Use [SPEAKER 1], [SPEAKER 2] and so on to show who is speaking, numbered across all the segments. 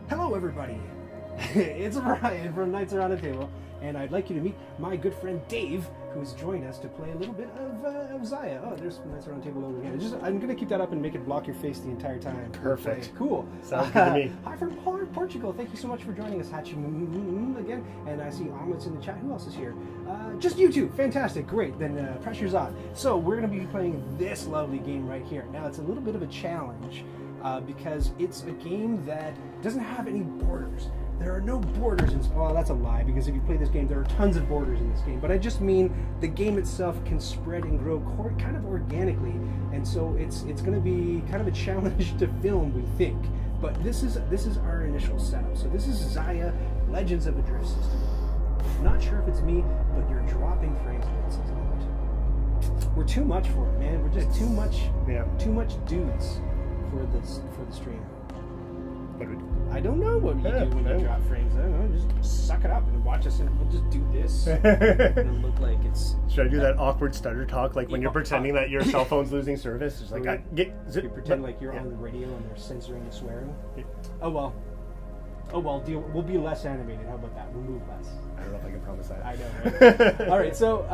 [SPEAKER 1] Hello, everybody. It's Brian from Knights Around the Table, and I'd like you to meet my good friend Dave, who's joined us to play a little bit of Zaya. Oh, there's Knights Around the Table over here. I'm going to keep that up and make it block your face the entire time.
[SPEAKER 2] Perfect.
[SPEAKER 1] Cool.
[SPEAKER 2] Sounds good to me.
[SPEAKER 1] Hi from Portugal. Thank you so much for joining us, Hachi again. And I see Omelets in the chat. Who else is here? Just you two. Fantastic. Great. Then pressure's on. So we're going to be playing this lovely game right here. Now, it's a little bit of a challenge because it's a game that doesn't have any borders. There are no borders in... Well, that's a lie, because if you play this game, there are tons of borders in this game. But I just mean the game itself can spread and grow kind of organically. And so it's going to be kind of a challenge to film, we think. But this is our initial setup. So this is Zaya, Legends of a Drift System. Not sure if it's me, but you're dropping frames at this moment. We're too much for it, man. We're just too much dudes for the stream. I don't know what you do when you drop frames. I don't know. Just suck it up and watch us, and we'll just do this. It'll look like it's...
[SPEAKER 2] Should I do that awkward stutter talk, like when you're pretending that your cell phone's losing service? It's like,
[SPEAKER 1] you pretend like you're on the radio and they're censoring the swearing. Yeah. Oh well, we'll be less animated. How about that? We'll move less.
[SPEAKER 2] I don't know if I can promise that.
[SPEAKER 1] I know, right? All right, so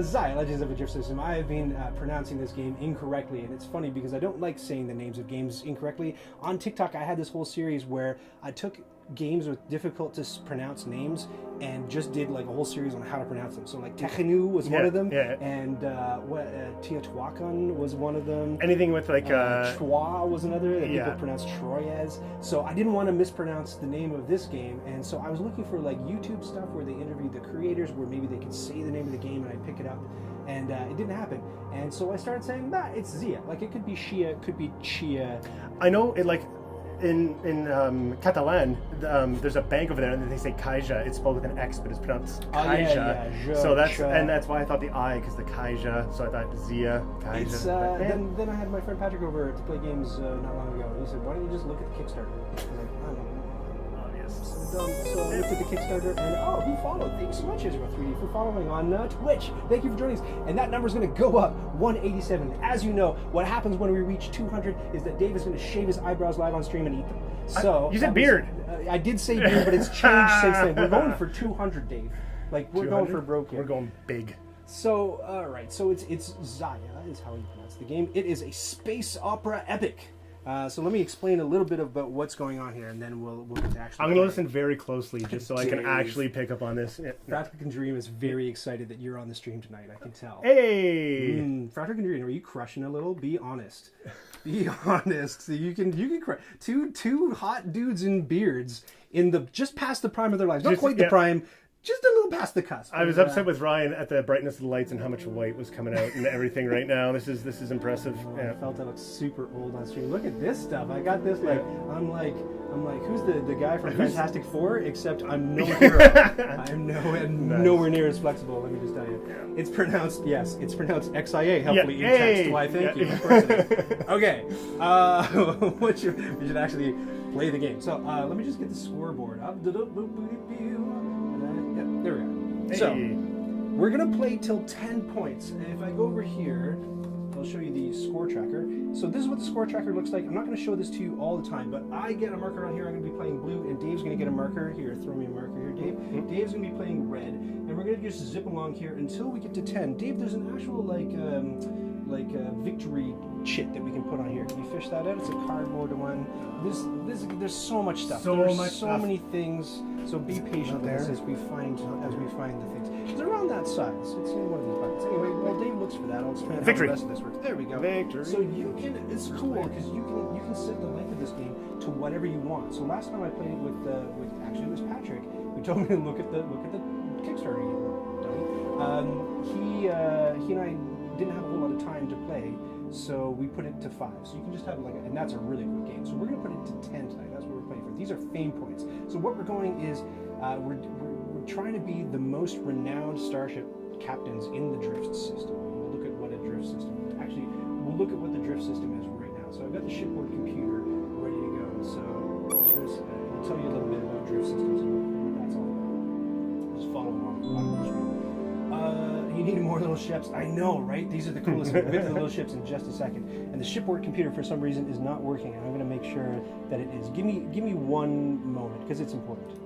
[SPEAKER 1] Zaya, Legends of a Drift System. I have been pronouncing this game incorrectly, and it's funny because I don't like saying the names of games incorrectly. On TikTok, I had this whole series where I took games with difficult to pronounce names and just did like a whole series on how to pronounce them. So like Techenu was one of them, and Teotihuacan was one of them.
[SPEAKER 2] Anything with like
[SPEAKER 1] Troy was another that people pronounce Troy as. So I didn't want to mispronounce the name of this game, and so I was looking for like YouTube stuff where they interviewed the creators, where maybe they could say the name of the game and I'd pick it up. And it didn't happen. And so I started saying, nah, it's Zia. Like, it could be Shia, it could be Chia.
[SPEAKER 2] I know it, like, in Catalan, there's a bank over there, and they say Caixa. It's spelled with an X, but it's pronounced Caixa. So that's why I thought the I, because the Caixa. So I thought Zia, Caixa.
[SPEAKER 1] Then I had my friend Patrick over to play games not long ago. He said, why don't you just look at the Kickstarter? I was like, I don't know. So I looked at the Kickstarter, and who followed? Thank you so much, Israel3D, for following on Twitch. Thank you for joining us. And that number's going to go up 187. As you know, what happens when we reach 200 is that Dave is going to shave his eyebrows live on stream and eat them. So
[SPEAKER 2] you said beard.
[SPEAKER 1] I did say beard, but it's changed since then. We're going for 200, Dave. Like, we're going for broke here.
[SPEAKER 2] We're going big.
[SPEAKER 1] So, all right. So it's Zaya is how you pronounce the game. It is a space opera epic. So let me explain a little bit about what's going on here, and then we'll get to actually...
[SPEAKER 2] I'm going to listen very closely just so I can actually pick up on this.
[SPEAKER 1] Frederick and Dream is very excited that you're on the stream tonight, I can tell.
[SPEAKER 2] Hey!
[SPEAKER 1] Frederick and Dream, are you crushing a little? Be honest. Be honest. So you can crush. Two hot dudes in beards in the just past the prime of their lives. Not quite the prime. Just a little past the cusp.
[SPEAKER 2] I was upset with Ryan at the brightness of the lights and how much white was coming out and everything right now. This is impressive.
[SPEAKER 1] I felt I looked super old on stream. Look at this stuff. I got this I'm like, who's the guy from Fantastic Four? Except I'm no hero. I'm nowhere near as flexible. Let me just tell you. Yeah. It's pronounced XIA. Helpfully in text. Why? Thank you. Okay. We should actually play the game. So let me just get the scoreboard up. There we go. Hey. So, we're going to play till 10 points. And if I go over here, I'll show you the score tracker. So this is what the score tracker looks like. I'm not going to show this to you all the time, but I get a marker on here. I'm going to be playing blue, and Dave's going to get a marker. Here, throw me a marker here, Dave. Dave's going to be playing red, and we're going to just zip along here until we get to 10. Dave, there's an actual, victory chit that we can put on here. Can you fish that out? It's a cardboard one. There's so much stuff. So many things. So be patient with us as we find the things. They're around that size. It's in one of these buckets. Anyway, while Dave looks for that, I'll explain how the rest of this works. There we go.
[SPEAKER 2] Victory.
[SPEAKER 1] So it's cool because you can set the length of this game to whatever you want. So last time I played it with actually it was Patrick who told me to look at the Kickstarter. He and I didn't have a whole lot of time to play, so we put it to 5. So you can just have and that's a really quick game. So we're going to put it to 10 tonight. That's what we're playing for. These are fame points. So what we're going is we're trying to be the most renowned starship captains in the drift system. We'll look at what a drift system is. Actually, we'll look at what the drift system is right now. So I've got the shipboard computer ready to go. So I'll tell you a little bit about drift systems and what that's all about. Just follow along. You need more than little ships. I know, right? These are the coolest. We'll get to the little ships in just a second. And the shipboard computer, for some reason, is not working. And I'm going to make sure that it is. Give me one moment, because it's important.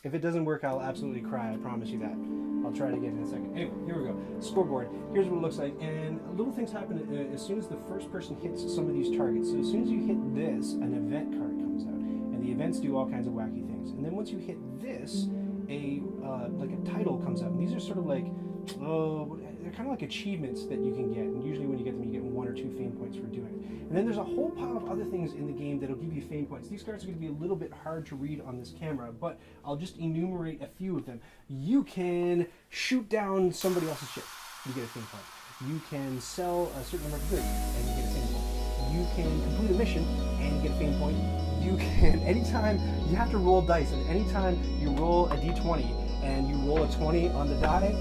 [SPEAKER 1] If it doesn't work, I'll absolutely cry. I promise you that. I'll try it again in a second. Anyway, here we go. Scoreboard. Here's what it looks like. And little things happen as soon as the first person hits some of these targets. So as soon as you hit this, an event card comes out. And the events do all kinds of wacky things. And then once you hit this, like a title comes out. And these are sort of like, they're kind of like achievements that you can get. And usually when you get them, you get 1 or 2 fame points for doing it. And then there's a whole pile of other things in the game that'll give you fame points. These cards are going to be a little bit hard to read on this camera, but I'll just enumerate a few of them. You can shoot down somebody else's ship. You get a fame point. You can sell a certain number of goods, and you get a fame point. You can complete a mission, and you get a fame point. You can, anytime, you have to roll dice, and anytime you roll a d20, and you roll a 20 on the die,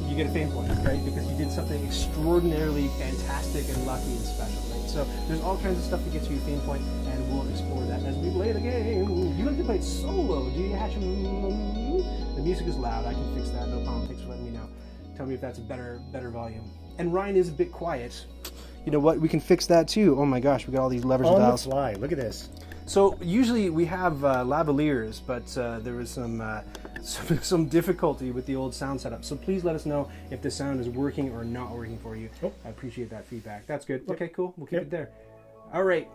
[SPEAKER 1] you get a fame point, right? Because you did something extraordinarily fantastic and lucky and special, right? So there's all kinds of stuff that gets you a fame point, and we'll explore that as we play the game. You like to play it solo, do you, Hatcham? The music is loud. I can fix that. No problem. Thanks for letting me know. Tell me if that's a better volume. And Ryan is a bit quiet. You know what? We can fix that too. Oh my gosh, we got all these levers and dials.
[SPEAKER 2] On the fly. Look at this.
[SPEAKER 1] So usually we have lavaliers, but there was some difficulty with the old sound setup. So please let us know if the sound is working or not working for you. Oh. I appreciate that feedback. That's good. Yep. Okay, cool. We'll keep it there. All right.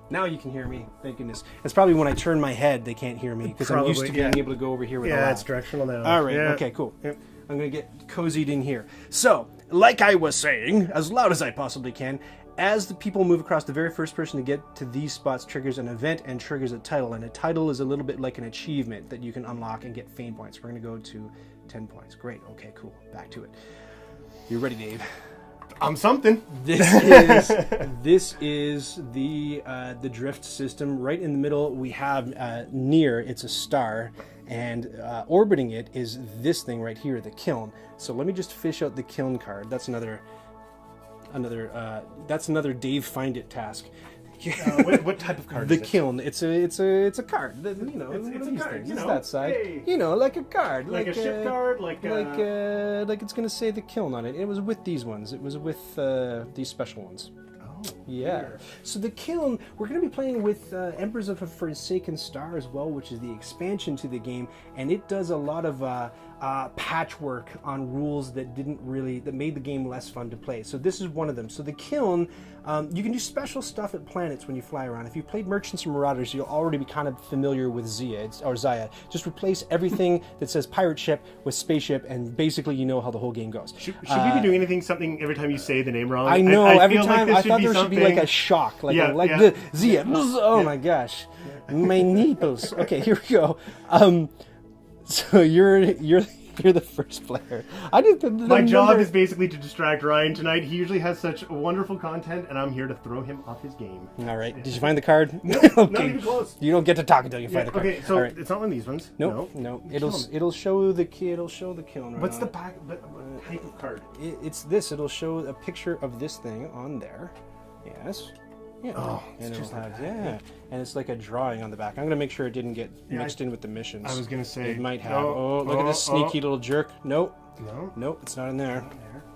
[SPEAKER 1] Now you can hear me. Thank goodness. It's probably when I turn my head they can't hear me because I'm used to being able to go over here with a laugh.
[SPEAKER 2] It's directional now.
[SPEAKER 1] All right. Okay, cool. Yep. I'm going to get cozied in here. So, like I was saying, as loud as I possibly can, as the people move across, the very first person to get to these spots triggers an event and triggers a title. And a title is a little bit like an achievement that you can unlock and get fame points. We're going to go to 10 points. Great. Okay, cool. Back to it. You ready, Dave?
[SPEAKER 2] I'm something.
[SPEAKER 1] This is the drift system. Right in the middle, we have near. It's a star. And orbiting it is this thing right here, the kiln. So let me just fish out the kiln card. That's another Dave Find It task.
[SPEAKER 2] What type of card?
[SPEAKER 1] The kiln. It's a card. It's
[SPEAKER 2] a card.
[SPEAKER 1] It's that side. Hey. Like a card,
[SPEAKER 2] like a ship card, like
[SPEAKER 1] it's going to say the kiln on it. It was with these ones. It was with these special ones. Yeah. Weird. So the kiln, we're going to be playing with Emperors of a Forsaken Star as well, which is the expansion to the game, and it does a lot of patchwork on rules that made the game less fun to play. So this is one of them. So the kiln, you can do special stuff at planets when you fly around. If you've played Merchants and Marauders, you'll already be kind of familiar with Zaya. Just replace everything that says pirate ship with spaceship, and basically you know how the whole game goes.
[SPEAKER 2] Should we be doing something every time you say the name wrong?
[SPEAKER 1] I know. Every time I thought there should be like a shock, the Zia. Oh my gosh, my nipples. Okay, here we go. So you're the first player.
[SPEAKER 2] My job is basically to distract Ryan tonight. He usually has such wonderful content, and I'm here to throw him off his game.
[SPEAKER 1] All right. Did you find the card?
[SPEAKER 2] No,
[SPEAKER 1] okay.
[SPEAKER 2] Not even close.
[SPEAKER 1] You don't get to talk until you find the card.
[SPEAKER 2] Okay, so it's not one of these ones.
[SPEAKER 1] No. It'll show the kiln. Right.
[SPEAKER 2] What's the back? What type of card?
[SPEAKER 1] It's this. It'll show a picture of this thing on there. Yes. Yeah.
[SPEAKER 2] Oh,
[SPEAKER 1] and it'll have and it's like a drawing on the back. I'm gonna make sure it didn't get mixed in with the missions.
[SPEAKER 2] I was gonna say
[SPEAKER 1] it might have. Look at this sneaky little jerk. Nope, it's not in there.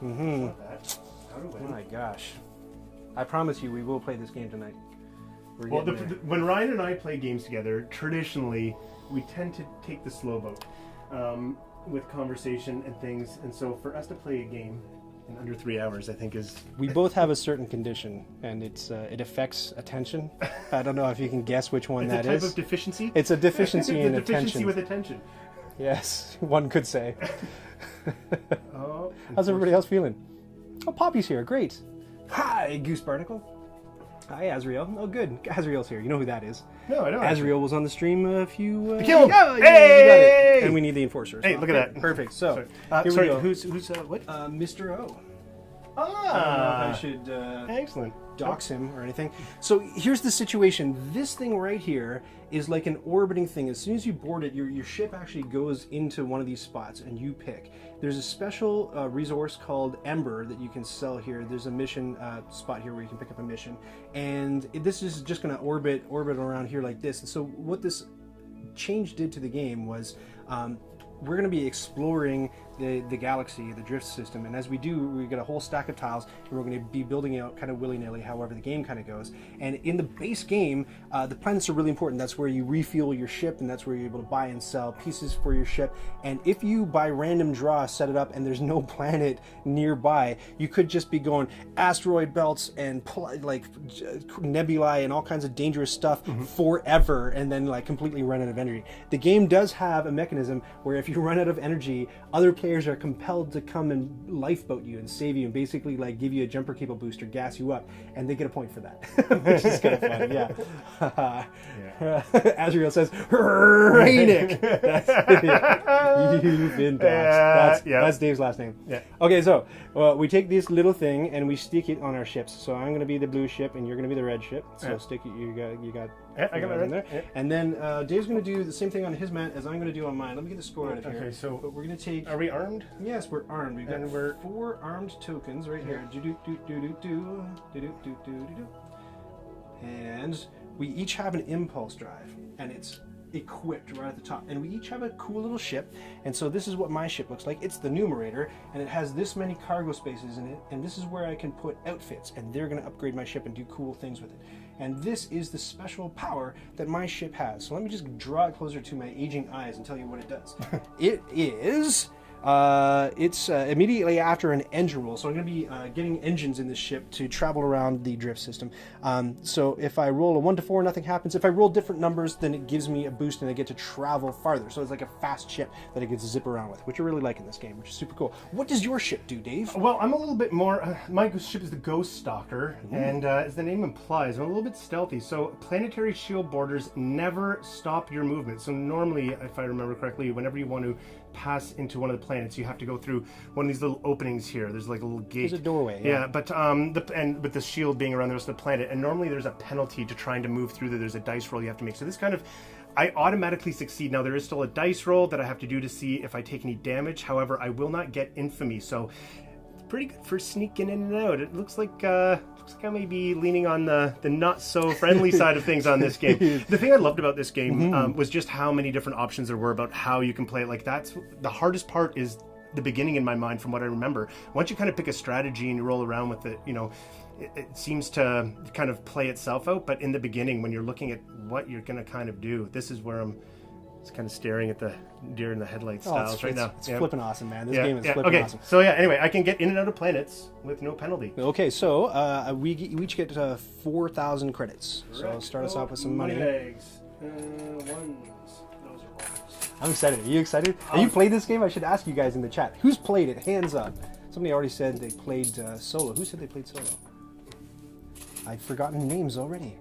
[SPEAKER 2] Mm-hmm.
[SPEAKER 1] Oh my gosh! I promise you, we will play this game tonight.
[SPEAKER 2] When Ryan and I play games together, traditionally we tend to take the slow boat with conversation and things. And so for us to play a game in under 3 hours, I think is...
[SPEAKER 1] We both have a certain condition, and it affects attention. I don't know if you can guess which one that is.
[SPEAKER 2] It's a type of deficiency?
[SPEAKER 1] It's a deficiency in attention.
[SPEAKER 2] It's a deficiency with attention.
[SPEAKER 1] Yes, one could say. How's everybody else feeling? Oh, Poppy's here. Great. Hi, Goose Barnacle. Hi, Azriel. Oh, good. Azriel's here. You know who that is.
[SPEAKER 2] No, I know.
[SPEAKER 1] Azriel was on the stream a few...
[SPEAKER 2] The kill!
[SPEAKER 1] Oh,
[SPEAKER 2] hey!
[SPEAKER 1] You got it. And we need the enforcers.
[SPEAKER 2] Hey, look at that.
[SPEAKER 1] Perfect. So,
[SPEAKER 2] sorry,
[SPEAKER 1] we go.
[SPEAKER 2] who's what?
[SPEAKER 1] Mr. O. I don't know if I should
[SPEAKER 2] excellent.
[SPEAKER 1] dox him or anything. So here's the situation. This thing right here is like an orbiting thing. As soon as you board it, your ship actually goes into one of these spots and you pick. There's a special resource called Ember that you can sell here. There's a mission spot here where you can pick up a mission. And this is just going to orbit around here like this. And so what this change did to the game was we're going to be exploring the galaxy, the drift system, and as we do, we get a whole stack of tiles, and we're going to be building out kind of willy-nilly however the game kind of goes. And in the base game, the planets are really important. That's where you refuel your ship, and that's where you're able to buy and sell pieces for your ship. And if you, by random draw, set it up and there's no planet nearby, you could just be going asteroid belts and like nebulae and all kinds of dangerous stuff forever, and then like completely run out of energy. The game does have a mechanism where if you run out of energy, other players are compelled to come and lifeboat you and save you and basically like give you a jumper cable boost or gas you up, and they get a point for that, which is kind of fun. Yeah. Azrael says, "Rainik." You've been doxed. That's Dave's last name. Yeah. Okay, so we take this little thing and we stick it on our ships. So I'm going to be the blue ship and you're going to be the red ship. So stick it. You got. Yeah, I got that in there. Yeah. And then Dave's going to do the same thing on his mat as I'm going to do on mine. Let me get the score out of here.
[SPEAKER 2] Okay, so
[SPEAKER 1] but we're going to take.
[SPEAKER 2] Are we armed?
[SPEAKER 1] Yes, we're armed. We've got 4 armed tokens right here. And we each have an impulse drive, and it's equipped right at the top. And we each have a cool little ship. And so this is what my ship looks like. It's the numerator, and it has this many cargo spaces in it. And this is where I can put outfits, and they're going to upgrade my ship and do cool things with it. And this is the special power that my ship has. So let me just draw it closer to my aging eyes and tell you what it does. It is... it's immediately after an engine roll, so I'm going to be getting engines in this ship to travel around the drift system. So if I roll a 1 to 4, nothing happens. If I roll different numbers, then it gives me a boost and I get to travel farther. So it's like a fast ship that I get to zip around with, which I really like in this game, which is super cool. What does your ship do, Dave?
[SPEAKER 2] Well, I'm a little bit more... my ship is the Ghost Stalker, and as the name implies, I'm a little bit stealthy. So planetary shield borders never stop your movement. So normally, if I remember correctly, whenever you want to pass into one of the planets, you have to go through one of these little openings here. There's like a little gate.
[SPEAKER 1] There's a doorway.
[SPEAKER 2] Yeah, but with the shield being around the rest of the planet, and normally there's a penalty to trying to move through there. There's a dice roll you have to make. So this kind of, I automatically succeed. Now there is still a dice roll that I have to do to see if I take any damage. However, I will not get infamy. So it's pretty good for sneaking in and out. It looks like I may be leaning on the not so friendly side of things on this game. The thing I loved about this game was just how many different options there were about how you can play it. Like that's the hardest part is the beginning in my mind from what I remember. Once you kind of pick a strategy and you roll around with it, it seems to kind of play itself out. But in the beginning, when you're looking at what you're going to kind of do, this is where I'm just kind of staring at the deer in the headlights styles right now.
[SPEAKER 1] It's flipping awesome, man. This game is flipping awesome.
[SPEAKER 2] So anyway, I can get in and out of planets with no penalty.
[SPEAKER 1] Okay, so we each get 4,000 credits. So I'll start us off with some money.
[SPEAKER 2] Bags. Ones. Those are ones.
[SPEAKER 1] I'm excited. Are you excited? Have you played this game? I should ask you guys in the chat. Who's played it? Hands up. Somebody already said they played solo. Who said they played solo? I've forgotten names already.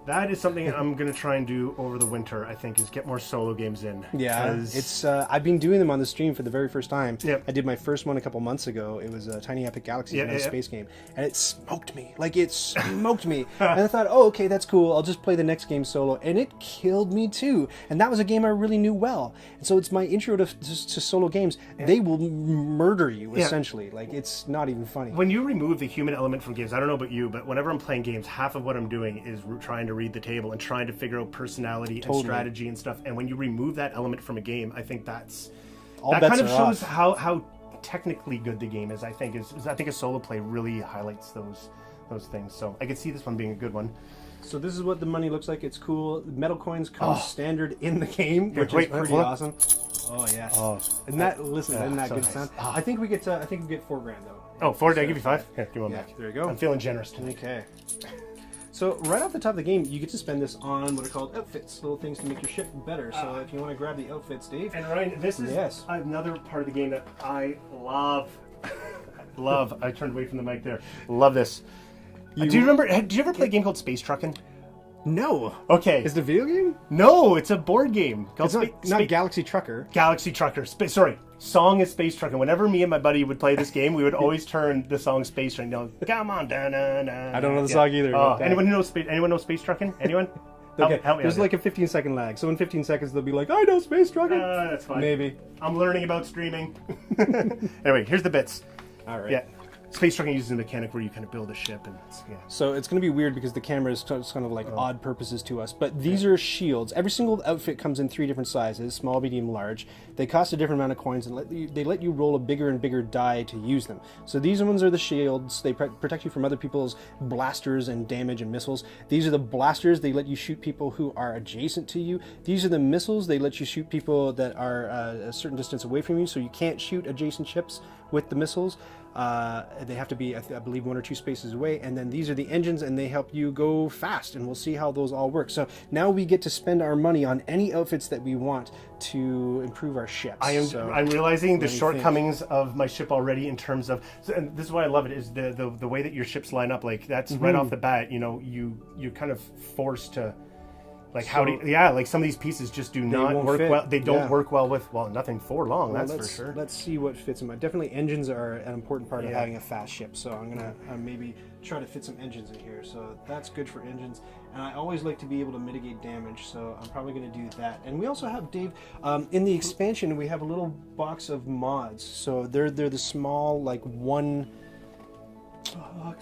[SPEAKER 2] That is something I'm going to try and do over the winter, I think, is get more solo games in.
[SPEAKER 1] Yeah, it's I've been doing them on the stream for the very first time.
[SPEAKER 2] Yep.
[SPEAKER 1] I did my first one a couple months ago. It was a Tiny Epic Galaxies, a space game. And it smoked me. Like, it smoked me. And I thought, oh, okay, that's cool. I'll just play the next game solo. And it killed me, too. And that was a game I really knew well. And so it's my intro to solo games. Yeah. They will murder you, essentially. Like, it's not even funny.
[SPEAKER 2] When you remove the human element from games, I don't know about you, but whenever I'm playing games, half of what I'm doing is trying to read the table and trying to figure out personality and strategy and stuff. And when you remove that element from a game, I think that kind of shows how technically good the game is. I think a solo play really highlights those things. So I could see this one being a good one.
[SPEAKER 1] So this is what the money looks like. It's cool. Metal coins come standard in the game, which is pretty awesome. Oh yeah. Oh, isn't that good nice sound? I think we get $4,000 though.
[SPEAKER 2] Oh, 4? Did I give you 5? Here, give one back.
[SPEAKER 1] There you go.
[SPEAKER 2] I'm feeling generous tonight.
[SPEAKER 1] Okay. So right off the top of the game, you get to spend this on what are called outfits, little things to make your ship better. So if you want to grab the outfits, Dave.
[SPEAKER 2] And Ryan, this is another part of the game that I love. Love. I turned away from the mic there. Love this. Do you ever play a game called Space Truckin'?
[SPEAKER 1] No.
[SPEAKER 2] Okay.
[SPEAKER 1] Is it a video game?
[SPEAKER 2] No, it's a board game.
[SPEAKER 1] It's not Galaxy Trucker.
[SPEAKER 2] Galaxy Trucker. Sorry. Song is Space Trucker. Whenever me and my buddy would play this game, we would always turn the song Space Trucking. Come on.
[SPEAKER 1] I don't know the song either.
[SPEAKER 2] Anyone know Space Trucking? Anyone?
[SPEAKER 1] Okay. There's like a 15-second lag. So in 15 seconds, they'll be like, I know Space Trucker.
[SPEAKER 2] That's fine.
[SPEAKER 1] Maybe.
[SPEAKER 2] I'm learning about streaming. Anyway, here's the bits.
[SPEAKER 1] All right.
[SPEAKER 2] Yeah. Space Trucking uses a mechanic where you kind of build a ship, and
[SPEAKER 1] So it's going to be weird because the camera is kind of like odd purposes to us. But these are shields. Every single outfit comes in 3 different sizes: small, medium, large. They cost a different amount of coins, and they let you roll a bigger and bigger die to use them. So these ones are the shields. They protect you from other people's blasters and damage and missiles. These are the blasters. They let you shoot people who are adjacent to you. These are the missiles. They let you shoot people that are a certain distance away from you, so you can't shoot adjacent ships with the missiles. They have to be, I believe, 1 or 2 spaces away. And then these are the engines, and they help you go fast. And we'll see how those all work. So now we get to spend our money on any outfits that we want to improve our ships.
[SPEAKER 2] I'm realizing the shortcomings of my ship already in terms of, and this is why I love it, is the way that your ships line up. Like that's right off the bat. You know, you're kind of forced to. Like like some of these pieces just do not work well. They don't work well with nothing for long. Well, that's for sure.
[SPEAKER 1] Let's see what fits in my. Definitely, engines are an important part of having a fast ship. So I'm gonna maybe try to fit some engines in here. So that's good for engines. And I always like to be able to mitigate damage. So I'm probably gonna do that. And we also have, Dave, in the expansion we have a little box of mods. So they're the small like one. I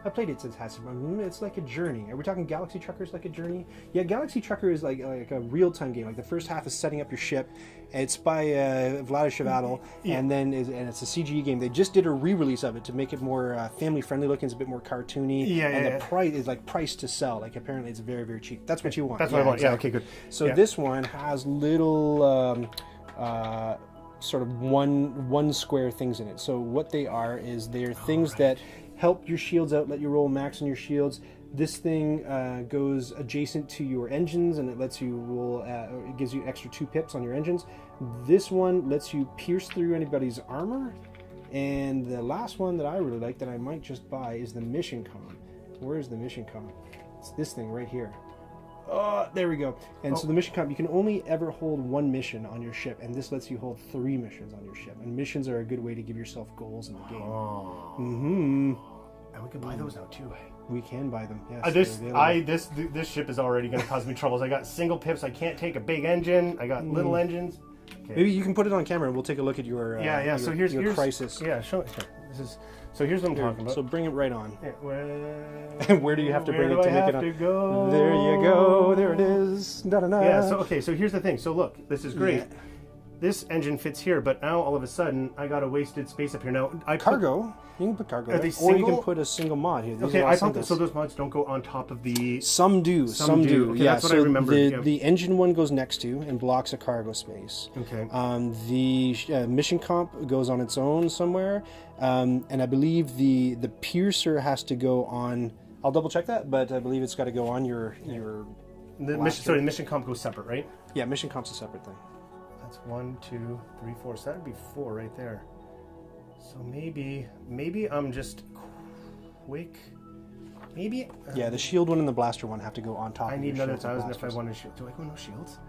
[SPEAKER 1] played it since Hasbro. It's like a journey. Are we talking Galaxy Trucker's like a journey? Yeah, Galaxy Trucker is like a real-time game. Like the first half is setting up your ship. It's by Vlada Chevadel, and it's a CGE game. They just did a re-release of it to make it more family-friendly looking. It's a bit more cartoony. The price is like priced to sell. Like apparently it's very, very cheap. That's what you want.
[SPEAKER 2] That's what I want. Exactly. Yeah. Okay. Good.
[SPEAKER 1] So this one has little. Sort of one square things in it. So what they are is they're things that help your shields out, let you roll max on your shields. This thing goes adjacent to your engines, and it lets you roll. It gives you extra 2 pips on your engines. This one lets you pierce through anybody's armor. And the last one that I really like that I might just buy is the mission com. Where is the mission com? It's this thing right here. Oh, there we go. And so the mission comp, you can only ever hold 1 mission on your ship, and this lets you hold 3 missions on your ship. And missions are a good way to give yourself goals in the game.
[SPEAKER 2] And we can buy those now too.
[SPEAKER 1] We can buy them. Yes.
[SPEAKER 2] This ship is already going to cause me troubles. I got single pips. I can't take a big engine. I got little engines. Okay.
[SPEAKER 1] Maybe you can put it on camera and we'll take a look at your
[SPEAKER 2] So here's
[SPEAKER 1] crisis.
[SPEAKER 2] Yeah, show it. So here's what I'm talking about.
[SPEAKER 1] So bring it right on.
[SPEAKER 2] Yeah,
[SPEAKER 1] where do you have to bring it to make it on?
[SPEAKER 2] Go?
[SPEAKER 1] There you go. There it is. Da-da-da.
[SPEAKER 2] Yeah. So here's the thing. So look, this is great. Yeah. This engine fits here, but now all of a sudden I got a wasted space up here. Now
[SPEAKER 1] cargo. You can put cargo.
[SPEAKER 2] Are they
[SPEAKER 1] or you can put a single mod here.
[SPEAKER 2] Okay, I thought so. Those mods don't go on top of the.
[SPEAKER 1] Some do. Some do.
[SPEAKER 2] Okay, that's what I remember.
[SPEAKER 1] The engine one goes next to and blocks a cargo space.
[SPEAKER 2] Okay.
[SPEAKER 1] The mission comp goes on its own somewhere, and I believe the piercer has to go on. I'll double check that, but I believe it's got to go on your.
[SPEAKER 2] The mission comp goes separate, right?
[SPEAKER 1] Yeah, mission comp's a separate thing.
[SPEAKER 2] That's 1, 2, 3, 4. So that'd be 4 right there. So maybe I'm just quick. Maybe.
[SPEAKER 1] Yeah, the shield one and the blaster one have to go on top.
[SPEAKER 2] I need another 1,000 if I want to shield. Do I go no shields?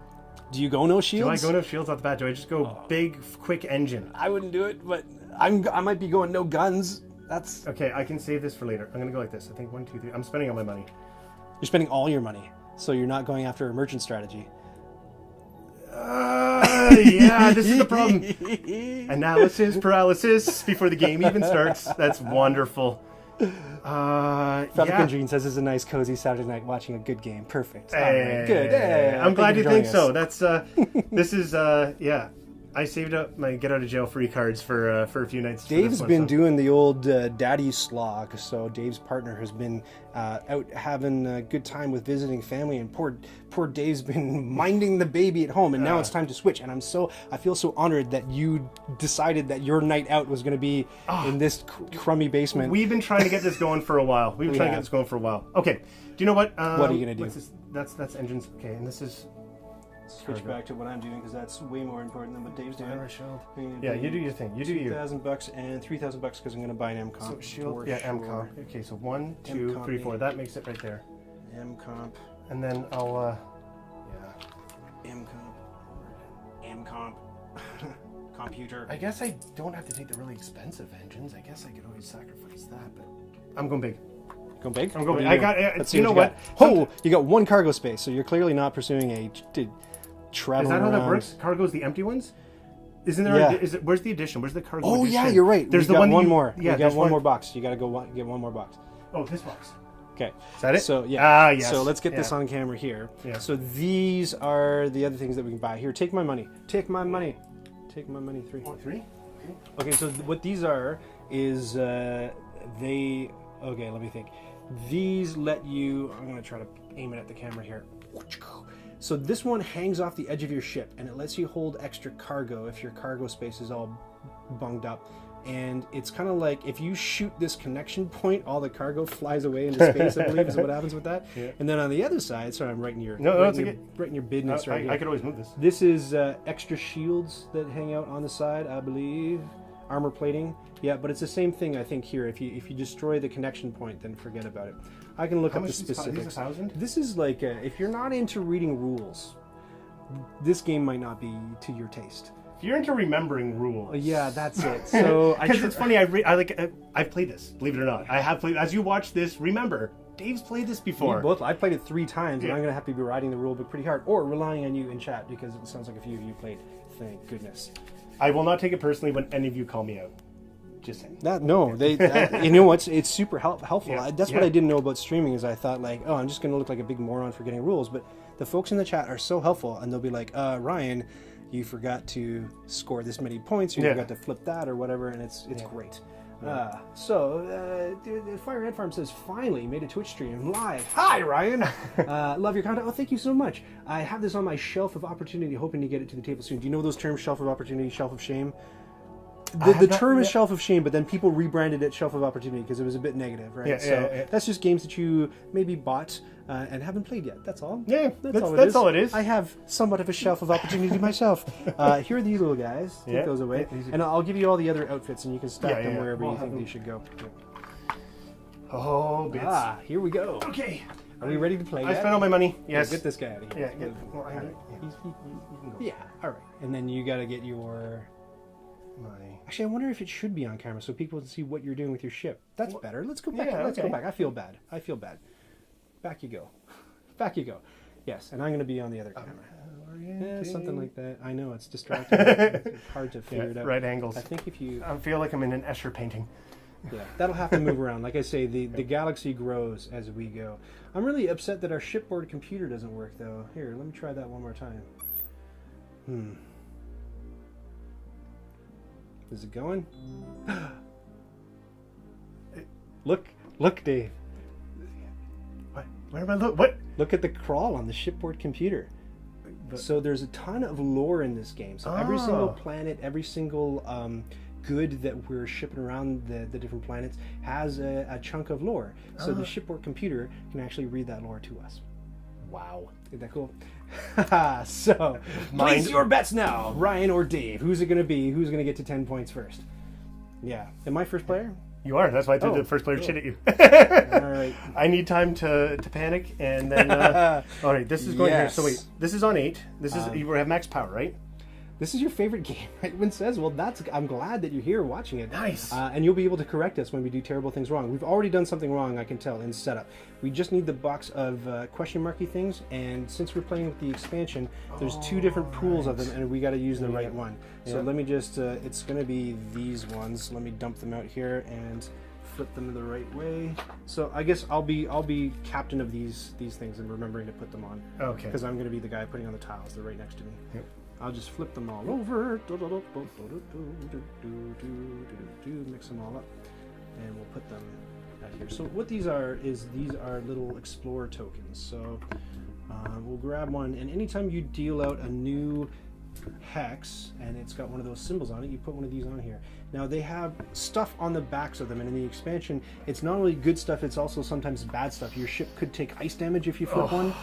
[SPEAKER 1] Do you go no shields?
[SPEAKER 2] Do I go no shields off the bat? Do I just go big, quick engine?
[SPEAKER 1] I wouldn't do it, but I might be going no guns. That's
[SPEAKER 2] okay. I can save this for later. I'm gonna go like this. I think 1, 2, 3. I'm spending all my money.
[SPEAKER 1] You're spending all your money, so you're not going after a merchant strategy.
[SPEAKER 2] Yeah, this is the problem. Analysis paralysis before the game even starts. That's wonderful.
[SPEAKER 1] Falcon Jean says it's a nice, cozy Saturday night watching a good game. Perfect.
[SPEAKER 2] Hey,
[SPEAKER 1] right, good. Hey,
[SPEAKER 2] I'm glad you think so. That's this is yeah. I saved up my get out of jail free cards for a few nights.
[SPEAKER 1] Dave's been doing the old daddy slog, so Dave's partner has been out having a good time with visiting family, and poor Dave's been minding the baby at home, and now it's time to switch. And I feel so honored that you decided that your night out was going to be in this crummy basement.
[SPEAKER 2] We've been trying to get this going for a while. Okay, do you know what?
[SPEAKER 1] What are you going to do?
[SPEAKER 2] That's engines. Okay, and this is.
[SPEAKER 1] switch back to what I'm doing because that's way more important than what Dave's doing.
[SPEAKER 2] Shield. Yeah, you do your thing. You do you.
[SPEAKER 1] $2,000 and $3,000 because I'm going to buy an M comp.
[SPEAKER 2] So shield, yeah, M comp. Okay, so 1, 2, 3, 4. That makes it right there.
[SPEAKER 1] M comp.
[SPEAKER 2] And then I'll,
[SPEAKER 1] M comp. Computer.
[SPEAKER 2] I guess I don't have to take the really expensive engines. I guess I could always sacrifice that, but I'm going big.
[SPEAKER 1] Going big?
[SPEAKER 2] I'm going big.
[SPEAKER 1] I got.
[SPEAKER 2] You know what?
[SPEAKER 1] Oh, you got one cargo space, so you're clearly not pursuing a travel.
[SPEAKER 2] Is that how that works? Cargo's the empty ones? Isn't there?
[SPEAKER 1] Yeah.
[SPEAKER 2] Where's the addition? Where's the cargo?
[SPEAKER 1] Oh
[SPEAKER 2] addition?
[SPEAKER 1] yeah, you're right.
[SPEAKER 2] There's
[SPEAKER 1] we
[SPEAKER 2] the
[SPEAKER 1] got one
[SPEAKER 2] you,
[SPEAKER 1] more.
[SPEAKER 2] Yeah,
[SPEAKER 1] we got one more box. You got to go get one more box.
[SPEAKER 2] Oh, this box.
[SPEAKER 1] Okay.
[SPEAKER 2] Is that it?
[SPEAKER 1] So yeah.
[SPEAKER 2] Yes.
[SPEAKER 1] So let's get this on camera here.
[SPEAKER 2] Yeah.
[SPEAKER 1] So these are the other things that we can buy. Here, take my money. Take my money. Take my money. 3.
[SPEAKER 2] Oh, 3?
[SPEAKER 1] Okay. So what these are is they. Okay, let me think. These let you. I'm gonna try to aim it at the camera here. So this one hangs off the edge of your ship, and it lets you hold extra cargo if your cargo space is all bunged up. And it's kind of like if you shoot this connection point, all the cargo flies away into space. I believe is what happens with that.
[SPEAKER 2] Yeah.
[SPEAKER 1] And then on the other side, sorry, I'm writing your right in your business right here.
[SPEAKER 2] I could always move this.
[SPEAKER 1] This is extra shields that hang out on the side, I believe. Armor plating. Yeah, but it's the same thing I think here. If you destroy the connection point, then forget about it. I can look up the specifics.
[SPEAKER 2] These 1,000?
[SPEAKER 1] This is like if you're not into reading rules, this game might not be to your taste.
[SPEAKER 2] If you're into remembering rules,
[SPEAKER 1] yeah, that's it. So
[SPEAKER 2] because it's funny, I've played this. Believe it or not, I have played. As you watch this, remember, Dave's played this before.
[SPEAKER 1] I played it 3 times, and I'm gonna have to be writing the rule book pretty hard, or relying on you in chat because it sounds like a few of you played. Thank goodness.
[SPEAKER 2] I will not take it personally when any of you call me out. Just saying.
[SPEAKER 1] You know what? It's super helpful.
[SPEAKER 2] Yeah.
[SPEAKER 1] That's what I didn't know about streaming is I thought like, oh, I'm just going to look like a big moron for getting rules. But the folks in the chat are so helpful, and they'll be like, Ryan, you forgot to score this many points, or you forgot to flip that, or whatever, and it's great. Fire Ant Farm says, finally made a Twitch stream live. Hi, Ryan. Love your content. Oh, thank you so much. I have this on my shelf of opportunity, hoping to get it to the table soon. Do you know those terms, shelf of opportunity, shelf of shame? The term is Shelf of Shame, but then people rebranded it Shelf of Opportunity because it was a bit negative, right?
[SPEAKER 2] Yeah.
[SPEAKER 1] That's just games that you maybe bought and haven't played yet. That's all.
[SPEAKER 2] Yeah,
[SPEAKER 1] that's
[SPEAKER 2] all it is.
[SPEAKER 1] I have somewhat of a Shelf of Opportunity myself. Here are these little guys. Take those away. And I'll give you all the other outfits, and you can stack them wherever you think they should go.
[SPEAKER 2] Oh, bits.
[SPEAKER 1] Here we go.
[SPEAKER 2] Okay.
[SPEAKER 1] Are we ready to play?
[SPEAKER 2] I spent all my money. Yes.
[SPEAKER 1] Get this guy out of here.
[SPEAKER 2] Yeah.
[SPEAKER 1] Yeah, all right. And then you got to get your... Actually, I wonder if it should be on camera so people can see what you're doing with your ship. That's better. Let's go back. Let's go back. I feel bad. Back you go. Yes, and I'm going to be on the other camera. Something like that. I know, it's distracting. It's hard to figure it out.
[SPEAKER 2] Right angles.
[SPEAKER 1] I think if you...
[SPEAKER 2] I feel like I'm in an Escher painting.
[SPEAKER 1] Yeah, that'll have to move around. Like I say, the galaxy grows as we go. I'm really upset that our shipboard computer doesn't work, though. Here, let me try that one more time. Is it going? Look, Dave.
[SPEAKER 2] What? Where am I? What?
[SPEAKER 1] Look at the crawl on the shipboard computer. So there's a ton of lore in this game. So every single planet, every single good that we're shipping around the different planets has a chunk of lore. So the shipboard computer can actually read that lore to us.
[SPEAKER 2] Wow.
[SPEAKER 1] Isn't that cool? So, place your bets now, Ryan or Dave. Who's it going to be? Who's going to get to 10 points first? Yeah. Am I first player?
[SPEAKER 2] You are. That's why I threw the first player shit at you.
[SPEAKER 1] All right.
[SPEAKER 2] I need time to panic, and then... all right, this is going here. So wait, this is on 8. This is you have max power, right?
[SPEAKER 1] This is your favorite game, right? When says, well, I'm glad that you're here watching it.
[SPEAKER 2] Nice.
[SPEAKER 1] And you'll be able to correct us when we do terrible things wrong. We've already done something wrong, I can tell, in setup. We just need the box of question marky things, and since we're playing with the expansion, there's 2 different pools of them, and we got to use the right one. So let me just, it's going to be these ones. Let me dump them out here and flip them the right way. So I guess I'll be captain of these things and remembering to put them on.
[SPEAKER 2] Okay.
[SPEAKER 1] Because I'm going to be the guy putting on the tiles. They're right next to me.
[SPEAKER 2] Yep.
[SPEAKER 1] I'll just flip them all over, mix them all up, and we'll put them out here. So what these are little explorer tokens. So we'll grab one, and anytime you deal out a new hex, and it's got one of those symbols on it. You put one of these on here. Now they have stuff on the backs of them, and in the expansion, it's not only good stuff, it's also sometimes bad stuff. Your ship could take ice damage if you flip one.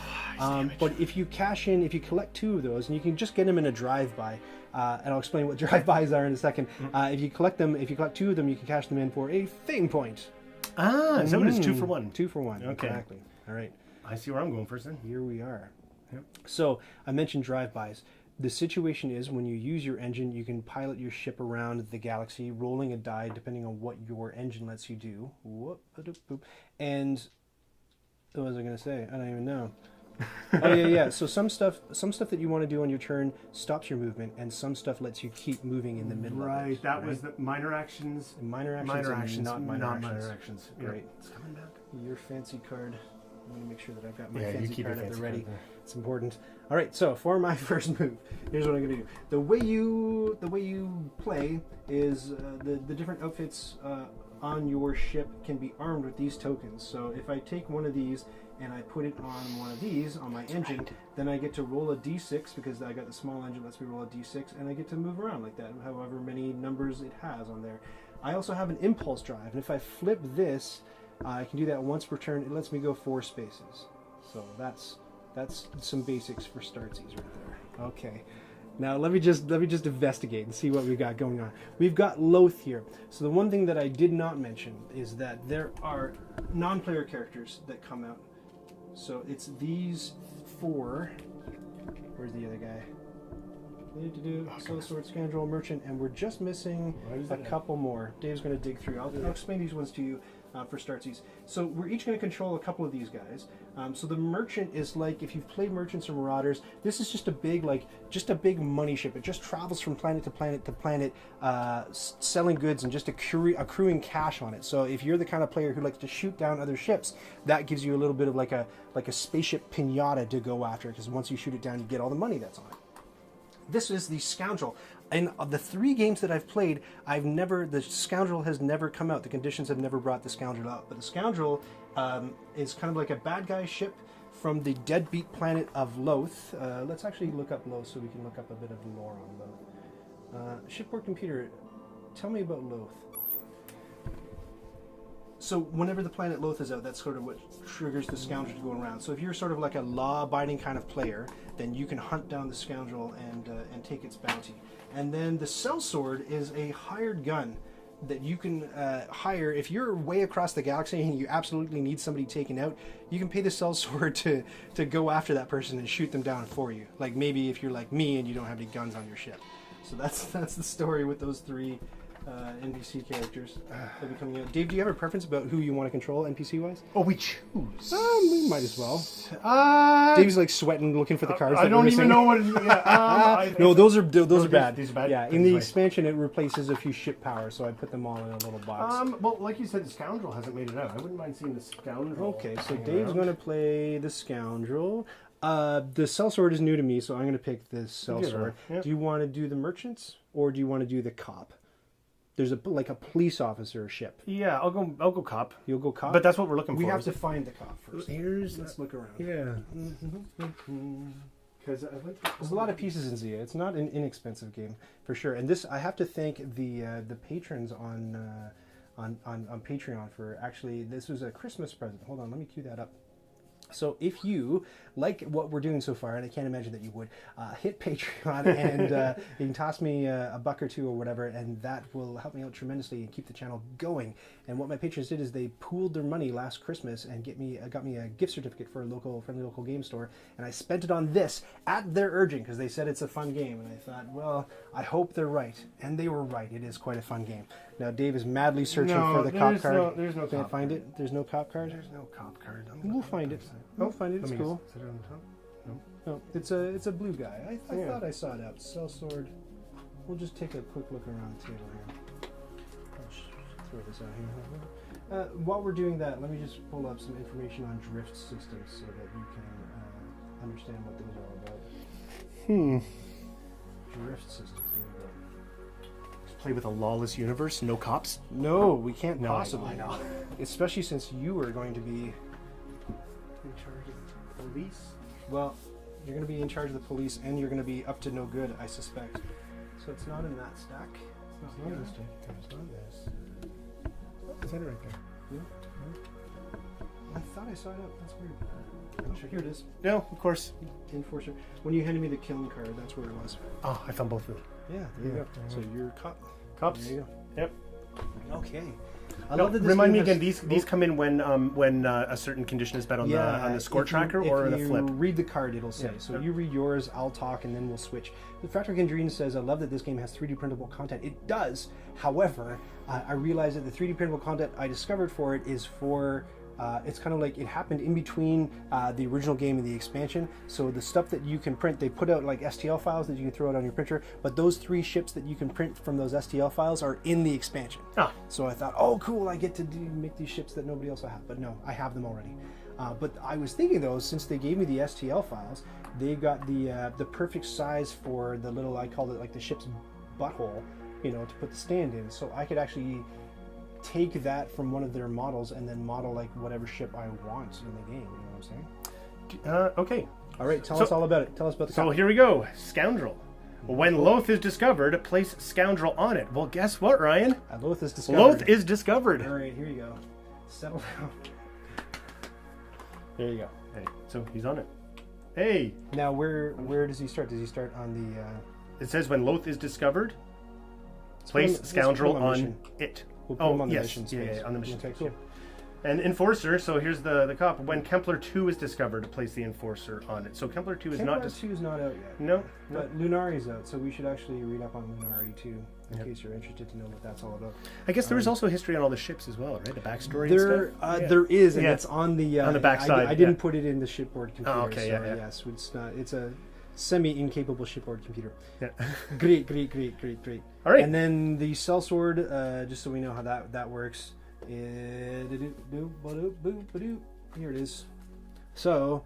[SPEAKER 1] But if you cash in, if you collect 2 of those, and you can just get them in a drive-by, and I'll explain what drive-bys are in a second. If you collect 2 of them, you can cash them in for a fame point.
[SPEAKER 2] Ah, so it's 2 for 1.
[SPEAKER 1] 2 for 1,
[SPEAKER 2] okay.
[SPEAKER 1] Exactly. All right.
[SPEAKER 2] I see where I'm going first then.
[SPEAKER 1] Here we are.
[SPEAKER 2] Yep.
[SPEAKER 1] So I mentioned drive-bys. The situation is when you use your engine, you can pilot your ship around the galaxy, rolling a die depending on what your engine lets you do. And what was I going to say? I don't even know. Oh yeah. So some stuff that you want to do on your turn stops your movement, and some stuff lets you keep moving in the middle.
[SPEAKER 2] Right.
[SPEAKER 1] Of it,
[SPEAKER 2] That was the minor actions.
[SPEAKER 1] Minor actions, not minor actions.
[SPEAKER 2] Yep.
[SPEAKER 1] Great.
[SPEAKER 2] It's coming back.
[SPEAKER 1] Your fancy card. I'm going to make sure that I've got my
[SPEAKER 2] Yeah, you
[SPEAKER 1] fancy
[SPEAKER 2] keep
[SPEAKER 1] card
[SPEAKER 2] your
[SPEAKER 1] at the
[SPEAKER 2] fancy
[SPEAKER 1] ready.
[SPEAKER 2] card there.
[SPEAKER 1] It's important. All right, so for my first move, here's what I'm going to do. The way you play is the different outfits on your ship can be armed with these tokens. So if I take one of these and I put it on one of these on my engine, then I get to roll a d6 because I got the small engine lets me roll a d6, and I get to move around like that, however many numbers it has on there. I also have an impulse drive, and if I flip this, I can do that once per turn. It lets me go 4 spaces. So that's some basics for startsies right there. Okay. Now let me just investigate and see what we've got going on. We've got Loth here. So the one thing that I did not mention is that there are non-player characters that come out. So it's these 4. Where's the other guy? Soul Sword, Scoundrel, Merchant, and we're just missing a couple more. Dave's going to dig through. I'll explain these ones to you for startsies. So we're each going to control a couple of these guys. So the Merchant is like, if you've played Merchants or Marauders, this is just a big money ship. It just travels from planet to planet to planet, selling goods and just accruing cash on it. So if you're the kind of player who likes to shoot down other ships, that gives you a little bit of like a spaceship pinata to go after, because once you shoot it down, you get all the money that's on it. This is the Scoundrel. In the 3 games that I've played, the Scoundrel has never come out. The conditions have never brought the Scoundrel out. But the Scoundrel is kind of like a bad guy ship from the deadbeat planet of Loth. Let's actually look up Loth so we can look up a bit of lore on Loth. Shipboard computer, tell me about Loth. So whenever the planet Loth is out, that's sort of what triggers the Scoundrel to go around. So if you're sort of like a law-abiding kind of player, then you can hunt down the Scoundrel and take its bounty. And then the Sellsword is a hired gun that you can hire. If you're way across the galaxy and you absolutely need somebody taken out, you can pay the Sellsword to go after that person and shoot them down for you. Like maybe if you're like me and you don't have any guns on your ship. So that's the story with those 3 NPC characters that be coming out. Dave, do you have a preference about who you want to control NPC-wise?
[SPEAKER 2] Oh, we choose.
[SPEAKER 1] We might as well. Dave's like sweating, looking for the cards.
[SPEAKER 2] I don't even know what.
[SPEAKER 1] No, those are bad.
[SPEAKER 2] These are bad.
[SPEAKER 1] Yeah, in the expansion, it replaces a few ship powers, so I put them all in a little box.
[SPEAKER 2] Well, like you said, the Scoundrel hasn't made it out. I wouldn't mind seeing the Scoundrel.
[SPEAKER 1] Okay, so Dave's going to play the Scoundrel. The Sellsword is new to me, so I'm going to pick the Sellsword.
[SPEAKER 2] Yep.
[SPEAKER 1] Do you want to do the Merchants, or do you want to do the Cop? There's a police officer ship.
[SPEAKER 2] Yeah, I'll go cop.
[SPEAKER 1] You'll go cop?
[SPEAKER 2] But that's what we're looking for.
[SPEAKER 1] We have to find the cop first.
[SPEAKER 2] Let's
[SPEAKER 1] look around.
[SPEAKER 2] Yeah.
[SPEAKER 1] Because there's a lot of pieces in Zia. It's not an inexpensive game, for sure. And this, I have to thank the patrons on Patreon for actually, this was a Christmas present. Hold on, let me cue that up. So if you like what we're doing so far, and I can't imagine that you would, hit Patreon and you can toss me a buck or 2 or whatever, and that will help me out tremendously and keep the channel going. And what my patrons did is they pooled their money last Christmas and got me a gift certificate for a friendly local game store, and I spent it on this at their urging because they said it's a fun game, and I thought, well, I hope they're right, and they were right. It is quite a fun game. Now Dave is madly searching for the cop card.
[SPEAKER 2] There's no
[SPEAKER 1] Can't
[SPEAKER 2] cop
[SPEAKER 1] find
[SPEAKER 2] card.
[SPEAKER 1] it. There's no cop card.
[SPEAKER 2] There's no cop card.
[SPEAKER 1] We'll find it. We'll find it. It's cool.
[SPEAKER 2] Is it on the top?
[SPEAKER 1] No, it's a blue guy. I thought I saw it out. Sellsword. We'll just take a quick look around the table here. I'll just throw this out here. While we're doing that, let me just pull up some information on drift systems so that you can understand what those are about. Drift systems. There we go.
[SPEAKER 2] Play with a lawless universe, no cops?
[SPEAKER 1] No, we can't
[SPEAKER 2] No,
[SPEAKER 1] possibly.
[SPEAKER 2] I know.
[SPEAKER 1] Especially since you are going to be
[SPEAKER 2] In charge of police?
[SPEAKER 1] well. You're going to be in charge of the police, and you're going to be up to no good, I suspect. So it's not in that stack.
[SPEAKER 2] It's not in this stack. It's not in this. Is that it right there?
[SPEAKER 1] Yeah. I thought I saw it up. That's weird. Oh, sure. Here it is.
[SPEAKER 2] No, of course.
[SPEAKER 1] Enforcer. When you handed me the killing card, that's where it was.
[SPEAKER 2] Oh, I found both of them.
[SPEAKER 1] Yeah, there you go. So you're cop.
[SPEAKER 2] Cops.
[SPEAKER 1] There you go.
[SPEAKER 2] Yep.
[SPEAKER 1] Okay.
[SPEAKER 2] Remind me again. These come in when a certain condition is met on the score tracker or the flip.
[SPEAKER 1] If you read the card, it'll say.
[SPEAKER 2] Yeah.
[SPEAKER 1] So you read yours, I'll talk, and then we'll switch. The Factor Kendrine says, "I love that this game has 3D printable content." It does. However, I realize that the 3D printable content I discovered for it is for. It's kind of like it happened in between the original game and the expansion. So the stuff that you can print, they put out like STL files that you can throw out on your printer, but those 3 ships that you can print from those STL files are in the expansion.
[SPEAKER 2] Ah.
[SPEAKER 1] So I thought, oh cool, I get to make these ships that nobody else will have. But no, I have them already. But I was thinking though, since they gave me the STL files, they got the perfect size for the little, I called it like the ship's butthole, you know, to put the stand in. So I could actually take that from one of their models and then model like whatever ship I want in the game. You know what I'm saying?
[SPEAKER 2] Okay.
[SPEAKER 1] All right. Tell us all about it. Tell us about the.
[SPEAKER 2] So here we go. Scoundrel. When Loath is discovered, place Scoundrel on it. Well, guess what, Ryan?
[SPEAKER 1] Loath is discovered.
[SPEAKER 2] Loath is discovered.
[SPEAKER 1] All right. Here you go. Settle down. There you go.
[SPEAKER 2] Hey, so he's on it. Hey.
[SPEAKER 1] Now where does he start? Does he start on the?
[SPEAKER 2] It says when Loath is discovered, place Scoundrel on it.
[SPEAKER 1] We'll put him on the mission
[SPEAKER 2] yeah,
[SPEAKER 1] space.
[SPEAKER 2] on the mission.
[SPEAKER 1] Okay, cool.
[SPEAKER 2] And Enforcer, so here's the cop. When Kempler 2 is discovered, place the Enforcer on it. So Kempler 2 is not
[SPEAKER 1] just. 2 is not out yet.
[SPEAKER 2] No.
[SPEAKER 1] But Lunari's out, so we should actually read up on Lunari too, in case you're interested to know what that's all about.
[SPEAKER 2] I guess there is also history on all the ships as well, right? The backstory
[SPEAKER 1] there,
[SPEAKER 2] and stuff?
[SPEAKER 1] There is, and it's on the
[SPEAKER 2] backside.
[SPEAKER 1] I didn't put it in the shipboard computer.
[SPEAKER 2] Oh, okay,
[SPEAKER 1] so yes, it's not. It's a semi-incapable shipboard computer.
[SPEAKER 2] Yeah.
[SPEAKER 1] Great.
[SPEAKER 2] All right.
[SPEAKER 1] And then the sellsword, just so we know how that works. Here it is. So,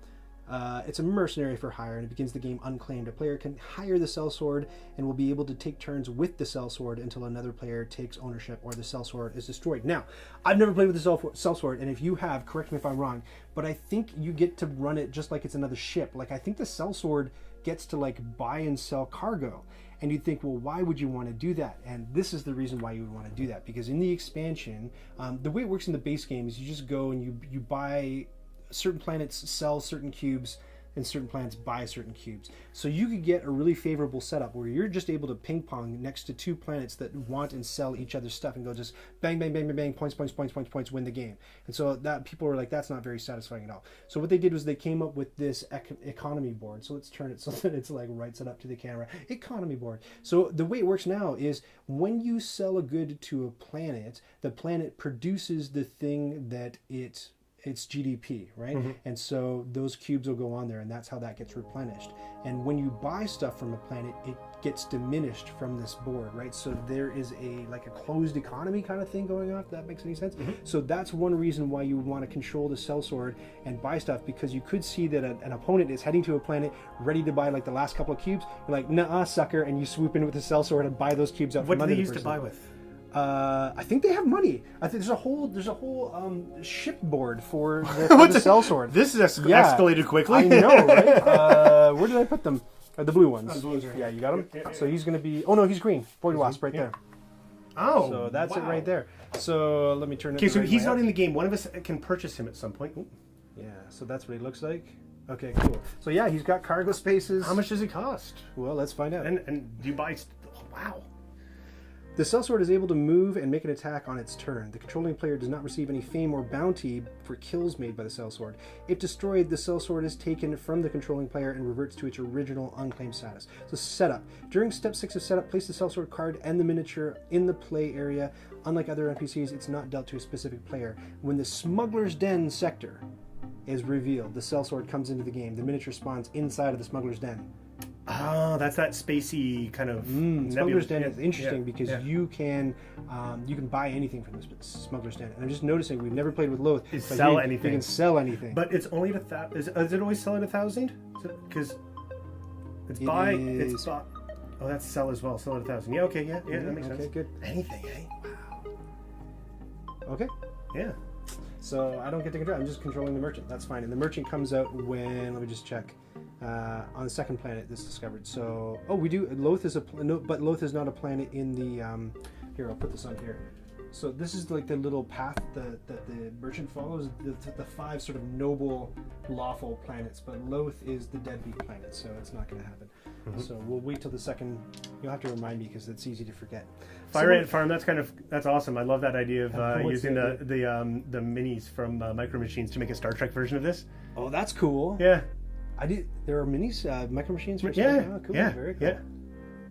[SPEAKER 1] it's a mercenary for hire, and it begins the game unclaimed. A player can hire the sellsword and will be able to take turns with the sellsword until another player takes ownership or the sellsword is destroyed. Now, I've never played with the sellsword, and if you have, correct me if I'm wrong, but I think you get to run it just like it's another ship. Like, I think the sellsword gets to like buy and sell cargo. And you'd think, well, why would you want to do that? And this is the reason why you would want to do that. Because in the expansion, the way it works in the base game is you just go and you buy certain planets, sell certain cubes, and certain planets buy certain cubes. So you could get a really favorable setup where you're just able to ping pong next to 2 planets that want and sell each other's stuff and go just bang, bang, bang, bang, bang, points, win the game. And so that people were like, that's not very satisfying at all. So what they did was they came up with this economy board. So let's turn it so that it's like right side up to the camera. Economy board. So the way it works now is when you sell a good to a planet, the planet produces the thing that it's GDP, right? Mm-hmm. And so those cubes will go on there, and that's how that gets replenished. And when you buy stuff from a planet, it gets diminished from this board, right? So there is a closed economy kind of thing going on, if that makes any sense. Mm-hmm. So that's one reason why you would want to control the sellsword and buy stuff, because you could see that an opponent is heading to a planet ready to buy like the last couple of cubes. You're like, nah, sucker, and you swoop in with the sellsword and buy those cubes up.
[SPEAKER 2] What do they use to buy with?
[SPEAKER 1] I think they have money. I think there's a whole shipboard for the sellsword.
[SPEAKER 2] This has escalated quickly.
[SPEAKER 1] I know, right? Where did I put them? The blue ones.
[SPEAKER 2] The blues are
[SPEAKER 1] yeah, you got them? Yeah. So he's going to be... Oh, no, he's green. Void Wasp right there.
[SPEAKER 2] Oh,
[SPEAKER 1] so that's it right there. So let me turn it...
[SPEAKER 2] Okay, so he's not in the game. One of us can purchase him at some point. Ooh.
[SPEAKER 1] Yeah, so that's what he looks like. Okay, cool. So yeah, he's got cargo spaces.
[SPEAKER 2] How much does he cost?
[SPEAKER 1] Well, let's find out.
[SPEAKER 2] And do you buy... Wow.
[SPEAKER 1] The sellsword is able to move and make an attack on its turn. The controlling player does not receive any fame or bounty for kills made by the sellsword. If destroyed, the sellsword is taken from the controlling player and reverts to its original unclaimed status. So setup. During step 6 of setup, place the sellsword card and the miniature in the play area. Unlike other NPCs, it's not dealt to a specific player. When the Smuggler's Den sector is revealed, the sellsword comes into the game. The miniature spawns inside of the Smuggler's Den.
[SPEAKER 2] Oh, that's that spacey kind of.
[SPEAKER 1] Smuggler's Den is interesting because you can buy anything from this Smuggler's Den. And I'm just noticing we've never played with Loath.
[SPEAKER 2] Sell anything.
[SPEAKER 1] You can sell anything.
[SPEAKER 2] But it's only is it always sell at 1,000? Because it's buy. It's buy. Oh, that's sell as well. Sell at 1,000. Yeah. Okay. Yeah. That makes sense.
[SPEAKER 1] Okay. Good.
[SPEAKER 2] Anything, eh? Wow.
[SPEAKER 1] Okay.
[SPEAKER 2] Yeah.
[SPEAKER 1] So I don't get to control. I'm just controlling the merchant. That's fine. And the merchant comes out when. Let me just check. on the second planet that's discovered. So, we do. Loth is but Loth is not a planet in the. Here, I'll put this on here. So this is like the little path that the merchant follows. The 5 sort of noble, lawful planets, but Loth is the deadbeat planet, so it's not going to happen. Mm-hmm. So we'll wait till the second. You'll have to remind me because it's easy to forget.
[SPEAKER 2] Fire Ant Farm. That's awesome. I love that idea of using the minis from Micro Machines to make a Star Trek version of this.
[SPEAKER 1] Oh, that's cool.
[SPEAKER 2] Yeah.
[SPEAKER 1] There are minis, Micro Machines for
[SPEAKER 2] Star
[SPEAKER 1] Trek?
[SPEAKER 2] Oh,
[SPEAKER 1] cool.
[SPEAKER 2] Yeah.
[SPEAKER 1] Very cool.
[SPEAKER 2] Yeah.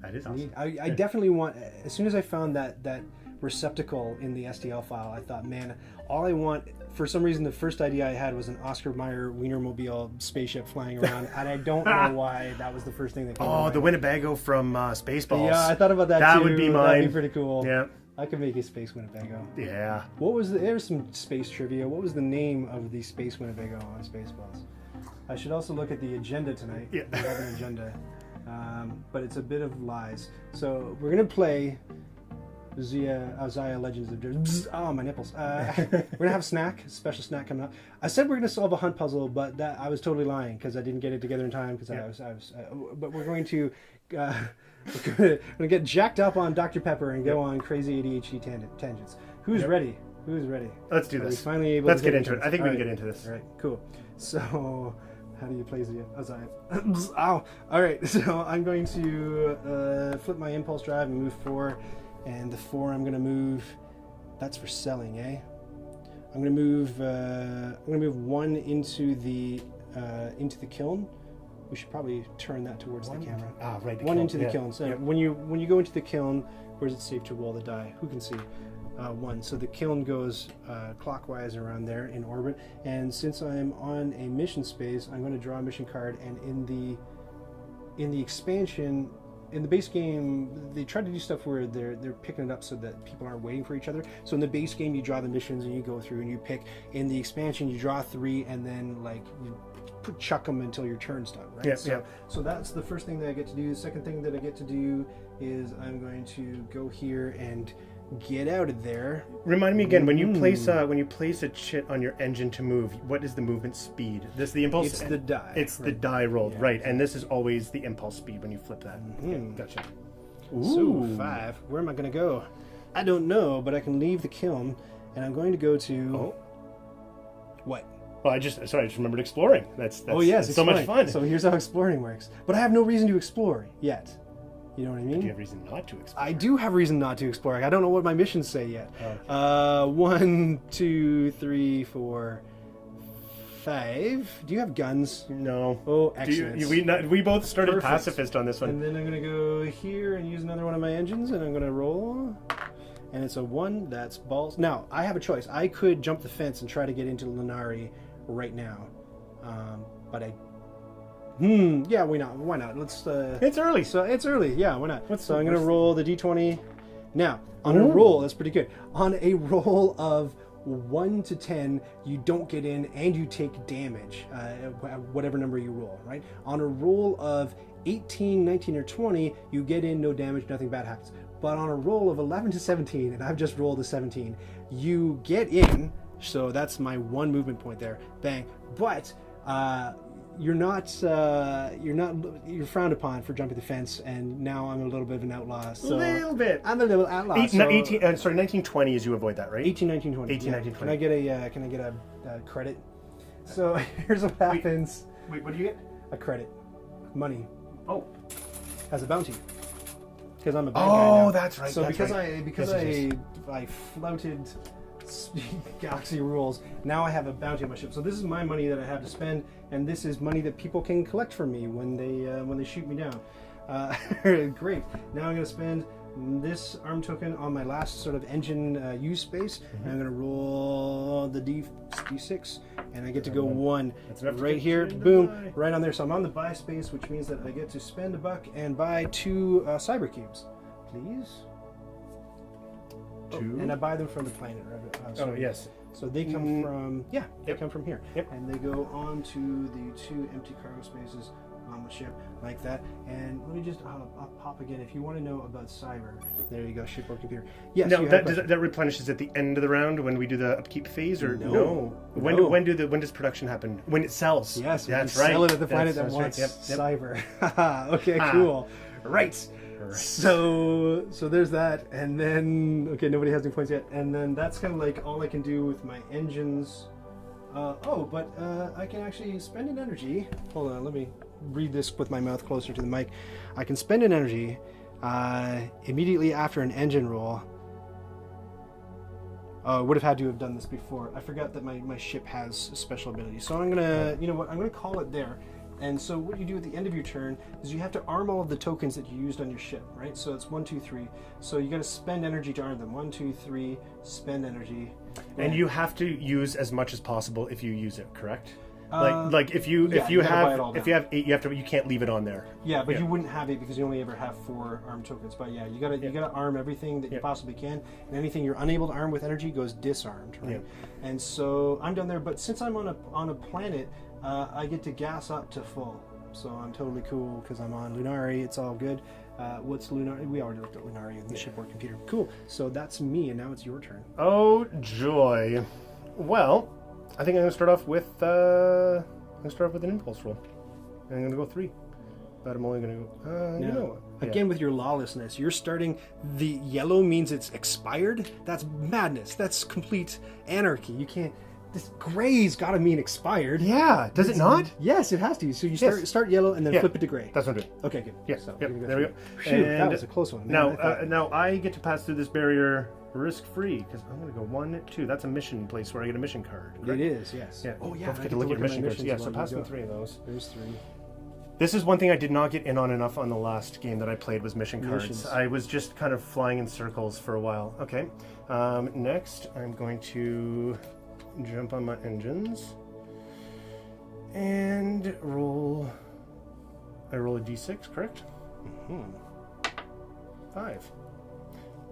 [SPEAKER 2] That is awesome.
[SPEAKER 1] I definitely want. As soon as I found that receptacle in the STL file, I thought, man, all I want. For some reason, the first idea I had was an Oscar Mayer Wienermobile spaceship flying around, and I don't know why that was the first thing that came.
[SPEAKER 2] Oh, the Winnebago from Spaceballs.
[SPEAKER 1] Yeah, I thought about that too.
[SPEAKER 2] That would be mine.
[SPEAKER 1] That'd be pretty cool.
[SPEAKER 2] Yeah.
[SPEAKER 1] I could make a space Winnebago.
[SPEAKER 2] Yeah.
[SPEAKER 1] There's some space trivia. What was the name of the space Winnebago on Spaceballs? I should also look at the agenda tonight.
[SPEAKER 2] Yeah.
[SPEAKER 1] We have an agenda. But it's a bit of lies. So we're going to play Zaya Legends of Doom. Oh, my nipples. We're going to have a special snack coming up. I said we're going to solve a hunt puzzle, but that I was totally lying because I didn't get it together in time. But we're going to get jacked up on Dr. Pepper and go on crazy ADHD tangents. Who's ready? Who's ready?
[SPEAKER 2] Let's do this.
[SPEAKER 1] Finally able
[SPEAKER 2] Let's
[SPEAKER 1] to
[SPEAKER 2] get into it. I think we can get into this.
[SPEAKER 1] All right, cool. So, how do you play Zaya? Ow! All right, so I'm going to flip my impulse drive and move 4, and the 4 I'm going to move. That's for selling, eh? I'm going to move 1 into the kiln. We should probably turn that towards the camera.
[SPEAKER 2] Ah, right.
[SPEAKER 1] 1 into the kiln. So when you go into the kiln, where's it safe to roll the die? Who can see? 1. So the kiln goes clockwise around there in orbit, and since I'm on a mission space, I'm going to draw a mission card. And in the expansion, in the base game, they try to do stuff where they're picking it up so that people aren't waiting for each other. So in the base game, you draw the missions and you go through and you pick. In the expansion, you draw 3 and then you chuck them until your turn's done, right?
[SPEAKER 2] Yeah,
[SPEAKER 1] so that's the first thing that I get to do. The second thing that I get to do is I'm going to go here and get out of there.
[SPEAKER 2] Remind me again, when you place a chit on your engine to move, what is the movement speed? This the impulse.
[SPEAKER 1] It's the die.
[SPEAKER 2] It's the die rolled, right? And this is always the impulse speed when you flip that. Okay, gotcha.
[SPEAKER 1] Ooh. So 5. Where am I going to go? I don't know, but I can leave the kiln, and I'm going to go to.
[SPEAKER 2] Oh.
[SPEAKER 1] What?
[SPEAKER 2] Well, I just remembered exploring. That's
[SPEAKER 1] yes,
[SPEAKER 2] so much fun.
[SPEAKER 1] So here's how exploring works. But I have no reason to explore yet. You know what I mean?
[SPEAKER 2] Do you have reason not to explore?
[SPEAKER 1] I do have reason not to explore. I don't know what my missions say yet.
[SPEAKER 2] Okay.
[SPEAKER 1] 1, 2, 3, 4, 5. Do you have guns?
[SPEAKER 2] No.
[SPEAKER 1] Oh, excellent.
[SPEAKER 2] We both started
[SPEAKER 1] Perfect.
[SPEAKER 2] pacifist on this one.
[SPEAKER 1] And then I'm going to go here and use another one of my engines, and I'm going to roll. And it's a 1. That's balls. Now, I have a choice. I could jump the fence and try to get into Lunari right now. But I... yeah, why not? Let's...
[SPEAKER 2] It's early.
[SPEAKER 1] So it's early. Yeah, why not?
[SPEAKER 2] So
[SPEAKER 1] I'm going to roll the D20. Now, on a roll, that's pretty good. On a roll of 1 to 10, you don't get in and you take damage, whatever number you roll, right? On a roll of 18, 19, or 20, you get in, no damage, nothing bad happens. But on a roll of 11 to 17, and I've just rolled a 17, you get in, so that's my 1 movement point there. Bang. But you're frowned upon for jumping the fence, and now I'm a little bit of an outlaw. So
[SPEAKER 2] a little bit.
[SPEAKER 1] I'm a little outlaw.
[SPEAKER 2] 1920 is you avoid that, right?
[SPEAKER 1] 18, 19, 20.
[SPEAKER 2] 18, 19, 20.
[SPEAKER 1] Can I get a credit? So here's what happens.
[SPEAKER 2] Wait, what do you get?
[SPEAKER 1] A credit. Money.
[SPEAKER 2] Oh.
[SPEAKER 1] As a bounty. Because I'm a bad guy now.
[SPEAKER 2] Oh, that's right.
[SPEAKER 1] So
[SPEAKER 2] that's
[SPEAKER 1] because
[SPEAKER 2] right.
[SPEAKER 1] I flouted Galaxy rules, now I have a bounty on my ship. So this is my money that I have to spend, and this is money that people can collect from me when they shoot me down. Great. Now I'm going to spend this arm token on my last sort of engine use space, and I'm going to roll the D6, and I get to go 1 right here. Boom, right on there. So I'm on the buy space, which means that I get to spend $1 and buy 2 cyber cubes, please.
[SPEAKER 2] 2.
[SPEAKER 1] And I buy them from the planet.
[SPEAKER 2] Oh, yes.
[SPEAKER 1] So they come from, they come from here.
[SPEAKER 2] Yep.
[SPEAKER 1] And they go on to the 2 empty cargo spaces on on the ship like that. And let me just pop again. If you want to know about cyber, there you go, shipboard computer. Yes.
[SPEAKER 2] No, that replenishes at the end of the round when we do the upkeep phase, or no? When does production happen? When it sells.
[SPEAKER 1] Yes,
[SPEAKER 2] that's
[SPEAKER 1] right. Sell it at the
[SPEAKER 2] planet
[SPEAKER 1] that wants cyber. Okay,
[SPEAKER 2] Ah.
[SPEAKER 1] cool. Right. So there's that, and then okay, nobody has any points yet, and then that's kind of like all I can do with my engines. But I can actually spend an energy. Hold on, let me read this with my mouth closer to the mic. I can spend an energy immediately after an engine roll. Oh, I would have had to have done this before. I forgot that my ship has a special ability. So I'm gonna, you know what? I'm gonna call it there. And so what you do at the end of your turn is you have to arm all of the tokens that you used on your ship, right? So it's 1, 2, 3. So you got to spend energy to arm them. 1, 2, 3. Spend energy.
[SPEAKER 2] And you have to use as much as possible if you use it, correct? If you have 8, you can't leave it on there.
[SPEAKER 1] Yeah, but you wouldn't have 8 because you only ever have 4 armed tokens. But yeah, you gotta arm everything that you possibly can, and anything you're unable to arm with energy goes disarmed, right? Yeah. And so I'm down there, but since I'm on a planet, I get to gas up to full. So I'm totally cool because I'm on Lunari. It's all good. What's Lunari? We already looked at Lunari in the shipboard computer. Cool. So that's me, and now it's your turn.
[SPEAKER 2] Oh joy! Well, I think I'm going to start off with an impulse roll. And I'm going to go 3. But I'm only going to go... You know what?
[SPEAKER 1] Again, with your lawlessness, you're starting... The yellow means it's expired. That's madness. That's complete anarchy. You can't... This gray's got to mean expired.
[SPEAKER 2] Yeah. Does it not?
[SPEAKER 1] Yes, it has to. So you start yellow and then flip it to gray.
[SPEAKER 2] That's what I'm doing.
[SPEAKER 1] Okay, good.
[SPEAKER 2] Yes.
[SPEAKER 1] So
[SPEAKER 2] There we go.
[SPEAKER 1] Phew, that was a close one.
[SPEAKER 2] Now I get to pass through this barrier risk-free because I'm going to go 1, 2. That's a mission place where I get a mission card.
[SPEAKER 1] It is, yes.
[SPEAKER 2] Yeah.
[SPEAKER 1] Oh, yeah.
[SPEAKER 2] Don't forget to look at your mission cards. Yeah, so pass me 3 of those.
[SPEAKER 1] There's 3.
[SPEAKER 2] This is one thing I did not get in on enough on the last game that I played was mission cards.
[SPEAKER 1] Missions.
[SPEAKER 2] I was just kind of flying in circles for a while. Okay. Next, I'm going to jump on my engines and roll. I roll a d6, correct?
[SPEAKER 1] Mm-hmm.
[SPEAKER 2] 5.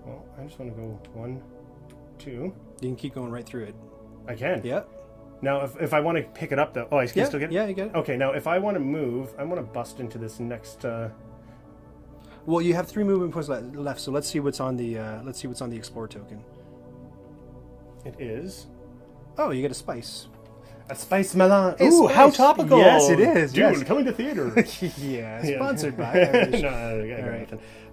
[SPEAKER 2] Well, I just want to go 1, 2.
[SPEAKER 1] You can keep going right through it.
[SPEAKER 2] I can.
[SPEAKER 1] Yeah.
[SPEAKER 2] Now, if I want to pick it up, though, I can still get it.
[SPEAKER 1] Yeah, you get it.
[SPEAKER 2] Okay. Now, if I want to move, I want to bust into this next.
[SPEAKER 1] Well, you have 3 movement points left, so let's see what's on the explore token.
[SPEAKER 2] It is.
[SPEAKER 1] Oh, you get a spice.
[SPEAKER 2] A spice melange.
[SPEAKER 1] Ooh,
[SPEAKER 2] how topical!
[SPEAKER 1] Yes, it is.
[SPEAKER 2] Dude,
[SPEAKER 1] yes.
[SPEAKER 2] coming to theater.
[SPEAKER 1] Yeah, sponsored by.
[SPEAKER 2] I got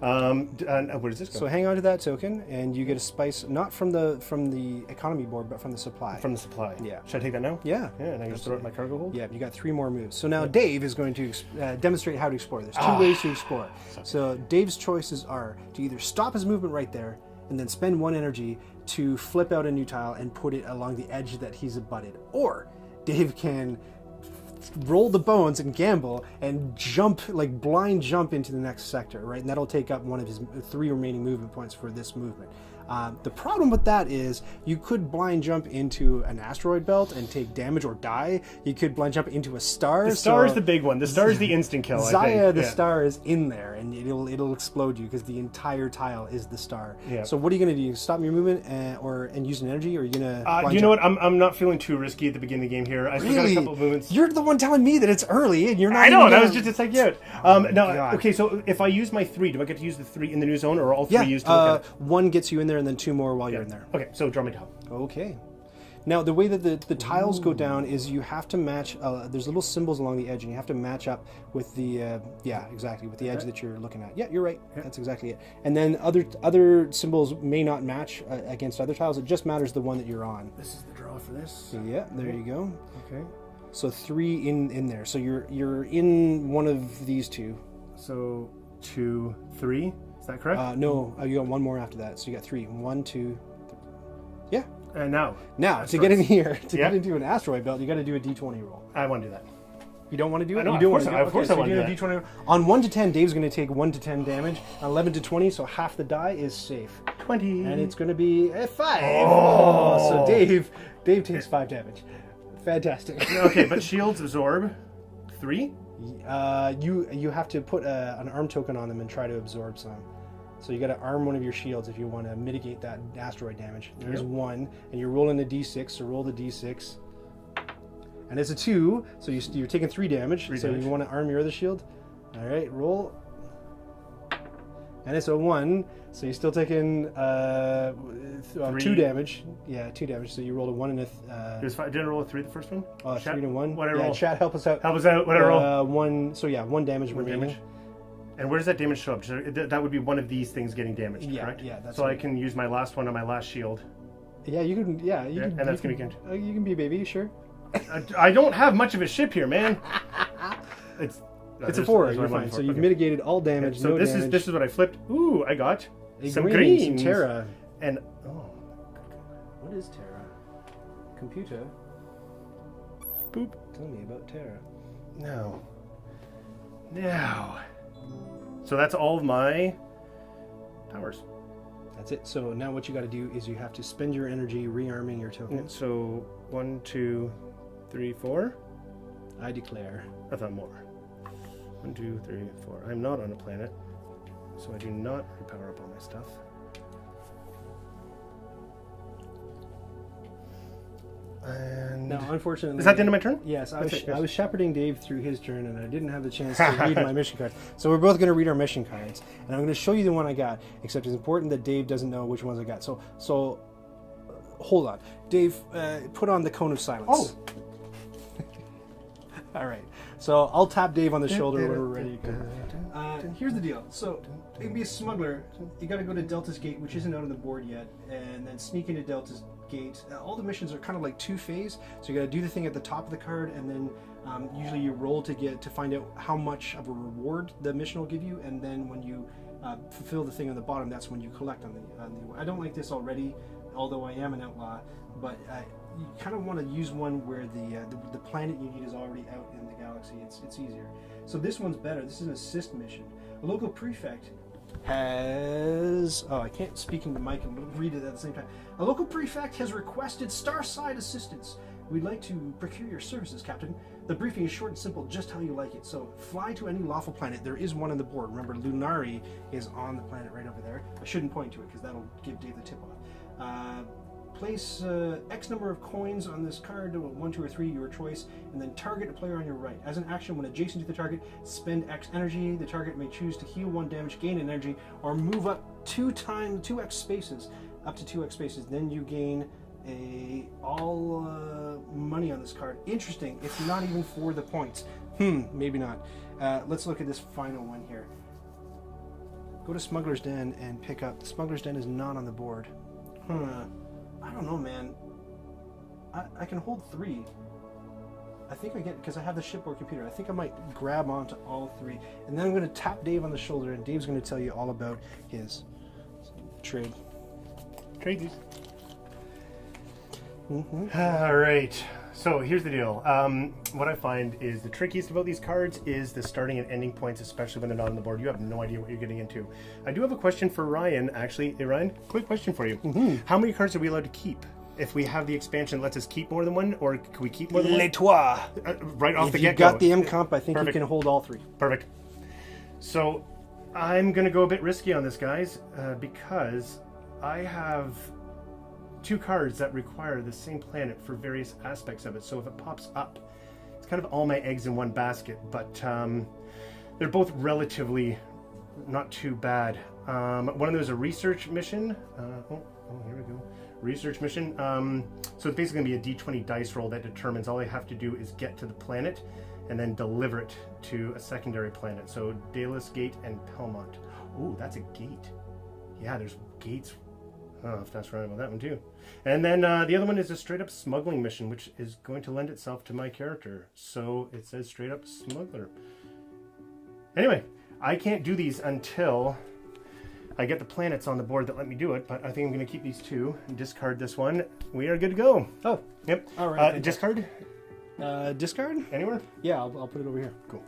[SPEAKER 2] nothing. Where does this go?
[SPEAKER 1] So hang on to that token, and you get a spice, not from the economy board, but from the supply.
[SPEAKER 2] From the supply.
[SPEAKER 1] Yeah.
[SPEAKER 2] Should I take that now?
[SPEAKER 1] Yeah.
[SPEAKER 2] Yeah, and I just throw it in my cargo hold?
[SPEAKER 1] Yeah, you got 3 more moves. So now Dave is going to demonstrate how to explore. There's 2 ways to explore. So Dave's choices are to either stop his movement right there, and then spend 1 energy to flip out a new tile and put it along the edge that he's abutted. Or Dave can roll the bones and gamble and jump, like blind jump into the next sector, right? And that'll take up one of his 3 remaining movement points for this movement. The problem with that is you could blind jump into an asteroid belt and take damage or die. You could blind jump into a star.
[SPEAKER 2] The star is the big one. The star is the instant kill.
[SPEAKER 1] Zaya, the star, is in there, and it'll explode you because the entire tile is the star.
[SPEAKER 2] Yeah.
[SPEAKER 1] So what are you going to do? Stop your movement and use an energy, or are you going to?
[SPEAKER 2] You know what? I'm not feeling too risky at the beginning of the game here. I still got a couple of movements.
[SPEAKER 1] You're the one telling me that it's early, and you're not.
[SPEAKER 2] I know. That
[SPEAKER 1] gonna...
[SPEAKER 2] was just to take you out. Okay. So if I use my 3, do I get to use the 3 in the new zone, or all 3 used to look at?
[SPEAKER 1] 1 gets you in there, and then 2 more while you're in there.
[SPEAKER 2] Okay, so draw me down.
[SPEAKER 1] Okay. Now, the way that the tiles go down is you have to match, there's little symbols along the edge, and you have to match up with the, with the edge that you're looking at. Yeah, you're right. Yeah. That's exactly it. And then other symbols may not match against other tiles. It just matters the one that you're on.
[SPEAKER 2] This is the draw for this.
[SPEAKER 1] Yeah, there you go.
[SPEAKER 2] Okay.
[SPEAKER 1] So 3 in there. So you're in one of these 2.
[SPEAKER 2] So 2, 3. Is that correct?
[SPEAKER 1] No, you got 1 more after that. So you got 3. 1, 2, 3. Yeah.
[SPEAKER 2] And now
[SPEAKER 1] to get in here, get into an asteroid belt, you got to do a d20 roll.
[SPEAKER 2] I want to do that.
[SPEAKER 1] You don't want to do it?
[SPEAKER 2] No,
[SPEAKER 1] you do want to
[SPEAKER 2] do it? Of course I want to do
[SPEAKER 1] a d20 on 1 to 10, Dave's going to take 1 to 10 damage. On 11 to 20, so half the die is safe.
[SPEAKER 2] 20.
[SPEAKER 1] And it's going to be a 5. Oh, so Dave takes 5 damage. Fantastic.
[SPEAKER 2] Okay, but shields absorb 3?
[SPEAKER 1] You have to put an arm token on them and try to absorb some. So you got to arm one of your shields if you want to mitigate that asteroid damage. There's 1, and you're rolling a d6, so roll the d6. And it's a 2, so you're taking 3 damage.
[SPEAKER 2] Three
[SPEAKER 1] so
[SPEAKER 2] damage.
[SPEAKER 1] you want to arm your other shield. All right, roll. And it's a 1, so you're still taking 2 damage. Yeah, 2 damage. So you rolled a 1 and a.
[SPEAKER 2] Didn't I roll a 3 the first one?
[SPEAKER 1] Oh, 3 and a 1.
[SPEAKER 2] What did I roll?
[SPEAKER 1] Chat, help us out.
[SPEAKER 2] Help us out. What did I roll?
[SPEAKER 1] 1. So yeah, 1 damage
[SPEAKER 2] One
[SPEAKER 1] remaining.
[SPEAKER 2] damage. And where does that damage show up? So that would be one of these things getting damaged,
[SPEAKER 1] Yeah,
[SPEAKER 2] correct?
[SPEAKER 1] yeah, that's
[SPEAKER 2] so
[SPEAKER 1] right.
[SPEAKER 2] I can use my last one on my last shield.
[SPEAKER 1] Yeah, you can. Yeah, you can.
[SPEAKER 2] And that's
[SPEAKER 1] you
[SPEAKER 2] gonna
[SPEAKER 1] can, you can be a baby, sure.
[SPEAKER 2] I don't have much of a ship here, man. It's
[SPEAKER 1] a 4. You're fine. So you've mitigated all damage.
[SPEAKER 2] So
[SPEAKER 1] no
[SPEAKER 2] this
[SPEAKER 1] damage.
[SPEAKER 2] is what I flipped. Ooh, I got some
[SPEAKER 1] green,
[SPEAKER 2] greens.
[SPEAKER 1] some Terra.
[SPEAKER 2] And
[SPEAKER 1] What is Terra? Computer.
[SPEAKER 2] boop.
[SPEAKER 1] Tell me about Terra.
[SPEAKER 2] No. So that's all of my powers.
[SPEAKER 1] That's it. So now what you got to do is you have to spend your energy rearming your tokens.
[SPEAKER 2] So 1, 2, 3, 4.
[SPEAKER 1] I declare.
[SPEAKER 2] I thought more. 1, 2, 3, 4. I'm not on a planet, so I do not repower up all my stuff. And
[SPEAKER 1] Now, unfortunately,
[SPEAKER 2] is that the end of my turn?
[SPEAKER 1] Yes, I
[SPEAKER 2] That's
[SPEAKER 1] was,
[SPEAKER 2] it, yes.
[SPEAKER 1] I was shepherding Dave through his turn, and I didn't have the chance to read my mission cards. So we're both going to read our mission cards, and I'm going to show you the one I got. Except it's important that Dave doesn't know which ones I got. So hold on, Dave. Put on the cone of silence.
[SPEAKER 2] Oh.
[SPEAKER 1] All right. So I'll tap Dave on the shoulder when we're ready. Here's the deal. So you can be a smuggler. You got to go to Delta's Gate, which isn't out on the board yet, and then sneak into Delta's Gate. All the missions are kind of like 2-phase. So you got to do the thing at the top of the card, and then usually you roll to find out how much of a reward the mission will give you, and then when you fulfill the thing on the bottom, that's when you collect on the. I don't like this already, although I am an outlaw, but. You kind of want to use one where the planet you need is already out in the galaxy. It's easier. So this one's better. This is an assist mission. A local prefect has... Oh, I can't speak into the mic and read it at the same time. A local prefect has requested Starside assistance. We'd like to procure your services, Captain. The briefing is short and simple, just how you like it. So fly to any lawful planet. There is one on the board. Remember, Lunari is on the planet right over there. I shouldn't point to it because that'll give Dave the tip off. Place X number of coins on this card, 1, 2, or 3, your choice, and then target a player on your right. As an action, when adjacent to the target, spend X energy. The target may choose to heal 1 damage, gain an energy, or move up 2x spaces, up to 2x spaces. Then you gain all money on this card. Interesting. It's not even for the points. Maybe not. Let's look at this final one here. Go to Smuggler's Den and pick up. The Smuggler's Den is not on the board. I don't know, man. I can hold 3. I think I get, because I have the shipboard computer, I think I might grab onto all 3. And then I'm going to tap Dave on the shoulder, and Dave's going to tell you all about his trade.
[SPEAKER 2] Trade these. All right. So here's the deal. What I find is the trickiest about these cards is the starting and ending points, especially when they're not on the board. You have no idea what you're getting into. I do have a question for Ryan, actually. Hey, Ryan, quick question for you. How many cards are we allowed to keep? If we have the expansion, lets us keep more than one, or can we keep more than one?
[SPEAKER 1] Les trois.
[SPEAKER 2] Right off
[SPEAKER 1] If
[SPEAKER 2] the
[SPEAKER 1] you
[SPEAKER 2] get-go.
[SPEAKER 1] got the M-Comp, I think
[SPEAKER 2] Perfect.
[SPEAKER 1] you can hold all 3.
[SPEAKER 2] Perfect. So I'm going to go a bit risky on this, guys, because I have 2 cards that require the same planet for various aspects of it. So if it pops up, it's kind of all my eggs in one basket, but they're both relatively not too bad. One of them is a research mission. Here we go. Research mission. So it's basically going to be a D20 dice roll that determines all I have to do is get to the planet and then deliver it to a secondary planet. So Dallas Gate and Pelmont. Ooh, that's a gate. Yeah, there's gates. Oh, if that's right about that one too. And then the other one is a straight up smuggling mission, which is going to lend itself to my character. So it says straight up smuggler. Anyway, I can't do these until I get the planets on the board that let me do it, but I think I'm going to keep these 2 and discard this one. We are good to go.
[SPEAKER 1] Oh.
[SPEAKER 2] Yep.
[SPEAKER 1] All right.
[SPEAKER 2] Discard?
[SPEAKER 1] Discard?
[SPEAKER 2] Anywhere?
[SPEAKER 1] Yeah, I'll put it over here.
[SPEAKER 2] Cool.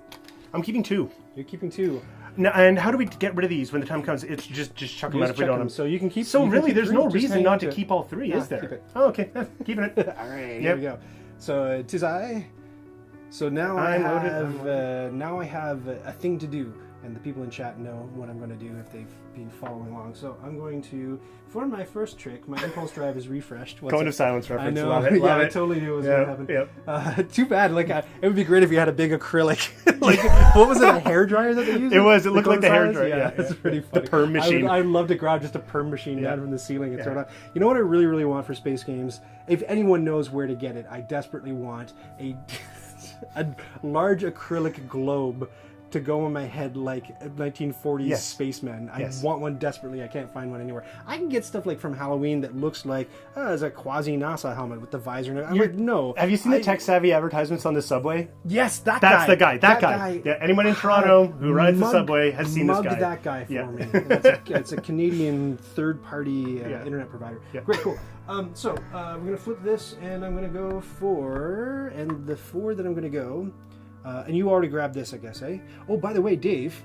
[SPEAKER 2] I'm keeping 2.
[SPEAKER 1] You're keeping 2.
[SPEAKER 2] Now, and how do we get rid of these when the time comes? It's just chuck them out if we don't have them.
[SPEAKER 1] So you can keep.
[SPEAKER 2] So
[SPEAKER 1] you can
[SPEAKER 2] really,
[SPEAKER 1] keep
[SPEAKER 2] there's
[SPEAKER 1] 3,
[SPEAKER 2] no
[SPEAKER 1] just
[SPEAKER 2] reason
[SPEAKER 1] hang
[SPEAKER 2] not
[SPEAKER 1] on
[SPEAKER 2] to
[SPEAKER 1] it.
[SPEAKER 2] keep all 3,
[SPEAKER 1] Yeah,
[SPEAKER 2] is there?
[SPEAKER 1] keep it.
[SPEAKER 2] Oh, okay. Keeping it.
[SPEAKER 1] All right,
[SPEAKER 2] Yep.
[SPEAKER 1] here we go. So 'tis I, So now I have a thing to do, and the people in chat know what I'm going to do if they've been following along. So I'm going to, for my first trick, my impulse drive is refreshed.
[SPEAKER 2] Cone of silence reference.
[SPEAKER 1] I know.
[SPEAKER 2] Love it.
[SPEAKER 1] I totally knew it was going to happen.
[SPEAKER 2] Yep.
[SPEAKER 1] Too bad. Like, it would be great if you had a big acrylic. Like, what was it? A hair dryer that they used?
[SPEAKER 2] It was. It looked like the hair dryer.
[SPEAKER 1] Yeah, it's pretty funny.
[SPEAKER 2] The perm machine.
[SPEAKER 1] I'd love to grab just a perm machine down from the ceiling and throw it on. You know what I really, really want for space games? If anyone knows where to get it, I desperately want a large acrylic globe to go on my head like 1940s spaceman. I want one desperately. I can't find one anywhere. I can get stuff like from Halloween that looks like it's a quasi NASA helmet with the visor. I'm like, no.
[SPEAKER 2] Have you seen the tech savvy advertisements on the subway?
[SPEAKER 1] Yes,
[SPEAKER 2] That's the guy. That guy. Yeah, anyone in Toronto who rides the subway has seen this guy.
[SPEAKER 1] That guy for me. It's a Canadian third-party internet provider.
[SPEAKER 2] Yeah.
[SPEAKER 1] Great, cool. So we're gonna flip this, and I'm gonna go for, and the 4 that I'm gonna go. And you already grabbed this, I guess, eh? Oh, by the way, Dave.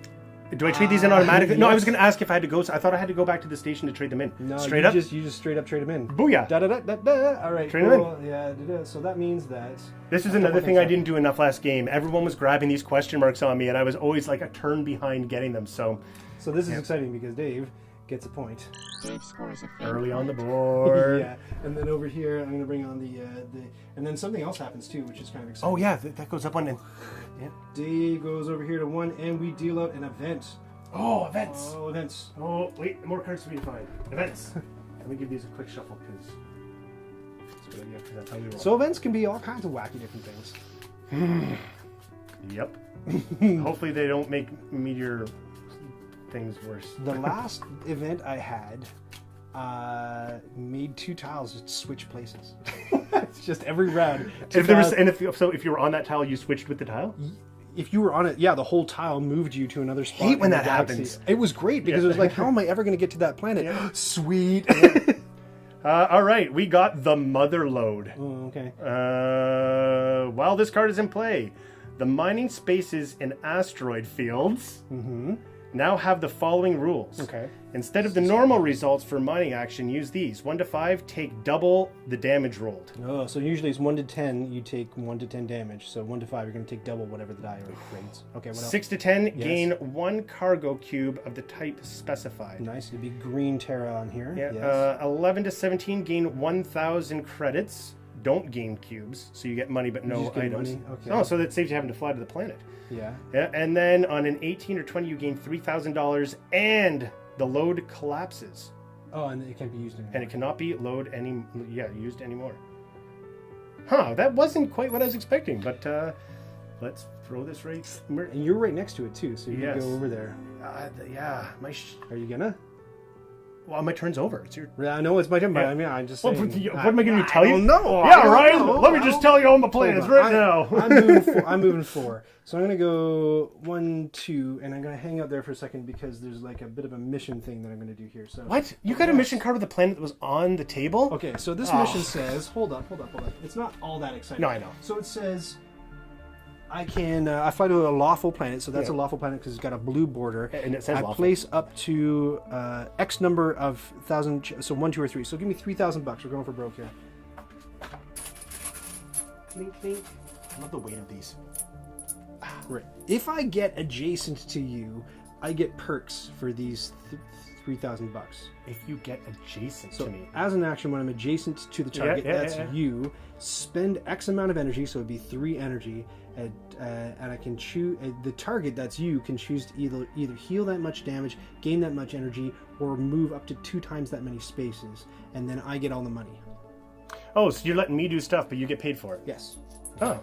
[SPEAKER 2] Do I trade these in automatically? No, I was going to ask if I had to go. I thought I had to go back to the station to trade them in.
[SPEAKER 1] No,
[SPEAKER 2] straight
[SPEAKER 1] you
[SPEAKER 2] up?
[SPEAKER 1] You just straight up trade them in.
[SPEAKER 2] Booyah.
[SPEAKER 1] Da-da-da-da-da. All right,
[SPEAKER 2] trade them in.
[SPEAKER 1] Yeah, da-da. So that means that...
[SPEAKER 2] This is another thing I didn't do enough last game. Everyone was grabbing these question marks on me, and I was always like a turn behind getting them, so...
[SPEAKER 1] So this is exciting because Dave gets a point.
[SPEAKER 3] Dave scores a fig
[SPEAKER 2] Early on
[SPEAKER 3] point.
[SPEAKER 2] the board.
[SPEAKER 1] Yeah, and then over here, I'm going to bring on the... And then something else happens, too, which is kind of exciting.
[SPEAKER 2] Oh, yeah, that goes up one. And... Yeah.
[SPEAKER 1] Dave goes over here to 1, and we deal out an event.
[SPEAKER 2] Oh, events.
[SPEAKER 1] Oh, events.
[SPEAKER 2] Oh, wait, more cards to be defined. Events. Let me give these a quick shuffle, because it's a good idea, because that's how we roll.
[SPEAKER 1] So events can be all kinds of wacky different things.
[SPEAKER 2] Yep. Hopefully they don't make meteor things worse.
[SPEAKER 1] The last event I had made 2 tiles just switch places. It's just every round.
[SPEAKER 2] If you were on that tile, you switched with the tile?
[SPEAKER 1] If you were on it, the whole tile moved you to another spot.
[SPEAKER 2] Hate when
[SPEAKER 1] in the
[SPEAKER 2] that
[SPEAKER 1] galaxy.
[SPEAKER 2] happens.
[SPEAKER 1] It was great because it was like, how am I ever going to get to that planet?
[SPEAKER 2] Yeah.
[SPEAKER 1] Sweet.
[SPEAKER 2] All right, we got the Mother Lode.
[SPEAKER 1] Oh, okay.
[SPEAKER 2] While this card is in play, the mining spaces in asteroid fields now have the following rules.
[SPEAKER 1] Okay.
[SPEAKER 2] Instead of the normal results for mining action, use these. 1 to 5, take double the damage rolled.
[SPEAKER 1] Oh, so usually it's 1 to 10, you take 1 to 10 damage. So 1 to 5, you're going to take double whatever the die rates. Okay, what else?
[SPEAKER 2] 6 to 10, gain 1 cargo cube of the type specified.
[SPEAKER 1] Nice, it'd be green Terra on here.
[SPEAKER 2] Yeah.
[SPEAKER 1] Yes.
[SPEAKER 2] 11 to 17, gain 1,000 credits. Don't gain cubes, so you get money but no
[SPEAKER 1] just get
[SPEAKER 2] items.
[SPEAKER 1] money? Okay.
[SPEAKER 2] Oh, so that saves you having to fly to the planet.
[SPEAKER 1] Yeah.
[SPEAKER 2] Yeah, and then on an 18 or 20, you gain $3,000, and the load collapses,
[SPEAKER 1] Oh, and it can't be used anymore.
[SPEAKER 2] and it cannot be used anymore. Huh? That wasn't quite what I was expecting, but let's throw this right.
[SPEAKER 1] And you're right next to it too, so you
[SPEAKER 2] Yes.
[SPEAKER 1] can go over there.
[SPEAKER 2] Yeah,
[SPEAKER 1] Are you gonna?
[SPEAKER 2] well, my turn's over. It's your.
[SPEAKER 1] Yeah, I know it's my turn, but
[SPEAKER 2] Yeah.
[SPEAKER 1] I mean, I'm just
[SPEAKER 2] What,
[SPEAKER 1] saying.
[SPEAKER 2] what am I going to tell you?
[SPEAKER 1] don't know.
[SPEAKER 2] Yeah,
[SPEAKER 1] I don't
[SPEAKER 2] Ryan.
[SPEAKER 1] know.
[SPEAKER 2] Let me just tell you all my plans
[SPEAKER 1] Hold on.
[SPEAKER 2] right now.
[SPEAKER 1] I'm moving 4. So I'm gonna go 1, 2, and I'm gonna hang out there for a second because there's like a bit of a mission thing that I'm gonna do here. So
[SPEAKER 2] What? You got a mission card with a planet that was on the table?
[SPEAKER 1] Okay, so this mission says, hold up. It's not all that exciting.
[SPEAKER 2] No, I know.
[SPEAKER 1] So it says, I fly to a lawful planet, so that's
[SPEAKER 2] Yeah.
[SPEAKER 1] a lawful planet because it's got a blue border.
[SPEAKER 2] And it says
[SPEAKER 1] I
[SPEAKER 2] lawful.
[SPEAKER 1] place up to X number of thousand, so 1, 2, or 3. So give me $3,000. We're going for broke here.
[SPEAKER 2] Clink, clink. I love the weight of these.
[SPEAKER 1] Right. If I get adjacent to you, I get perks for these $3,000.
[SPEAKER 2] If you get adjacent
[SPEAKER 1] So
[SPEAKER 2] to me.
[SPEAKER 1] as an action, when I'm adjacent to the target, that's
[SPEAKER 2] yeah.
[SPEAKER 1] you. Spend X amount of energy, so it'd be 3 energy, and I can choose the target. That's you can choose to either heal that much damage, gain that much energy, or move up to 2 times that many spaces, and then I get all the money.
[SPEAKER 2] Oh, so you're letting me do stuff, but you get paid for it.
[SPEAKER 1] Yes.
[SPEAKER 2] Oh,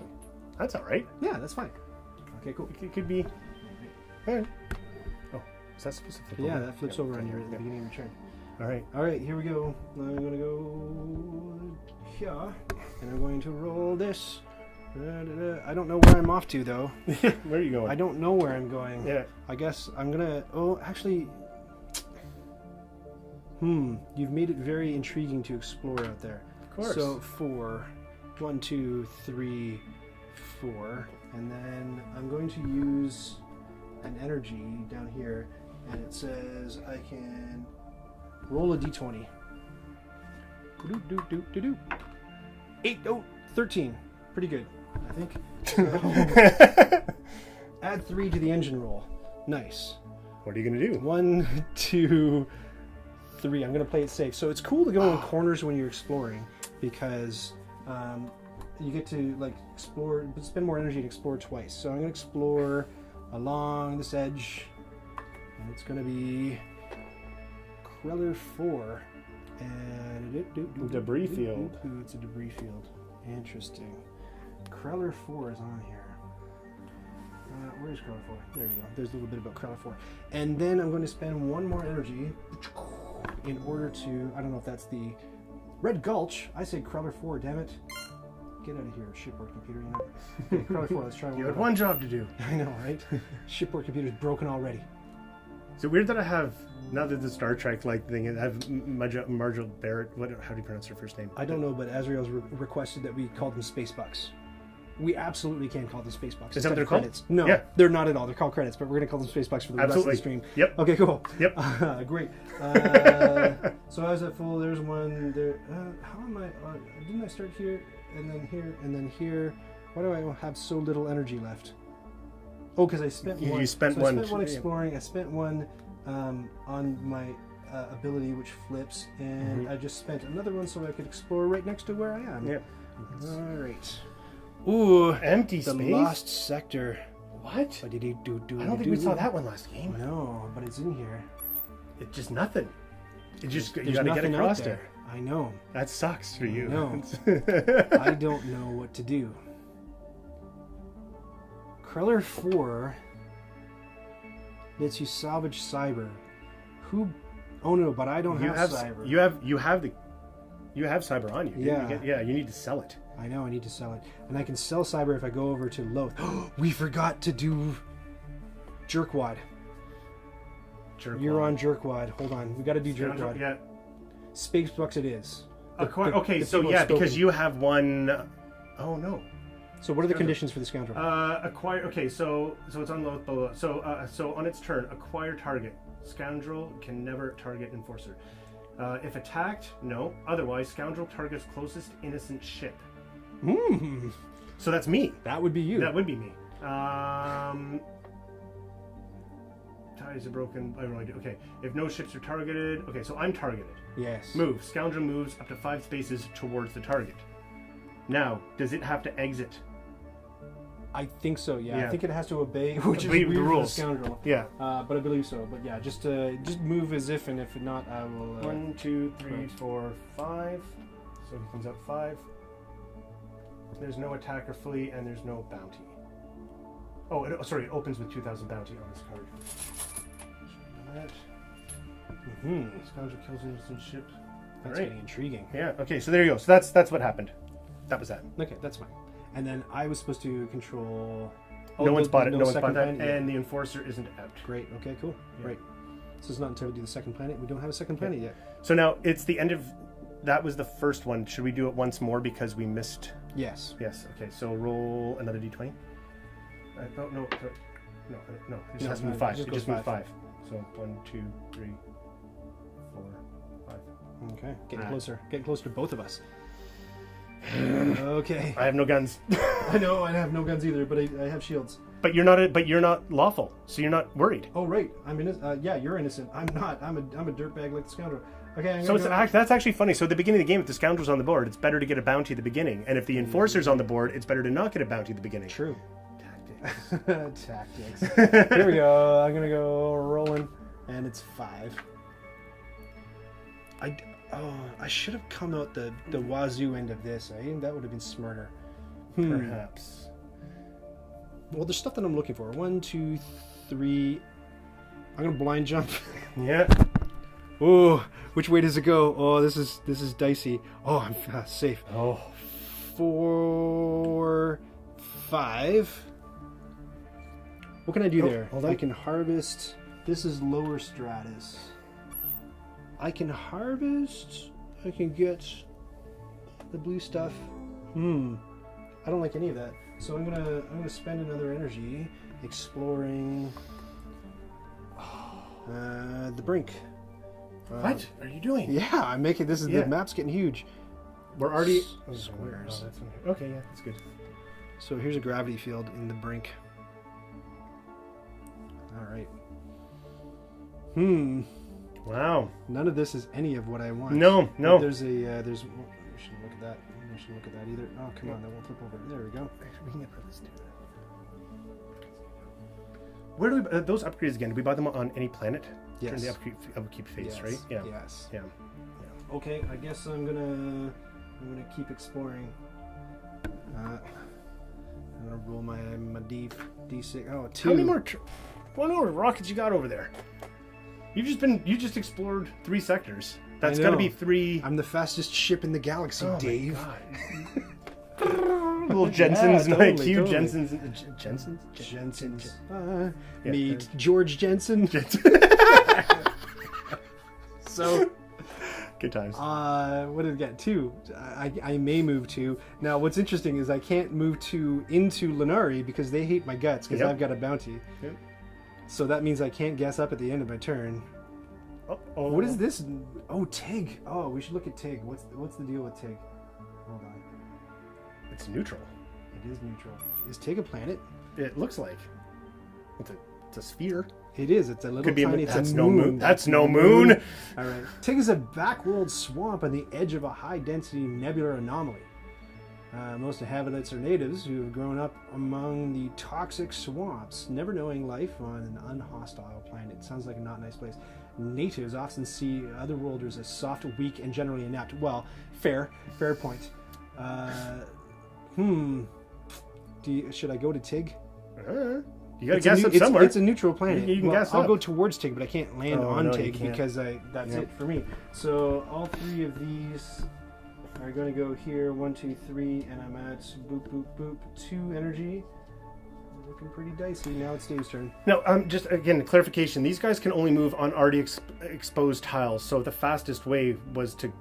[SPEAKER 2] that's all right.
[SPEAKER 1] Yeah, that's fine. Okay, cool.
[SPEAKER 2] It could be. All right. Oh, is that supposed to flip
[SPEAKER 1] Yeah,
[SPEAKER 2] over?
[SPEAKER 1] that flips over on you at the beginning of your turn.
[SPEAKER 2] All right.
[SPEAKER 1] All right, here we go. I'm going to go here, and I'm going to roll this. I don't know where I'm off to, though.
[SPEAKER 2] Where are you going?
[SPEAKER 1] I don't know where I'm going.
[SPEAKER 2] Yeah.
[SPEAKER 1] I guess I'm going to... Oh, actually... You've made it very intriguing to explore out there.
[SPEAKER 2] Of course.
[SPEAKER 1] So 4. 1, 2, 3, 4. And then I'm going to use an energy down here, and it says I can roll a d20. 8, 13. Pretty good. I think. So, add 3 to the engine roll. Nice.
[SPEAKER 2] What are you gonna do?
[SPEAKER 1] 1, 2, 3. I'm gonna play it safe. So it's cool to go in corners when you're exploring because you get to like explore, spend more energy and explore twice. So I'm gonna explore along this edge, and it's gonna be Kreller 4, and
[SPEAKER 2] Debris field.
[SPEAKER 1] It's a debris field. Interesting. Kreller 4 is on here. Where's Kreller 4? There you go. There's a little bit about Kreller 4. And then I'm going to spend 1 more energy in order to, I don't know if that's the Red Gulch. I say Kreller 4, damn it. Get out of here, shipboard computer. You know? Okay, Kreller 4, let's try one.
[SPEAKER 2] You had one job to do.
[SPEAKER 1] I know, right? Shipboard computer's broken already.
[SPEAKER 2] It's weird that I have, now that the Star Trek like thing, I have Marjorie Barrett. How do you pronounce her first name?
[SPEAKER 1] I don't know, but Azrael's requested that we call them space bucks. We absolutely can call them space bucks.
[SPEAKER 2] Is that what they're
[SPEAKER 1] credits.
[SPEAKER 2] called?
[SPEAKER 1] No,
[SPEAKER 2] yeah.
[SPEAKER 1] They're not at all. They're called credits, but we're going to call them space bucks for the rest of the stream.
[SPEAKER 2] Yep.
[SPEAKER 1] Okay, cool.
[SPEAKER 2] Yep.
[SPEAKER 1] Great. So I was at full. There's one there. How am I? Didn't I start here and then here and then here? Why do I have so little energy left? Oh, because I spent one.
[SPEAKER 2] You spent
[SPEAKER 1] so
[SPEAKER 2] one.
[SPEAKER 1] I spent one exploring. I spent one on my ability, which flips, and I just spent another one so I could explore right next to where I am.
[SPEAKER 2] Yep.
[SPEAKER 1] All right. Ooh,
[SPEAKER 2] empty
[SPEAKER 1] the
[SPEAKER 2] space.
[SPEAKER 1] Lost Sector.
[SPEAKER 2] What? I don't think we saw that one last game.
[SPEAKER 1] No, but it's in here.
[SPEAKER 2] It's just nothing. It just you
[SPEAKER 1] There's
[SPEAKER 2] gotta get
[SPEAKER 1] nothing
[SPEAKER 2] across
[SPEAKER 1] out
[SPEAKER 2] there.
[SPEAKER 1] I know.
[SPEAKER 2] That sucks for you.
[SPEAKER 1] No, I don't know what to do. Kreller 4 lets you salvage cyber. Who? Oh no, but I don't have cyber.
[SPEAKER 2] You have cyber on you.
[SPEAKER 1] Yeah.
[SPEAKER 2] You need to sell it.
[SPEAKER 1] I know, I need to sell it. And I can sell cyber if I go over to Loth. We forgot to do Jerkwad. You're on Jerkwad. Hold on. We got to do Jerkwad.
[SPEAKER 2] Yeah.
[SPEAKER 1] Space bucks it is.
[SPEAKER 2] Because you have one. Oh no.
[SPEAKER 1] So what are the conditions for the scoundrel?
[SPEAKER 2] Acquire. Okay, so it's on Loth. Blah, blah. So on its turn, acquire target. Scoundrel can never target enforcer. If attacked, no. Otherwise, scoundrel targets closest innocent ship. So that's me.
[SPEAKER 1] That would be you.
[SPEAKER 2] That would be me. Ties are broken. I have no idea. Okay. If no ships are targeted. Okay, so I'm targeted.
[SPEAKER 1] Yes.
[SPEAKER 2] Move. Scoundrel moves up to 5 spaces towards the target. Now, does it have to exit?
[SPEAKER 1] I think so. Yeah. I think it has to obey, which is
[SPEAKER 2] the
[SPEAKER 1] weird
[SPEAKER 2] rules.
[SPEAKER 1] For the scoundrel.
[SPEAKER 2] Yeah.
[SPEAKER 1] But I believe so. But yeah, just move as if, and if not, I will.
[SPEAKER 2] 1, 2, 3, 4, 5. So he comes up 5. There's no attack or flee, and there's no bounty. Oh, it opens with 2,000 bounty on this card. Scoundrel kills innocent ship.
[SPEAKER 1] That's getting intriguing.
[SPEAKER 2] Yeah. Okay. So there you go. So that's what happened. That was that.
[SPEAKER 1] Okay, that's fine. And then I was supposed to control.
[SPEAKER 2] No one spotted. No one spotted that,
[SPEAKER 1] planet?
[SPEAKER 2] and the enforcer isn't out.
[SPEAKER 1] Great. Okay. Cool. Yeah. Right. So it's not until we do the second planet. We don't have a second planet yet.
[SPEAKER 2] So now it's the end of. That was the first one. Should we do it once more because we missed?
[SPEAKER 1] Yes.
[SPEAKER 2] Yes. Okay. So roll another d20. No. It just has to be 5. It just moved 5. So 1, 2, 3, 4, 5.
[SPEAKER 1] Okay. Getting closer. Getting closer to both of us. Okay.
[SPEAKER 2] I have no guns.
[SPEAKER 1] I know. I have no guns either, but I have shields.
[SPEAKER 2] But you're not lawful, so you're not worried.
[SPEAKER 1] Oh right. I'm innocent. Yeah, you're innocent. I'm not. I'm a dirtbag like the scoundrel. Okay.
[SPEAKER 2] That's actually funny. So at the beginning of the game, if the scoundrel's on the board, it's better to get a bounty at the beginning, and if the enforcer's on the board, it's better to not get a bounty at the beginning.
[SPEAKER 1] True. Tactics. Here we go. I'm gonna go rolling, and it's 5. I should have come out the wazoo end of this. That would have been smarter.
[SPEAKER 2] Perhaps.
[SPEAKER 1] Well, there's stuff that I'm looking for. 1, 2, 3. I'm gonna blind jump.
[SPEAKER 2] Yeah.
[SPEAKER 1] Oh, which way does it go? Oh, this is dicey. Oh, I'm safe.
[SPEAKER 2] Oh.
[SPEAKER 1] 4, 5. What can I do there?
[SPEAKER 2] Hold on.
[SPEAKER 1] I can harvest. This is lower stratus. I can harvest. I can get the blue stuff. I don't like any of that. So I'm gonna spend another energy exploring the brink.
[SPEAKER 2] What are you doing?
[SPEAKER 1] Yeah, I'm making this. The map's getting huge.
[SPEAKER 2] We're already
[SPEAKER 1] squares.
[SPEAKER 2] Okay, yeah, that's good.
[SPEAKER 1] So here's a gravity field in the brink. All right.
[SPEAKER 2] Wow.
[SPEAKER 1] None of this is any of what I want.
[SPEAKER 2] No.
[SPEAKER 1] But there's a we shouldn't look at that. We shouldn't look at that either. Oh, come on, that won't flip over. There we go.
[SPEAKER 2] Actually, we can get rid of this too. Where do we those upgrades again? Do we buy them on any planet?
[SPEAKER 1] Yes.
[SPEAKER 2] Turn the upkeep phase,
[SPEAKER 1] Yes.
[SPEAKER 2] right? Yeah.
[SPEAKER 1] Yes.
[SPEAKER 2] Yeah.
[SPEAKER 1] Okay, I guess I'm gonna keep exploring. I'm gonna roll my D6. Oh, 2.
[SPEAKER 2] How many more? What more rockets you got over there? You just explored 3 sectors. That's got to be 3.
[SPEAKER 1] I'm the fastest ship in the galaxy, Dave.
[SPEAKER 2] Little Jensens,
[SPEAKER 1] yeah,
[SPEAKER 2] like
[SPEAKER 1] totally.
[SPEAKER 2] Jensens.
[SPEAKER 1] Meet George Jensen. So,
[SPEAKER 2] good times.
[SPEAKER 1] What did it get? 2. I may move 2. Now, what's interesting is I can't move 2 into Lenari because they hate my guts because I've got a bounty.
[SPEAKER 2] Yep.
[SPEAKER 1] So that means I can't guess up at the end of my turn.
[SPEAKER 2] Oh.
[SPEAKER 1] What is this? Oh, Tig. Oh, we should look at Tig. What's the deal with Tig? Hold on.
[SPEAKER 2] It's neutral.
[SPEAKER 1] It is neutral. Is Tig a planet?
[SPEAKER 2] It looks like it's a sphere.
[SPEAKER 1] It is. It's a little
[SPEAKER 2] Could be
[SPEAKER 1] tiny.
[SPEAKER 2] that's
[SPEAKER 1] a
[SPEAKER 2] no
[SPEAKER 1] moon.
[SPEAKER 2] moon. That's no moon.
[SPEAKER 1] All right. Tig is a backworld swamp on the edge of a high-density nebular anomaly. Most inhabitants are natives who have grown up among the toxic swamps, never knowing life on an unhostile planet. Sounds like a not nice place. Natives often see otherworlders as soft, weak, and generally inept. Well, fair point. Should I go to Tig?
[SPEAKER 2] You gotta guess up somewhere.
[SPEAKER 1] It's a neutral planet.
[SPEAKER 2] You can guess
[SPEAKER 1] I'll
[SPEAKER 2] up.
[SPEAKER 1] go towards Tig, but I can't land on Tig
[SPEAKER 2] can't.
[SPEAKER 1] because that's it for me. So all 3 of these are going to go here. 1, 2, 3, and I'm at boop, boop, boop. 2 energy. Looking pretty dicey. Now it's Dave's turn.
[SPEAKER 2] No, just again clarification. These guys can only move on already exposed tiles. So the fastest way was to,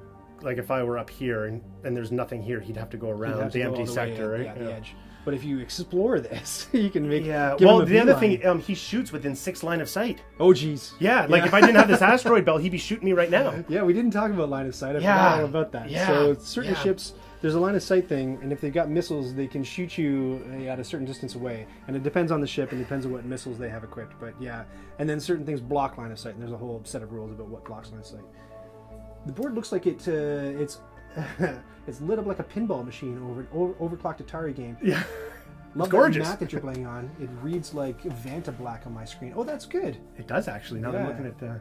[SPEAKER 2] like, if I were up here and there's nothing here, he'd have to go around the empty sector, right?
[SPEAKER 1] Yeah, the edge. But if you explore this, you can make.
[SPEAKER 2] Yeah.
[SPEAKER 1] Give
[SPEAKER 2] Well,
[SPEAKER 1] him a
[SPEAKER 2] the other
[SPEAKER 1] beeline.
[SPEAKER 2] thing, he shoots within 6 line of sight.
[SPEAKER 1] Oh, geez.
[SPEAKER 2] Yeah. Like if I didn't have this asteroid belt, he'd be shooting me right now.
[SPEAKER 1] Yeah, we didn't talk about line of sight. I forgot all about that.
[SPEAKER 2] Yeah.
[SPEAKER 1] So certain ships, there's a line of sight thing, and if they've got missiles, they can shoot you at a certain distance away. And it depends on the ship and depends on what missiles they have equipped. But yeah, and then certain things block line of sight, and there's a whole set of rules about what blocks line of sight. The board looks like it's it's lit up like a pinball machine overclocked Atari game.
[SPEAKER 2] Yeah.
[SPEAKER 1] Love
[SPEAKER 2] It's gorgeous.
[SPEAKER 1] that map that you're playing on. It reads like Vanta Black on my screen. Oh, that's good.
[SPEAKER 2] It does actually. Now that I'm looking at the.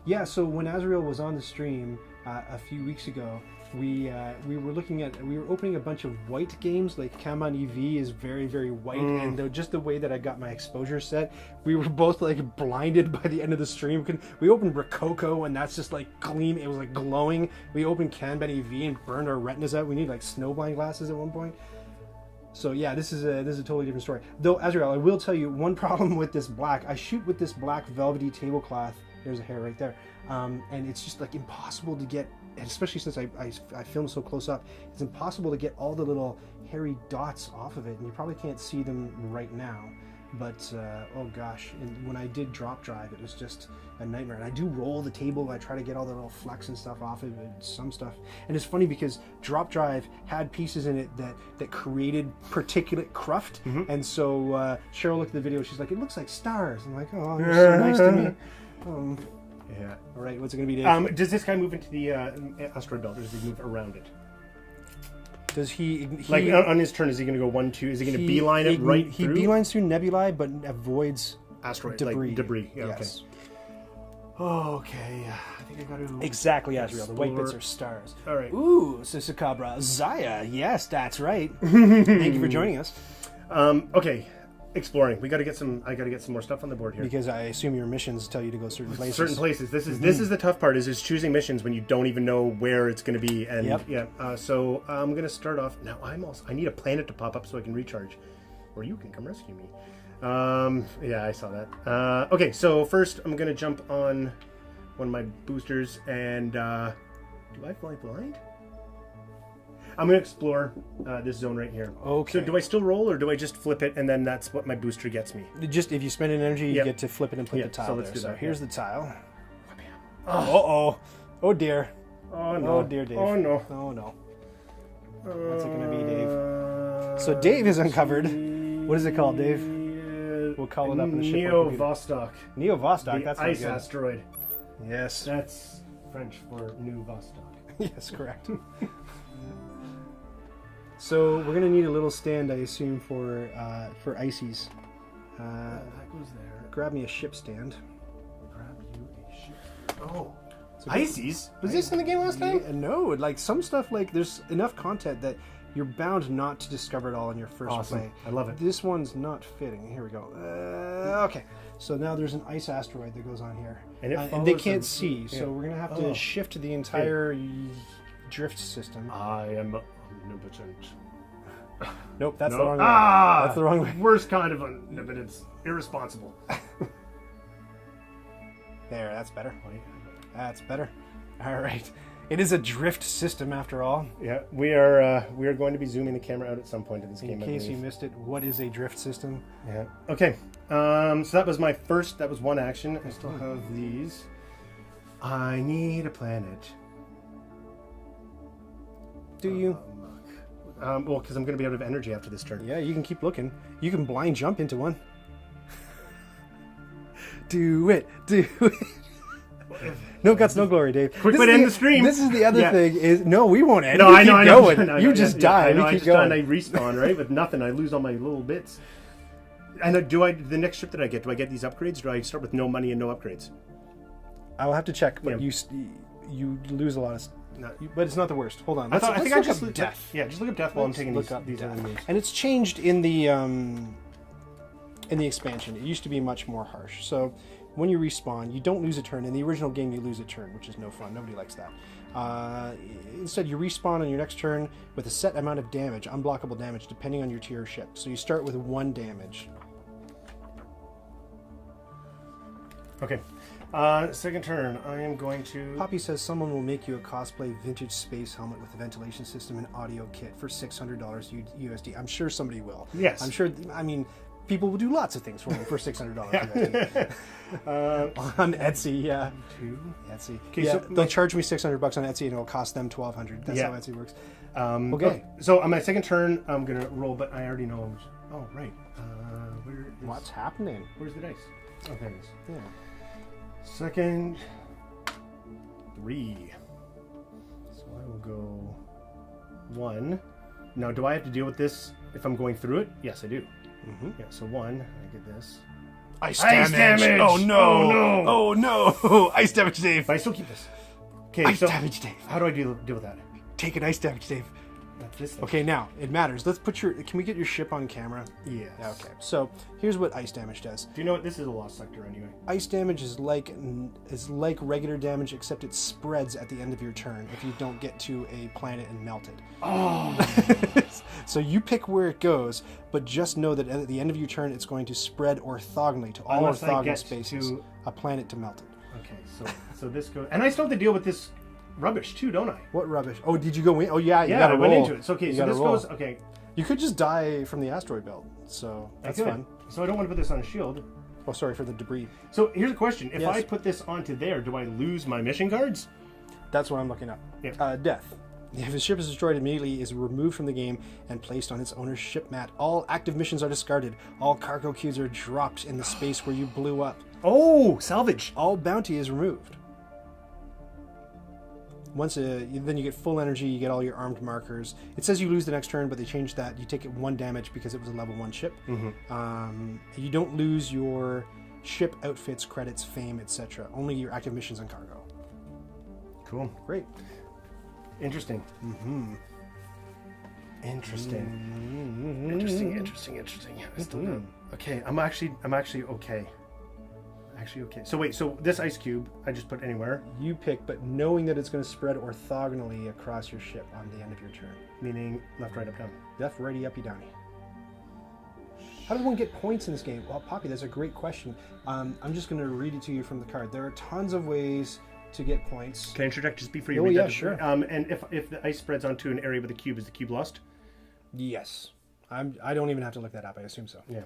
[SPEAKER 1] Yeah. So when Azrael was on the stream a few weeks ago, we were opening a bunch of white games. Like Kanban EV is very, very white, and just the way that I got my exposure set, we were both like blinded by the end of the stream. We opened Rococo, and that's just like gleam. It was like glowing. We opened Kanban EV and burned our retinas out. We need like snowblind glasses at one point. So yeah, this is a totally different story. Though Azrael, I will tell you one problem with this black. I shoot with this black velvety tablecloth. There's a hair right there, and it's just like impossible to get. And especially since I film so close up, it's impossible to get all the little hairy dots off of it, and you probably can't see them right now. But oh gosh, and when I did drop drive, it was just a nightmare. And I do roll the table. I try to get all the little flecks and stuff off of it, some stuff. And it's funny because drop drive had pieces in it that created particulate cruft. And so Cheryl looked at the video. She's like, "It looks like stars." I'm like, "Oh, you're so nice to me."
[SPEAKER 2] Yeah.
[SPEAKER 1] All right, what's it gonna be, Dave?
[SPEAKER 2] Does this guy move into the asteroid belt, or does he move around it?
[SPEAKER 1] Does he
[SPEAKER 2] Like on his turn, is he going to go 1, 2? Is he going to beeline it right through?
[SPEAKER 1] He beelines through nebulae, but avoids
[SPEAKER 2] asteroid
[SPEAKER 1] debris.
[SPEAKER 2] Like debris. Yeah,
[SPEAKER 1] yes.
[SPEAKER 2] Okay. I think I got to
[SPEAKER 1] Exactly, Azrael. The white bits are stars.
[SPEAKER 2] All right.
[SPEAKER 1] Ooh, Sisicabra. Zaya. Yes, that's right. Thank you for joining us.
[SPEAKER 2] Okay. Exploring. I got to get some more stuff on the board here.
[SPEAKER 1] Because I assume your missions tell you to go certain places.
[SPEAKER 2] Certain places. This is the tough part. Is choosing missions when you don't even know where it's going to be. And so I'm going to start off. Now I need a planet to pop up so I can recharge, or you can come rescue me. Yeah, I saw that. Okay, so first I'm going to jump on one of my boosters and do I fly blind? I'm going to explore this zone right here.
[SPEAKER 1] Okay.
[SPEAKER 2] So do I still roll, or do I just flip it, and then that's what my booster gets me?
[SPEAKER 1] Just if you spend an energy, you get to flip it and put the tile
[SPEAKER 2] so let's
[SPEAKER 1] there.
[SPEAKER 2] do
[SPEAKER 1] So
[SPEAKER 2] that,
[SPEAKER 1] here's the tile.
[SPEAKER 2] Oh.
[SPEAKER 1] Oh dear.
[SPEAKER 2] Oh no.
[SPEAKER 1] Oh dear, Dave.
[SPEAKER 2] Oh no.
[SPEAKER 1] Oh no. What's it going to be, Dave? So Dave has uncovered. What is it called, Dave? We'll call it up in the ship.
[SPEAKER 2] Neo-Vostok.
[SPEAKER 1] Neo-Vostok.
[SPEAKER 2] The
[SPEAKER 1] That's
[SPEAKER 2] ice
[SPEAKER 1] good.
[SPEAKER 2] asteroid.
[SPEAKER 1] Yes.
[SPEAKER 2] That's French for New Vostok.
[SPEAKER 1] Yes, correct. So we're gonna need a little stand, I assume, for ices.
[SPEAKER 2] That goes there.
[SPEAKER 1] Grab me a ship stand.
[SPEAKER 2] Grab you a ship. Oh,
[SPEAKER 1] So
[SPEAKER 2] ices? Was this in the game last time?
[SPEAKER 1] Yeah, no, like some stuff, like there's enough content that you're bound not to discover it all in your first
[SPEAKER 2] Awesome.
[SPEAKER 1] play.
[SPEAKER 2] I love it.
[SPEAKER 1] This one's not fitting. Here we go. Okay, so now there's an ice asteroid that goes on here,
[SPEAKER 2] And it
[SPEAKER 1] they
[SPEAKER 2] follows
[SPEAKER 1] can't
[SPEAKER 2] a-
[SPEAKER 1] see, so
[SPEAKER 2] yeah.
[SPEAKER 1] we're gonna have to shift the entire drift system.
[SPEAKER 2] I am omnipotent.
[SPEAKER 1] Nope, that's
[SPEAKER 2] No.
[SPEAKER 1] the wrong way.
[SPEAKER 2] Ah!
[SPEAKER 1] That's the wrong way.
[SPEAKER 2] Worst kind of omnipotence. Irresponsible.
[SPEAKER 1] There, that's better. That's better. All right. It is a drift system after all.
[SPEAKER 2] Yeah, we are going to be zooming the camera out at some point in this game.
[SPEAKER 1] In
[SPEAKER 2] I
[SPEAKER 1] case you
[SPEAKER 2] believe.
[SPEAKER 1] missed it, what is a drift system?
[SPEAKER 2] Yeah. Okay. So that was my first. That was one action. I still have these. I need a planet.
[SPEAKER 1] Do you?
[SPEAKER 2] Well, because I'm going to be out of energy after this turn.
[SPEAKER 1] Yeah, you can keep looking. You can blind jump into one. Do it. Do it. No guts, no glory, Dave.
[SPEAKER 2] Quick,
[SPEAKER 1] This
[SPEAKER 2] but
[SPEAKER 1] is
[SPEAKER 2] end the stream.
[SPEAKER 1] This is the other
[SPEAKER 2] Yeah.
[SPEAKER 1] thing. Is no, we won't end.
[SPEAKER 2] No,
[SPEAKER 1] We
[SPEAKER 2] I know,
[SPEAKER 1] keep
[SPEAKER 2] I know.
[SPEAKER 1] going.
[SPEAKER 2] I know,
[SPEAKER 1] You
[SPEAKER 2] yeah,
[SPEAKER 1] just
[SPEAKER 2] yeah,
[SPEAKER 1] die.
[SPEAKER 2] I know,
[SPEAKER 1] We
[SPEAKER 2] I
[SPEAKER 1] keep
[SPEAKER 2] just die
[SPEAKER 1] going.
[SPEAKER 2] and I respawn, right? With nothing. I lose all my little bits. And the next ship that I get, do I get these upgrades? Or do I start with no money and no upgrades?
[SPEAKER 1] I will have to check, but
[SPEAKER 2] Yeah.
[SPEAKER 1] you lose a lot of. But it's not the worst. Hold on.
[SPEAKER 2] I think I
[SPEAKER 1] look
[SPEAKER 2] just
[SPEAKER 1] up death.
[SPEAKER 2] Yeah, just look up death while I'm
[SPEAKER 1] Let's
[SPEAKER 2] taking
[SPEAKER 1] look
[SPEAKER 2] these
[SPEAKER 1] up
[SPEAKER 2] these
[SPEAKER 1] death.
[SPEAKER 2] other names.
[SPEAKER 1] And it's changed in the expansion. It used to be much more harsh. So when you respawn, you don't lose a turn. In the original game, you lose a turn, which is no fun. Nobody likes that. Instead, you respawn on your next turn with a set amount of damage, unblockable damage, depending on your tier ship. So you start with 1 damage.
[SPEAKER 2] Okay. Second turn, I am going to...
[SPEAKER 1] Poppy says someone will make you a cosplay vintage space helmet with a ventilation system and audio kit for $600 USD. I'm sure somebody will.
[SPEAKER 2] Yes.
[SPEAKER 1] I'm sure. I mean, people will do lots of things for me for $600 USD. On Etsy, yeah. Etsy.
[SPEAKER 2] Okay,
[SPEAKER 1] Yeah,
[SPEAKER 2] so
[SPEAKER 1] they'll charge me $600 on Etsy, and it'll cost them $1,200. That's
[SPEAKER 2] Yeah.
[SPEAKER 1] how Etsy works.
[SPEAKER 2] Okay. So on my second turn, I'm going to roll, but I already know... Oh, right.
[SPEAKER 1] What's happening?
[SPEAKER 2] Where's the dice? Oh, there it is.
[SPEAKER 1] Yeah.
[SPEAKER 2] Second... 3. So I will go... 1. Now, do I have to deal with this if I'm going through it? Yes, I do.
[SPEAKER 1] Mm-hmm.
[SPEAKER 2] Yeah, so 1. I get this.
[SPEAKER 1] Ice
[SPEAKER 2] damage!
[SPEAKER 1] Oh no!
[SPEAKER 2] Oh, no!
[SPEAKER 1] Oh no! Ice damage, Dave!
[SPEAKER 2] But I still keep this. Okay,
[SPEAKER 1] Ice
[SPEAKER 2] so
[SPEAKER 1] damage, Dave!
[SPEAKER 2] how do I deal with that?
[SPEAKER 1] Take an ice damage, Dave.
[SPEAKER 2] That's this thing.
[SPEAKER 1] Okay, now it matters. Let's put your. Can we get your ship on camera?
[SPEAKER 2] Yes.
[SPEAKER 1] Okay. So here's what ice damage does.
[SPEAKER 2] Do you know what? This is a lost sector anyway.
[SPEAKER 1] Ice damage is like regular damage, except it spreads at the end of your turn if you don't get to a planet and melt it.
[SPEAKER 2] Oh!
[SPEAKER 1] So you pick where it goes, but just know that at the end of your turn, it's going to spread orthogonally to all
[SPEAKER 2] Unless I
[SPEAKER 1] orthogonal
[SPEAKER 2] get
[SPEAKER 1] spaces.
[SPEAKER 2] to-
[SPEAKER 1] A planet to melt it.
[SPEAKER 2] Okay, so this goes... And I still have to deal with this rubbish too, don't I?
[SPEAKER 1] What rubbish? Oh, did you go in? Oh, yeah, you
[SPEAKER 2] Yeah,
[SPEAKER 1] gotta
[SPEAKER 2] I went
[SPEAKER 1] roll.
[SPEAKER 2] into it. So, okay,
[SPEAKER 1] You
[SPEAKER 2] so
[SPEAKER 1] gotta
[SPEAKER 2] this
[SPEAKER 1] roll.
[SPEAKER 2] goes... Okay,
[SPEAKER 1] You could just die from the asteroid belt, so that's
[SPEAKER 2] I could.
[SPEAKER 1] fun.
[SPEAKER 2] So I don't want to put this on a shield.
[SPEAKER 1] Oh, sorry for the debris.
[SPEAKER 2] So here's a question. If
[SPEAKER 1] Yes.
[SPEAKER 2] I put this onto there, do I lose my mission cards?
[SPEAKER 1] That's what I'm looking up.
[SPEAKER 2] Yeah.
[SPEAKER 1] Death. If a ship is destroyed immediately, is removed from the game and placed on its owner's ship mat. All active missions are discarded. All cargo cubes are dropped in the space where you blew up.
[SPEAKER 2] Oh, salvage.
[SPEAKER 1] All bounty is removed. Once then you get full energy, you get all your armed markers. It says you lose the next turn, but they changed that. You take it 1 damage because it was a level 1 ship.
[SPEAKER 2] Mm-hmm.
[SPEAKER 1] You don't lose your ship outfits, credits, fame, etc. Only your active missions and cargo.
[SPEAKER 2] Cool.
[SPEAKER 1] Great.
[SPEAKER 2] Interesting.
[SPEAKER 1] Mm-hmm.
[SPEAKER 2] Interesting. Interesting. I still got... Okay, I'm actually okay. Actually okay. So wait, so this ice cube, I just put anywhere.
[SPEAKER 1] You pick, but knowing that it's going to spread orthogonally across your ship on the end of your turn.
[SPEAKER 2] Meaning left, right, up, down.
[SPEAKER 1] Left, righty, uppy, downy. How does one get points in this game? Well, Poppy, that's a great question. I'm just going to read it to you from the card. There are tons of ways to get points.
[SPEAKER 2] Can I interject just before you
[SPEAKER 1] Oh,
[SPEAKER 2] read
[SPEAKER 1] yeah,
[SPEAKER 2] that?
[SPEAKER 1] sure.
[SPEAKER 2] And if the ice spreads onto an area with a cube, is the cube lost?
[SPEAKER 1] Yes. I don't even have to look that up. I assume so.
[SPEAKER 2] Yeah.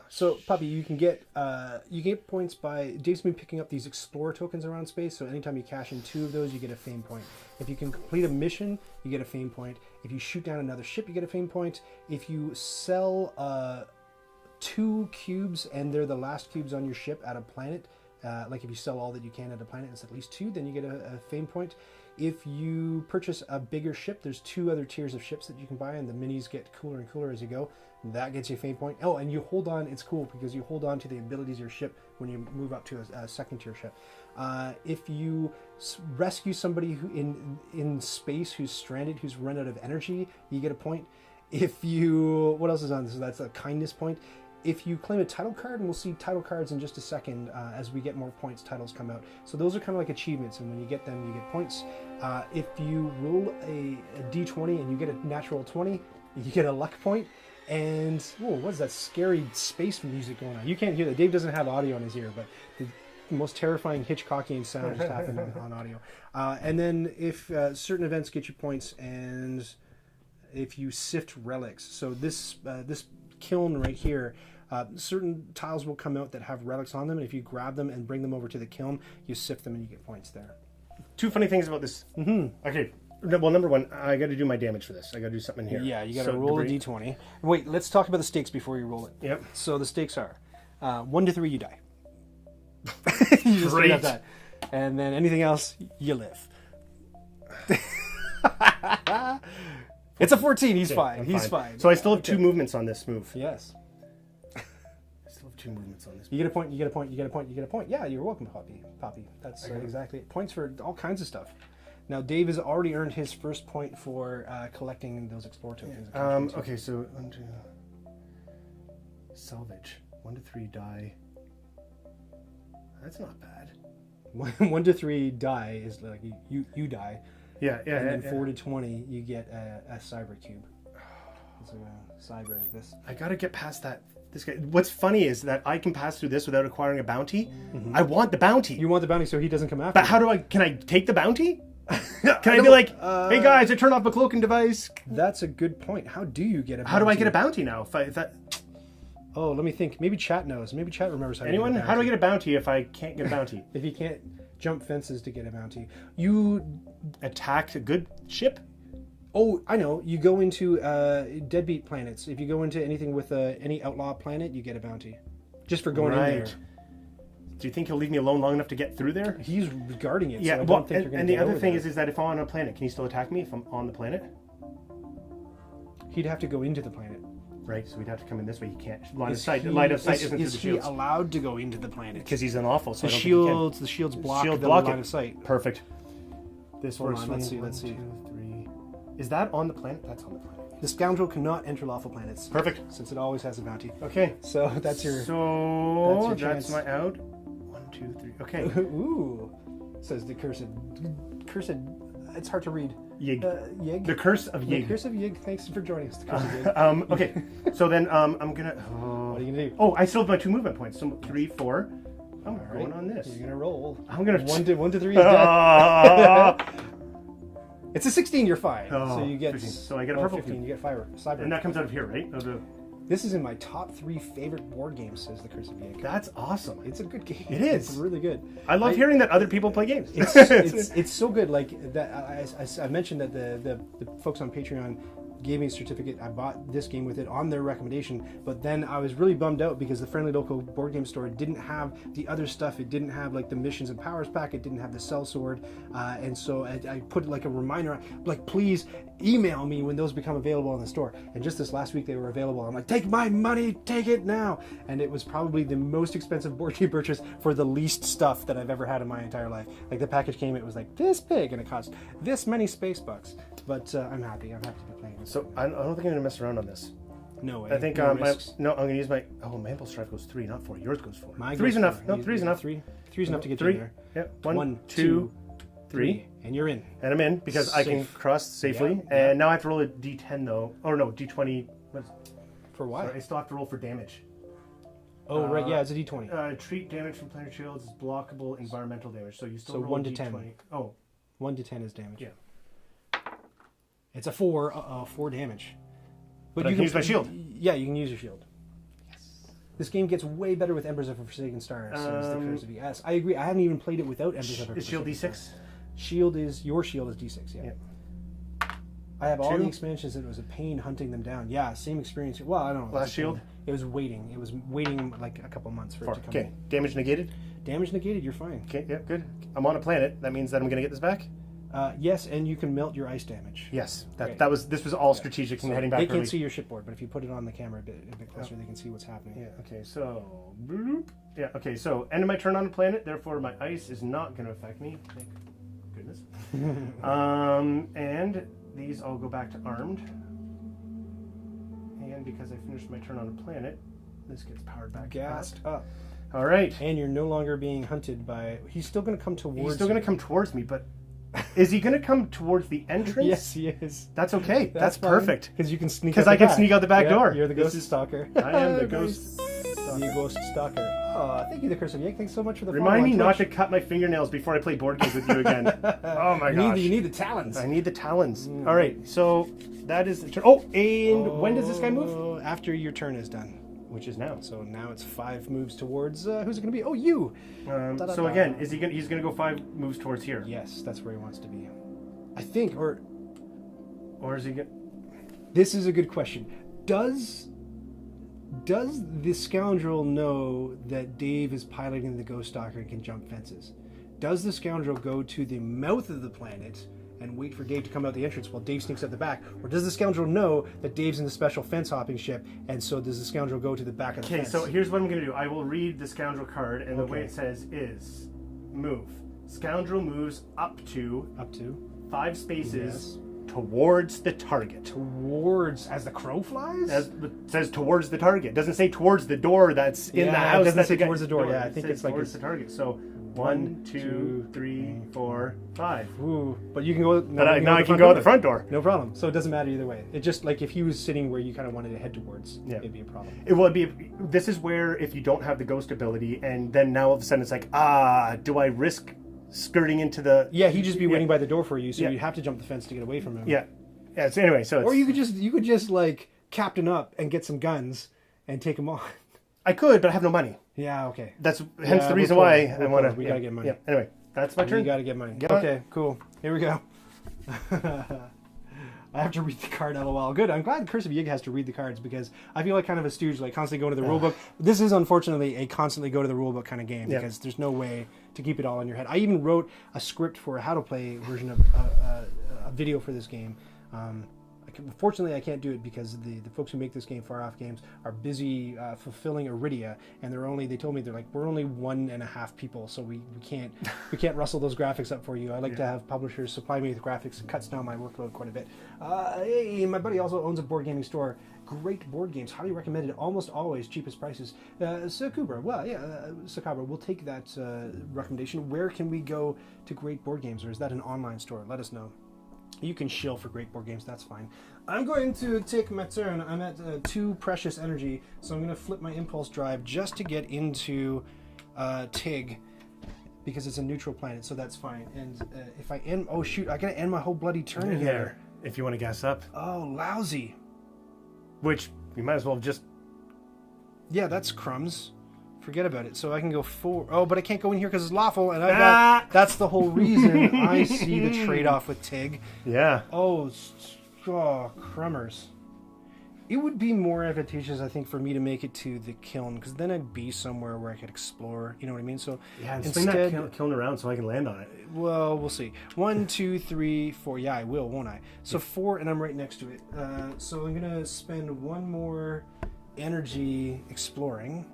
[SPEAKER 1] So, Puppy, you get points by Dave's been picking up these Explorer tokens around space. So anytime you cash in 2 of those, you get a fame point. If you can complete a mission, you get a fame point. If you shoot down another ship, you get a fame point. If you sell 2 cubes and they're the last cubes on your ship at a planet, like if you sell all that you can at a planet, it's at least 2, then you get a fame point. If you purchase a bigger ship, there's 2 other tiers of ships that you can buy, and the minis get cooler and cooler as you go. That gets you a fame point. Oh, and you hold on. It's cool because you hold on to the abilities of your ship when you move up to a second tier ship. If you rescue somebody who in space who's stranded, who's run out of energy, you get a point. If you... What else is on this? So that's a kindness point. If you claim a title card, and we'll see title cards in just a second as we get more points, titles come out. So those are kind of like achievements, and when you get them, you get points. If you roll a d20 and you get a natural 20, you get a luck point. And, whoa, what is that scary space music going on? You can't hear that. Dave doesn't have audio in his ear, but the most terrifying Hitchcockian sound just happened on audio. And then if certain events get you points, and if you sift relics. So this kiln right here, certain tiles will come out that have relics on them, and if you grab them and bring them over to the kiln, you sift them and you get points there.
[SPEAKER 2] 2 funny things about this. Okay. Well, number 1, I got to do my damage for this. I got to do something here.
[SPEAKER 1] Yeah, you got to roll a d20. Wait, let's talk about the stakes before you roll it.
[SPEAKER 2] Yep.
[SPEAKER 1] So the stakes are 1 to 3, you die. You just
[SPEAKER 2] Great.
[SPEAKER 1] got that. And then anything else, you live. It's a 14. He's fine. He's fine.
[SPEAKER 2] So I still have 2 movements on this move.
[SPEAKER 1] Yes.
[SPEAKER 2] I still have 2 movements on this.
[SPEAKER 1] You get a point. You get a point. You get a point. You get a point. Yeah, you're welcome, Poppy. That's exactly it. Points for all kinds of stuff. Now, Dave has already earned his first point for collecting those Explorer tokens.
[SPEAKER 2] Okay, so 1, 2... Salvage. 1 to 3, die. That's not bad.
[SPEAKER 1] 1 to 3, die is like you die.
[SPEAKER 2] Yeah.
[SPEAKER 1] And then 4 to 20, you get a cyber cube. It's a cyber like this.
[SPEAKER 2] I gotta get past that. This guy. What's funny is that I can pass through this without acquiring a bounty. I want the bounty.
[SPEAKER 1] You want the bounty so he doesn't come after
[SPEAKER 2] But how do I... Can I take the bounty? Can I be like, hey guys, I turned off my cloaking device?
[SPEAKER 1] That's a good point. How do you get a bounty?
[SPEAKER 2] How do I get a bounty now? If that...
[SPEAKER 1] Oh, let me think. Maybe chat knows. Maybe chat remembers how
[SPEAKER 2] Anyone?
[SPEAKER 1] to get a bounty.
[SPEAKER 2] How do I get a bounty if I can't get a bounty?
[SPEAKER 1] If you can't jump fences to get a bounty. You
[SPEAKER 2] attack a good ship?
[SPEAKER 1] Oh, I know. You go into deadbeat planets. If you go into anything with any outlaw planet, you get a bounty. Just for going in there.
[SPEAKER 2] Do you think he'll leave me alone long enough to get through there?
[SPEAKER 1] He's guarding it.
[SPEAKER 2] Yeah,
[SPEAKER 1] so I
[SPEAKER 2] well,
[SPEAKER 1] don't think you're gonna
[SPEAKER 2] and the
[SPEAKER 1] get
[SPEAKER 2] other
[SPEAKER 1] over
[SPEAKER 2] thing
[SPEAKER 1] there.
[SPEAKER 2] is that if I'm on a planet, can he still attack me if I'm on the planet?
[SPEAKER 1] He'd have to go into the planet.
[SPEAKER 2] Right, so we'd have to come in this way. He can't. Line of sight isn't through the shields.
[SPEAKER 1] Is he allowed to go into the planet?
[SPEAKER 2] Because he's unlawful. So
[SPEAKER 1] the shields block the line of sight.
[SPEAKER 2] Perfect. This
[SPEAKER 1] Hold
[SPEAKER 2] works.
[SPEAKER 1] on, let's see.
[SPEAKER 2] 2, 3. Is that on the planet? That's on the planet.
[SPEAKER 1] The scoundrel cannot enter lawful planets.
[SPEAKER 2] Perfect.
[SPEAKER 1] Since it always has a bounty.
[SPEAKER 2] Okay.
[SPEAKER 1] So that's your.
[SPEAKER 2] So
[SPEAKER 1] that's
[SPEAKER 2] my out. 1, 2, 3. Okay.
[SPEAKER 1] Ooh. Says the cursed. It's hard to read.
[SPEAKER 2] Yig.
[SPEAKER 1] Yig.
[SPEAKER 2] The curse of Yig.
[SPEAKER 1] The curse of Yig. Thanks for joining us. The curse of Yig.
[SPEAKER 2] Okay. So then I'm gonna.
[SPEAKER 1] What are you gonna do?
[SPEAKER 2] Oh, I still have my 2 movement points. So 3, 4. I'm going on this.
[SPEAKER 1] You're gonna roll.
[SPEAKER 2] I'm gonna
[SPEAKER 1] 1 to 3 is dead. It's a 16. You're fine.
[SPEAKER 2] Oh,
[SPEAKER 1] so you get.
[SPEAKER 2] 15. So I get a purple
[SPEAKER 1] 15.
[SPEAKER 2] cube.
[SPEAKER 1] You get cyber.
[SPEAKER 2] And that comes out of here, right?
[SPEAKER 1] This is in my top 3 favorite board games. Says the Curse of Yig.
[SPEAKER 2] That's awesome.
[SPEAKER 1] It's a good game.
[SPEAKER 2] It is.
[SPEAKER 1] It's really good.
[SPEAKER 2] I love hearing that other people play games.
[SPEAKER 1] It's so good. Like that. I mentioned that the folks on Patreon gave me a certificate. I bought this game with it on their recommendation, but then I was really bummed out because the Friendly Local board game store didn't have the other stuff. It didn't have like the missions and powers pack. It didn't have the cell sword, and so I put like a reminder, like please email me when those become available in the store. And just this last week they were available. I'm like, take my money, take it now. And it was probably the most expensive board game purchase for the least stuff that I've ever had in my entire life. Like the package came, it was like this big, and it cost this many space bucks. But I'm happy. I'm happy to be playing it.
[SPEAKER 2] So I don't think I'm gonna mess around on this.
[SPEAKER 1] No way.
[SPEAKER 2] I think
[SPEAKER 1] no
[SPEAKER 2] I'm gonna use my. Oh, my impulse drive goes 3, not 4. Yours goes 4.
[SPEAKER 1] Mine
[SPEAKER 2] 3's
[SPEAKER 1] goes
[SPEAKER 2] enough.
[SPEAKER 1] 4.
[SPEAKER 2] No, 3's enough.
[SPEAKER 1] 3's enough to get
[SPEAKER 2] 3.
[SPEAKER 1] you in there.
[SPEAKER 2] Yeah. 1, 2, 3.
[SPEAKER 1] And you're in.
[SPEAKER 2] And I'm in because I can cross safely.
[SPEAKER 1] Yeah.
[SPEAKER 2] And now I have to roll a d10 though. Oh no, d20.
[SPEAKER 1] For what?
[SPEAKER 2] Sorry, I still have to roll for damage.
[SPEAKER 1] Oh right, yeah, it's a d20.
[SPEAKER 2] Treat damage from planar shields is blockable environmental damage. So you still roll
[SPEAKER 1] 1 to
[SPEAKER 2] d20.
[SPEAKER 1] 10.
[SPEAKER 2] Oh,
[SPEAKER 1] 1 to 10 is damage.
[SPEAKER 2] Yeah.
[SPEAKER 1] It's a 4. 4 damage.
[SPEAKER 2] But I can use my shield.
[SPEAKER 1] Yeah, you can use your shield. Yes. This game gets way better with Embers of a Forsaken Star. Yes, I agree. I haven't even played it without Embers of a Forsaken Star.
[SPEAKER 2] Is Shield D6?
[SPEAKER 1] Your shield is D6. Yeah. I have all the expansions, and it was a pain hunting them down. Yeah, same experience. Well, I don't know.
[SPEAKER 2] Last shield?
[SPEAKER 1] It was waiting. It was waiting like a couple months for it to come.
[SPEAKER 2] Okay. Damage negated?
[SPEAKER 1] Damage negated, you're fine.
[SPEAKER 2] Okay, yeah, good. I'm on a planet. That means that I'm going to get this back?
[SPEAKER 1] Yes, and you can melt your ice damage.
[SPEAKER 2] Yes. This was all strategic and heading back
[SPEAKER 1] They
[SPEAKER 2] early.
[SPEAKER 1] can't see your shipboard, but if you put it on the camera a bit closer, they can see what's happening.
[SPEAKER 2] Yeah, okay, so... Bloop. Yeah, okay, so end of my turn on the planet, therefore my ice is not going to affect me. Thank goodness. And these all go back to armed. And because I finished my turn on the planet, this gets powered back.
[SPEAKER 1] Gassed up.
[SPEAKER 2] All right.
[SPEAKER 1] And you're no longer being hunted by... He's still going to come towards you.
[SPEAKER 2] He's still going to come towards me, but... Is he going to come towards the entrance?
[SPEAKER 1] Yes, he is.
[SPEAKER 2] That's okay. That's perfect.
[SPEAKER 1] Because you can sneak.
[SPEAKER 2] Because I can sneak out the back door.
[SPEAKER 1] You're the ghost stalker.
[SPEAKER 2] I am the ghost stalker.
[SPEAKER 1] The ghost stalker. Oh, thank you, the Curse of Yig. Thanks so much for the follow.
[SPEAKER 2] Remind me not to cut my fingernails before I play board games with you again. Oh my gosh.
[SPEAKER 1] You need the talons.
[SPEAKER 2] I need the talons. All right, so that is the turn. Oh, and when does this guy move?
[SPEAKER 1] After your turn is done.
[SPEAKER 2] Which is now.
[SPEAKER 1] So now it's 5 moves towards, who's it going to be? Oh, you!
[SPEAKER 2] So again, he's going to go 5 moves towards here?
[SPEAKER 1] Yes, that's where he wants to be. I think, or
[SPEAKER 2] is he going...
[SPEAKER 1] This is a good question. Does the scoundrel know that Dave is piloting the Ghost Stalker and can jump fences? Does the scoundrel go to the mouth of the planet and wait for Dave to come out the entrance while Dave sneaks out the back? Or does the scoundrel know that Dave's in the special fence hopping ship, and so does the scoundrel go to the back of the fence?
[SPEAKER 2] Okay, so here's what I'm going to do. I will read the scoundrel card, and the way it says is move. Scoundrel moves up to 5 spaces towards the target.
[SPEAKER 1] Towards, as the crow flies?
[SPEAKER 2] It says towards the target. It doesn't say towards the door that's in the house.
[SPEAKER 1] It doesn't say towards the door. Yeah, I think it's like
[SPEAKER 2] towards the target. So 1, 2, 3, 4, 5.
[SPEAKER 1] Ooh, but you can go.
[SPEAKER 2] Now I can go out the front door.
[SPEAKER 1] No problem. So it doesn't matter either way. It just like if he was sitting where you kind of wanted to head towards, it'd be a problem.
[SPEAKER 2] It would be. This is where if you don't have the ghost ability, and then now all of a sudden it's like, do I risk skirting into the...
[SPEAKER 1] Yeah, he'd just be waiting by the door for you, so you'd have to jump the fence to get away from him.
[SPEAKER 2] Yeah. So anyway, so it's...
[SPEAKER 1] Or you could just like captain up and get some guns and take him on.
[SPEAKER 2] I could, but I have no money.
[SPEAKER 1] Yeah, okay.
[SPEAKER 2] That's hence the reason why I want to...
[SPEAKER 1] We gotta get money.
[SPEAKER 2] Yeah. Anyway, that's my turn.
[SPEAKER 1] You gotta get money. Okay, cool. Here we go. I have to read the card, LOL. Good. I'm glad Curse of Yig has to read the cards because I feel like kind of a stooge, like constantly going to the rulebook. This is unfortunately a constantly go to the rulebook kind of game because there's no way to keep it all in your head. I even wrote a script for a how to play version of a video for this game. Fortunately, I can't do it because the folks who make this game, Far Off Games, are busy fulfilling Iridia, and they told me they're like, we're only 1.5 people, so we can't rustle those graphics up for you. I like to have publishers supply me with graphics. It cuts down my workload quite a bit. Hey, my buddy also owns a board gaming store. Great board games, highly recommended, almost always cheapest prices. Sakubra, Sakabra, we'll take that recommendation. Where can we go to great board games, or is that an online store? Let us know. You can shill for great board games, that's fine. I'm going to take my turn. I'm at 2 precious energy, so I'm going to flip my impulse drive just to get into Tig, because it's a neutral planet, so that's fine. And if I end... Oh, shoot, I got to end my whole bloody turn here.
[SPEAKER 2] If you want to gas up.
[SPEAKER 1] Oh, lousy.
[SPEAKER 2] Which, you might as well just...
[SPEAKER 1] Yeah, that's crumbs. Forget about it. So I can go 4. Oh, but I can't go in here because it's lawful, and that's the whole reason I see the trade-off with Tig.
[SPEAKER 2] Yeah.
[SPEAKER 1] Oh, crummers. It would be more advantageous, I think, for me to make it to the kiln, because then I'd be somewhere where I could explore. You know what I mean? So
[SPEAKER 2] yeah, and swing that kiln around so I can land on it.
[SPEAKER 1] Well, we'll see. 1, 2, 3, 4. Yeah, I will, won't I? So 4, and I'm right next to it. So I'm gonna spend 1 more energy exploring.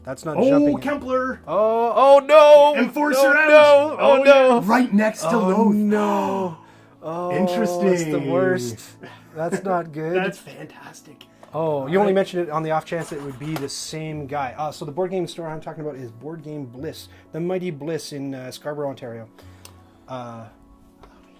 [SPEAKER 1] That's not jumping.
[SPEAKER 2] Oh, Kempler!
[SPEAKER 1] Oh no!
[SPEAKER 2] Enforcer out!
[SPEAKER 1] No! Oh no!
[SPEAKER 2] Right next to Loath.
[SPEAKER 1] No! Oh,
[SPEAKER 2] interesting.
[SPEAKER 1] That's the worst. That's not good.
[SPEAKER 2] That's fantastic.
[SPEAKER 1] Oh, you only mentioned it on the off chance it would be the same guy. So the board game store I'm talking about is Board Game Bliss, the Mighty Bliss in Scarborough, Ontario.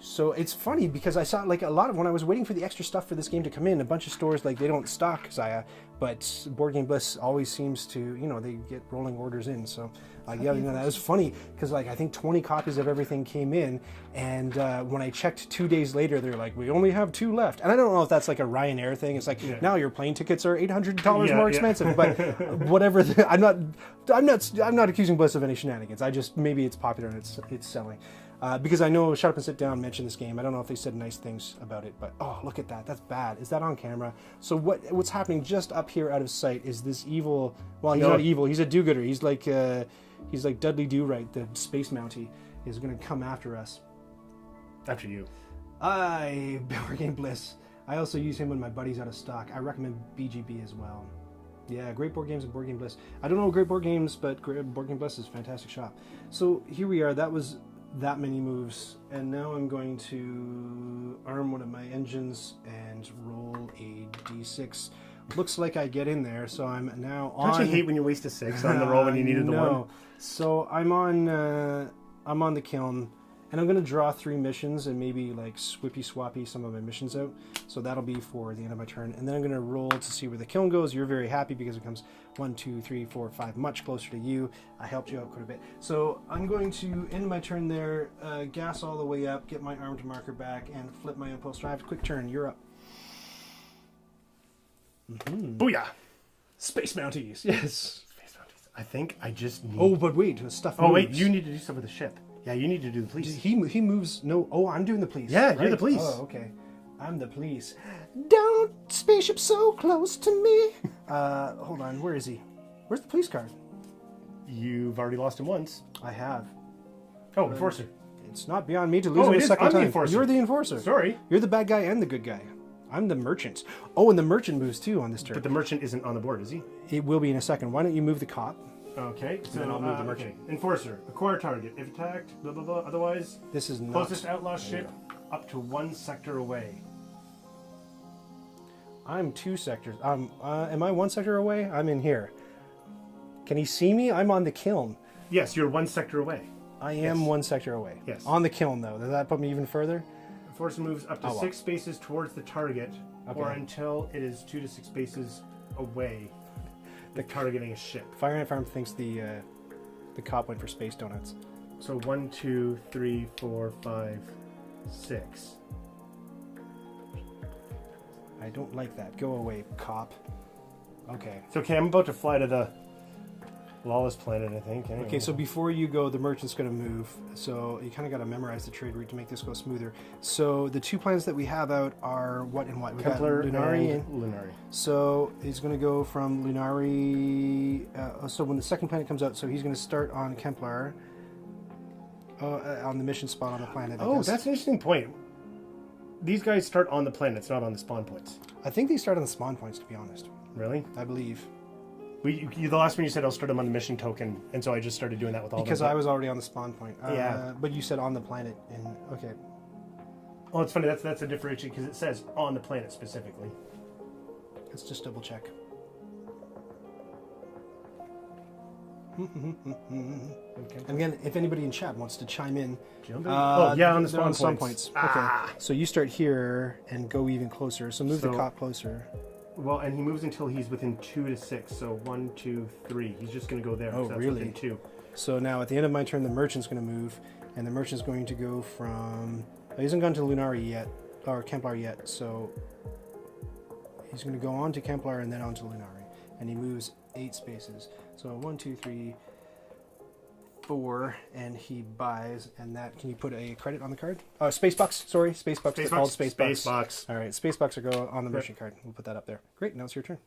[SPEAKER 1] So it's funny because I saw like a lot of when I was waiting for the extra stuff for this game to come in, a bunch of stores like they don't stock Xayah, but Board Game Bliss always seems to, you know, they get rolling orders in. So yeah, you know, that was funny because like I think 20 copies of everything came in, and when I checked 2 days later, they're like, we only have 2 left. And I don't know if that's like a Ryanair thing. It's like now your plane tickets are $800 more expensive, but whatever. I'm not accusing Bliss of any shenanigans. I just maybe it's popular and it's selling. Because I know Shut Up and Sit Down mentioned this game. I don't know if they said nice things about it, but oh, look at that. That's bad. Is that on camera? So what's happening just up here out of sight is this evil... Well, he's not evil. He's a do-gooder. He's like Dudley Do-Right, the space mountie, is going to come after us.
[SPEAKER 2] After you.
[SPEAKER 1] Board Game Bliss. I also use him when my buddy's out of stock. I recommend BGB as well. Yeah, great board games and Board Game Bliss. I don't know great board games, but Board Game Bliss is a fantastic shop. So here we are. That was... that many moves, and now I'm going to arm one of my engines and roll a d6. Looks like I get in there, so I'm now on...
[SPEAKER 2] Don't you hate when you waste a 6 on the roll when you needed the 1?
[SPEAKER 1] So I'm on the kiln, and I'm going to draw 3 missions and maybe like swappy some of my missions out. So that'll be for the end of my turn, and then I'm going to roll to see where the kiln goes. You're very happy because it comes 1, 2, 3, 4, 5, much closer to you. I helped you out quite a bit. So I'm going to end my turn there, gas all the way up, get my armed marker back, and flip my impulse drive. Quick turn, you're up.
[SPEAKER 2] Booyah!
[SPEAKER 1] Space Mounties, yes.
[SPEAKER 2] Space Mounties. I think I just need...
[SPEAKER 1] Oh, but wait, stuff moves.
[SPEAKER 2] Oh, wait, you need to do stuff with the ship. Yeah, you need to do the police.
[SPEAKER 1] He moves... No, oh, I'm doing the police.
[SPEAKER 2] Yeah,
[SPEAKER 1] right?
[SPEAKER 2] you're the police.
[SPEAKER 1] Oh, okay. I'm the police. Don't spaceship so close to me. Hold on, where is he? Where's the police card?
[SPEAKER 2] You've already lost him once.
[SPEAKER 1] I have.
[SPEAKER 2] Oh, Enforcer.
[SPEAKER 1] It's not beyond me to lose him a second time. You're the Enforcer.
[SPEAKER 2] Sorry.
[SPEAKER 1] You're the bad guy and the good guy. I'm the merchant. Oh, and the merchant moves too on this turn.
[SPEAKER 2] But the merchant isn't on the board, is he?
[SPEAKER 1] It will be in a second. Why don't you move the cop?
[SPEAKER 2] Okay, so
[SPEAKER 1] then I'll move the merchant.
[SPEAKER 2] Okay. Enforcer, acquire target. If attacked, blah, blah, blah. Otherwise,
[SPEAKER 1] this is not...
[SPEAKER 2] closest outlaw ship up to 1 sector away.
[SPEAKER 1] I'm 2 sectors. Am I 1 sector away? I'm in here. Can he see me? I'm on the kiln.
[SPEAKER 2] Yes, you're 1 sector away.
[SPEAKER 1] I am 1 sector away.
[SPEAKER 2] Yes.
[SPEAKER 1] On the kiln, though. Does that put me even further?
[SPEAKER 2] Enforcer moves up to 6 spaces towards the target, or until it is 2 to 6 spaces away. The targeting a ship.
[SPEAKER 1] Fire Ant Farm thinks the cop went for space donuts.
[SPEAKER 2] So 1, 2, 3, 4, 5, 6.
[SPEAKER 1] I don't like that. Go away, cop. Okay.
[SPEAKER 2] It's okay. I'm about to fly to the lawless planet, I think. Anyway.
[SPEAKER 1] Okay, so before you go, the merchant's going to move. So you kind of got to memorize the trade route to make this go smoother. So the 2 plans that we have out are what and what? We got
[SPEAKER 2] Lunari and Lunari.
[SPEAKER 1] So he's going to go from Lunari. So when the second planet comes out, so he's going to start on Kemplar. On the mission spot on the planet.
[SPEAKER 2] Oh, that's an interesting point. These guys start on the planets, not on the spawn points.
[SPEAKER 1] I think they start on the spawn points, to be honest.
[SPEAKER 2] Really?
[SPEAKER 1] I believe.
[SPEAKER 2] The last one you said I'll start them on the mission token, and so I just started doing that with all of them.
[SPEAKER 1] Because I was already on the spawn point.
[SPEAKER 2] Yeah.
[SPEAKER 1] But you said on the planet, and okay.
[SPEAKER 2] Oh, it's funny. That's a differentiation because it says on the planet specifically.
[SPEAKER 1] Let's just double check. Okay. And again, if anybody in chat wants to chime in,
[SPEAKER 2] on the spawn
[SPEAKER 1] points. Okay, so you start here and go even closer. So move the cop closer.
[SPEAKER 2] Well, and he moves until he's within 2 to 6. So 1, 2, 3. He's just going to go there.
[SPEAKER 1] Oh,
[SPEAKER 2] that's
[SPEAKER 1] really?
[SPEAKER 2] Within 2.
[SPEAKER 1] So now at the end of my turn, the merchant's going to move, and the merchant's going to go from. He hasn't gone to Lunari yet, or Kemplar yet. So he's going to go on to Kemplar and then on to Lunari, and he moves 8 spaces. So 1, 2, 3, 4, and he buys, and that, can you put a credit on the card? Oh, space bucks, sorry, space bucks. They're called space bucks. All right, space bucks are go on the merchant card. We'll put that up there. Great, now it's your turn.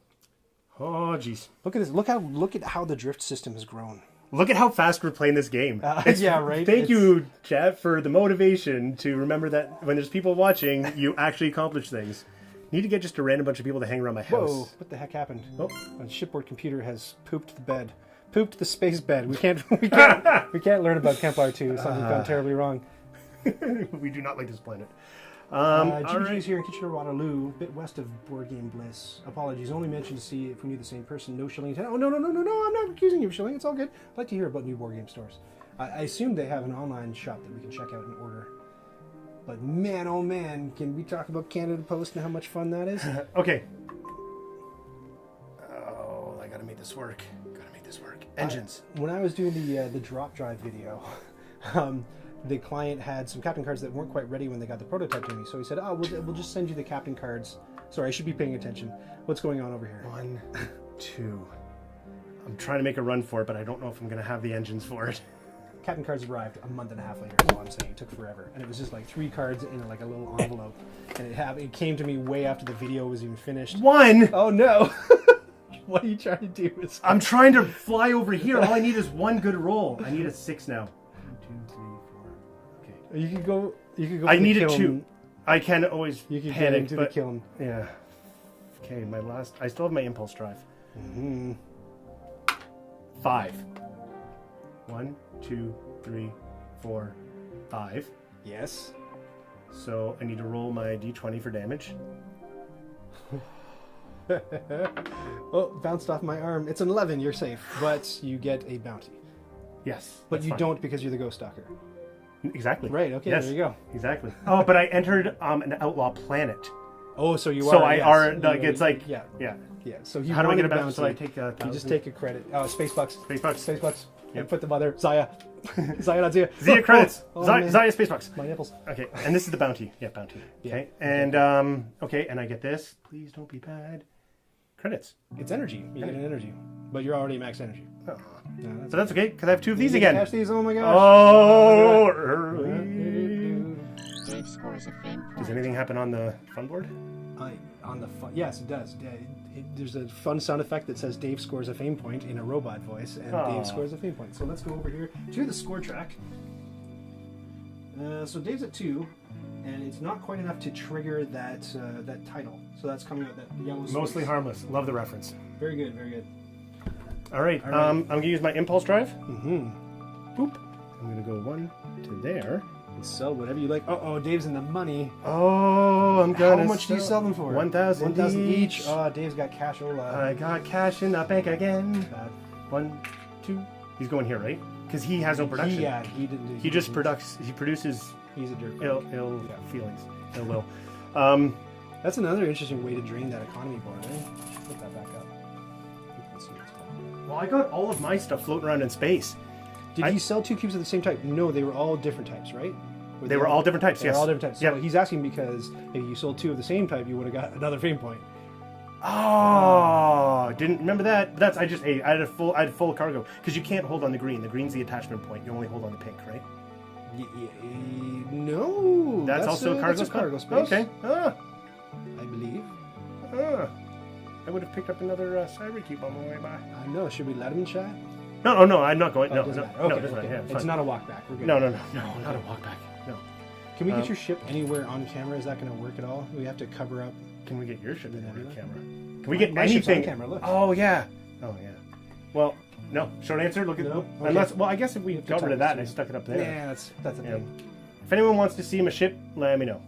[SPEAKER 2] Oh, jeez.
[SPEAKER 1] Look at this. Look at how the drift system has grown.
[SPEAKER 2] Look at how fast we're playing this game.
[SPEAKER 1] Yeah, right.
[SPEAKER 2] Thank you, chat, for the motivation to remember that when there's people watching, you actually accomplish things. Need to get just a random bunch of people to hang around my house.
[SPEAKER 1] Whoa, what the heck happened?
[SPEAKER 2] Oh.
[SPEAKER 1] The shipboard computer has pooped the bed. Pooped the space bed. We can't learn about Kemplar 2. Something's gone terribly wrong.
[SPEAKER 2] We do not like this planet.
[SPEAKER 1] GBG's here in Kitchener-Waterloo, a bit west of Board Game Bliss. Apologies, only mentioned to see if we knew the same person. No shilling. Oh, no, I'm not accusing you of shilling. It's all good. I'd like to hear about new board game stores. I assume they have an online shop that we can check out and order. But man, oh man, can we talk about Canada Post and how much fun that is?
[SPEAKER 2] Okay. Oh, I gotta make this work. Engines.
[SPEAKER 1] When I was doing the drop drive video, the client had some captain cards that weren't quite ready when they got the prototype to me. So he said, "Oh, we'll just send you the captain cards." Sorry, I should be paying attention. What's going on over here?
[SPEAKER 2] 1, 2. I'm trying to make a run for it, but I don't know if I'm gonna have the engines for it.
[SPEAKER 1] Captain cards arrived a month and a half later. Is all I'm saying. It took forever, and it was just like 3 cards in like a little envelope, and it came to me way after the video was even finished.
[SPEAKER 2] 1.
[SPEAKER 1] Oh no! What are you trying to do?
[SPEAKER 2] I'm trying to fly over here. All I need is 1 good roll. I need a 6 now. 1, 2, 3, 4. Okay.
[SPEAKER 1] You could go.
[SPEAKER 2] I need a 2. I can always
[SPEAKER 1] You could
[SPEAKER 2] panic,
[SPEAKER 1] get into
[SPEAKER 2] but
[SPEAKER 1] the kiln.
[SPEAKER 2] yeah. Okay, I still have my impulse drive. 5. 1, 2, 3, 4, 5.
[SPEAKER 1] Yes.
[SPEAKER 2] So I need to roll my d20 for damage.
[SPEAKER 1] Oh, bounced off my arm. It's an 11. You're safe, but you get a bounty.
[SPEAKER 2] Yes.
[SPEAKER 1] But you don't because you're the ghost stalker.
[SPEAKER 2] Exactly.
[SPEAKER 1] Right. Okay.
[SPEAKER 2] Yes,
[SPEAKER 1] There you go.
[SPEAKER 2] Exactly. Oh, but I entered an outlaw planet.
[SPEAKER 1] Oh, so you are.
[SPEAKER 2] So I
[SPEAKER 1] yes,
[SPEAKER 2] are
[SPEAKER 1] you
[SPEAKER 2] like it's like
[SPEAKER 1] yeah.
[SPEAKER 2] yeah.
[SPEAKER 1] So you
[SPEAKER 2] How do I get a
[SPEAKER 1] bounty?
[SPEAKER 2] bounty? So I take a
[SPEAKER 1] You just take a credit. Oh, space bucks.
[SPEAKER 2] Space bucks.
[SPEAKER 1] Space bucks.
[SPEAKER 2] Yep.
[SPEAKER 1] And put them other Zaya. Zaya, not Zia.
[SPEAKER 2] Zia credits.
[SPEAKER 1] Man.
[SPEAKER 2] Zaya space bucks.
[SPEAKER 1] My nipples.
[SPEAKER 2] Okay, and this is the bounty. Yeah, bounty.
[SPEAKER 1] Yeah.
[SPEAKER 2] Okay, and okay, and I get this. Please don't be bad. Credits.
[SPEAKER 1] It's energy. You get an energy, but you're already max energy.
[SPEAKER 2] Oh.
[SPEAKER 1] No,
[SPEAKER 2] So that's okay because I have 2 of these
[SPEAKER 1] You get to
[SPEAKER 2] again.
[SPEAKER 1] Catch these. Oh my gosh.
[SPEAKER 2] Oh, early.
[SPEAKER 3] Dave scores a fame point.
[SPEAKER 2] Does anything happen on the fun board?
[SPEAKER 1] On the fun, yes, it does. There's a fun sound effect that says Dave scores a fame point in a robot voice, and
[SPEAKER 2] Aw.
[SPEAKER 1] Dave scores a fame point. So let's go over here to the score track. So Dave's at 2, and it's not quite enough to trigger that title. So that's coming out that yellow.
[SPEAKER 2] Mostly
[SPEAKER 1] space.
[SPEAKER 2] harmless. Love the reference.
[SPEAKER 1] Very good, very good.
[SPEAKER 2] All right.
[SPEAKER 1] All right.
[SPEAKER 2] I'm gonna use my impulse drive.
[SPEAKER 1] Mm-hmm.
[SPEAKER 2] Boop. I'm gonna go 1 to there.
[SPEAKER 1] Sell whatever you like. Oh, Dave's in the money.
[SPEAKER 2] Oh, I'm gonna.
[SPEAKER 1] How much do you sell them for?
[SPEAKER 2] 1,000
[SPEAKER 1] 1,000
[SPEAKER 2] each.
[SPEAKER 1] each. Oh, Dave's got cashola.
[SPEAKER 2] I got cash in the bank again.
[SPEAKER 1] Bad.
[SPEAKER 2] 1, 2. He's going here, right? Because he has no production.
[SPEAKER 1] He didn't.
[SPEAKER 2] He just He produces
[SPEAKER 1] He's a jerk.
[SPEAKER 2] ill
[SPEAKER 1] Yeah.
[SPEAKER 2] feelings, ill will.
[SPEAKER 1] That's another interesting way to drain that economy board, eh? Put that back up. Let's see what's going on.
[SPEAKER 2] Well, I got all of my stuff floating around in space.
[SPEAKER 1] Did you sell 2 cubes of the same type? No, they were all different types, right?
[SPEAKER 2] They were all different types.
[SPEAKER 1] They
[SPEAKER 2] Yes.
[SPEAKER 1] were all different types.
[SPEAKER 2] Yep.
[SPEAKER 1] So he's asking because if you sold 2 of the same type, you would have got another fame point.
[SPEAKER 2] Oh, didn't remember that. But that's I had full cargo because you can't hold on the green. The green's the attachment point. You only hold on the pink, right?
[SPEAKER 1] No.
[SPEAKER 2] That's also
[SPEAKER 1] that's
[SPEAKER 2] cargo
[SPEAKER 1] a cargo space.
[SPEAKER 2] Okay.
[SPEAKER 1] I believe.
[SPEAKER 2] I would have picked up another cyber cube on my way by.
[SPEAKER 1] I know. Should we let him in chat?
[SPEAKER 2] No, I'm not going.
[SPEAKER 1] Oh,
[SPEAKER 2] no,
[SPEAKER 1] it doesn't
[SPEAKER 2] no,
[SPEAKER 1] matter.
[SPEAKER 2] no,
[SPEAKER 1] Okay,
[SPEAKER 2] it doesn't
[SPEAKER 1] okay.
[SPEAKER 2] matter. Yeah,
[SPEAKER 1] It's
[SPEAKER 2] fine.
[SPEAKER 1] not a walk back. We're good.
[SPEAKER 2] No, not a walk back. No.
[SPEAKER 1] Can we get your ship anywhere on camera? Is that going to work at all? We have to cover up.
[SPEAKER 2] Can we get your ship in
[SPEAKER 1] Yeah,
[SPEAKER 2] the
[SPEAKER 1] yeah.
[SPEAKER 2] camera? Can we get
[SPEAKER 1] My ship's on
[SPEAKER 2] anything?
[SPEAKER 1] camera, look.
[SPEAKER 2] Oh yeah. Well, no. Short answer. Look at
[SPEAKER 1] No? Okay.
[SPEAKER 2] unless. Well, I guess if we
[SPEAKER 1] have to
[SPEAKER 2] got rid of
[SPEAKER 1] tell us
[SPEAKER 2] that and I
[SPEAKER 1] too.
[SPEAKER 2] stuck it up there.
[SPEAKER 1] Yeah, that's a
[SPEAKER 2] Yeah.
[SPEAKER 1] thing.
[SPEAKER 2] If anyone wants to see my ship, let me know.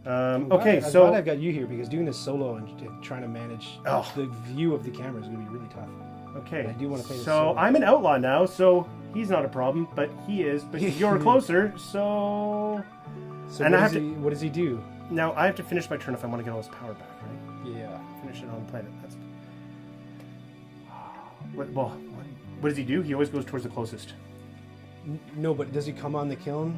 [SPEAKER 1] I'm
[SPEAKER 2] Okay,
[SPEAKER 1] glad
[SPEAKER 2] so
[SPEAKER 1] I've got you here because doing this solo and trying to manage
[SPEAKER 2] Oh.
[SPEAKER 1] the view of the camera is going to be really tough.
[SPEAKER 2] okay.
[SPEAKER 1] I do wanna play this
[SPEAKER 2] So
[SPEAKER 1] solo.
[SPEAKER 2] I'm an outlaw now, so he's not a problem, but he is. But you're closer, so
[SPEAKER 1] So
[SPEAKER 2] And
[SPEAKER 1] what,
[SPEAKER 2] I have
[SPEAKER 1] what does he do?
[SPEAKER 2] now I have to finish my turn if I want to get all his power back, right?
[SPEAKER 1] Yeah.
[SPEAKER 2] Finish it on the planet. That's what does he do? He always goes towards the closest.
[SPEAKER 1] No, but does he come on the kiln?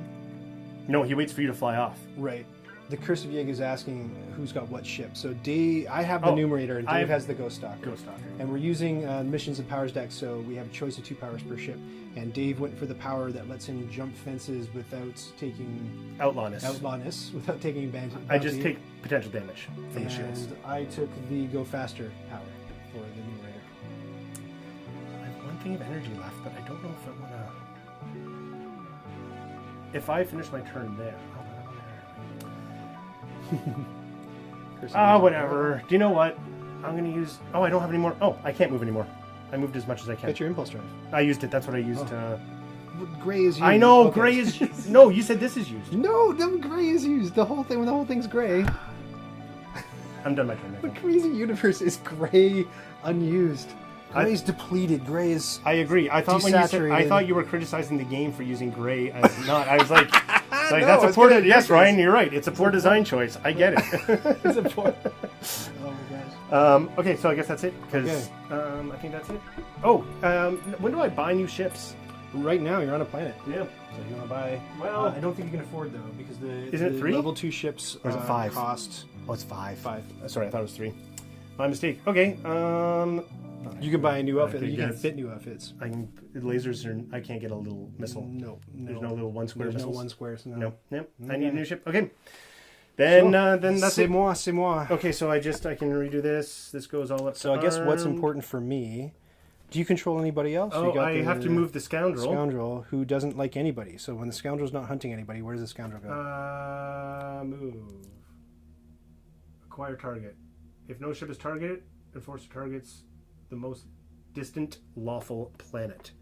[SPEAKER 2] No, he waits for you to fly off.
[SPEAKER 1] Right. The Curse of Yig is asking who's got what ship. So Dave, I have the
[SPEAKER 2] Oh,
[SPEAKER 1] numerator, and Dave
[SPEAKER 2] I've-
[SPEAKER 1] has the Ghost Stalker.
[SPEAKER 2] Ghost Stalker.
[SPEAKER 1] And we're using missions and powers deck, so we have a choice of 2 powers per ship. And Dave went for the power that lets him jump fences without taking
[SPEAKER 2] Outlawness.
[SPEAKER 1] outlawness, without taking bounty.
[SPEAKER 2] I just take potential damage from the shields.
[SPEAKER 1] And I took the go faster power for the numerator.
[SPEAKER 2] I have 1 thing of energy left, but I don't know if I want to. If I finish my turn there.
[SPEAKER 1] Curse of Yig.
[SPEAKER 2] Whatever. Do you know what? I'm going to use. Oh, I don't have any more. Oh, I can't move anymore. I moved as much as I can.
[SPEAKER 1] Get your impulse drive.
[SPEAKER 2] I used it. That's what I used.
[SPEAKER 1] Gray is used.
[SPEAKER 2] I know.
[SPEAKER 1] Okay.
[SPEAKER 2] Gray is. No, you said this is used.
[SPEAKER 1] No, the gray is used. The whole thing. When the whole thing's gray.
[SPEAKER 2] I'm done my turn. I
[SPEAKER 1] The
[SPEAKER 2] think.
[SPEAKER 1] crazy universe is gray, unused. Gray's depleted. Gray is.
[SPEAKER 2] I agree. I thought when you said, I
[SPEAKER 1] Desaturated.
[SPEAKER 2] thought you were criticizing the game for using gray as not. I was like, It's like,
[SPEAKER 1] No,
[SPEAKER 2] that's a
[SPEAKER 1] it's
[SPEAKER 2] poor.
[SPEAKER 1] gonna-
[SPEAKER 2] Yes, Ryan, you're right. It's a poor design choice. I get it.
[SPEAKER 1] It's a poor. Oh my gosh.
[SPEAKER 2] Okay, so I guess that's it. Because I think that's it. Oh, when do I buy new ships?
[SPEAKER 1] Right now, you're on a planet.
[SPEAKER 2] Yeah.
[SPEAKER 1] So you want to buy?
[SPEAKER 2] Well-
[SPEAKER 1] I don't think you can afford though, because
[SPEAKER 2] Isn't it
[SPEAKER 1] the
[SPEAKER 2] 3?
[SPEAKER 1] level 2 ships
[SPEAKER 2] Or is it 5?
[SPEAKER 1] cost
[SPEAKER 2] Oh, it's 5.
[SPEAKER 1] 5.
[SPEAKER 2] Sorry, I thought it was 3. My mistake. Okay.
[SPEAKER 1] You can buy a new outfit.
[SPEAKER 2] Okay,
[SPEAKER 1] You can
[SPEAKER 2] yes.
[SPEAKER 1] fit new outfits.
[SPEAKER 2] I can lasers are. I can't get a little missile.
[SPEAKER 1] No.
[SPEAKER 2] There's no little one square
[SPEAKER 1] There's
[SPEAKER 2] missiles.
[SPEAKER 1] no one square. So
[SPEAKER 2] No. Nope. I
[SPEAKER 1] Okay.
[SPEAKER 2] need a new ship. Okay. Then that's
[SPEAKER 1] c'est
[SPEAKER 2] it.
[SPEAKER 1] moi, c'est moi.
[SPEAKER 2] Okay, so I can redo this. This goes all up.
[SPEAKER 1] So I guess what's
[SPEAKER 2] arm.
[SPEAKER 1] important for me? Do you control anybody else?
[SPEAKER 2] Oh,
[SPEAKER 1] You got
[SPEAKER 2] I have to move the scoundrel.
[SPEAKER 1] Scoundrel who doesn't like anybody. So when the scoundrel's not hunting anybody, where does the scoundrel go?
[SPEAKER 2] Move. Acquire target. If no ship is targeted, enforcer targets the most distant lawful planet.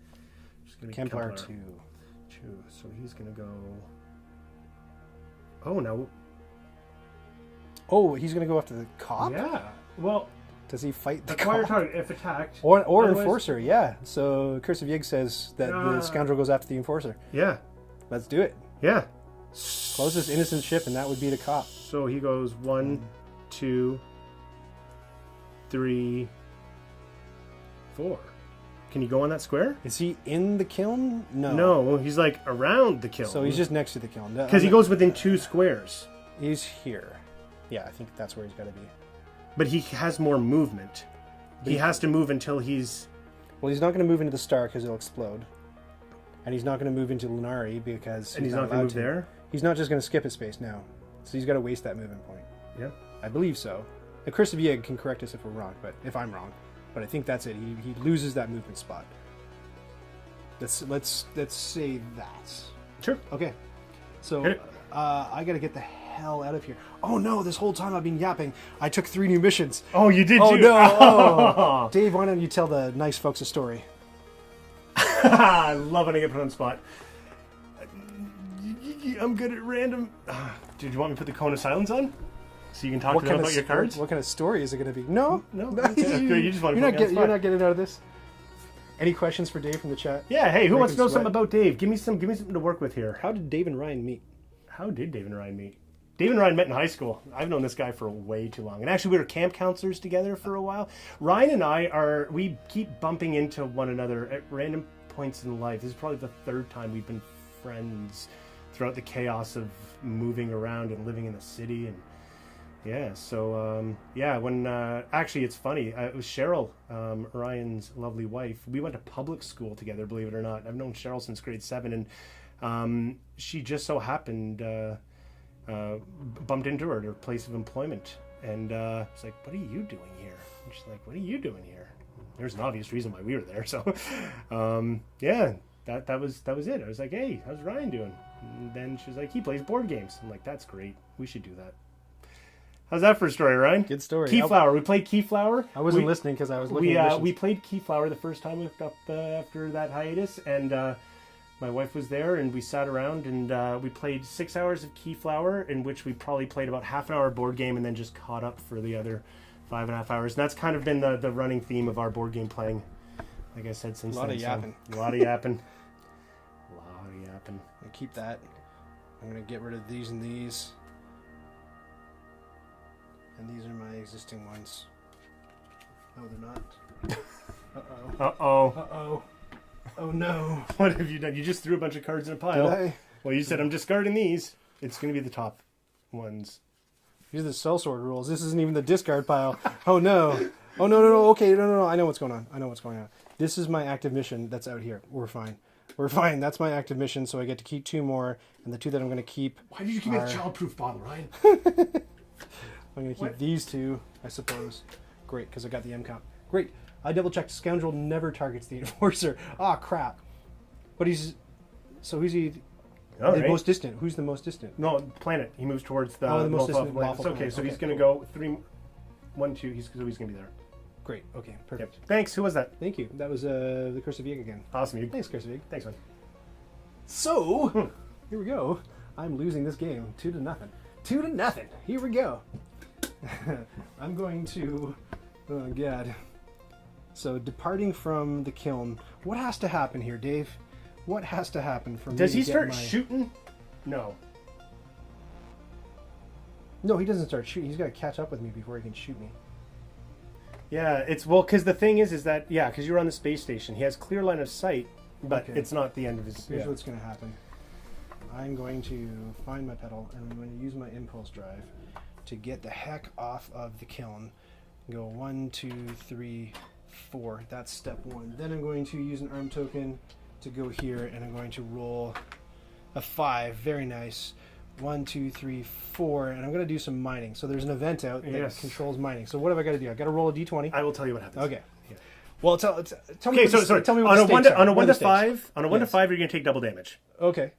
[SPEAKER 2] Just gonna be
[SPEAKER 1] Kemplar
[SPEAKER 2] Kemplar.
[SPEAKER 1] 2.
[SPEAKER 2] So he's gonna go. Oh no.
[SPEAKER 1] Oh, he's going to go after the cop?
[SPEAKER 2] Yeah. Well,
[SPEAKER 1] Does he fight the
[SPEAKER 2] acquire
[SPEAKER 1] cop?
[SPEAKER 2] target if attacked.
[SPEAKER 1] Or
[SPEAKER 2] Otherwise-
[SPEAKER 1] enforcer, yeah. So Curse of Yig says that the scoundrel goes after the enforcer.
[SPEAKER 2] Yeah.
[SPEAKER 1] Let's do it.
[SPEAKER 2] Yeah.
[SPEAKER 1] Closest innocent ship, and that would be the cop.
[SPEAKER 2] So he goes 1, 2, 3, 4. Can you go on that square?
[SPEAKER 1] Is he in the kiln? No.
[SPEAKER 2] No, he's like around the kiln.
[SPEAKER 1] So he's just next to the kiln.
[SPEAKER 2] because he goes within 2 squares.
[SPEAKER 1] He's here. Yeah, I think that's where he's got to be.
[SPEAKER 2] But he has more movement. He has to move until he's.
[SPEAKER 1] Well, he's not going to move into the star because it'll explode. And he's not going to move into Lunari because
[SPEAKER 2] And he's not going to
[SPEAKER 1] allowed
[SPEAKER 2] move there.
[SPEAKER 1] He's not just going to skip his space now. So he's got to waste that movement point.
[SPEAKER 2] Yeah.
[SPEAKER 1] I believe so. The Curse of Yig can correct us if we're wrong, but if I'm wrong. But I think that's it. He loses that movement spot. Let's say that.
[SPEAKER 2] Sure.
[SPEAKER 1] Okay. So
[SPEAKER 2] Hit it.
[SPEAKER 1] I got to get the hell out of here. Oh no! This whole time I've been yapping. I took 3 new missions.
[SPEAKER 2] Oh, you did.
[SPEAKER 1] Oh
[SPEAKER 2] too.
[SPEAKER 1] no! Oh. Dave, why don't you tell the nice folks a story?
[SPEAKER 2] I love when I get put on the spot. I'm good at random. Did you want me to put the cone of silence on? So you can talk to them about your cards?
[SPEAKER 1] What kind of story is it going to be? No.
[SPEAKER 2] No. Okay, you just want to put me on the
[SPEAKER 1] You're
[SPEAKER 2] spot.
[SPEAKER 1] not getting out of this. Any questions for Dave from the chat?
[SPEAKER 2] Yeah, hey, who wants to know
[SPEAKER 1] Making
[SPEAKER 2] something
[SPEAKER 1] sweat.
[SPEAKER 2] about Dave? Give me something to work with here.
[SPEAKER 1] How did Dave and Ryan meet?
[SPEAKER 2] How did Dave and Ryan meet? Dave and Ryan met in high school. I've known this guy for way too long. And actually, we were camp counselors together for a while. Ryan and I we keep bumping into one another at random points in life. This is probably the 3rd time we've been friends throughout the chaos of moving around and living in the city. And yeah, so when actually it's funny. It was Cheryl, Ryan's lovely wife. We went to public school together, believe it or not. I've known Cheryl since grade 7, and she just so happened bumped into her at her place of employment, and it's like, "What are you doing here?" And she's like, "What are you doing here?" There's an obvious reason why we were there. So yeah, that was it. I was like, "Hey, how's Ryan doing?" And then she was like, "He plays board games." I'm like, "That's great. We should do that." How's that for a story, Ryan?
[SPEAKER 1] Good story.
[SPEAKER 2] Keyflower. We played Keyflower.
[SPEAKER 1] I wasn't listening because I was looking at missions.
[SPEAKER 2] We played Keyflower the first time we hooked up after that hiatus, and my wife was there, and we sat around and we played 6 hours of Keyflower, in which we probably played about half an hour board game and then just caught up for the other 5.5 hours. And that's kind of been the running theme of our board game playing, like I said, since
[SPEAKER 1] A lot
[SPEAKER 2] then.
[SPEAKER 1] of yapping.
[SPEAKER 2] A lot of yapping. A lot of yapping.
[SPEAKER 1] I keep that. I'm going to get rid of these and these. And these are my existing ones. No, they're not. Uh-oh.
[SPEAKER 2] Uh-oh.
[SPEAKER 1] Uh-oh. Oh, no.
[SPEAKER 2] What have you done? You just threw a bunch of cards in a
[SPEAKER 1] Did
[SPEAKER 2] pile.
[SPEAKER 1] I?
[SPEAKER 2] Well, you said I'm discarding these. It's going to be the top ones.
[SPEAKER 1] These are the sellsword rules. This isn't even the discard pile. Oh, no. Oh, no. Okay, no. I know what's going on. This is my active mission that's out here. We're fine. That's my active mission, so I get to keep 2 more, and the 2 that I'm going to keep
[SPEAKER 2] Why did you give me a childproof bottle, Ryan?
[SPEAKER 1] I'm going to keep these 2, I suppose. Great, because I got the M count. Great. I double-checked. Scoundrel never targets the Enforcer. Ah, crap. But who's he...
[SPEAKER 2] All
[SPEAKER 1] the
[SPEAKER 2] right.
[SPEAKER 1] most distant. Who's the most distant?
[SPEAKER 2] No, planet. He moves towards the,
[SPEAKER 1] The most distant
[SPEAKER 2] planet.
[SPEAKER 1] lawful
[SPEAKER 2] Okay,
[SPEAKER 1] planet.
[SPEAKER 2] so he's
[SPEAKER 1] Okay,
[SPEAKER 2] going to go 3, 1, 2. He's going to be there.
[SPEAKER 1] Great. Okay, perfect.
[SPEAKER 2] Yep. Thanks. Who was that?
[SPEAKER 1] Thank you. That was the Curse of Yig again.
[SPEAKER 2] Awesome. You.
[SPEAKER 1] Thanks, Curse of Yig.
[SPEAKER 2] Thanks, man.
[SPEAKER 1] So, here we go. I'm losing this game 2-0. 2-0. Here we go. I'm going to... Oh, God. So, departing from the kiln. What has to happen here, Dave? What has to happen for me
[SPEAKER 2] Does he
[SPEAKER 1] to get
[SPEAKER 2] start
[SPEAKER 1] my...
[SPEAKER 2] shooting? No.
[SPEAKER 1] No, he doesn't start shooting. He's got to catch up with me before he can shoot me.
[SPEAKER 2] Yeah, it's well because the thing is that because you're on the space station, he has clear line of sight, but
[SPEAKER 1] Okay.
[SPEAKER 2] it's not the end of his.
[SPEAKER 1] Here's what's going to happen. I'm going to find my pedal, and I'm going to use my impulse drive to get the heck off of the kiln. Go 1, 2, 3, 4. That's step 1. Then I'm going to use an arm token to go here, and I'm going to roll a 5. Very nice. 1, 2, 3, 4, and I'm going to do some mining. So there's an event out that controls mining. So what have I got to do? I've got to roll a d20.
[SPEAKER 2] I will tell you what happens.
[SPEAKER 1] Okay. Yeah. Well, tell me.
[SPEAKER 2] Okay, sorry.
[SPEAKER 1] Tell me what
[SPEAKER 2] on
[SPEAKER 1] the
[SPEAKER 2] a 1
[SPEAKER 1] stakes
[SPEAKER 2] to,
[SPEAKER 1] are.
[SPEAKER 2] on a
[SPEAKER 1] What
[SPEAKER 2] 1
[SPEAKER 1] are
[SPEAKER 2] to
[SPEAKER 1] the
[SPEAKER 2] 5,
[SPEAKER 1] stakes?
[SPEAKER 2] on a 1 to
[SPEAKER 1] Yes.
[SPEAKER 2] 5, you're going to take double damage.
[SPEAKER 1] Okay.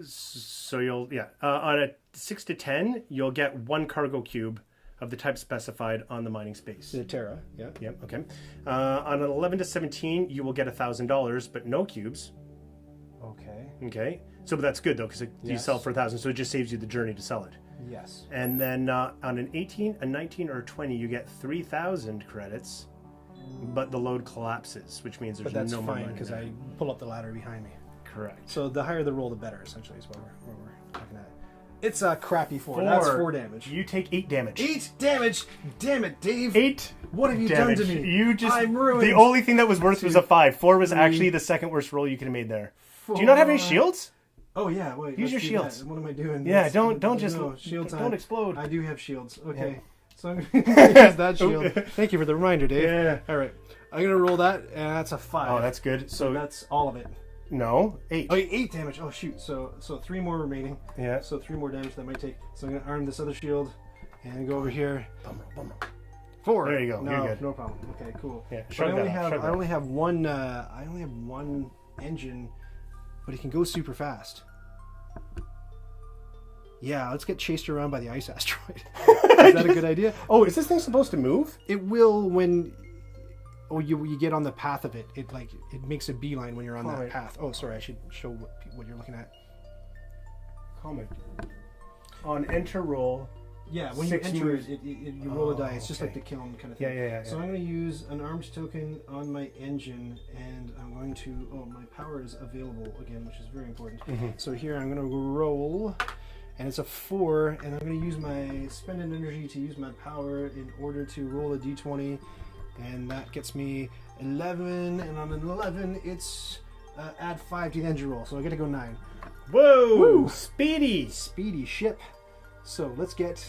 [SPEAKER 2] So you'll on a 6 to 10, you'll get 1 cargo cube of the type specified on the mining space.
[SPEAKER 1] The Terra. Yeah.
[SPEAKER 2] Yep. Okay. On an 11 to 17, you will get $1,000, but no cubes.
[SPEAKER 1] Okay.
[SPEAKER 2] Okay. So but that's good though because you
[SPEAKER 1] Yes.
[SPEAKER 2] sell for 1,000, so it just saves you the journey to sell it.
[SPEAKER 1] Yes.
[SPEAKER 2] And then on an 18, a 19, or a 20, you get 3,000 credits, but the load collapses, which means there's
[SPEAKER 1] But that's
[SPEAKER 2] no more
[SPEAKER 1] fine
[SPEAKER 2] money
[SPEAKER 1] because
[SPEAKER 2] there.
[SPEAKER 1] I pull up the ladder behind me.
[SPEAKER 2] Correct.
[SPEAKER 1] So the higher the roll, the better. Essentially, is what we're looking at. It's a crappy 4. That's 4 damage.
[SPEAKER 2] You take 8 damage.
[SPEAKER 1] 8 damage. Damn it, Dave.
[SPEAKER 2] 8.
[SPEAKER 1] What have you
[SPEAKER 2] damage.
[SPEAKER 1] done to me?
[SPEAKER 2] You just
[SPEAKER 1] I'm ruined.
[SPEAKER 2] The only thing that was worse was a 5. 4 was
[SPEAKER 1] 3,
[SPEAKER 2] actually the second worst roll you could have made there. 4. Do you not have any shields?
[SPEAKER 1] Oh yeah. Wait.
[SPEAKER 2] Use
[SPEAKER 1] let's
[SPEAKER 2] your
[SPEAKER 1] do that.
[SPEAKER 2] shields.
[SPEAKER 1] What am I doing?
[SPEAKER 2] Yeah.
[SPEAKER 1] Let's-
[SPEAKER 2] Don't just
[SPEAKER 1] no, shield time.
[SPEAKER 2] don't explode.
[SPEAKER 1] I do have shields. Okay. So I'm going to use that shield. Thank you for the reminder, Dave.
[SPEAKER 2] Yeah.
[SPEAKER 1] All right. I'm going to roll that, and that's a 5.
[SPEAKER 2] Oh, that's good.
[SPEAKER 1] So
[SPEAKER 2] So
[SPEAKER 1] that's all of it.
[SPEAKER 2] no 8.
[SPEAKER 1] Okay, 8 damage. Oh shoot. So 3 more remaining.
[SPEAKER 2] Yeah.
[SPEAKER 1] So 3 more damage that might take. So I'm gonna arm this other shield and go over here.
[SPEAKER 2] Bummer.
[SPEAKER 1] 4.
[SPEAKER 2] There you go.
[SPEAKER 1] No,
[SPEAKER 2] You're good.
[SPEAKER 1] no problem. Okay, cool.
[SPEAKER 2] Yeah,
[SPEAKER 1] But
[SPEAKER 2] shrug
[SPEAKER 1] I only
[SPEAKER 2] that off,
[SPEAKER 1] have
[SPEAKER 2] shrug that
[SPEAKER 1] I only have one. I only have one engine, but it can go super fast. Yeah, let's get chased around by the ice asteroid. Is that a good idea?
[SPEAKER 2] Oh, is this thing supposed to move?
[SPEAKER 1] It will when. Oh, you get on the path of it. It makes a beeline when you're on that
[SPEAKER 2] right.
[SPEAKER 1] path. Oh, sorry. I should show what you're looking at.
[SPEAKER 2] Comic. On enter roll.
[SPEAKER 1] Yeah, when
[SPEAKER 2] 6
[SPEAKER 1] you enter
[SPEAKER 2] moves.
[SPEAKER 1] you roll a die. It's just
[SPEAKER 2] okay.
[SPEAKER 1] like the kiln kind of thing.
[SPEAKER 2] Yeah.
[SPEAKER 1] So I'm going to use an arms token on my engine, and I'm going to. Oh, my power is available again, which is very important. So here I'm going to roll, and it's a 4, and I'm going to use my spending energy to use my power in order to roll a d20, and that gets me 11, and on an 11, it's add 5 to the engine roll, so I get to go 9.
[SPEAKER 2] Whoa!
[SPEAKER 1] Woo!
[SPEAKER 2] Speedy!
[SPEAKER 1] Speedy ship. So let's get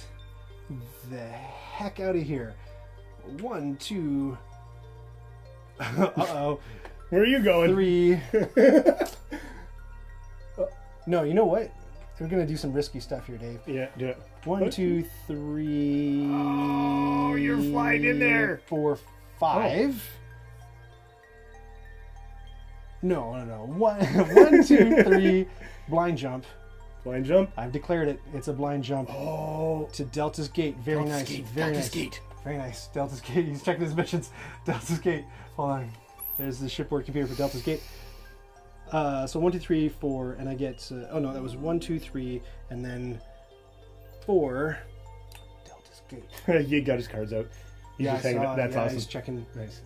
[SPEAKER 1] the heck out of here. 1, 2. Uh-oh.
[SPEAKER 2] Where are you going?
[SPEAKER 1] 3. No, you know what? We're gonna do some risky stuff here, Dave.
[SPEAKER 2] Yeah, do it.
[SPEAKER 1] 1, 2, 3.
[SPEAKER 2] Oh, you're flying in there.
[SPEAKER 1] 4, 5. No. 1, 2, 3. Blind jump.
[SPEAKER 2] Blind jump.
[SPEAKER 1] I've declared it. It's a blind jump.
[SPEAKER 2] Oh.
[SPEAKER 1] To Delta's Gate. Very
[SPEAKER 2] Delta's
[SPEAKER 1] nice.
[SPEAKER 2] Gate,
[SPEAKER 1] Very
[SPEAKER 2] Delta's
[SPEAKER 1] nice.
[SPEAKER 2] Gate.
[SPEAKER 1] Very nice. Delta's Gate. He's checking his missions. Delta's Gate. Hold on. There's the shipboard computer for Delta's Gate. So 1, 2, 3, 4, and I get. Oh no, that was 1, 2, 3, and then 4. Delta's Gate.
[SPEAKER 2] You got his cards out. He's
[SPEAKER 1] Yeah,
[SPEAKER 2] just hanging up. That's awesome.
[SPEAKER 1] He's checking.
[SPEAKER 2] Nice.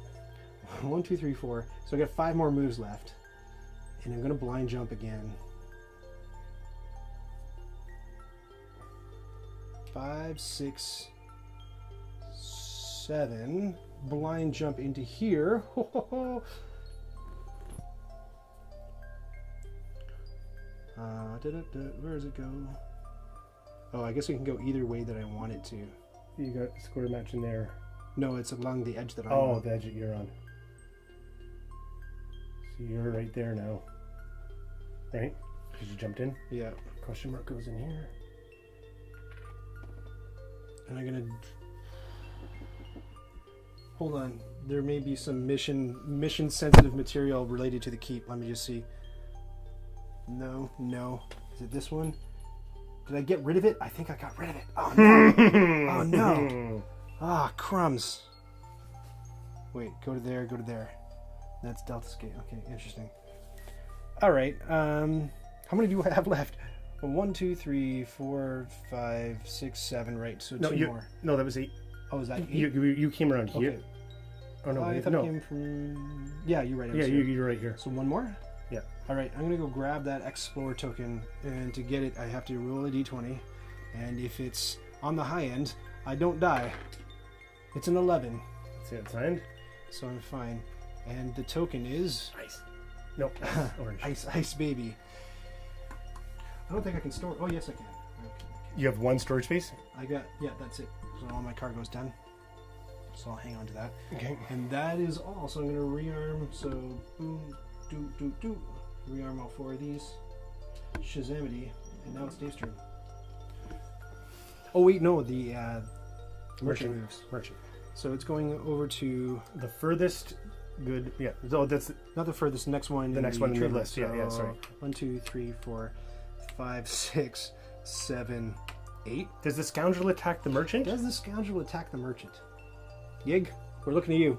[SPEAKER 1] 1, 2, 3, 4. So I got 5 more moves left, and I'm gonna blind jump again. 5, 6, 7. Blind jump into here. Where does it go? Oh, I guess we can go either way that I want it to.
[SPEAKER 2] You got square match in there.
[SPEAKER 1] No, it's along the edge that I'm
[SPEAKER 2] Oh,
[SPEAKER 1] on.
[SPEAKER 2] the edge that you're on. So you're right there now. Right? Because you jumped in.
[SPEAKER 1] Yeah.
[SPEAKER 2] Question mark goes in here.
[SPEAKER 1] And I'm gonna hold on. There may be some mission sensitive material related to the keep. Let me just see. No. Is it this one? Did I get rid of it? I think I got rid of it. Oh no! Oh no! Ah, crumbs. Wait, go to there. That's Delta's Gate. Okay, interesting. All right. How many do I have left? 1, 2, 3, 4, 5, 6, 7. Right. So
[SPEAKER 2] No,
[SPEAKER 1] 2 more.
[SPEAKER 2] No, that was 8.
[SPEAKER 1] Oh, is that 8?
[SPEAKER 2] You came around here.
[SPEAKER 1] Okay.
[SPEAKER 2] Oh no,
[SPEAKER 1] I
[SPEAKER 2] wait,
[SPEAKER 1] thought
[SPEAKER 2] no.
[SPEAKER 1] it came from. Yeah, you're right. I
[SPEAKER 2] Yeah,
[SPEAKER 1] was here.
[SPEAKER 2] you're right here.
[SPEAKER 1] So 1 more.
[SPEAKER 2] Yeah.
[SPEAKER 1] All right. I'm gonna go grab that Explorer token, and to get it, I have to roll a d20, and if it's on the high end. I don't die. It's an 11.
[SPEAKER 2] Let's see it signed.
[SPEAKER 1] So I'm fine. And the token is...
[SPEAKER 2] Ice. No, orange.
[SPEAKER 1] Ice baby. I don't think I can store... Oh, yes, I can.
[SPEAKER 2] You have one storage space?
[SPEAKER 1] I got... Yeah, that's it. So all my cargo's done. So I'll hang on to that.
[SPEAKER 2] Okay.
[SPEAKER 1] And that is all. So I'm going to rearm. So, boom, do. Rearm all 4 of these. Shazamity. And now it's Dave's turn. Oh, wait, no. The merchant moves.
[SPEAKER 2] Merchant.
[SPEAKER 1] So it's going over to...
[SPEAKER 2] The furthest good... Yeah. Oh, that's...
[SPEAKER 1] Not the furthest, next one.
[SPEAKER 2] The next one in the
[SPEAKER 1] trade
[SPEAKER 2] list. Yeah, sorry.
[SPEAKER 1] 1, 2, 3, 4, 5, 6, 7, 8.
[SPEAKER 2] Does the scoundrel attack the merchant?
[SPEAKER 1] Does the scoundrel attack the merchant? Yig, we're looking at you.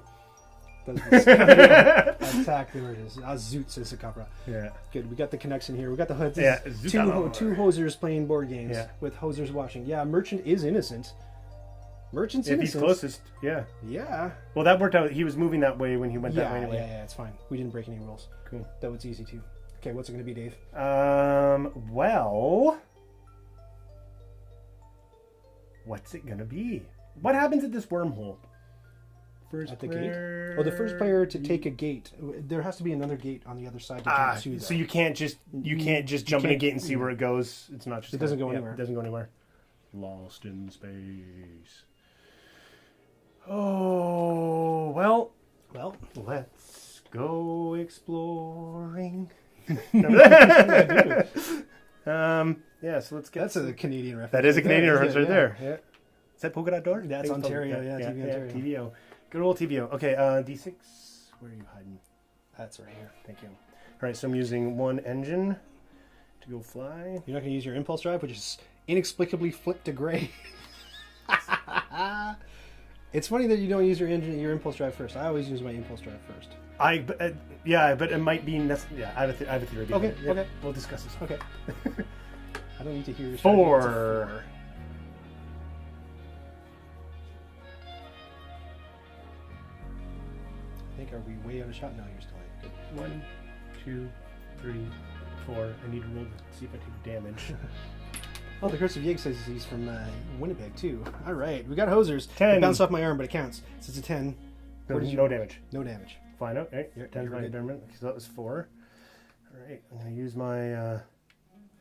[SPEAKER 1] Does the scoundrel attack the merchant? Zoot, says the Capra.
[SPEAKER 2] Yeah.
[SPEAKER 1] Good, we got the connection here. We got the hoods.
[SPEAKER 2] Yeah,
[SPEAKER 1] two hosers playing board games
[SPEAKER 2] Yeah.
[SPEAKER 1] with hosers watching. Yeah, merchant is innocent. Merchant's
[SPEAKER 2] If
[SPEAKER 1] innocent.
[SPEAKER 2] he's closest, yeah.
[SPEAKER 1] Yeah.
[SPEAKER 2] Well, that worked out. He was moving that way when he went that way anyway.
[SPEAKER 1] Yeah, it's fine. We didn't break any rules.
[SPEAKER 2] Cool.
[SPEAKER 1] That was easy too. Okay, what's it going to be, Dave?
[SPEAKER 2] Well... What's it gonna be? What happens at this wormhole? First
[SPEAKER 1] At the
[SPEAKER 2] player...
[SPEAKER 1] gate? Oh, the first player to take a gate. There has to be another gate on the other side to get to.
[SPEAKER 2] So you can't just jump in a gate and see where it goes. It's not just...
[SPEAKER 1] It doesn't go anywhere.
[SPEAKER 2] It doesn't go anywhere. Lost in space. Oh, well, let's go exploring. Yeah, so let's get...
[SPEAKER 1] That's a Canadian reference.
[SPEAKER 2] That is a Canadian reference right there.
[SPEAKER 1] Yeah.
[SPEAKER 2] Is that Polka Dot Door?
[SPEAKER 1] That's Ontario, TV Ontario.
[SPEAKER 2] TVO. Good old TVO. Okay, D6. Where are you hiding?
[SPEAKER 1] That's right here.
[SPEAKER 2] Thank you. All right, so I'm using one engine to go fly.
[SPEAKER 1] You're not going to use your impulse drive, which is inexplicably flipped to gray. It's funny that you don't use your impulse drive first. I always use my impulse drive first.
[SPEAKER 2] But it might be necessary. Yeah, I have a theory.
[SPEAKER 1] Okay,
[SPEAKER 2] Yep.
[SPEAKER 1] okay.
[SPEAKER 2] We'll discuss this.
[SPEAKER 1] Okay. I don't need to hear your
[SPEAKER 2] Four.
[SPEAKER 1] strategy. It's a 4. I think, are we way out of shot? No, you're still in. Good.
[SPEAKER 2] 1, 2, 3, 4. I need to roll to see if I take damage.
[SPEAKER 1] Oh, the Curse of Yig says he's from Winnipeg, too. All right, we got hosers.
[SPEAKER 2] 10.
[SPEAKER 1] It bounced off my arm, but it counts. So it's a 10.
[SPEAKER 2] No damage.
[SPEAKER 1] No damage.
[SPEAKER 2] Fine out. Right?
[SPEAKER 1] Yeah,
[SPEAKER 2] 10
[SPEAKER 1] you're
[SPEAKER 2] my
[SPEAKER 1] good.
[SPEAKER 2] environment. So that was 4. All right, I'm going to use my...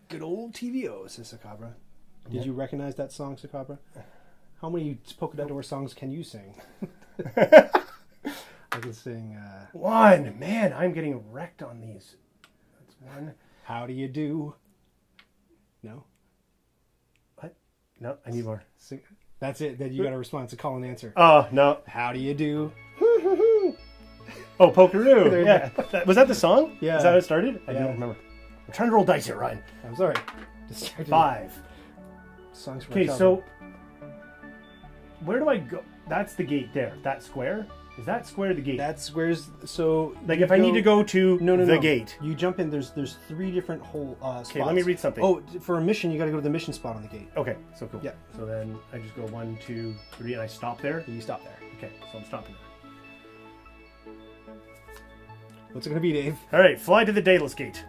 [SPEAKER 1] Good old TVO, says Sakabra. Did you recognize that song, Sakabra? How many Polka Dot Door songs can you sing? I can sing...
[SPEAKER 2] 1. Man, I'm getting wrecked on these. That's 1.
[SPEAKER 1] How do you do? No?
[SPEAKER 2] What? No, I need more.
[SPEAKER 1] Sing. That's it. Then you got a response, a call and answer.
[SPEAKER 2] Oh, no.
[SPEAKER 1] How do you do?
[SPEAKER 2] Oh, Pokeroo.
[SPEAKER 1] There you
[SPEAKER 2] Yeah. Was that the song?
[SPEAKER 1] Yeah.
[SPEAKER 2] Is that how it started? I
[SPEAKER 1] Yeah.
[SPEAKER 2] don't remember. I'm trying to roll dice here, Ryan.
[SPEAKER 1] I'm sorry. Distracted.
[SPEAKER 2] 5.
[SPEAKER 1] Songs from
[SPEAKER 2] Okay,
[SPEAKER 1] my
[SPEAKER 2] so
[SPEAKER 1] childhood.
[SPEAKER 2] where do I go? That's the gate there. That square? Is that square the gate?
[SPEAKER 1] That's where's so.
[SPEAKER 2] Like
[SPEAKER 1] you
[SPEAKER 2] if I need to go to the gate.
[SPEAKER 1] You jump in. There's 3 different spots.
[SPEAKER 2] Okay, let me read something.
[SPEAKER 1] Oh, for a mission, you got to go to the mission spot on the gate.
[SPEAKER 2] Okay, so cool.
[SPEAKER 1] Yeah.
[SPEAKER 2] So then I just go 1, 2, 3, and I stop there.
[SPEAKER 1] And you stop there.
[SPEAKER 2] Okay, so I'm stopping there.
[SPEAKER 1] What's it gonna be, Dave?
[SPEAKER 2] All right, fly to the Daedalus gate.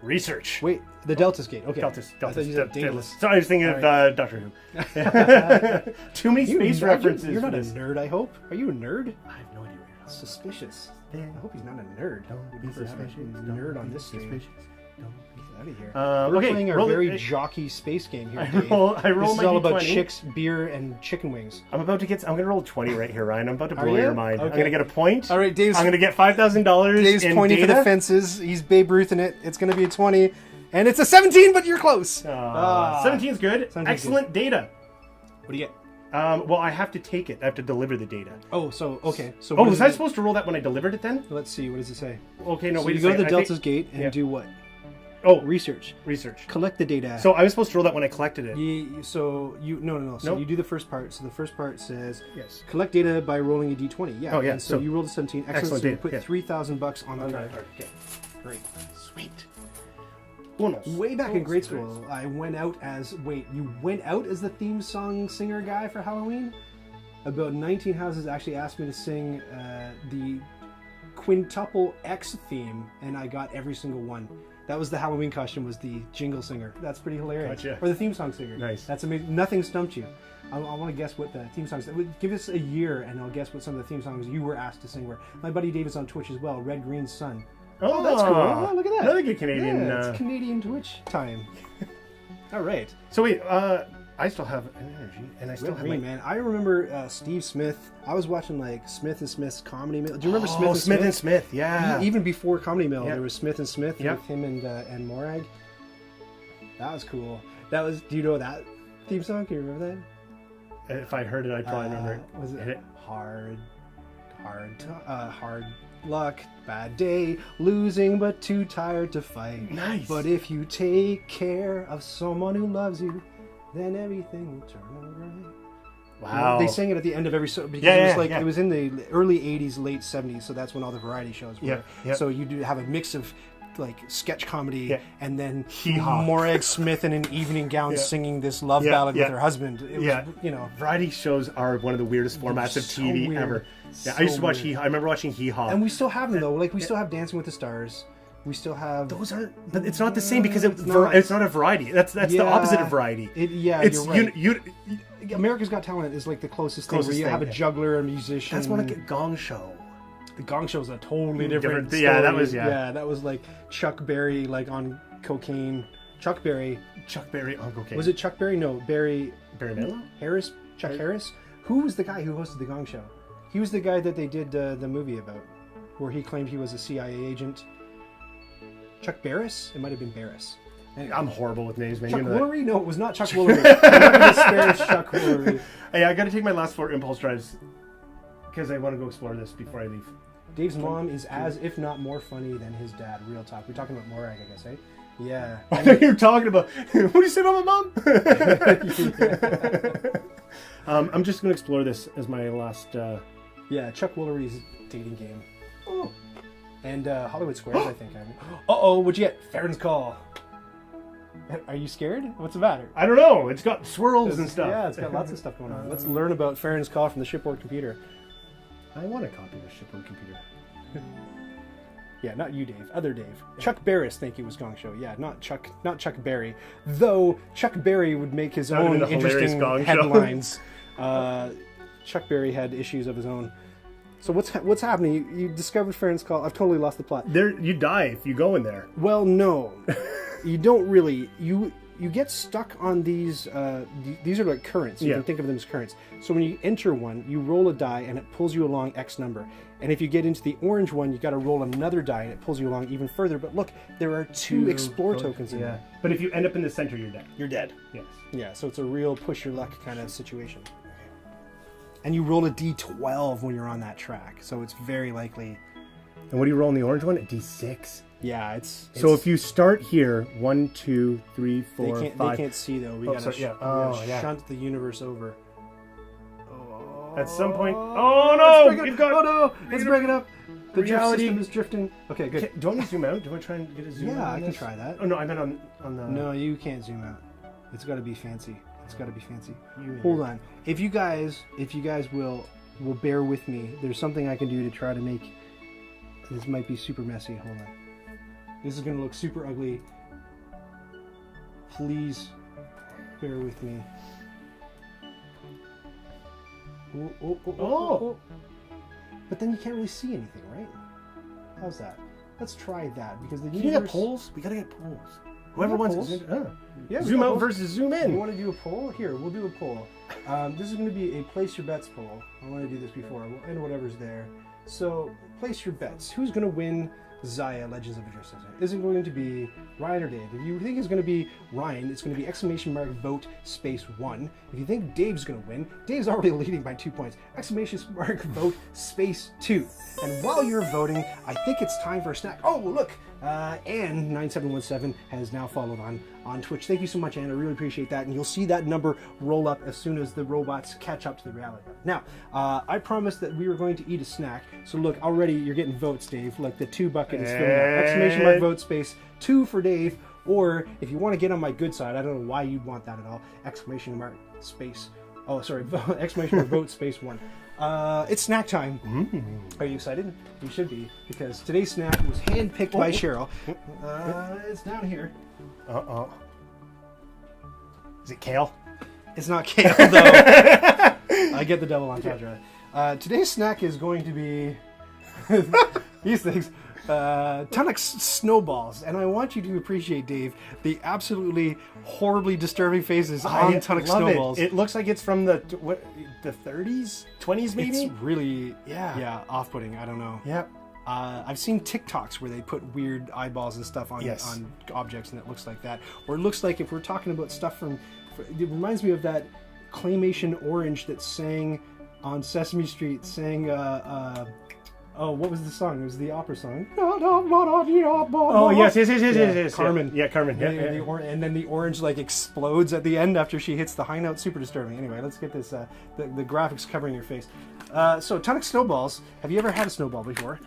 [SPEAKER 2] Research.
[SPEAKER 1] Wait, the Delta's gate. Okay.
[SPEAKER 2] Deltas.
[SPEAKER 1] I thought you said Daedalus.
[SPEAKER 2] So I was thinking of
[SPEAKER 1] All
[SPEAKER 2] Doctor Who. Too many
[SPEAKER 1] You
[SPEAKER 2] space
[SPEAKER 1] nerd-
[SPEAKER 2] references.
[SPEAKER 1] You're not
[SPEAKER 2] for
[SPEAKER 1] a
[SPEAKER 2] this.
[SPEAKER 1] nerd, I hope. Are you a nerd?
[SPEAKER 2] I have no idea where you're
[SPEAKER 1] Suspicious.
[SPEAKER 2] Yeah.
[SPEAKER 1] I hope he's not a nerd.
[SPEAKER 2] Don't be
[SPEAKER 1] We'd never have a
[SPEAKER 2] suspicious.
[SPEAKER 1] nerd
[SPEAKER 2] Don't
[SPEAKER 1] on
[SPEAKER 2] be
[SPEAKER 1] this stream.
[SPEAKER 2] suspicious. Don't
[SPEAKER 1] Get out of here.
[SPEAKER 2] be-
[SPEAKER 1] We're
[SPEAKER 2] okay,
[SPEAKER 1] playing our
[SPEAKER 2] roll
[SPEAKER 1] very
[SPEAKER 2] it.
[SPEAKER 1] jockey space game here.
[SPEAKER 2] I
[SPEAKER 1] Dave.
[SPEAKER 2] roll
[SPEAKER 1] This
[SPEAKER 2] my
[SPEAKER 1] is all about
[SPEAKER 2] D20.
[SPEAKER 1] chicks, beer, and chicken wings.
[SPEAKER 2] I'm gonna roll 20 right here, Ryan. I'm about to
[SPEAKER 1] Are
[SPEAKER 2] blow
[SPEAKER 1] you?
[SPEAKER 2] your mind. I'm
[SPEAKER 1] Okay.
[SPEAKER 2] gonna get a point.
[SPEAKER 1] All right, Dave's
[SPEAKER 2] I'm gonna get $5,000
[SPEAKER 1] Dave's
[SPEAKER 2] in
[SPEAKER 1] pointing
[SPEAKER 2] data.
[SPEAKER 1] for the fences. He's Babe Ruth in it. It's going to be a 20. And it's a 17, but you're close.
[SPEAKER 2] 17's good.
[SPEAKER 1] 17's
[SPEAKER 2] Excellent data.
[SPEAKER 1] What do you get?
[SPEAKER 2] Well, I have to take it. I have to deliver the data.
[SPEAKER 1] Oh, so, okay. So
[SPEAKER 2] Oh,
[SPEAKER 1] what
[SPEAKER 2] was
[SPEAKER 1] is
[SPEAKER 2] I
[SPEAKER 1] it-
[SPEAKER 2] supposed to roll that when I delivered it then?
[SPEAKER 1] Let's see. What does it say?
[SPEAKER 2] Okay, no,
[SPEAKER 1] So
[SPEAKER 2] wait
[SPEAKER 1] you
[SPEAKER 2] a
[SPEAKER 1] go to
[SPEAKER 2] second.
[SPEAKER 1] the
[SPEAKER 2] I think-
[SPEAKER 1] Delta's gate and
[SPEAKER 2] yeah.
[SPEAKER 1] do what?
[SPEAKER 2] Oh,
[SPEAKER 1] Research.
[SPEAKER 2] research.
[SPEAKER 1] Collect the data.
[SPEAKER 2] So I was supposed to roll that when I collected it.
[SPEAKER 1] No. So
[SPEAKER 2] Nope.
[SPEAKER 1] you do the first part. So the first part says
[SPEAKER 2] Yes.
[SPEAKER 1] collect data by rolling a d20. Yeah.
[SPEAKER 2] Oh, yeah,
[SPEAKER 1] And so,
[SPEAKER 2] so-
[SPEAKER 1] you rolled a 17. Excellent.
[SPEAKER 2] Excellent
[SPEAKER 1] So you
[SPEAKER 2] data,
[SPEAKER 1] put
[SPEAKER 2] yeah.
[SPEAKER 1] $3,000 on the
[SPEAKER 2] Okay.
[SPEAKER 1] card.
[SPEAKER 2] Okay.
[SPEAKER 1] Great.
[SPEAKER 2] Sweet. Unos.
[SPEAKER 1] Way back in
[SPEAKER 2] Dos,
[SPEAKER 1] grade
[SPEAKER 2] tres.
[SPEAKER 1] school, I went out as you went out as the theme song singer guy for Halloween. About 19 houses actually asked me to sing the quintuple X theme, and I got every single one. That was the Halloween costume, was the jingle singer. That's pretty hilarious.
[SPEAKER 2] Gotcha.
[SPEAKER 1] Or the theme song singer.
[SPEAKER 2] Nice.
[SPEAKER 1] That's amazing. Nothing stumped you. I want to guess what the theme songs. Give us a year, and I'll guess what some of the theme songs you were asked to sing were. My buddy Dave is on Twitch as well. Red Green Sun.
[SPEAKER 2] Oh,
[SPEAKER 1] that's cool. Oh, look at that.
[SPEAKER 2] Another good Canadian.
[SPEAKER 1] Yeah, it's Canadian Twitch time. All right.
[SPEAKER 2] So wait, I still have an energy, and I still
[SPEAKER 1] Red
[SPEAKER 2] have
[SPEAKER 1] Green,
[SPEAKER 2] my...
[SPEAKER 1] man. I remember Steve Smith. I was watching like Smith and Smith's Comedy Mill. Do you remember Smith and
[SPEAKER 2] Smith and Smith? Yeah.
[SPEAKER 1] Even before Comedy Mill,
[SPEAKER 2] Yeah.
[SPEAKER 1] there was Smith and Smith
[SPEAKER 2] Yeah.
[SPEAKER 1] with him and Morag. That was cool. That was. Do you know that theme song? Can you remember that?
[SPEAKER 2] If I heard it, I'd probably remember it.
[SPEAKER 1] Was
[SPEAKER 2] Hit
[SPEAKER 1] it hard luck, bad day, losing but too tired to fight.
[SPEAKER 2] Nice.
[SPEAKER 1] But if you take care of someone who loves you, then everything will turn out right.
[SPEAKER 2] Wow.
[SPEAKER 1] They sang it at the end of every show because
[SPEAKER 2] Yeah,
[SPEAKER 1] it was like
[SPEAKER 2] yeah.
[SPEAKER 1] it was in the early '80s, late '70s, so that's when all the variety shows were.
[SPEAKER 2] Yeah, yeah.
[SPEAKER 1] So you do have a mix of like sketch comedy
[SPEAKER 2] Yeah.
[SPEAKER 1] and then
[SPEAKER 2] Hee-haw.
[SPEAKER 1] Morag Smith in an evening gown
[SPEAKER 2] Yeah.
[SPEAKER 1] singing this love
[SPEAKER 2] Yeah,
[SPEAKER 1] ballad
[SPEAKER 2] yeah.
[SPEAKER 1] with her husband. It was,
[SPEAKER 2] Yeah.
[SPEAKER 1] you know.
[SPEAKER 2] Variety shows are one of the weirdest formats of
[SPEAKER 1] So
[SPEAKER 2] TV
[SPEAKER 1] weird.
[SPEAKER 2] ever. Yeah,
[SPEAKER 1] So
[SPEAKER 2] I used to watch
[SPEAKER 1] weird.
[SPEAKER 2] Hee-Haw. I remember watching Hee-Haw.
[SPEAKER 1] And we still have them though. Like we still have Dancing with the Stars. We still have
[SPEAKER 2] Those aren't. But it's not the same because
[SPEAKER 1] It's not.
[SPEAKER 2] it's not a variety. That's the
[SPEAKER 1] Yeah.
[SPEAKER 2] opposite of variety.
[SPEAKER 1] You're right.
[SPEAKER 2] you.
[SPEAKER 1] America's Got Talent is like the closest thing where
[SPEAKER 2] Closest
[SPEAKER 1] you have a
[SPEAKER 2] thing.
[SPEAKER 1] juggler, a musician.
[SPEAKER 2] That's one like a Gong Show.
[SPEAKER 1] The Gong Show's a totally different story.
[SPEAKER 2] Yeah, that was- yeah.
[SPEAKER 1] that was like Chuck Berry like on cocaine. Chuck Berry.
[SPEAKER 2] Chuck Berry, Uncle K.
[SPEAKER 1] Was it Chuck Berry? No, Barry
[SPEAKER 2] Barry Manilow?
[SPEAKER 1] Harris. Chuck Harris. Who was the guy who hosted the Gong Show? He was the guy that they did the movie about, where he claimed he was a CIA agent. Chuck Barris? It might have been Barris. Anyway.
[SPEAKER 2] I'm horrible with names, man.
[SPEAKER 1] Chuck
[SPEAKER 2] You know that.
[SPEAKER 1] Woolery? No, it was not Chuck Woolery. I'm not going to spare Chuck Woolery.
[SPEAKER 2] Hey, I got to take my last 4 impulse drives because I want to go explore this before I leave.
[SPEAKER 1] Dave's mom is as, if not more funny than his dad. Real talk. We're talking about Morag, I guess, eh? Yeah.
[SPEAKER 2] I thought you were talking about. What do you say about my mom? I'm just going to explore this as my last.
[SPEAKER 1] Yeah, Chuck Woolery's dating game. Oh. And Hollywood Squares, I think. Uh-oh, what'd you get? Farron's Call. Are you scared? What's the matter?
[SPEAKER 2] I don't know. It's got swirls and stuff.
[SPEAKER 1] Yeah, it's got lots of stuff going on. Let's learn about Farron's Call from the shipboard computer.
[SPEAKER 2] I want to copy the shipboard computer.
[SPEAKER 1] Yeah, not you, Dave. Other Dave. Chuck Barris think it was Gong Show. Yeah, not Chuck Berry. Though Chuck Berry would make his
[SPEAKER 2] That would've
[SPEAKER 1] own
[SPEAKER 2] been a hilarious
[SPEAKER 1] interesting
[SPEAKER 2] Gong Show.
[SPEAKER 1] headlines. Chuck Berry had issues of his own. So what's happening? You discovered Farron's Call. I've totally lost the plot.
[SPEAKER 2] You die if you go in there.
[SPEAKER 1] Well, no, you don't really. You get stuck on these. These are like currents. You
[SPEAKER 2] Yeah.
[SPEAKER 1] can think of them as currents. So when you enter one, you roll a die and it pulls you along X number. And if you get into the orange one, you got to roll another die and it pulls you along even further. But look, there are 2 explore tokens in there.
[SPEAKER 2] But if you end up in the center, you're dead.
[SPEAKER 1] You're dead.
[SPEAKER 2] Yes.
[SPEAKER 1] Yeah, so it's a real push your luck kind of situation. And you roll a d12 when you're on that track, so it's very likely.
[SPEAKER 2] And what do you roll in the orange one? A D6.
[SPEAKER 1] Yeah, it's
[SPEAKER 2] So if you start here, 1, 2, 3, 4,
[SPEAKER 1] they
[SPEAKER 2] 5.
[SPEAKER 1] can't see though. We
[SPEAKER 2] Oh,
[SPEAKER 1] gotta,
[SPEAKER 2] sorry, yeah.
[SPEAKER 1] we gotta
[SPEAKER 2] Oh, yeah.
[SPEAKER 1] shunt the universe over.
[SPEAKER 2] At some point. Oh no!
[SPEAKER 1] Let's break it
[SPEAKER 2] We've
[SPEAKER 1] up.
[SPEAKER 2] got.
[SPEAKER 1] Oh no! Let's break it up. The drift
[SPEAKER 2] Reality.
[SPEAKER 1] system is drifting. Okay, good.
[SPEAKER 2] Okay, do you want me to zoom out? Do you want to try and get a zoom out?
[SPEAKER 1] Yeah,
[SPEAKER 2] on
[SPEAKER 1] I can
[SPEAKER 2] this?
[SPEAKER 1] try that.
[SPEAKER 2] Oh no, I meant on the.
[SPEAKER 1] No, you can't zoom out. It's got to be fancy. It's got to be fancy.
[SPEAKER 2] You-
[SPEAKER 1] Hold on. If you guys will bear with me, there's something I can do to try to make this might be super messy. Hold on. This is going to look super ugly. Please bear with me. Oh. But then you can't really see anything, right? How's that? Let's try that because the
[SPEAKER 2] Can you
[SPEAKER 1] universe...
[SPEAKER 2] get polls? We gotta get polls. Whoever
[SPEAKER 1] got
[SPEAKER 2] wants
[SPEAKER 1] polls.
[SPEAKER 2] to
[SPEAKER 1] Yeah, we
[SPEAKER 2] zoom
[SPEAKER 1] got
[SPEAKER 2] out
[SPEAKER 1] polls.
[SPEAKER 2] versus zoom
[SPEAKER 1] You
[SPEAKER 2] in.
[SPEAKER 1] want to do a poll? Here, we'll do a poll. This is going to be a place your bets poll. I want to do this before. We'll end whatever's there. So, place your bets. Who's going to win Zaya Legends of Idris? Is it going to be Ryan or Dave? If you think it's going to be Ryan, it's going to be !vote space 1. If you think Dave's going to win, Dave's already leading by 2 points. !vote space 2. And while you're voting, I think it's time for a snack. Oh, look! Ann9717 has now followed on Twitch. Thank you so much, Ann. I really appreciate that. And you'll see that number roll up as soon as the robots catch up to the reality. Now, I promised that we were going to eat a snack. So look, already you're getting votes, Dave. Like the 2 bucket is filling up. !vote space 2 for Dave. Or if you want to get on my good side, I don't know why you'd want that at all. !space. Oh, sorry. !vote space 1. It's snack time. Are you excited? You should be, because today's snack was handpicked by Cheryl. It's down here.
[SPEAKER 2] Is it kale?
[SPEAKER 1] It's not kale, though. I get the double entendre. Today's snack is going to be these things. Tunnock's snowballs, and I want you to appreciate, Dave, the absolutely horribly disturbing faces on Tunnock's snowballs.
[SPEAKER 2] It looks like it's from the 30s, 20s, maybe.
[SPEAKER 1] It's really off-putting. I don't know.
[SPEAKER 2] Yeah.
[SPEAKER 1] I've seen TikToks where they put weird eyeballs and stuff on objects, and it looks like that. Or it looks like, if we're talking about stuff from, it reminds me of that claymation orange that sang on Sesame Street, what was the song? It was the opera song.
[SPEAKER 2] Oh, yes.
[SPEAKER 1] Carmen.
[SPEAKER 2] Yeah, Carmen. Yeah,
[SPEAKER 1] and then the orange like explodes at the end after she hits the high note. Super disturbing. Anyway, let's get this, the graphics covering your face. So, Tunnock snowballs. Have you ever had a snowball before?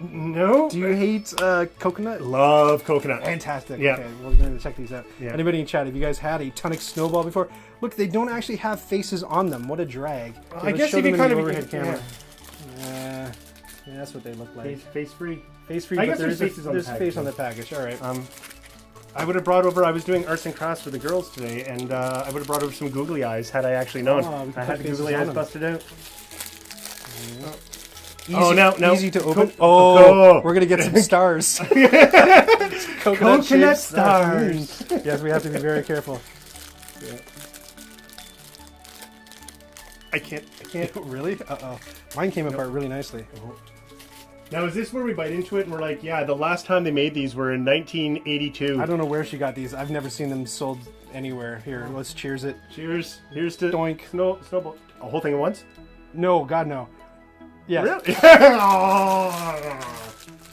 [SPEAKER 2] No.
[SPEAKER 1] Do you hate coconut?
[SPEAKER 2] Love coconut.
[SPEAKER 1] Fantastic.
[SPEAKER 2] Yeah.
[SPEAKER 1] Okay, we're going to check these out.
[SPEAKER 2] Yeah.
[SPEAKER 1] Anybody in chat, have you guys had a Tunnock snowball before? Look, they don't actually have faces on them. What a drag. Okay,
[SPEAKER 2] I guess
[SPEAKER 1] show
[SPEAKER 2] if
[SPEAKER 1] them
[SPEAKER 2] you
[SPEAKER 1] in
[SPEAKER 2] kind
[SPEAKER 1] the
[SPEAKER 2] of
[SPEAKER 1] overhead camera. Yeah, that's what they look like.
[SPEAKER 2] Face free.
[SPEAKER 1] Face free,
[SPEAKER 2] I
[SPEAKER 1] but
[SPEAKER 2] guess
[SPEAKER 1] there's
[SPEAKER 2] faces on the
[SPEAKER 1] a
[SPEAKER 2] package.
[SPEAKER 1] face on the package. All right.
[SPEAKER 2] I would have brought over, I was doing arts and crafts with the girls today, and I would have brought over some googly eyes had I actually known.
[SPEAKER 1] We can
[SPEAKER 2] I
[SPEAKER 1] put
[SPEAKER 2] had the
[SPEAKER 1] faces
[SPEAKER 2] googly
[SPEAKER 1] on
[SPEAKER 2] eyes
[SPEAKER 1] them.
[SPEAKER 2] busted out.
[SPEAKER 1] Easy, easy to open. We're gonna get some stars. Coconut
[SPEAKER 2] stars.
[SPEAKER 1] Yes, we have to be very careful. Yeah.
[SPEAKER 2] I can't.
[SPEAKER 1] Really? Mine came apart really nicely.
[SPEAKER 2] Now, is this where we bite into it and we're like, yeah, the last time they made these were in 1982.
[SPEAKER 1] I don't know where she got these. I've never seen them sold anywhere. Here, let's cheers it.
[SPEAKER 2] Cheers. Here's to
[SPEAKER 1] Doink.
[SPEAKER 2] Snowball. A whole thing at once?
[SPEAKER 1] No, God, no. Yes.
[SPEAKER 2] Really?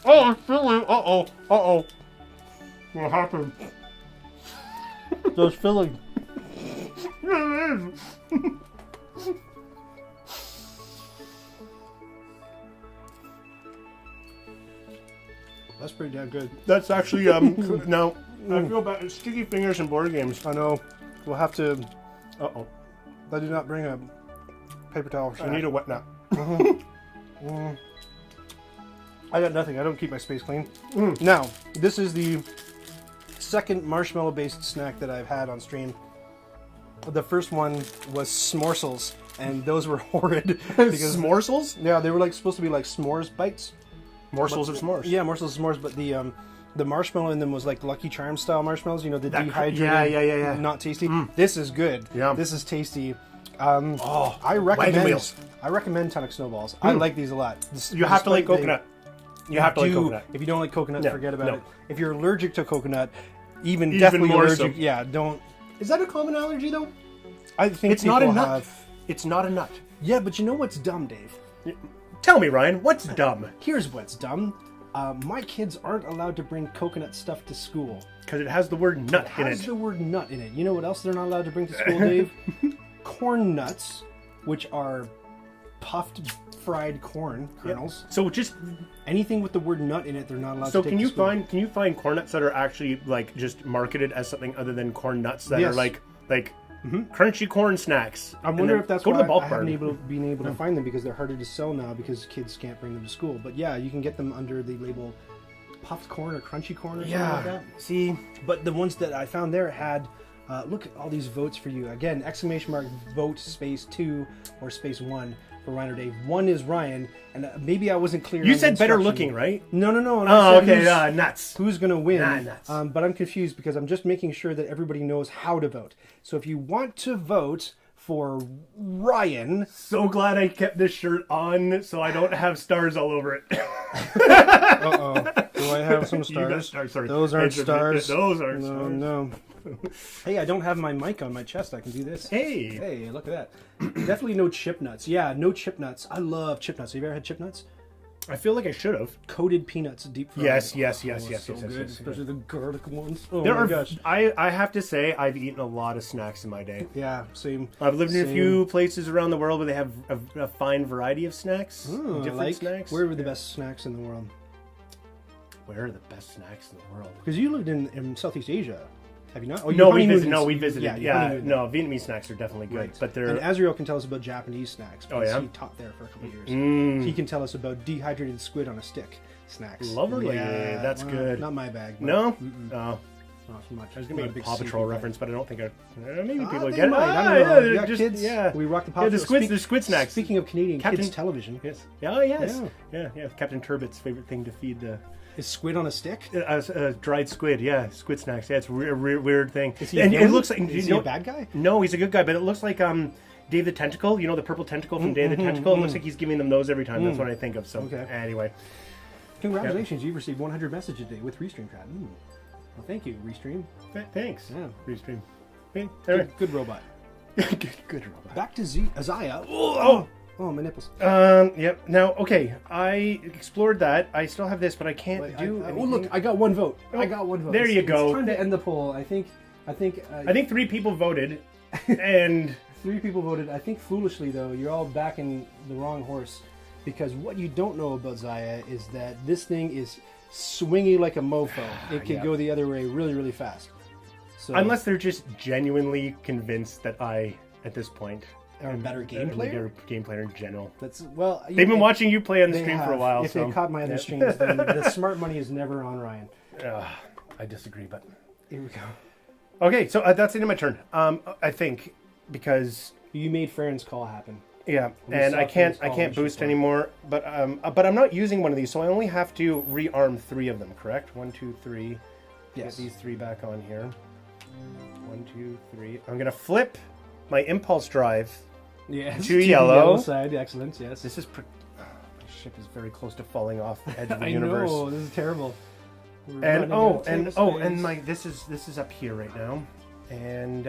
[SPEAKER 1] Oh, it's filling. Uh-oh.
[SPEAKER 2] What happened?
[SPEAKER 1] There's filling. That's pretty damn good.
[SPEAKER 2] That's actually, now, I feel bad. It's sticky fingers and board games.
[SPEAKER 1] I know. We'll have to...
[SPEAKER 2] Uh-oh.
[SPEAKER 1] I did not bring a paper towel.
[SPEAKER 2] I need a wet nap.
[SPEAKER 1] I got nothing. I don't keep my space clean. Now, this is the second marshmallow-based snack that I've had on stream. The first one was s'morsels, and those were horrid. Because
[SPEAKER 2] S'morsels?
[SPEAKER 1] Yeah, they were like supposed to be like s'mores bites.
[SPEAKER 2] Morsels of s'mores.
[SPEAKER 1] Yeah, morsels of s'mores, but the marshmallow in them was like Lucky Charms style marshmallows. You know, the dehydrated,
[SPEAKER 2] yeah.
[SPEAKER 1] not tasty. This is good.
[SPEAKER 2] Yeah.
[SPEAKER 1] This is tasty.
[SPEAKER 2] I
[SPEAKER 1] recommend
[SPEAKER 2] wheels.
[SPEAKER 1] I recommend Tunnock snowballs. I like these a lot.
[SPEAKER 2] You have to like coconut. You have to like coconut.
[SPEAKER 1] If you don't like coconut,
[SPEAKER 2] No,
[SPEAKER 1] forget about
[SPEAKER 2] no.
[SPEAKER 1] it. If you're allergic to coconut, even
[SPEAKER 2] Even
[SPEAKER 1] definitely
[SPEAKER 2] more
[SPEAKER 1] allergic,
[SPEAKER 2] so.
[SPEAKER 1] yeah, don't.
[SPEAKER 2] Is that a common allergy, though?
[SPEAKER 1] I think
[SPEAKER 2] It's not a
[SPEAKER 1] people
[SPEAKER 2] nut.
[SPEAKER 1] have.
[SPEAKER 2] It's not a nut.
[SPEAKER 1] Yeah, but you know what's dumb, Dave?
[SPEAKER 2] Tell me, Ryan, what's dumb?
[SPEAKER 1] Here's what's dumb. My kids aren't allowed to bring coconut stuff to school.
[SPEAKER 2] Because it has the word nut in
[SPEAKER 1] It has
[SPEAKER 2] it.
[SPEAKER 1] the word nut in it. You know what else they're not allowed to bring to school, Dave? Corn nuts, which are puffed fried corn kernels.
[SPEAKER 2] So just
[SPEAKER 1] Anything with the word nut in it, they're not allowed
[SPEAKER 2] so
[SPEAKER 1] to take
[SPEAKER 2] can
[SPEAKER 1] to
[SPEAKER 2] you
[SPEAKER 1] school.
[SPEAKER 2] find find corn nuts that are actually like just marketed as something other than corn nuts that
[SPEAKER 1] Yes.
[SPEAKER 2] are like crunchy corn snacks?
[SPEAKER 1] I
[SPEAKER 2] And
[SPEAKER 1] wonder
[SPEAKER 2] then
[SPEAKER 1] if that's
[SPEAKER 2] go
[SPEAKER 1] why
[SPEAKER 2] to the bulk
[SPEAKER 1] I haven't
[SPEAKER 2] barn.
[SPEAKER 1] been able to find them, because they're harder to sell now because kids can't bring them to school. But yeah, you can get them under the label puffed corn or crunchy corn or something like that.
[SPEAKER 2] See,
[SPEAKER 1] But the ones that I found there had, look at all these votes for you. Again, exclamation mark vote space 2 or space 1 for Ryan or Dave. 1 is Ryan, and maybe I wasn't clear.
[SPEAKER 2] you
[SPEAKER 1] on
[SPEAKER 2] said
[SPEAKER 1] the
[SPEAKER 2] better
[SPEAKER 1] instruction.
[SPEAKER 2] looking, right?
[SPEAKER 1] No. And
[SPEAKER 2] Oh,
[SPEAKER 1] I said
[SPEAKER 2] okay, nuts.
[SPEAKER 1] who's going to win.
[SPEAKER 2] Nuts.
[SPEAKER 1] But I'm confused because I'm just making sure that everybody knows how to vote. So if you want to vote for Ryan...
[SPEAKER 2] So glad I kept this shirt on so I don't have stars all over it.
[SPEAKER 1] Uh-oh. Do I have some
[SPEAKER 2] You got
[SPEAKER 1] stars?
[SPEAKER 2] stars, sorry.
[SPEAKER 1] Those aren't stars.
[SPEAKER 2] Those aren't
[SPEAKER 1] No,
[SPEAKER 2] stars.
[SPEAKER 1] no. Hey, I don't have my mic on my chest. I can do this.
[SPEAKER 2] Hey.
[SPEAKER 1] Hey, look at that. Definitely no chip nuts. Yeah, no chip nuts. I love chip nuts. Have you ever had chip nuts?
[SPEAKER 2] I feel like I should have.
[SPEAKER 1] Coated peanuts, deep fried.
[SPEAKER 2] Yes.
[SPEAKER 1] So
[SPEAKER 2] yes,
[SPEAKER 1] good,
[SPEAKER 2] yes.
[SPEAKER 1] especially the garlic ones. Oh
[SPEAKER 2] There
[SPEAKER 1] my
[SPEAKER 2] are.
[SPEAKER 1] gosh.
[SPEAKER 2] I have to say I've eaten a lot of snacks in my day.
[SPEAKER 1] Yeah, same.
[SPEAKER 2] I've lived in a
[SPEAKER 1] Same.
[SPEAKER 2] few places around the world where they have a fine variety of snacks, different
[SPEAKER 1] like,
[SPEAKER 2] snacks.
[SPEAKER 1] Where were the best snacks in the world?
[SPEAKER 2] Where are the best snacks in the world?
[SPEAKER 1] Because you lived in Southeast Asia. Have you not? Oh,
[SPEAKER 2] No,
[SPEAKER 1] you
[SPEAKER 2] we visited.
[SPEAKER 1] Yeah, you
[SPEAKER 2] Yeah,
[SPEAKER 1] honeymooned
[SPEAKER 2] no, Vietnamese snacks are definitely good,
[SPEAKER 1] Right.
[SPEAKER 2] but they're.
[SPEAKER 1] And Azriel can tell us about Japanese snacks.
[SPEAKER 2] Oh,
[SPEAKER 1] because
[SPEAKER 2] yeah?
[SPEAKER 1] He taught there for a couple of years.
[SPEAKER 2] Mm.
[SPEAKER 1] He can tell us about dehydrated squid on a stick snacks.
[SPEAKER 2] Lovely.
[SPEAKER 1] Yeah,
[SPEAKER 2] That's
[SPEAKER 1] well,
[SPEAKER 2] good.
[SPEAKER 1] Not my bag. But
[SPEAKER 2] No?
[SPEAKER 1] Mm-mm.
[SPEAKER 2] Oh.
[SPEAKER 1] Not so much.
[SPEAKER 2] I was going to
[SPEAKER 1] Not
[SPEAKER 2] make a
[SPEAKER 1] big
[SPEAKER 2] Paw Patrol
[SPEAKER 1] seafood
[SPEAKER 2] reference, but I don't think maybe
[SPEAKER 1] guy.
[SPEAKER 2] people
[SPEAKER 1] They
[SPEAKER 2] get it.
[SPEAKER 1] might, I don't know.
[SPEAKER 2] Yeah,
[SPEAKER 1] Yeah,
[SPEAKER 2] just,
[SPEAKER 1] kids.
[SPEAKER 2] yeah.
[SPEAKER 1] We rock the Paw
[SPEAKER 2] Yeah, the
[SPEAKER 1] Patrol.
[SPEAKER 2] squid snacks.
[SPEAKER 1] Speaking of Canadian
[SPEAKER 2] Captain-
[SPEAKER 1] kids television,
[SPEAKER 2] Yes. Oh, yes.
[SPEAKER 1] Yeah.
[SPEAKER 2] Yeah. Captain Turbot's favorite thing to feed the...
[SPEAKER 1] is squid on a stick?
[SPEAKER 2] dried squid, yeah. Squid snacks. Yeah, it's a weird thing.
[SPEAKER 1] Is he a
[SPEAKER 2] and
[SPEAKER 1] villain?
[SPEAKER 2] it looks like...
[SPEAKER 1] Is he a bad guy?
[SPEAKER 2] No, he's a good guy, but it looks like Dave the Tentacle. You know the purple tentacle from Dave the Tentacle? It looks like he's giving them those every time. That's what I think of. So,
[SPEAKER 1] Okay.
[SPEAKER 2] anyway.
[SPEAKER 1] Congratulations, you've received 100 messages a day with Restream Chat. Well, thank you, Restream.
[SPEAKER 2] Thanks.
[SPEAKER 1] Yeah.
[SPEAKER 2] Restream. Okay, all right.
[SPEAKER 1] Good robot.
[SPEAKER 2] Good robot.
[SPEAKER 1] Back to Isaiah. Oh, my nipples.
[SPEAKER 2] Yep. Now, okay, I explored that. I still have this, but I can't
[SPEAKER 1] Wait,
[SPEAKER 2] do.
[SPEAKER 1] oh, look, I got one vote.
[SPEAKER 2] Oh,
[SPEAKER 1] I got one vote.
[SPEAKER 2] there you go.
[SPEAKER 1] It's time to end the poll. I think.
[SPEAKER 2] I think 3 people voted, and
[SPEAKER 1] 3 people voted. I think foolishly though, you're all backing the wrong horse, because what you don't know about Zaya is that this thing is swingy like a mofo. It can
[SPEAKER 2] Yeah.
[SPEAKER 1] go the other way really, really fast. So,
[SPEAKER 2] unless they're just genuinely convinced that I, at this point,
[SPEAKER 1] are a better game
[SPEAKER 2] am a
[SPEAKER 1] player.
[SPEAKER 2] better game player in general.
[SPEAKER 1] That's well.
[SPEAKER 2] They've been watching you play on the
[SPEAKER 1] They
[SPEAKER 2] stream for a
[SPEAKER 1] have.
[SPEAKER 2] while.
[SPEAKER 1] If
[SPEAKER 2] so
[SPEAKER 1] they caught my other
[SPEAKER 2] yeah.
[SPEAKER 1] streams, then the smart money is never on Ryan.
[SPEAKER 2] I disagree, but
[SPEAKER 1] Here we go.
[SPEAKER 2] okay. So that's the end of my turn. I think because
[SPEAKER 1] You made Farron's call happen.
[SPEAKER 2] yeah,
[SPEAKER 1] We
[SPEAKER 2] and
[SPEAKER 1] saw
[SPEAKER 2] I can't
[SPEAKER 1] things
[SPEAKER 2] I can't
[SPEAKER 1] fall
[SPEAKER 2] boost
[SPEAKER 1] short.
[SPEAKER 2] anymore. But I'm not using one of these, so I only have to rearm 3 of them. Correct? 1, 2, 3.
[SPEAKER 1] Yes.
[SPEAKER 2] Get these 3 back on here. 1, 2, 3. I'm gonna flip my impulse drive.
[SPEAKER 1] Yes.
[SPEAKER 2] To yellow.
[SPEAKER 1] Side. Excellent. Yes.
[SPEAKER 2] This is my ship is very close to falling off the edge of the
[SPEAKER 1] I
[SPEAKER 2] universe.
[SPEAKER 1] know. This is terrible. We're
[SPEAKER 2] And
[SPEAKER 1] running out of
[SPEAKER 2] and
[SPEAKER 1] space.
[SPEAKER 2] my this is up here right now, and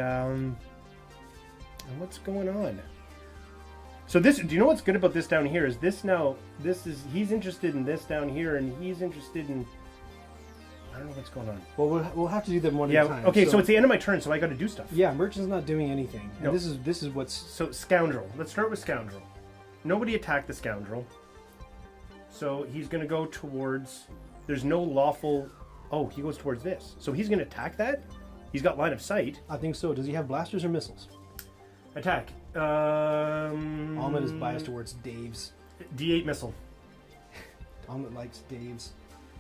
[SPEAKER 2] what's going on? So do you know what's good about this down here? Is he's interested in this down here, and he's interested in I don't know what's going on.
[SPEAKER 1] Well, we'll have to do them one at a time.
[SPEAKER 2] Okay. So it's the end of my turn, so I got to do stuff.
[SPEAKER 1] Yeah, Merchant's not doing anything. And
[SPEAKER 2] No.
[SPEAKER 1] this is what's
[SPEAKER 2] So scoundrel. Let's start with scoundrel. Nobody attacked the scoundrel, so he's going to go towards. There's no lawful. Oh, he goes towards this. So he's going to attack that. He's got line of sight.
[SPEAKER 1] I think so. Does he have blasters or missiles?
[SPEAKER 2] Attack.
[SPEAKER 1] Almond is biased towards Dave's.
[SPEAKER 2] D8 missile.
[SPEAKER 1] Almond likes Dave's.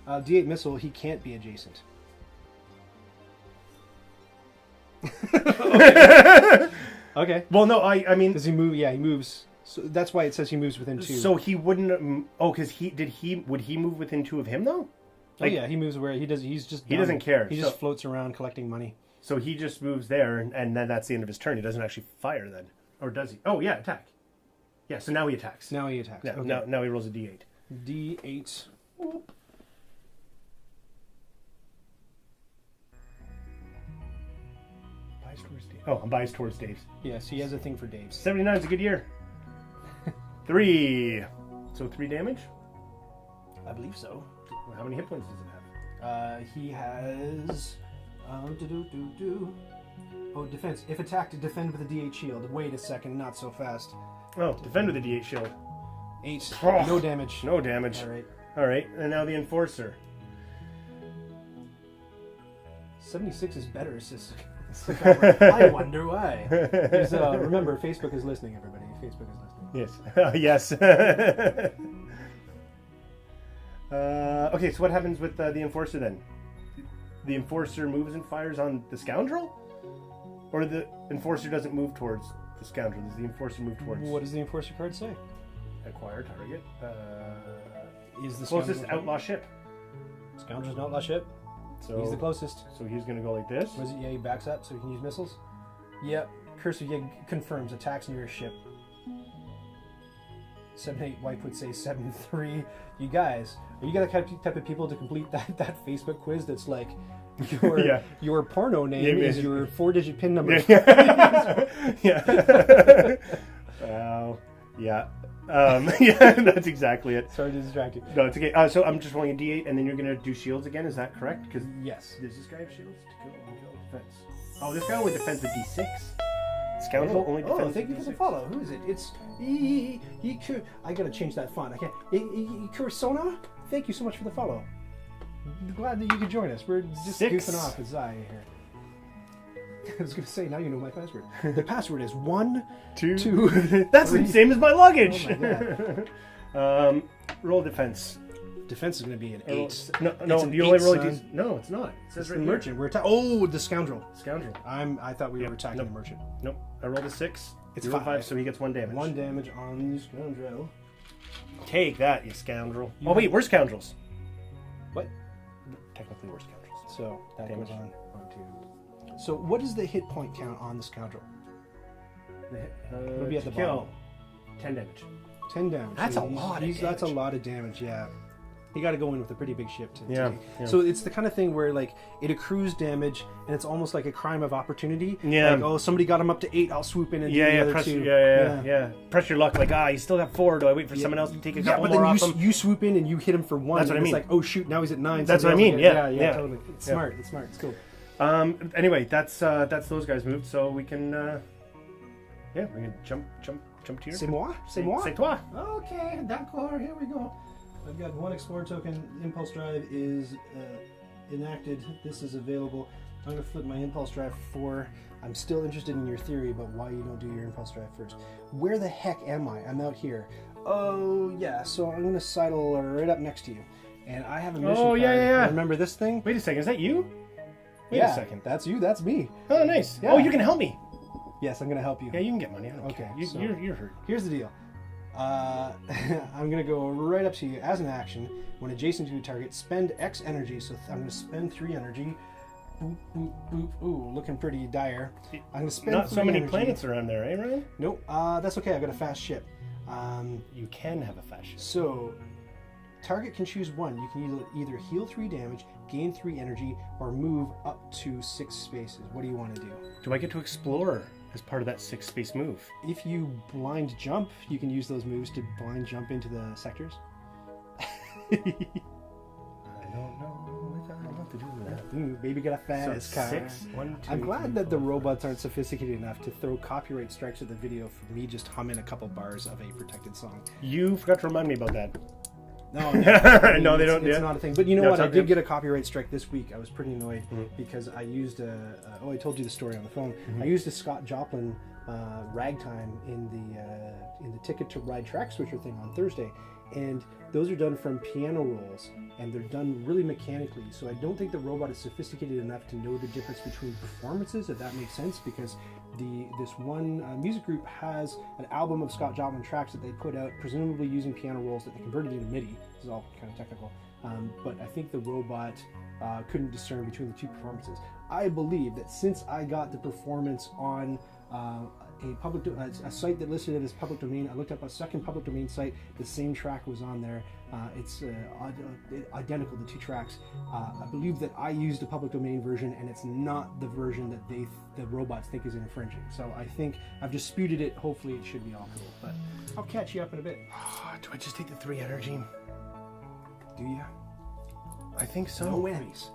[SPEAKER 1] D8 missile, he can't be adjacent. Okay.
[SPEAKER 2] Well, no, I mean.
[SPEAKER 1] Does he move? Yeah, he moves. So that's why it says he moves within 2.
[SPEAKER 2] So he wouldn't. Oh, because would he move within 2 of him though?
[SPEAKER 1] Oh yeah, he moves where he does. He's just.
[SPEAKER 2] He
[SPEAKER 1] dumb.
[SPEAKER 2] doesn't care,
[SPEAKER 1] He
[SPEAKER 2] so-
[SPEAKER 1] just floats around collecting money.
[SPEAKER 2] So he just moves there, and then that's the end of his turn. He doesn't actually fire then, or does he? Oh yeah, attack. Yeah. So now he attacks.
[SPEAKER 1] Now he attacks.
[SPEAKER 2] Yeah,
[SPEAKER 1] Okay.
[SPEAKER 2] now he rolls a D8.
[SPEAKER 1] D8.
[SPEAKER 2] Biased towards Dave. Oh, I'm biased towards Dave's.
[SPEAKER 1] Yes, he has a thing for Dave's.
[SPEAKER 2] 79 is a good year. 3. So 3 damage.
[SPEAKER 1] I believe so.
[SPEAKER 2] How many hit points does it have?
[SPEAKER 1] He has. Oh, defense. If attacked, defend with a D8 shield. Wait a second, not so fast.
[SPEAKER 2] Oh, defend with a D8 shield.
[SPEAKER 1] 8.
[SPEAKER 2] Oh,
[SPEAKER 1] No damage.
[SPEAKER 2] No damage.
[SPEAKER 1] All right.
[SPEAKER 2] All right, and now the enforcer.
[SPEAKER 1] 76 is better. It's just. I wonder why. Remember, Facebook is listening, everybody. Facebook is listening.
[SPEAKER 2] Yes. Yes. Okay, so what happens with the enforcer then? The enforcer moves and fires on the scoundrel? Or the enforcer doesn't move towards the scoundrel? Does the enforcer move towards...
[SPEAKER 1] What does the enforcer card say?
[SPEAKER 2] Acquire target.
[SPEAKER 1] Is the
[SPEAKER 2] Closest
[SPEAKER 1] scoundrel-
[SPEAKER 2] outlaw ship.
[SPEAKER 1] Scoundrel's an outlaw ship.
[SPEAKER 2] So
[SPEAKER 1] He's the closest.
[SPEAKER 2] So he's going to go like this.
[SPEAKER 1] Was it? Yeah, he backs up so he can use missiles. Yep. Curse of Yig confirms attacks near a ship. 7-8 wipe would say 7-3. You guys, are you the type of people to complete that Facebook quiz that's like your
[SPEAKER 2] Yeah.
[SPEAKER 1] your porno name
[SPEAKER 2] Yeah,
[SPEAKER 1] is
[SPEAKER 2] yeah.
[SPEAKER 1] your 4-digit pin number?
[SPEAKER 2] Yeah. Wow. Yeah. Yeah, that's exactly it.
[SPEAKER 1] Sorry to distract you.
[SPEAKER 2] No, it's okay. So I'm just rolling a D8, and then you're gonna do shields again. Is that correct? Because
[SPEAKER 1] Yes.
[SPEAKER 2] does this guy have shields? To kill defense. Oh, this guy only defends the D6. Scoundrel only defends.
[SPEAKER 1] Oh, thank you for the follow. Who is it? It's I gotta change that font. I can't. Kursona? Thank you so much for the follow. Glad that you could join us. We're just
[SPEAKER 2] 6.
[SPEAKER 1] goofing off with Zaya here. I was going to say, now you know my password. The password is 1,
[SPEAKER 2] 2.
[SPEAKER 1] 2.
[SPEAKER 2] That's the same as my luggage.
[SPEAKER 1] Oh my God.
[SPEAKER 2] Roll defense.
[SPEAKER 1] Defense is going to be an 8.
[SPEAKER 2] No,
[SPEAKER 1] an
[SPEAKER 2] you only
[SPEAKER 1] 8,
[SPEAKER 2] roll
[SPEAKER 1] son.
[SPEAKER 2] these. No, it's not. It
[SPEAKER 1] It's
[SPEAKER 2] says
[SPEAKER 1] the
[SPEAKER 2] right here.
[SPEAKER 1] merchant. We're oh, the scoundrel.
[SPEAKER 2] Scoundrel.
[SPEAKER 1] I thought we were attacking
[SPEAKER 2] Nope.
[SPEAKER 1] the merchant.
[SPEAKER 2] Nope. I rolled a 6.
[SPEAKER 1] It's
[SPEAKER 2] You rolled
[SPEAKER 1] 5.
[SPEAKER 2] so he gets 1 damage.
[SPEAKER 1] 1 damage on the scoundrel.
[SPEAKER 2] Take that, you scoundrel.
[SPEAKER 1] You
[SPEAKER 2] Oh wait, we're scoundrels.
[SPEAKER 1] What?
[SPEAKER 2] Technically, we're scoundrels.
[SPEAKER 1] So that
[SPEAKER 2] Damage.
[SPEAKER 1] goes on to. So what is the hit point count on the scoundrel? It'll be at the
[SPEAKER 2] kill.
[SPEAKER 1] bottom.
[SPEAKER 2] 10 damage.
[SPEAKER 1] 10 damage.
[SPEAKER 2] That's
[SPEAKER 1] So
[SPEAKER 2] a lot of
[SPEAKER 1] That's a
[SPEAKER 2] damage.
[SPEAKER 1] lot of damage. Yeah. You got to go in with a pretty big ship to
[SPEAKER 2] Yeah,
[SPEAKER 1] take.
[SPEAKER 2] yeah.
[SPEAKER 1] So it's the kind of thing where like it accrues damage, and it's almost like a crime of opportunity.
[SPEAKER 2] Yeah.
[SPEAKER 1] Like, oh, somebody got him up to 8. I'll swoop in and do the other
[SPEAKER 2] press,
[SPEAKER 1] 2.
[SPEAKER 2] yeah. Press your luck. Like, you still got 4. Do I wait for someone else to take a
[SPEAKER 1] Yeah,
[SPEAKER 2] couple
[SPEAKER 1] but
[SPEAKER 2] more
[SPEAKER 1] then
[SPEAKER 2] off him?
[SPEAKER 1] you swoop in and you hit him for 1.
[SPEAKER 2] That's what
[SPEAKER 1] and
[SPEAKER 2] I mean.
[SPEAKER 1] It's like, oh shoot, now he's at 9.
[SPEAKER 2] That's what I
[SPEAKER 1] somebody
[SPEAKER 2] mean,
[SPEAKER 1] else
[SPEAKER 2] yeah,
[SPEAKER 1] will get-
[SPEAKER 2] yeah.
[SPEAKER 1] Totally. It's
[SPEAKER 2] Yeah.
[SPEAKER 1] smart. It's smart. It's cool.
[SPEAKER 2] Anyway, that's those guys moved, so we can we can jump to your
[SPEAKER 1] C'est moi. C'est moi.
[SPEAKER 2] C'est toi.
[SPEAKER 1] Okay, d'accord. Here we go. I've got 1 Explorer token. Impulse Drive is enacted. This is available. I'm going to flip my Impulse Drive 4. I'm still interested in your theory about why you don't do your Impulse Drive first. Where the heck am I? I'm out here. Oh, yeah. So I'm going to sidle right up next to you. And I have a mission
[SPEAKER 2] Oh, yeah,
[SPEAKER 1] card.
[SPEAKER 2] yeah, yeah.
[SPEAKER 1] Remember this thing?
[SPEAKER 2] Wait a second, is that you? Wait
[SPEAKER 1] yeah,
[SPEAKER 2] a second.
[SPEAKER 1] That's you. That's me.
[SPEAKER 2] Oh, nice.
[SPEAKER 1] Yeah.
[SPEAKER 2] Oh, you can help me.
[SPEAKER 1] Yes, I'm going to help you.
[SPEAKER 2] Yeah, you can get money. I don't
[SPEAKER 1] Okay,
[SPEAKER 2] care.
[SPEAKER 1] so-
[SPEAKER 2] You're hurt.
[SPEAKER 1] Here's the deal. I'm going to go right up to you as an action. When adjacent to a target, spend X energy. So I'm going to spend 3 energy. Boop, boop, boop. Ooh, looking pretty dire. I'm going to spend
[SPEAKER 2] Not so
[SPEAKER 1] 3
[SPEAKER 2] many
[SPEAKER 1] energy.
[SPEAKER 2] planets around there, eh, Ryan?
[SPEAKER 1] Nope. That's okay. I've got a fast ship.
[SPEAKER 2] You can have a fashion.
[SPEAKER 1] So, target can choose one. You can either heal 3 damage, gain 3 energy, or move up to 6 spaces. What do you want to do?
[SPEAKER 2] Do I get to explore as part of that 6-space move?
[SPEAKER 1] If you blind jump, you can use those moves to blind jump into the sectors.
[SPEAKER 2] I don't know if I want to do that.
[SPEAKER 1] Baby got a fast car.
[SPEAKER 2] 6, 1, 2,
[SPEAKER 1] I'm glad
[SPEAKER 2] 3,
[SPEAKER 1] that the
[SPEAKER 2] 4,
[SPEAKER 1] robots aren't sophisticated enough to throw copyright strikes at the video for me just humming a couple bars of a protected song.
[SPEAKER 2] You forgot to remind me about that.
[SPEAKER 1] No,
[SPEAKER 2] No, they don't.
[SPEAKER 1] It's
[SPEAKER 2] Yeah.
[SPEAKER 1] not a thing. But you know
[SPEAKER 2] No,
[SPEAKER 1] what?
[SPEAKER 2] it's
[SPEAKER 1] I
[SPEAKER 2] not-
[SPEAKER 1] did get a copyright strike this week. I was pretty annoyed
[SPEAKER 2] Mhm.
[SPEAKER 1] because I used I told you the story on the phone.
[SPEAKER 2] Mhm.
[SPEAKER 1] I used a Scott Joplin ragtime in the Ticket to Ride track switcher thing on Thursday, and those are done from piano rolls, and they're done really mechanically. So I don't think the robot is sophisticated enough to know the difference between performances, if that makes sense, because this one music group has an album of Scott Joplin tracks that they put out, presumably using piano rolls that they converted into MIDI. This is all kind of technical, but I think the robot couldn't discern between the 2 performances. I believe that since I got the performance on a site that listed it as public domain, I looked up a second public domain site. The same track was on there. It's identical, the 2 tracks. I believe that I used a public domain version, and it's not the version that the robots think is infringing. So I think I've disputed it. Hopefully, it should be all cool. But I'll catch you up in a bit.
[SPEAKER 2] Do I just take the 3 energy?
[SPEAKER 1] Do you?
[SPEAKER 2] I think so.
[SPEAKER 1] No whammies.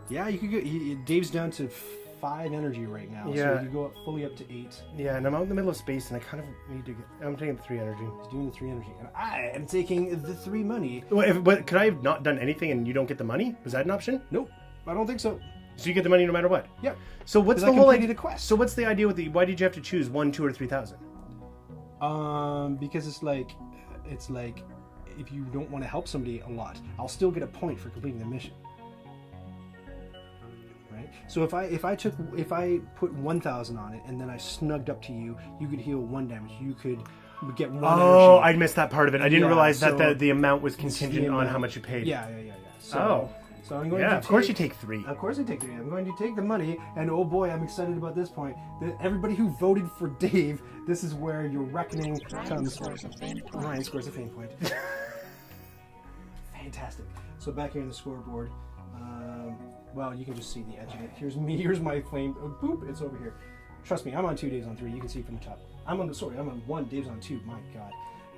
[SPEAKER 1] Yeah, you could go. Dave's down to 5 energy right now,
[SPEAKER 2] Yeah.
[SPEAKER 1] so you go fully up to 8.
[SPEAKER 2] Yeah, and I'm out in the middle of space, and I kind of need to get. I'm taking the 3 energy.
[SPEAKER 1] He's doing the 3 energy, and I am taking the 3 money.
[SPEAKER 2] But could I have not done anything and you don't get the money? Was that an option?
[SPEAKER 1] Nope, I don't think so.
[SPEAKER 2] So you get the money no matter what.
[SPEAKER 1] Yep.
[SPEAKER 2] So what's
[SPEAKER 1] 'Cause
[SPEAKER 2] the
[SPEAKER 1] I
[SPEAKER 2] whole
[SPEAKER 1] completed
[SPEAKER 2] idea?
[SPEAKER 1] a quest.
[SPEAKER 2] So what's the idea with the? Why did you have to choose 1, 2, or 3,000?
[SPEAKER 1] Because it's like if you don't want to help somebody a lot, I'll still get a point for completing the mission. Right? So if I put 1,000 on it and then I snugged up to you, you could heal 1 damage. You could get 1
[SPEAKER 2] Oh,
[SPEAKER 1] energy.
[SPEAKER 2] I missed that part of it. I didn't
[SPEAKER 1] Yeah,
[SPEAKER 2] realize that
[SPEAKER 1] so
[SPEAKER 2] the amount was
[SPEAKER 1] it's
[SPEAKER 2] contingent
[SPEAKER 1] the
[SPEAKER 2] on
[SPEAKER 1] amount.
[SPEAKER 2] how much you paid.
[SPEAKER 1] Yeah. So I'm going to
[SPEAKER 2] Yeah,
[SPEAKER 1] take,
[SPEAKER 2] of course you take 3.
[SPEAKER 1] Of course I take 3. I'm going to take the money, and oh boy, I'm excited about this point. Everybody who voted for Dave, this is where your reckoning comes.
[SPEAKER 3] Scores a fame point.
[SPEAKER 1] Ryan scores a fame point. Fantastic. So back here in the scoreboard, well, you can just see the edge of it. Here's me. Here's my flame. Oh, boop! It's over here. Trust me, I'm on 2, Dave's on 3. You can see from the top. I'm on 1. Dave's on 2. My God.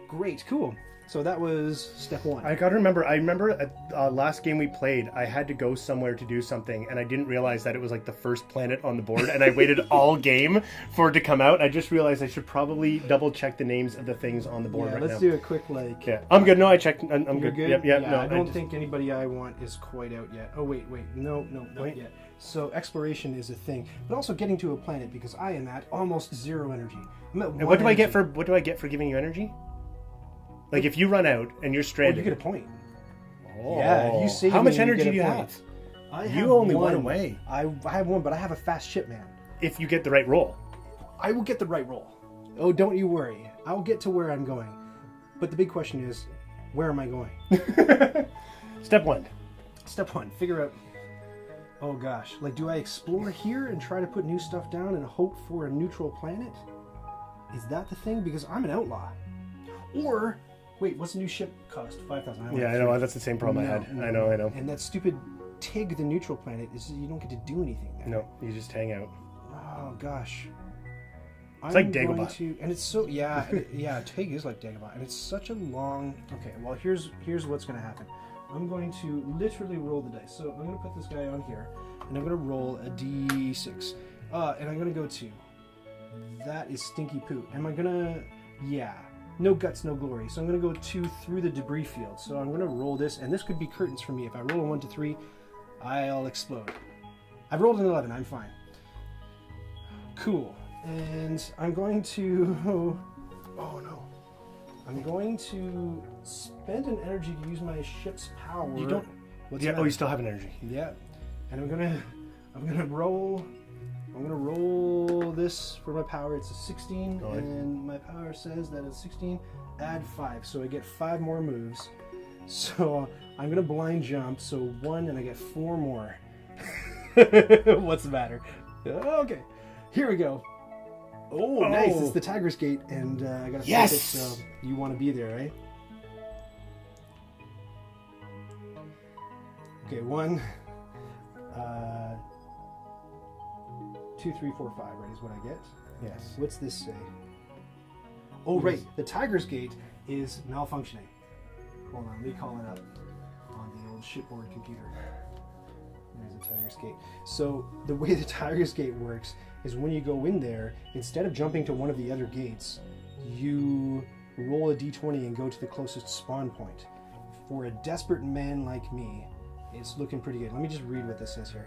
[SPEAKER 1] Great. Cool. So that was step 1.
[SPEAKER 2] I gotta remember. I remember at last game we played, I had to go somewhere to do something, and I didn't realize that it was like the first planet on the board, and I waited all game for it to come out. I just realized I should probably double check the names of the things on the board right now.
[SPEAKER 1] Let's do a quick like.
[SPEAKER 2] Yeah, I'm good. No, I checked. I'm
[SPEAKER 1] You're
[SPEAKER 2] good.
[SPEAKER 1] good.
[SPEAKER 2] Yep.
[SPEAKER 1] Yeah,
[SPEAKER 2] No,
[SPEAKER 1] I don't think anybody I want is quite out yet. Oh wait, no, not yet. So exploration is a thing, but also getting to a planet because I am at almost 0 energy. I'm at
[SPEAKER 2] And
[SPEAKER 1] 1
[SPEAKER 2] what do I get
[SPEAKER 1] energy.
[SPEAKER 2] for giving you energy? Like if you run out and you're
[SPEAKER 1] Oh,
[SPEAKER 2] stranded,
[SPEAKER 1] you get a point.
[SPEAKER 2] Oh.
[SPEAKER 1] Yeah, if you save
[SPEAKER 2] How
[SPEAKER 1] me,
[SPEAKER 2] much
[SPEAKER 1] you
[SPEAKER 2] energy
[SPEAKER 1] get a
[SPEAKER 2] do you
[SPEAKER 1] point.
[SPEAKER 2] have?
[SPEAKER 1] I
[SPEAKER 2] You
[SPEAKER 1] have
[SPEAKER 2] only
[SPEAKER 1] one
[SPEAKER 2] went away.
[SPEAKER 1] I have 1, but I have a fast ship, man.
[SPEAKER 2] If you get the right roll.
[SPEAKER 1] I will get the right roll. Oh, don't you worry. I will get to where I'm going. But the big question is, where am I going?
[SPEAKER 2] Step 1.
[SPEAKER 1] Step 1, figure out. Oh gosh, like do I explore here and try to put new stuff down and hope for a neutral planet? Is that the thing? Because I'm an outlaw. Or, wait, what's the new ship cost? 5,000.
[SPEAKER 2] Yeah, I know. That's the same problem I had. I know.
[SPEAKER 1] And that stupid Tig, the neutral planet, is you don't get to do anything there.
[SPEAKER 2] No, you just hang out.
[SPEAKER 1] Oh gosh.
[SPEAKER 2] It's like Dagobah.
[SPEAKER 1] And it's so Tig is like Dagobah, and it's such a long. Okay, well here's what's going to happen. I'm going to literally roll the dice. So I'm going to put this guy on here, and I'm going to roll a d6, and I'm going to go 2. That is stinky poo. Am I gonna? Yeah. No guts, no glory. So I'm gonna go 2 through the debris field. So I'm gonna roll this, and this could be curtains for me. If I roll a 1 to 3, I'll explode. I've rolled an 11. I'm fine. Cool. And I'm going to. Oh no. I'm going to spend an energy to use my ship's power.
[SPEAKER 2] You don't.
[SPEAKER 1] What's
[SPEAKER 2] Yeah.
[SPEAKER 1] that?
[SPEAKER 2] Oh, you still have an energy.
[SPEAKER 1] Yeah. And I'm gonna roll. I'm gonna roll this for my power. It's a 16, and my power says that it's 16. Add 5, so I get 5 more moves. So I'm gonna blind jump. So 1, and I get 4 more. What's the matter? Okay, here we go. Oh, nice! It's the Tiger's Gate, and I gotta
[SPEAKER 2] Yes!
[SPEAKER 1] fix it. So you want to be there, right? Okay, 1. 2, 3, 4, 5, right, is what I get.
[SPEAKER 2] Yes.
[SPEAKER 1] What's this say? Oh, right. The Tiger's Gate is malfunctioning. Hold on, let me call it up on the old shipboard computer. There's the Tiger's Gate. So the way the Tiger's Gate works is when you go in there, instead of jumping to one of the other gates, you roll a d20 and go to the closest spawn point. For a desperate man like me, it's looking pretty good. Let me just read what this says here.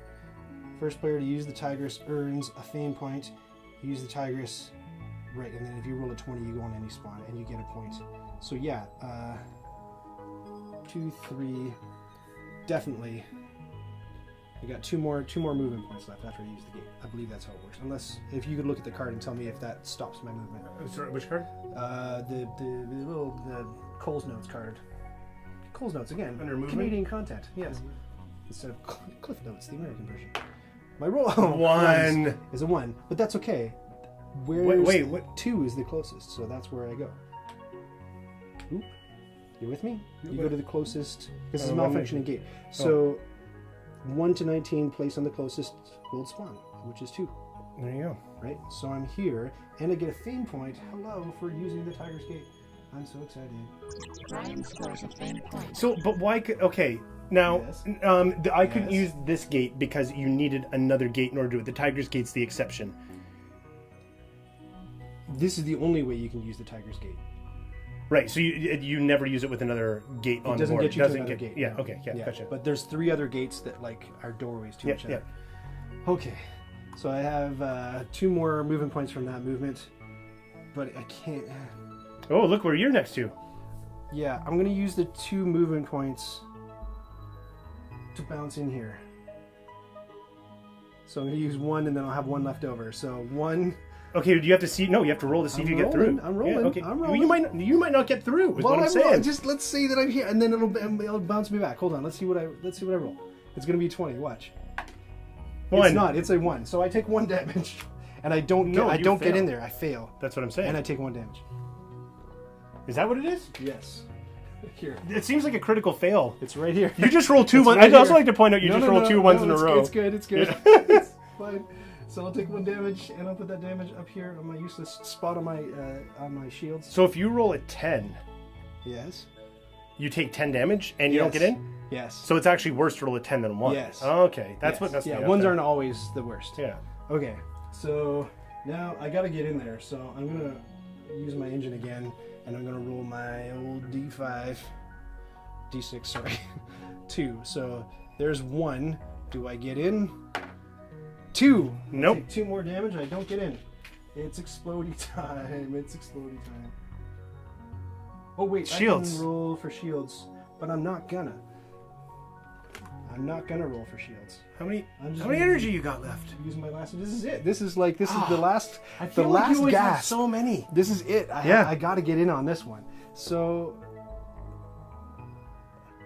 [SPEAKER 1] First player to use the Tigress earns a fame point. Use the Tigress, right, and then if you roll a 20, you go on any spawn and you get a point. So yeah, 2, 3, definitely. I got two more movement points left after I use the gate. I believe that's how it works. Unless if you could look at the card and tell me if that stops my movement.
[SPEAKER 2] Sorry, which card?
[SPEAKER 1] The Cole's Notes card. Cole's Notes again.
[SPEAKER 2] Under movement?
[SPEAKER 1] Canadian content. Yes. Instead of Cliff Notes, the American version. My roll
[SPEAKER 2] 1
[SPEAKER 1] is a 1, but that's okay.
[SPEAKER 2] Wait, what?
[SPEAKER 1] 2 is the closest, so that's where I go. Oop. You with me? You go to the closest. This is a malfunctioning gate. So 1 to 19, place on the closest gold spawn, which is 2.
[SPEAKER 2] There you go.
[SPEAKER 1] Right? So I'm here, and I get a fame point. Hello for using the Tiger's Gate. I'm so excited.
[SPEAKER 3] Ryan scores a fame point.
[SPEAKER 2] So, but why could... Okay, now,
[SPEAKER 1] Yes.
[SPEAKER 2] I couldn't
[SPEAKER 1] Yes.
[SPEAKER 2] use this gate because you needed another gate in order to do it. The Tiger's Gate's the exception.
[SPEAKER 1] This is the only way you can use the Tiger's Gate.
[SPEAKER 2] Right, so you never use it with another gate on the
[SPEAKER 1] It doesn't
[SPEAKER 2] board.
[SPEAKER 1] get you to another gate.
[SPEAKER 2] Yeah,
[SPEAKER 1] no.
[SPEAKER 2] okay, yeah, gotcha.
[SPEAKER 1] But there's 3 other gates that like are doorways to each other. Okay, so I have 2 more movement points from that movement, but I can't.
[SPEAKER 2] Oh, look where you're next to.
[SPEAKER 1] Yeah, I'm gonna use the 2 movement points to bounce in here. So I'm gonna use 1, and then I'll have 1 left over. So 1.
[SPEAKER 2] Okay, do you have to see? No, you have to roll to see if you get through.
[SPEAKER 1] I'm rolling.
[SPEAKER 2] Yeah, okay.
[SPEAKER 1] I'm rolling.
[SPEAKER 2] You might not get through. Is
[SPEAKER 1] Well,
[SPEAKER 2] what I'm saying.
[SPEAKER 1] just let's say that I'm here, and then it'll bounce me back. Hold on, let's see what I roll. It's gonna be 20. Watch.
[SPEAKER 2] 1.
[SPEAKER 1] It's not. It's a 1. So I take 1 damage, and I don't get
[SPEAKER 2] fail.
[SPEAKER 1] in there. I fail,
[SPEAKER 2] That's what I'm saying.
[SPEAKER 1] and I take 1 damage.
[SPEAKER 2] Is that what it is?
[SPEAKER 1] Yes. Here.
[SPEAKER 2] It seems like a critical fail.
[SPEAKER 1] It's right here.
[SPEAKER 2] You just rolled 2
[SPEAKER 1] It's
[SPEAKER 2] ones.
[SPEAKER 1] right
[SPEAKER 2] I'd also
[SPEAKER 1] here.
[SPEAKER 2] like to point out you just rolled 2 ones in a row.
[SPEAKER 1] It's good. It's good. It's fine. So I'll take 1 damage, and I'll put that damage up here on my useless spot on my shields.
[SPEAKER 2] So if you roll a 10,
[SPEAKER 1] Yes.
[SPEAKER 2] you take 10 damage and you don't get in?
[SPEAKER 1] Yes.
[SPEAKER 2] So it's actually worse to roll a 10 than a 1.
[SPEAKER 1] Yes.
[SPEAKER 2] Okay, that's
[SPEAKER 1] Yes.
[SPEAKER 2] what messed me up.
[SPEAKER 1] Ones
[SPEAKER 2] there.
[SPEAKER 1] aren't always the worst.
[SPEAKER 2] Yeah.
[SPEAKER 1] Okay, so now I gotta get in there. So I'm gonna use my engine again, and I'm gonna roll my old D5, D6, sorry, 2. So there's 1. Do I get in? 2.
[SPEAKER 2] Nope.
[SPEAKER 1] Take 2 more damage. I don't get in. It's explodey time. It's explodey time. Oh wait,
[SPEAKER 2] Shields.
[SPEAKER 1] I can roll for shields, but I'm not gonna. I'm not gonna roll for shields.
[SPEAKER 2] How many
[SPEAKER 1] I'm just
[SPEAKER 2] how many
[SPEAKER 1] gonna
[SPEAKER 2] energy you got left?
[SPEAKER 1] Using my last. This is it. This is the last.
[SPEAKER 2] I
[SPEAKER 1] the
[SPEAKER 2] feel like
[SPEAKER 1] last
[SPEAKER 2] you always have
[SPEAKER 1] gas.
[SPEAKER 2] so many.
[SPEAKER 1] This is it. I got to get in on this one. So,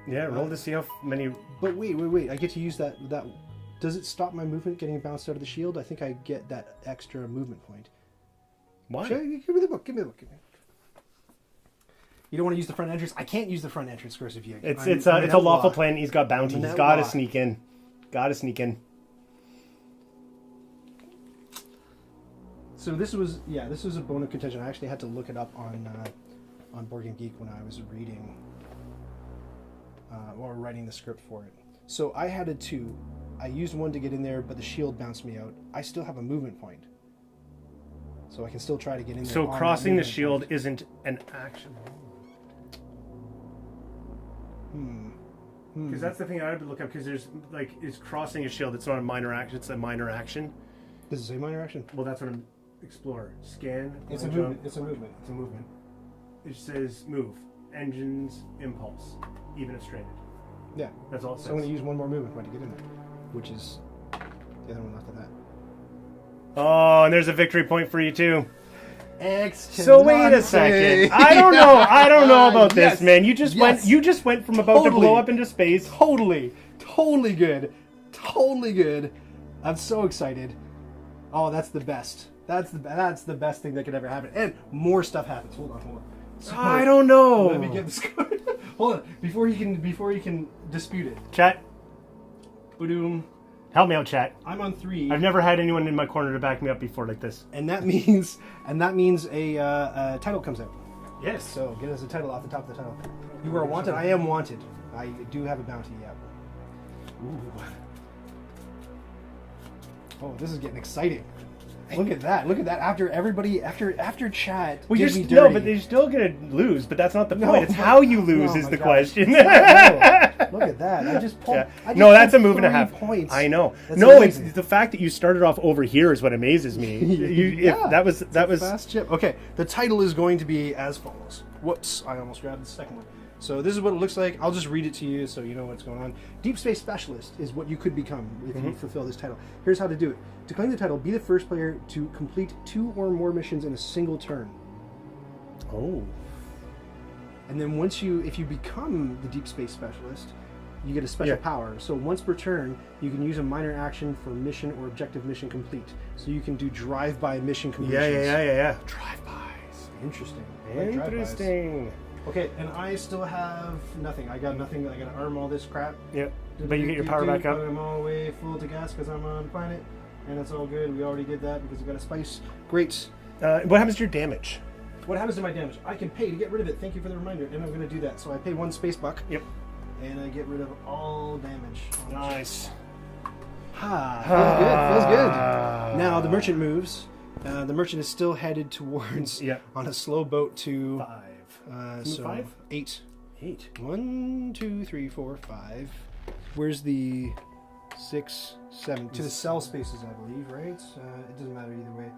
[SPEAKER 2] Yeah, roll to see how many.
[SPEAKER 1] but wait. I get to use that. Does it stop my movement getting bounced out of the shield? I think I get that extra movement point.
[SPEAKER 2] Why?
[SPEAKER 1] Give me the book. Give me the book. You don't want to use the front entrance. I can't use the front entrance, Curse of Yig.
[SPEAKER 2] It's a lawful plan. He's got bounty.
[SPEAKER 1] I'm an
[SPEAKER 2] He's got to
[SPEAKER 1] outlaw.
[SPEAKER 2] sneak in. Got to sneak in.
[SPEAKER 1] So this was a bone of contention. I actually had to look it up on Board Game Geek when I was reading or writing the script for it. So I had a 2. I used 1 to get in there, but the shield bounced me out. I still have a movement point, so I can still try to get in there.
[SPEAKER 2] So
[SPEAKER 1] on that
[SPEAKER 2] crossing the
[SPEAKER 1] movement
[SPEAKER 2] shield
[SPEAKER 1] point.
[SPEAKER 2] isn't an action. Because that's the thing I would look up. Because there's is crossing a shield. It's not a minor action. It's a minor action.
[SPEAKER 1] Does it say minor action?
[SPEAKER 2] Well, that's what I'm explore. Scan.
[SPEAKER 1] It's a
[SPEAKER 2] jump.
[SPEAKER 1] movement. It's a movement. It's a movement.
[SPEAKER 2] It says move. Engines, impulse, even if stranded.
[SPEAKER 1] Yeah.
[SPEAKER 2] That's all it says.
[SPEAKER 1] So I'm going to use 1 more movement point to get in there, which is the other one after that.
[SPEAKER 2] Oh, and there's a victory point for you too.
[SPEAKER 1] Excellent.
[SPEAKER 2] So wait a second. I don't know about
[SPEAKER 1] Yes.
[SPEAKER 2] this, man. You just went from about to
[SPEAKER 1] Totally.
[SPEAKER 2] blow up into space.
[SPEAKER 1] Totally good. Totally good. I'm so excited. Oh, that's the best. That's the best thing that could ever happen. And more stuff happens. Hold on. So,
[SPEAKER 2] I don't know.
[SPEAKER 1] Let me get this card. Hold on. Before you can dispute it.
[SPEAKER 2] Chat,
[SPEAKER 1] Boom.
[SPEAKER 2] help me out, chat.
[SPEAKER 1] I'm on 3.
[SPEAKER 2] I've never had anyone in my corner to back me up before like this.
[SPEAKER 1] And that means a title comes out.
[SPEAKER 2] Yes.
[SPEAKER 1] So get us a title off the top of the title. You are wanted. I am wanted. I do have a bounty. Yep. Ooh. Oh, this is getting exciting. Look at that. After everybody, after chat,
[SPEAKER 2] Well,
[SPEAKER 1] did me dirty.
[SPEAKER 2] no, but you're still gonna lose. But that's not the point. It's how you lose
[SPEAKER 1] Oh
[SPEAKER 2] is
[SPEAKER 1] my
[SPEAKER 2] the
[SPEAKER 1] gosh.
[SPEAKER 2] question.
[SPEAKER 1] Look at that. I just pulled.
[SPEAKER 2] Yeah.
[SPEAKER 1] I just
[SPEAKER 2] No, that's a
[SPEAKER 1] pulled
[SPEAKER 2] move and a
[SPEAKER 1] 3
[SPEAKER 2] half.
[SPEAKER 1] points.
[SPEAKER 2] I know.
[SPEAKER 1] That's
[SPEAKER 2] No,
[SPEAKER 1] amazing.
[SPEAKER 2] it's the fact that you started off over here is what amazes me. That was
[SPEAKER 1] Fast chip. Okay, the title is going to be as follows. Whoops, I almost grabbed the second one. So this is what it looks like. I'll just read it to you so you know what's going on. Deep Space Specialist is what you could become if you fulfill this title. Here's how to do it. To claim the title, be the first player to complete 2 or more missions in a single turn.
[SPEAKER 2] Oh.
[SPEAKER 1] And then if you become the Deep Space Specialist, you get a special power. So once per turn, you can use a minor action for mission or objective mission complete. So you can do drive-by mission completions.
[SPEAKER 2] Yeah. Drive-bys.
[SPEAKER 1] Interesting. I like drive-bys.
[SPEAKER 2] Interesting.
[SPEAKER 1] Okay, and I still have nothing. I got nothing. I got to arm all this crap.
[SPEAKER 2] Yep. But you get your power back up.
[SPEAKER 1] I'm all the way full to gas because I'm on planet, and it's all good. We already did that because we got a spice. Great.
[SPEAKER 2] What happens to your damage?
[SPEAKER 1] What happens to my damage? I can pay to get rid of it. Thank you for the reminder, and I'm going to do that. So I pay 1 space buck.
[SPEAKER 2] Yep.
[SPEAKER 1] And I get rid of all damage.
[SPEAKER 2] Nice.
[SPEAKER 1] Feels good. Now the merchant moves. The merchant is still headed towards on a slow boat to
[SPEAKER 2] 5.
[SPEAKER 1] so
[SPEAKER 2] 5?
[SPEAKER 1] 8.
[SPEAKER 2] 8.
[SPEAKER 1] 1, 2, 3, 4, 5. Where's the 6, 7? To the cell spaces, I believe, right? It doesn't matter either way.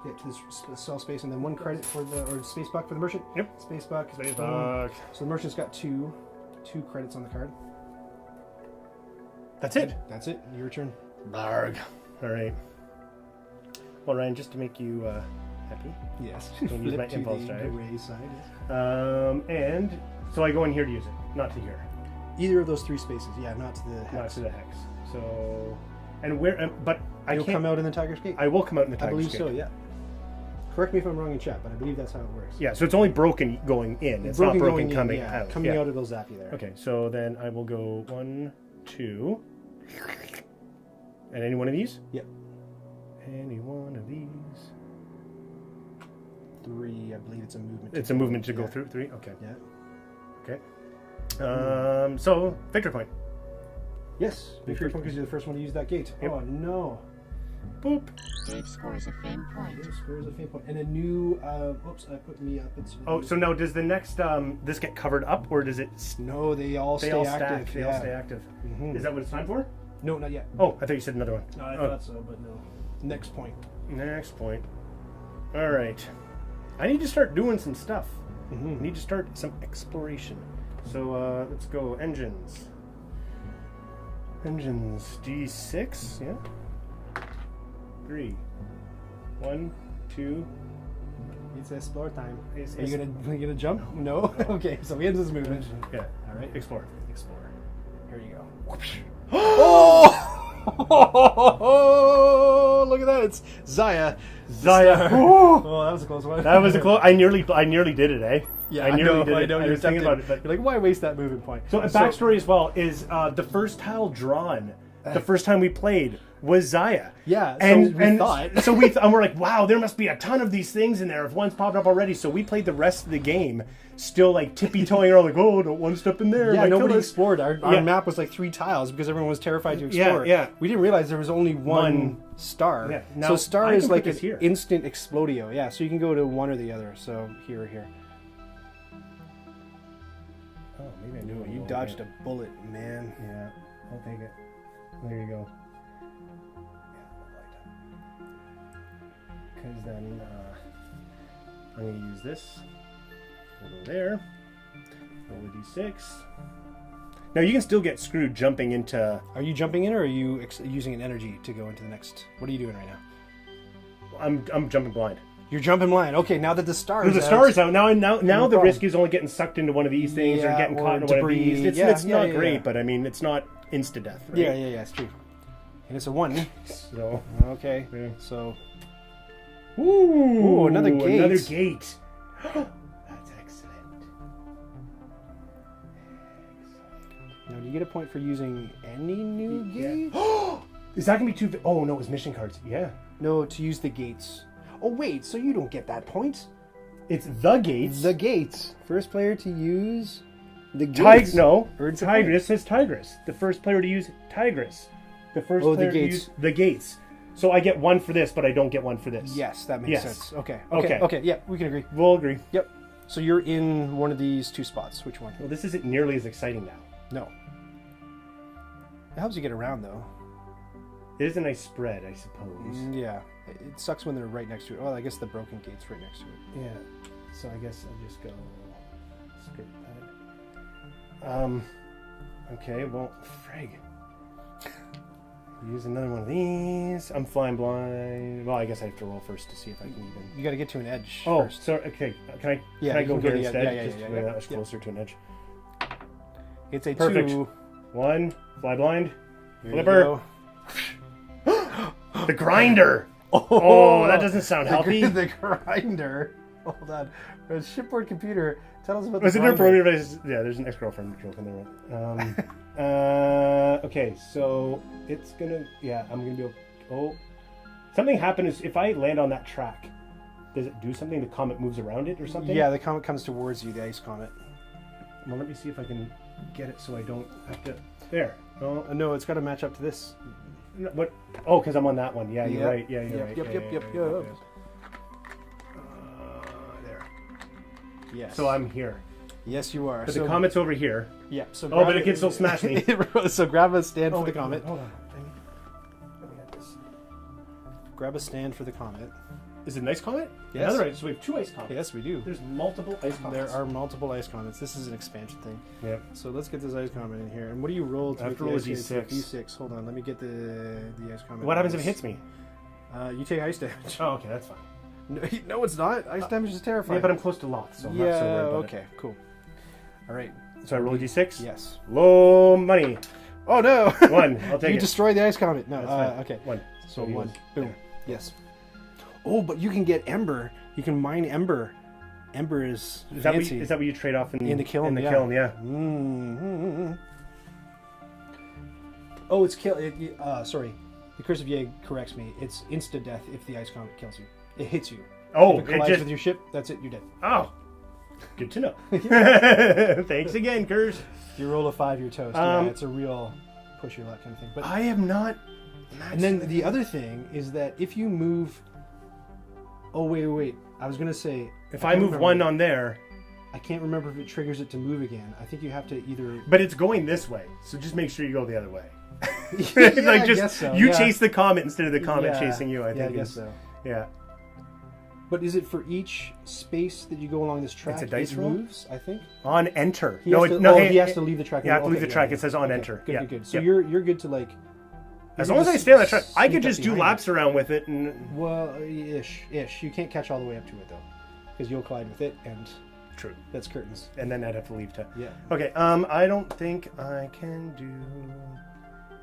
[SPEAKER 1] Get to the cell space, and then 1 credit for or space buck for the merchant.
[SPEAKER 2] Yep.
[SPEAKER 1] Space buck.
[SPEAKER 2] Space buck.
[SPEAKER 1] So the merchant's got 2 credits on the card.
[SPEAKER 2] That's it.
[SPEAKER 1] That's it. Your turn.
[SPEAKER 2] Barg. All right. Well, Ryan, just to make you happy,
[SPEAKER 1] Yes.
[SPEAKER 2] I'm gonna use my
[SPEAKER 1] Flip to
[SPEAKER 2] impulse
[SPEAKER 1] the
[SPEAKER 2] drive.
[SPEAKER 1] gray side.
[SPEAKER 2] And so I go in here to use it, not to here,
[SPEAKER 1] Either of those 3 spaces. Yeah, not to the hex.
[SPEAKER 2] not to the hex. So, and where? But I
[SPEAKER 1] You'll
[SPEAKER 2] can't.
[SPEAKER 1] come out in the Tiger's Gate.
[SPEAKER 2] I will come out in the
[SPEAKER 1] I
[SPEAKER 2] Tiger's
[SPEAKER 1] believe
[SPEAKER 2] Gate.
[SPEAKER 1] so. Yeah. Correct me if I'm wrong in chat, but I believe that's how it works.
[SPEAKER 2] Yeah. So it's only broken going in. It's not broken
[SPEAKER 1] going in,
[SPEAKER 2] coming
[SPEAKER 1] yeah.
[SPEAKER 2] out.
[SPEAKER 1] Coming
[SPEAKER 2] Yeah.
[SPEAKER 1] out, it'll zap you there.
[SPEAKER 2] Okay. So then I will go 1, 2, and any one of these.
[SPEAKER 1] Yep.
[SPEAKER 2] Any one of these.
[SPEAKER 1] 3, I believe it's a movement.
[SPEAKER 2] It's a movement to go through 3. Okay.
[SPEAKER 1] Yeah.
[SPEAKER 2] Okay. So victory point.
[SPEAKER 1] Yes, victory point because you're the first one to use that gate.
[SPEAKER 2] Yep.
[SPEAKER 1] Oh no.
[SPEAKER 2] Boop.
[SPEAKER 3] Dave scores a fame point.
[SPEAKER 1] Dave scores a fame point. And a new, oops, I put me up.
[SPEAKER 2] Oh, so now does the next, this get covered up, or does it...
[SPEAKER 1] No, they all stay active.
[SPEAKER 2] Stack. They all stay active.
[SPEAKER 1] Mhm.
[SPEAKER 2] Is that what it's time for?
[SPEAKER 1] No, not yet.
[SPEAKER 2] Oh, I thought you said another one.
[SPEAKER 1] No, I thought so, but no. Next point.
[SPEAKER 2] Next point. All right. I need to start doing some stuff. I need to start some exploration. So let's go. Engines. Engines. D6. Yeah. 3. 1, 2.
[SPEAKER 1] It's explore time.
[SPEAKER 2] It's-
[SPEAKER 1] Are you gonna jump? No. Okay, so we end this movement.
[SPEAKER 2] Yeah.
[SPEAKER 1] All right.
[SPEAKER 2] Explore.
[SPEAKER 1] Explore. Here you go. Oh! Look at that! It's Zaya.
[SPEAKER 2] Zaya.
[SPEAKER 1] Oh, that was a close one.
[SPEAKER 2] That was a close. I nearly did it, eh?
[SPEAKER 1] Yeah,
[SPEAKER 2] I nearly did it.
[SPEAKER 1] I know.
[SPEAKER 2] I
[SPEAKER 1] You're
[SPEAKER 2] was thinking
[SPEAKER 1] tempted.
[SPEAKER 2] about it, but
[SPEAKER 1] You're like, why waste that movement point?
[SPEAKER 2] so a backstory as well is the first tile drawn. The first time we played was Zaya.
[SPEAKER 1] Yeah,
[SPEAKER 2] and
[SPEAKER 1] we thought.
[SPEAKER 2] So and we're like, wow, there must be a ton of these things in there if one's popped up already. So we played the rest of the game still like tippy-toeing around like, oh, don't one step in there.
[SPEAKER 1] Yeah,
[SPEAKER 2] might kill
[SPEAKER 1] nobody
[SPEAKER 2] us.
[SPEAKER 1] explored. Our map was like 3 tiles because everyone was terrified to explore.
[SPEAKER 2] Yeah.
[SPEAKER 1] We didn't realize there was only one star.
[SPEAKER 2] Yeah. Now,
[SPEAKER 1] So star
[SPEAKER 2] I
[SPEAKER 1] is
[SPEAKER 2] can
[SPEAKER 1] like
[SPEAKER 2] put
[SPEAKER 1] an
[SPEAKER 2] this here.
[SPEAKER 1] instant explodio. Yeah, so you can go to one or the other. So here or here.
[SPEAKER 2] Oh, maybe I knew it.
[SPEAKER 1] You dodged a bullet, man.
[SPEAKER 2] Yeah, I'll take it. There you go. Because then I'm going to use this. We'll go there. Roll a d6. Now you can still get screwed jumping into...
[SPEAKER 1] Are you jumping in or are you using an energy to go into the next? What are you doing right now?
[SPEAKER 2] I'm jumping blind.
[SPEAKER 1] You're jumping blind. Okay, now that the star
[SPEAKER 2] Because
[SPEAKER 1] is
[SPEAKER 2] the star is out. Now the
[SPEAKER 1] problem.
[SPEAKER 2] risk is only getting sucked into one of these things or
[SPEAKER 1] Yeah,
[SPEAKER 2] getting
[SPEAKER 1] or
[SPEAKER 2] caught in one of
[SPEAKER 1] debris.
[SPEAKER 2] these. It's not great, but I mean, it's not insta-death, right?
[SPEAKER 1] Yeah, it's true. And it's a 1.
[SPEAKER 2] So,
[SPEAKER 1] Okay,
[SPEAKER 2] yeah.
[SPEAKER 1] so
[SPEAKER 2] Ooh,
[SPEAKER 1] another gate.
[SPEAKER 2] Another gate. That's excellent.
[SPEAKER 1] now do you get a point for using any new gate?
[SPEAKER 2] Is that gonna be too? Oh no, it was mission cards. Yeah,
[SPEAKER 1] No, to use the gates. Oh wait, so you don't get that point?
[SPEAKER 2] it's the gates.
[SPEAKER 1] The gates. First player to use the gates.
[SPEAKER 2] No,
[SPEAKER 1] Earns a point.
[SPEAKER 2] Tigress says Tigress. The first player to use Tigress. The first
[SPEAKER 1] Oh, the
[SPEAKER 2] player to
[SPEAKER 1] gates.
[SPEAKER 2] use the gates. So I get 1 for this, but I don't get 1 for this.
[SPEAKER 1] Yes, that makes
[SPEAKER 2] Yes.
[SPEAKER 1] sense. Okay.
[SPEAKER 2] Okay.
[SPEAKER 1] Yeah, we can agree.
[SPEAKER 2] We'll agree.
[SPEAKER 1] Yep. So you're in one of these 2 spots. Which one?
[SPEAKER 2] Well, this isn't nearly as exciting now.
[SPEAKER 1] No. It helps you get around though.
[SPEAKER 2] It is a nice spread, I suppose.
[SPEAKER 1] Yeah. It sucks when they're right next to it. Well, I guess the broken gate's right next to it.
[SPEAKER 2] Yeah. So I guess I'll just go skip that. Okay, well, frig. Use another one of these. I'm flying blind. Well, I guess I have to roll first to see if I can even.
[SPEAKER 1] You got to get to an edge
[SPEAKER 2] Oh,
[SPEAKER 1] first.
[SPEAKER 2] so okay. Can I?
[SPEAKER 1] Yeah,
[SPEAKER 2] can I
[SPEAKER 1] you
[SPEAKER 2] go
[SPEAKER 1] can go
[SPEAKER 2] here
[SPEAKER 1] to the
[SPEAKER 2] instead?
[SPEAKER 1] edge. Yeah,
[SPEAKER 2] Just
[SPEAKER 1] yeah,
[SPEAKER 2] to
[SPEAKER 1] yeah,
[SPEAKER 2] be that much
[SPEAKER 1] yeah.
[SPEAKER 2] closer to an edge.
[SPEAKER 1] It's a
[SPEAKER 2] Perfect.
[SPEAKER 1] 2.
[SPEAKER 2] 1, fly blind.
[SPEAKER 1] Here you
[SPEAKER 2] Flipper.
[SPEAKER 1] go.
[SPEAKER 2] The grinder. Oh, that doesn't sound healthy.
[SPEAKER 1] The grinder. Hold on. A shipboard computer. Tell us about
[SPEAKER 2] Was
[SPEAKER 1] the
[SPEAKER 2] it
[SPEAKER 1] grinder.
[SPEAKER 2] appropriate? Yeah, there's an ex-girlfriend joke in there. Okay, so it's gonna. Yeah, I'm gonna be able. Oh, something happened. Is if I land on that track, does it do something? The comet moves around it or something?
[SPEAKER 1] Yeah, the comet comes towards you, the ice comet.
[SPEAKER 2] Well, let me see if I can get it so I don't have to. There. Oh,
[SPEAKER 1] No, it's got to match up to this.
[SPEAKER 2] no, what? Oh, because I'm on that one. Yeah, you're
[SPEAKER 1] Yep.
[SPEAKER 2] right. Yeah, you're
[SPEAKER 1] Yep,
[SPEAKER 2] right.
[SPEAKER 1] yep,
[SPEAKER 2] Yeah,
[SPEAKER 1] yep,
[SPEAKER 2] yeah,
[SPEAKER 1] yep,
[SPEAKER 2] yeah,
[SPEAKER 1] yep.
[SPEAKER 2] There.
[SPEAKER 1] Yes.
[SPEAKER 2] So I'm here.
[SPEAKER 1] Yes, you are.
[SPEAKER 2] But
[SPEAKER 1] so,
[SPEAKER 2] the comet's over here.
[SPEAKER 1] Yeah. So
[SPEAKER 2] Oh, but it can still smash me.
[SPEAKER 1] So grab a stand for the
[SPEAKER 2] wait,
[SPEAKER 1] comet.
[SPEAKER 2] Hold on. Let me get this.
[SPEAKER 1] Grab a stand for the comet.
[SPEAKER 2] Is it an ice comet?
[SPEAKER 1] Yes.
[SPEAKER 2] Another ice. So we have 2 ice comets.
[SPEAKER 1] Yes, we do.
[SPEAKER 2] There's multiple ice comets.
[SPEAKER 1] There are multiple ice comets. This is an expansion thing.
[SPEAKER 2] Yep.
[SPEAKER 1] So let's get this ice comet in here. And what do you roll to
[SPEAKER 2] I have
[SPEAKER 1] make
[SPEAKER 2] to
[SPEAKER 1] the
[SPEAKER 2] roll a
[SPEAKER 1] ice comet?
[SPEAKER 2] D6.
[SPEAKER 1] D6. Hold on. Let me get the ice comet.
[SPEAKER 2] What happens if it hits me?
[SPEAKER 1] You take ice damage.
[SPEAKER 2] Oh, okay, that's fine.
[SPEAKER 1] No, it's not. Ice damage is terrifying.
[SPEAKER 2] Yeah, but I'm close to Loth, so I'm not so worried about
[SPEAKER 1] okay, cool. All right.
[SPEAKER 2] it. So I roll a d6?
[SPEAKER 1] Yes.
[SPEAKER 2] Low money.
[SPEAKER 1] Oh no!
[SPEAKER 2] 1. I'll take
[SPEAKER 1] You
[SPEAKER 2] it.
[SPEAKER 1] destroy the ice comet. No.
[SPEAKER 2] That's fine.
[SPEAKER 1] Okay.
[SPEAKER 2] 1.
[SPEAKER 1] So
[SPEAKER 2] he
[SPEAKER 1] 1.
[SPEAKER 2] goes
[SPEAKER 1] Boom.
[SPEAKER 2] there.
[SPEAKER 1] Yes. Oh, but you can get ember. You can mine ember. Ember is
[SPEAKER 2] Is that,
[SPEAKER 1] fancy.
[SPEAKER 2] what you trade off in
[SPEAKER 1] In the kiln,
[SPEAKER 2] In the
[SPEAKER 1] yeah.
[SPEAKER 2] kiln, yeah.
[SPEAKER 1] Mm-hmm. Oh, it's kill. Sorry, the curse of Yeg corrects me. It's insta death if the ice comet kills you. It hits you.
[SPEAKER 2] Oh,
[SPEAKER 1] if it
[SPEAKER 2] it
[SPEAKER 1] collides
[SPEAKER 2] just.
[SPEAKER 1] with your ship, that's it. You're dead.
[SPEAKER 2] Oh. Good to know. Thanks again, Curse.
[SPEAKER 1] If you roll a 5, you're toast. Yeah, it's a real push your luck kind of thing. But
[SPEAKER 2] I am not.
[SPEAKER 1] and then the other thing is that if you move. Oh wait. I was gonna say
[SPEAKER 2] if I move one on there.
[SPEAKER 1] I can't remember if it triggers it to move again. I think you have to either.
[SPEAKER 2] But it's going this way, so just make sure you go the other way.
[SPEAKER 1] Yeah,
[SPEAKER 2] like
[SPEAKER 1] I
[SPEAKER 2] just
[SPEAKER 1] guess so.
[SPEAKER 2] you
[SPEAKER 1] Yeah.
[SPEAKER 2] chase the comet instead of the comet
[SPEAKER 1] Yeah.
[SPEAKER 2] chasing you. I think.
[SPEAKER 1] I guess so.
[SPEAKER 2] Yeah.
[SPEAKER 1] But is it for each space that you go along this track?
[SPEAKER 2] It's a dice
[SPEAKER 1] it
[SPEAKER 2] roll?
[SPEAKER 1] moves, I think.
[SPEAKER 2] On enter.
[SPEAKER 1] He has to, he has to leave the track.
[SPEAKER 2] You have to leave
[SPEAKER 1] Okay,
[SPEAKER 2] the track.
[SPEAKER 1] yeah.
[SPEAKER 2] It says on
[SPEAKER 1] Okay,
[SPEAKER 2] enter.
[SPEAKER 1] Good,
[SPEAKER 2] yeah.
[SPEAKER 1] good. So
[SPEAKER 2] Yep.
[SPEAKER 1] you're good to like.
[SPEAKER 2] As
[SPEAKER 1] you
[SPEAKER 2] long
[SPEAKER 1] can
[SPEAKER 2] as I
[SPEAKER 1] just
[SPEAKER 2] stay on that track, I
[SPEAKER 1] sneak
[SPEAKER 2] could
[SPEAKER 1] up
[SPEAKER 2] just do
[SPEAKER 1] behind
[SPEAKER 2] laps around with it and.
[SPEAKER 1] it. Well, ish. You can't catch all the way up to it though, because you'll collide with it, and
[SPEAKER 2] True.
[SPEAKER 1] that's curtains.
[SPEAKER 2] And then I'd have to leave to.
[SPEAKER 1] Yeah.
[SPEAKER 2] Okay. I don't think I can do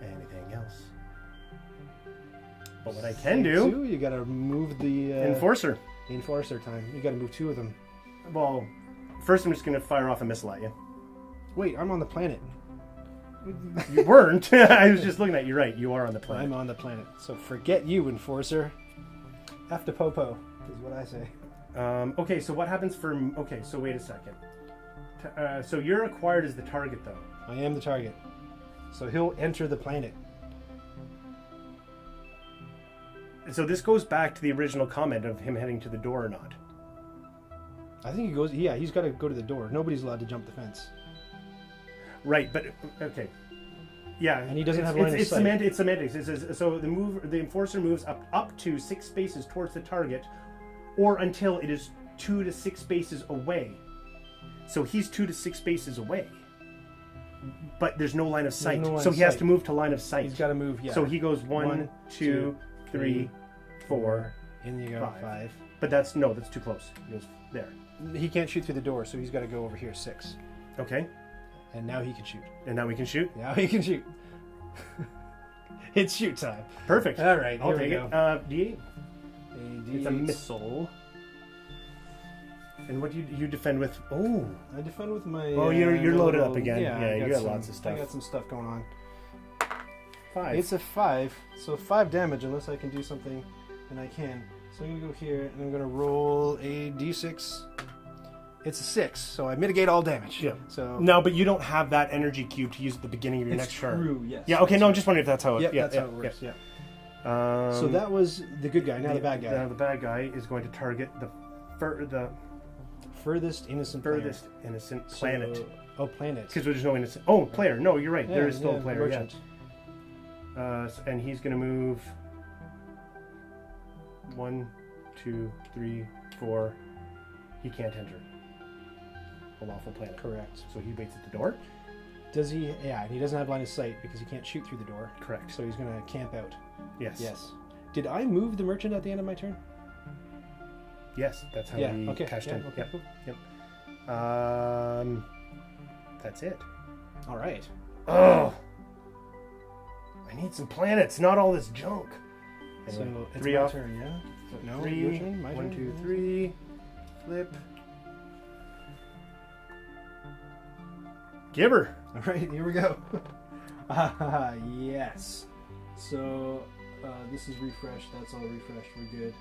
[SPEAKER 2] anything else. But what I can do.
[SPEAKER 1] You gotta move the
[SPEAKER 2] Enforcer.
[SPEAKER 1] enforcer time. You gotta move 2 of them.
[SPEAKER 2] Well, first I'm just gonna fire off a missile at you.
[SPEAKER 1] Wait, I'm on the planet.
[SPEAKER 2] You weren't. I was just looking at you. Right, you are on the planet.
[SPEAKER 1] I'm on the planet. So forget you, enforcer. After Popo is what I say.
[SPEAKER 2] Okay, so what happens for... Okay, so wait a second. So you're acquired as the target, though.
[SPEAKER 1] I am the target. So he'll enter the planet.
[SPEAKER 2] So this goes back to the original comment of him heading to the door or not.
[SPEAKER 1] I think he goes. Yeah, he's got to go to the door. Nobody's allowed to jump the fence.
[SPEAKER 2] Right, but... Okay. Yeah.
[SPEAKER 1] And he doesn't have line of
[SPEAKER 2] it's
[SPEAKER 1] sight.
[SPEAKER 2] It's semantics. It says, so the enforcer moves up to 6 spaces towards the target, or until it is 2 to 6 spaces away. So he's 2 to 6 spaces away. But there's no line of sight.
[SPEAKER 1] no line
[SPEAKER 2] So
[SPEAKER 1] of
[SPEAKER 2] he has
[SPEAKER 1] sight.
[SPEAKER 2] to move to line of sight.
[SPEAKER 1] He's got to move. Yeah.
[SPEAKER 2] So he goes 1, 2, 3, 4.
[SPEAKER 1] In you go. 5.
[SPEAKER 2] But that's too close. He goes there.
[SPEAKER 1] He can't shoot through the door, so he's got to go over here 6.
[SPEAKER 2] Okay.
[SPEAKER 1] And now he can shoot.
[SPEAKER 2] And now we can shoot.
[SPEAKER 1] Now he can shoot. It's shoot time.
[SPEAKER 2] Perfect.
[SPEAKER 1] All right,
[SPEAKER 2] I'll
[SPEAKER 1] here
[SPEAKER 2] take
[SPEAKER 1] we
[SPEAKER 2] it.
[SPEAKER 1] go.
[SPEAKER 2] D8. It's a
[SPEAKER 1] D8.
[SPEAKER 2] missile. And what do you defend with? Oh.
[SPEAKER 1] I defend with my.
[SPEAKER 2] Oh, you're loaded up
[SPEAKER 1] little-
[SPEAKER 2] again.
[SPEAKER 1] Yeah,
[SPEAKER 2] Yeah,
[SPEAKER 1] I
[SPEAKER 2] you got
[SPEAKER 1] some-
[SPEAKER 2] lots of stuff.
[SPEAKER 1] I got some stuff going on.
[SPEAKER 2] 5.
[SPEAKER 1] It's a 5, so 5 damage unless I can do something, and I can. So I'm gonna go here and I'm gonna roll a d6. It's a 6, so I mitigate all damage.
[SPEAKER 2] Yeah.
[SPEAKER 1] So
[SPEAKER 2] No, but you don't have that energy cube to use at the beginning of your
[SPEAKER 1] it's
[SPEAKER 2] next turn.
[SPEAKER 1] true. Yes.
[SPEAKER 2] Yeah. Okay. No, I'm just wondering if that's how it.
[SPEAKER 1] Yep,
[SPEAKER 2] yeah,
[SPEAKER 1] that's
[SPEAKER 2] yeah,
[SPEAKER 1] how it works. Yeah.
[SPEAKER 2] yeah.
[SPEAKER 1] So that was the good guy. Now the bad guy.
[SPEAKER 2] Now the bad guy is going to target the
[SPEAKER 1] Furthest innocent.
[SPEAKER 2] furthest innocent planet.
[SPEAKER 1] Planet.
[SPEAKER 2] Because there's no innocent. Oh, player. No, you're right.
[SPEAKER 1] Yeah,
[SPEAKER 2] there is still a
[SPEAKER 1] yeah,
[SPEAKER 2] player.
[SPEAKER 1] merchant.
[SPEAKER 2] Yeah. And he's going to move 1, 2, 3, 4. He can't enter a lawful planet.
[SPEAKER 1] Correct.
[SPEAKER 2] So he waits at the door.
[SPEAKER 1] Does he? Yeah, and he doesn't have line of sight because he can't shoot through the door.
[SPEAKER 2] Correct.
[SPEAKER 1] So he's gonna camp out.
[SPEAKER 2] Yes.
[SPEAKER 1] Yes. Did I move the merchant at the end of my turn?
[SPEAKER 2] Yes, that's how
[SPEAKER 1] Yeah.
[SPEAKER 2] he
[SPEAKER 1] Okay.
[SPEAKER 2] cashed
[SPEAKER 1] Yeah,
[SPEAKER 2] in.
[SPEAKER 1] okay. Cool.
[SPEAKER 2] Yep. That's it.
[SPEAKER 1] All right.
[SPEAKER 2] Oh, I need some planets, not all this junk.
[SPEAKER 1] So
[SPEAKER 2] Anyway,
[SPEAKER 1] it's
[SPEAKER 2] 3
[SPEAKER 1] my
[SPEAKER 2] off.
[SPEAKER 1] turn, yeah. No,
[SPEAKER 2] 3.
[SPEAKER 1] your turn, my
[SPEAKER 2] 1,
[SPEAKER 1] turn,
[SPEAKER 2] 2,
[SPEAKER 1] yeah.
[SPEAKER 2] 3. Flip. Giver.
[SPEAKER 1] All right, here we go. Yes. So this is refreshed. That's all refreshed. We're good.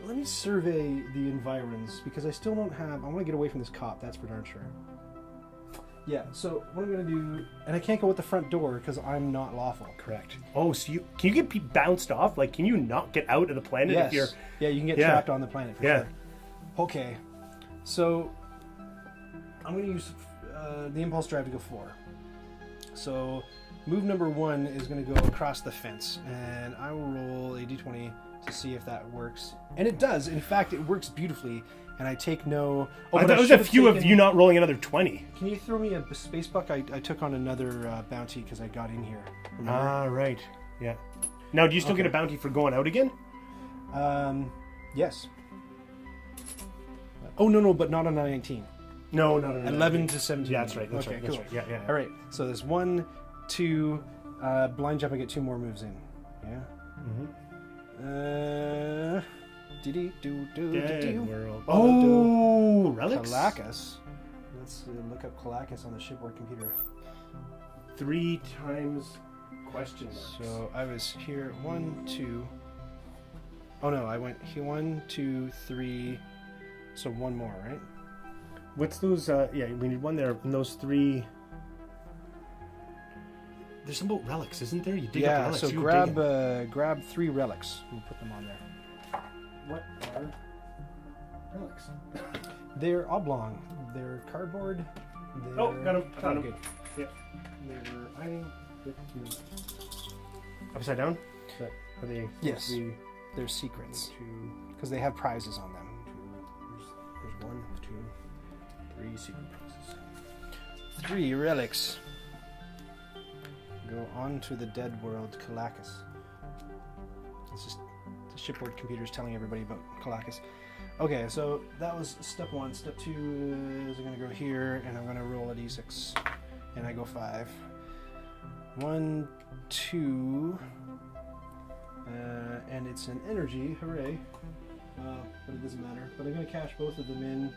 [SPEAKER 1] Let me survey the environs because I still don't have. I want to get away from this cop. That's for darn sure. Yeah. So what I'm gonna do, and I can't go at the front door because I'm not lawful.
[SPEAKER 2] Correct. Oh, so can you get bounced off? Like, can you not get out of the planet
[SPEAKER 1] Yes.
[SPEAKER 2] if you're?
[SPEAKER 1] Yeah, you can get
[SPEAKER 2] Yeah.
[SPEAKER 1] trapped on the planet for
[SPEAKER 2] Yeah.
[SPEAKER 1] sure. Okay. So I'm gonna use the impulse drive to go 4. So move number 1 is going to go across the fence, and I will roll a d20 to see if that works. And it does. In fact, it works beautifully, and I take no... Oh,
[SPEAKER 2] I
[SPEAKER 1] but
[SPEAKER 2] thought
[SPEAKER 1] I
[SPEAKER 2] it was
[SPEAKER 1] should
[SPEAKER 2] a
[SPEAKER 1] have
[SPEAKER 2] few of
[SPEAKER 1] taken-
[SPEAKER 2] you not rolling another 20.
[SPEAKER 1] Can you throw me a space buck? I took on another bounty because I got in here. Remember?
[SPEAKER 2] Ah, right. Yeah. Now, do you still get a bounty for going out again?
[SPEAKER 1] Yes. Oh, no, but not on 19.
[SPEAKER 2] No.
[SPEAKER 1] 11 to 17.
[SPEAKER 2] Yeah, that's right. That's
[SPEAKER 1] Okay,
[SPEAKER 2] right. That's
[SPEAKER 1] cool.
[SPEAKER 2] right. Yeah.
[SPEAKER 1] All right, so there's 1, 2, blind jump. I get 2 more moves in. Yeah.
[SPEAKER 2] Mm-hmm.
[SPEAKER 1] Dead
[SPEAKER 2] world. Oh, relics.
[SPEAKER 1] Calacus. Let's look up Calacus on the shipboard computer.
[SPEAKER 2] 3 times question marks.
[SPEAKER 1] So I was here 1, 2. Oh no, I went here 1, 2, 3. So 1 more, right?
[SPEAKER 2] What's those? Yeah, we need one there. And those 3. There's some about relics, isn't there? You dig up relics.
[SPEAKER 1] So grab 3 relics. We'll put them on there.
[SPEAKER 2] What are relics?
[SPEAKER 1] They're oblong. They're cardboard.
[SPEAKER 2] Oh, got them. Found them.
[SPEAKER 1] Good.
[SPEAKER 2] Yep. They're hiding. Upside down? Are they?
[SPEAKER 1] Yes. They're secrets. Because they have prizes on them.
[SPEAKER 2] There's 1, 2, 3 secret prizes.
[SPEAKER 1] 3 relics. Go on to the dead world, Kalakis. It's just the shipboard computer's telling everybody about Kalakis. Okay, so that was step 1. Step 2 is I'm going to go here, and I'm going to roll a d6. And I go 5. 1, 2... and it's an energy, hooray. But it doesn't matter. But I'm going to cash both of them in.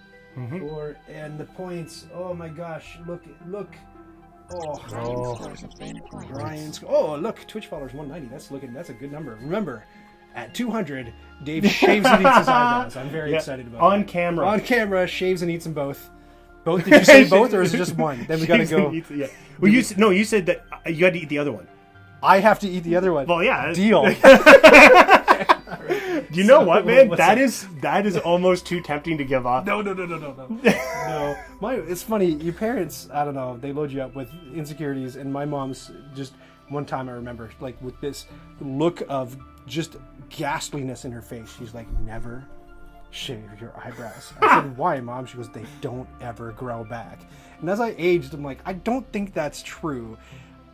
[SPEAKER 1] And the points, oh my gosh, look. Oh, Ryan's. Oh, look, Twitch followers 190. That's a good number. Remember, at 200, Dave shaves and eats his eyebrows. I'm very excited about it.
[SPEAKER 2] On camera.
[SPEAKER 1] On camera, shaves and eats them both. Both? Did you say both, or is it just one? Then we got to go.
[SPEAKER 2] Well, you said that you had to eat the other one.
[SPEAKER 1] I have to eat the other one.
[SPEAKER 2] Well, yeah.
[SPEAKER 1] Deal.
[SPEAKER 2] You know what, man? That is almost too tempting to give up.
[SPEAKER 1] No. No. It's funny. Your parents, I don't know, they load you up with insecurities, and my mom's just one time I remember, like with this look of just ghastliness in her face. She's like, never shave your eyebrows. I said, why, Mom? She goes, they don't ever grow back. And as I aged, I'm like, I don't think that's true.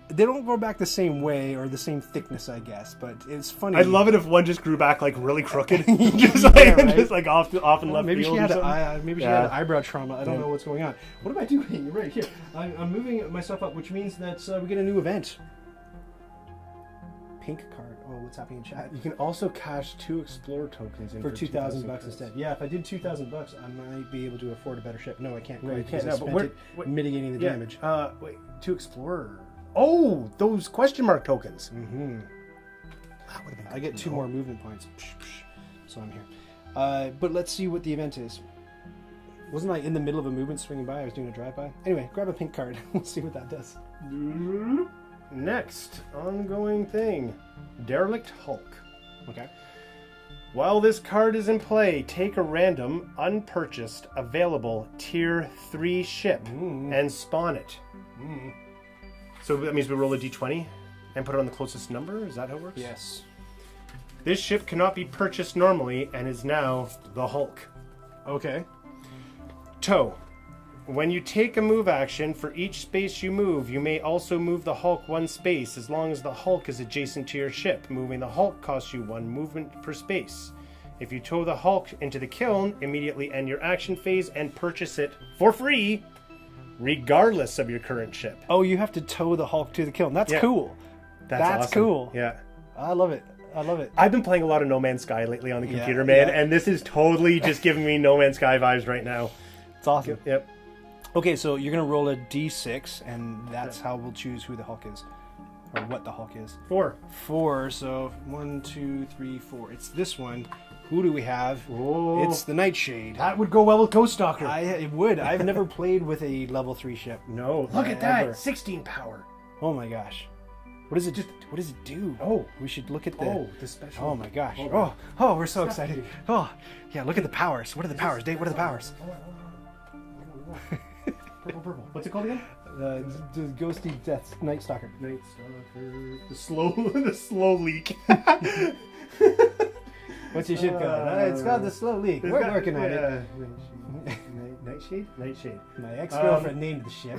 [SPEAKER 1] They don't grow back the same way or the same thickness, I guess, but it's funny.
[SPEAKER 2] I'd love it if one just grew back like really crooked, just like off and left.
[SPEAKER 1] Maybe
[SPEAKER 2] field
[SPEAKER 1] she had
[SPEAKER 2] or
[SPEAKER 1] she had eyebrow trauma. I don't know what's going on. What am I doing? Right here, I'm moving myself up, which means that we get a new event. Pink card. Oh, what's happening in chat?
[SPEAKER 2] You can also cash 2 Explorer tokens in
[SPEAKER 1] for $2,000 instead. Yeah, if I did $2,000, I might be able to afford a better ship. No, I can't.
[SPEAKER 2] No, you can't.
[SPEAKER 1] I spent it mitigating the damage.
[SPEAKER 2] Wait, 2 Explorer. Oh, those question mark tokens.
[SPEAKER 1] Mm-hmm.
[SPEAKER 2] That would have been.
[SPEAKER 1] I get 2 more movement points, so I'm here. But let's see what the event is. Wasn't I in the middle of a movement swinging by? I was doing a drive-by. Anyway, grab a pink card. We'll see what that does.
[SPEAKER 2] Next, ongoing thing. Derelict Hulk.
[SPEAKER 1] Okay.
[SPEAKER 2] While this card is in play, take a random, unpurchased, available Tier 3 ship and spawn it. So that means we roll a d20 and put it on the closest number? Is that how it works?
[SPEAKER 1] Yes.
[SPEAKER 2] This ship cannot be purchased normally and is now the Hulk.
[SPEAKER 1] Okay.
[SPEAKER 2] Tow. When you take a move action, for each space you move, you may also move the Hulk 1 space as long as the Hulk is adjacent to your ship. Moving the Hulk costs you 1 movement per space. If you tow the Hulk into the kiln, immediately end your action phase and purchase it for free, regardless of your current ship.
[SPEAKER 1] Oh, you have to tow the Hulk to the kiln. That's cool. That's
[SPEAKER 2] awesome.
[SPEAKER 1] cool.
[SPEAKER 2] Yeah.
[SPEAKER 1] I love it.
[SPEAKER 2] I've been playing a lot of No Man's Sky lately on the computer, man, and this is totally just giving me No Man's Sky vibes right now.
[SPEAKER 1] It's awesome.
[SPEAKER 2] Yep.
[SPEAKER 1] Okay, so you're going to roll a d6, and that's how we'll choose who the Hulk is. Or what the Hulk is. 4, so 1, 2, 3, 4. It's this one. Who do we have?
[SPEAKER 2] Oh,
[SPEAKER 1] it's the Nightshade.
[SPEAKER 2] That would go well with Ghost Stalker.
[SPEAKER 1] It would. I've never played with a level 3 ship.
[SPEAKER 2] No. Look at that. 16 power.
[SPEAKER 1] Oh my gosh. What does it do?
[SPEAKER 2] Oh,
[SPEAKER 1] we should look at the
[SPEAKER 2] special.
[SPEAKER 1] Oh my gosh. Oh, we're so excited. Oh, yeah, look at the powers. What are the powers, Dave? What are the powers?
[SPEAKER 2] Purple. What's it called again?
[SPEAKER 1] The Ghosty Death Night Stalker.
[SPEAKER 2] Night Stalker. The slow leak.
[SPEAKER 1] What's your ship called? It's called the slow leak. We're working on it.
[SPEAKER 2] Nightshade.
[SPEAKER 1] My ex-girlfriend named the ship.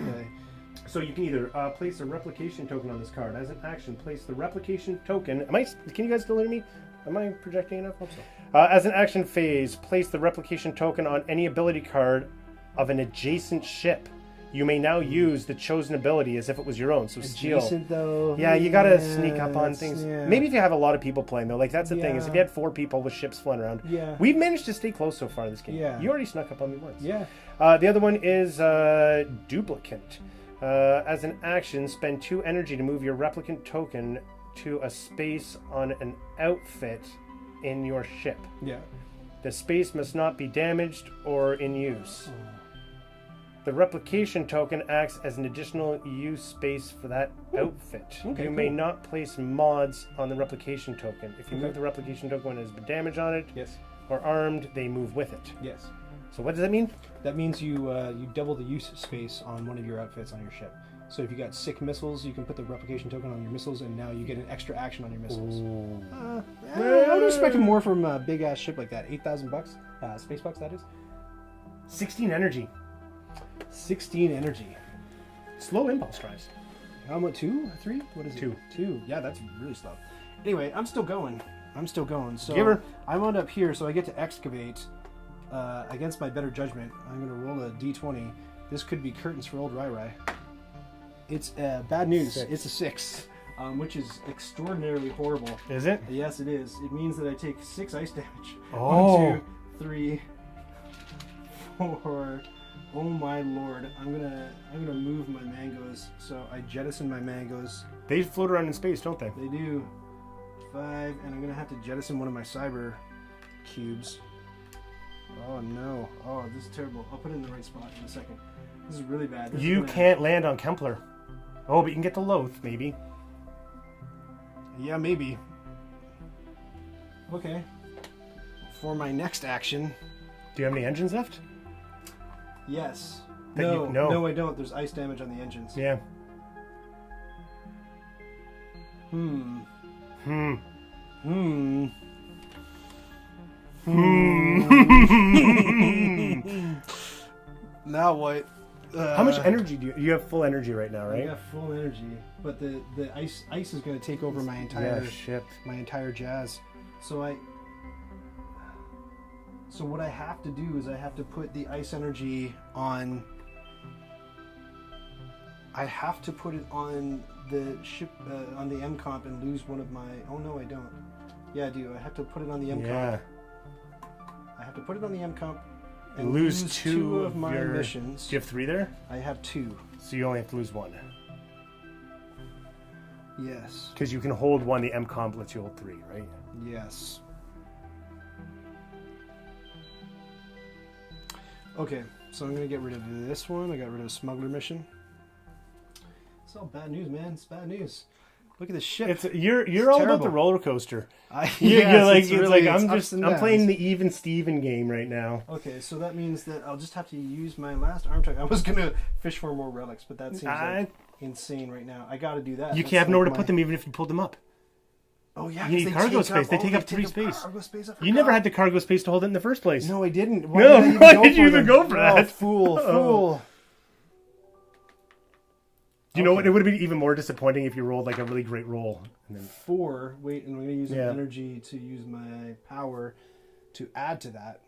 [SPEAKER 2] So you can either place a replication token on this card. As an action, place the replication token. Can you guys still hear me? Am I projecting enough? Hope so. As an action phase, place the replication token on any ability card of an adjacent ship. You may now use the chosen ability as if it was your own. So steal.
[SPEAKER 1] Adjacent though.
[SPEAKER 2] Yeah, you gotta sneak up on things.
[SPEAKER 1] Yeah.
[SPEAKER 2] Maybe if you have a lot of people playing though, like that's the thing is if you had 4 people with ships flying around.
[SPEAKER 1] Yeah.
[SPEAKER 2] We've managed to stay close so far in this game.
[SPEAKER 1] Yeah.
[SPEAKER 2] You already snuck up on me once.
[SPEAKER 1] Yeah.
[SPEAKER 2] The other one is duplicant. As an action, spend 2 energy to move your replicant token to a space on an outfit in your ship.
[SPEAKER 1] Yeah.
[SPEAKER 2] The space must not be damaged or in use. The replication token acts as an additional use space for that outfit.
[SPEAKER 1] Okay,
[SPEAKER 2] you may not place mods on the replication token. If you move the replication token when there's been damage on it
[SPEAKER 1] Yes.
[SPEAKER 2] or armed, they move with it.
[SPEAKER 1] Yes.
[SPEAKER 2] So what does that mean?
[SPEAKER 1] That means you double the use space on one of your outfits on your ship. So if you got sick missiles, you can put the replication token on your missiles, and now you get an extra action on your missiles. I would expect more from a big ass ship like that. $8,000, space bucks that is.
[SPEAKER 2] 16 energy.
[SPEAKER 1] 16 energy.
[SPEAKER 2] Slow impulse drives.
[SPEAKER 1] How much? 2, 3? What is it?
[SPEAKER 2] 2.
[SPEAKER 1] 2. Yeah, that's really slow. Anyway, I'm still going. So
[SPEAKER 2] Give her.
[SPEAKER 1] I wound up here, so I get to excavate. Against my better judgment, I'm going to roll a d20. This could be curtains for old Rai Rai. It's bad news.
[SPEAKER 2] 6.
[SPEAKER 1] It's a 6, which is extraordinarily horrible.
[SPEAKER 2] Is it?
[SPEAKER 1] Yes, it is. It means that I take 6 ice damage.
[SPEAKER 2] Oh.
[SPEAKER 1] 1, 2, 3, 4. Oh my lord! I'm gonna move my mangoes. So I jettison my mangoes.
[SPEAKER 2] They float around in space, don't they?
[SPEAKER 1] They do. 5, and I'm gonna have to jettison one of my cyber cubes. Oh no! Oh, this is terrible. I'll put it in the right spot in a second. This is really bad.
[SPEAKER 2] You can't land on Kempler. Oh, but you can get the Loth, maybe.
[SPEAKER 1] Yeah, maybe. Okay. For my next action.
[SPEAKER 2] Do you have any engines left?
[SPEAKER 1] Yes.
[SPEAKER 2] No.
[SPEAKER 1] No, I don't. There's ice damage on the engines.
[SPEAKER 2] Yeah.
[SPEAKER 1] Now what?
[SPEAKER 2] How much energy do you have? Full energy right now, right?
[SPEAKER 1] I got full energy, but the ice is going to take over my entire jazz. So what I have to do is I have to put the ice energy on. I have to put it on the ship on the M comp and lose one of my. Oh no, I don't. Yeah, I do. I have to put it on the M comp. I have to put it on the M comp and
[SPEAKER 2] lose
[SPEAKER 1] two of my
[SPEAKER 2] your
[SPEAKER 1] missions.
[SPEAKER 2] Do you have 3 there?
[SPEAKER 1] I have 2.
[SPEAKER 2] So you only have to lose 1.
[SPEAKER 1] Yes.
[SPEAKER 2] Because you can hold 1. The M comp lets you hold 3, right?
[SPEAKER 1] Yes. Okay, so I'm gonna get rid of this one. I got rid of a smuggler mission. It's all bad news, man. It's bad news. Look at this ship.
[SPEAKER 2] You're all about
[SPEAKER 1] terrible.
[SPEAKER 2] the roller coaster.
[SPEAKER 1] Yes,
[SPEAKER 2] I'm playing the even Steven game right now.
[SPEAKER 1] Okay, so that means that I'll just have to use my last arm tug. I was gonna fish for more relics, but that seems like insane right now. I got to do that.
[SPEAKER 2] You can't have nowhere to put them even if you pulled them up.
[SPEAKER 1] Oh yeah,
[SPEAKER 2] you need cargo space. They take up 3 space.
[SPEAKER 1] Cargo space.
[SPEAKER 2] You never had the cargo space to hold it in the first place.
[SPEAKER 1] No, I didn't.
[SPEAKER 2] Why did you even go for that?
[SPEAKER 1] Oh, fool.
[SPEAKER 2] You know what? It would have been even more disappointing if you rolled like a really great roll. And then
[SPEAKER 1] 4. Wait, and I'm going to use energy to use my power to add to that.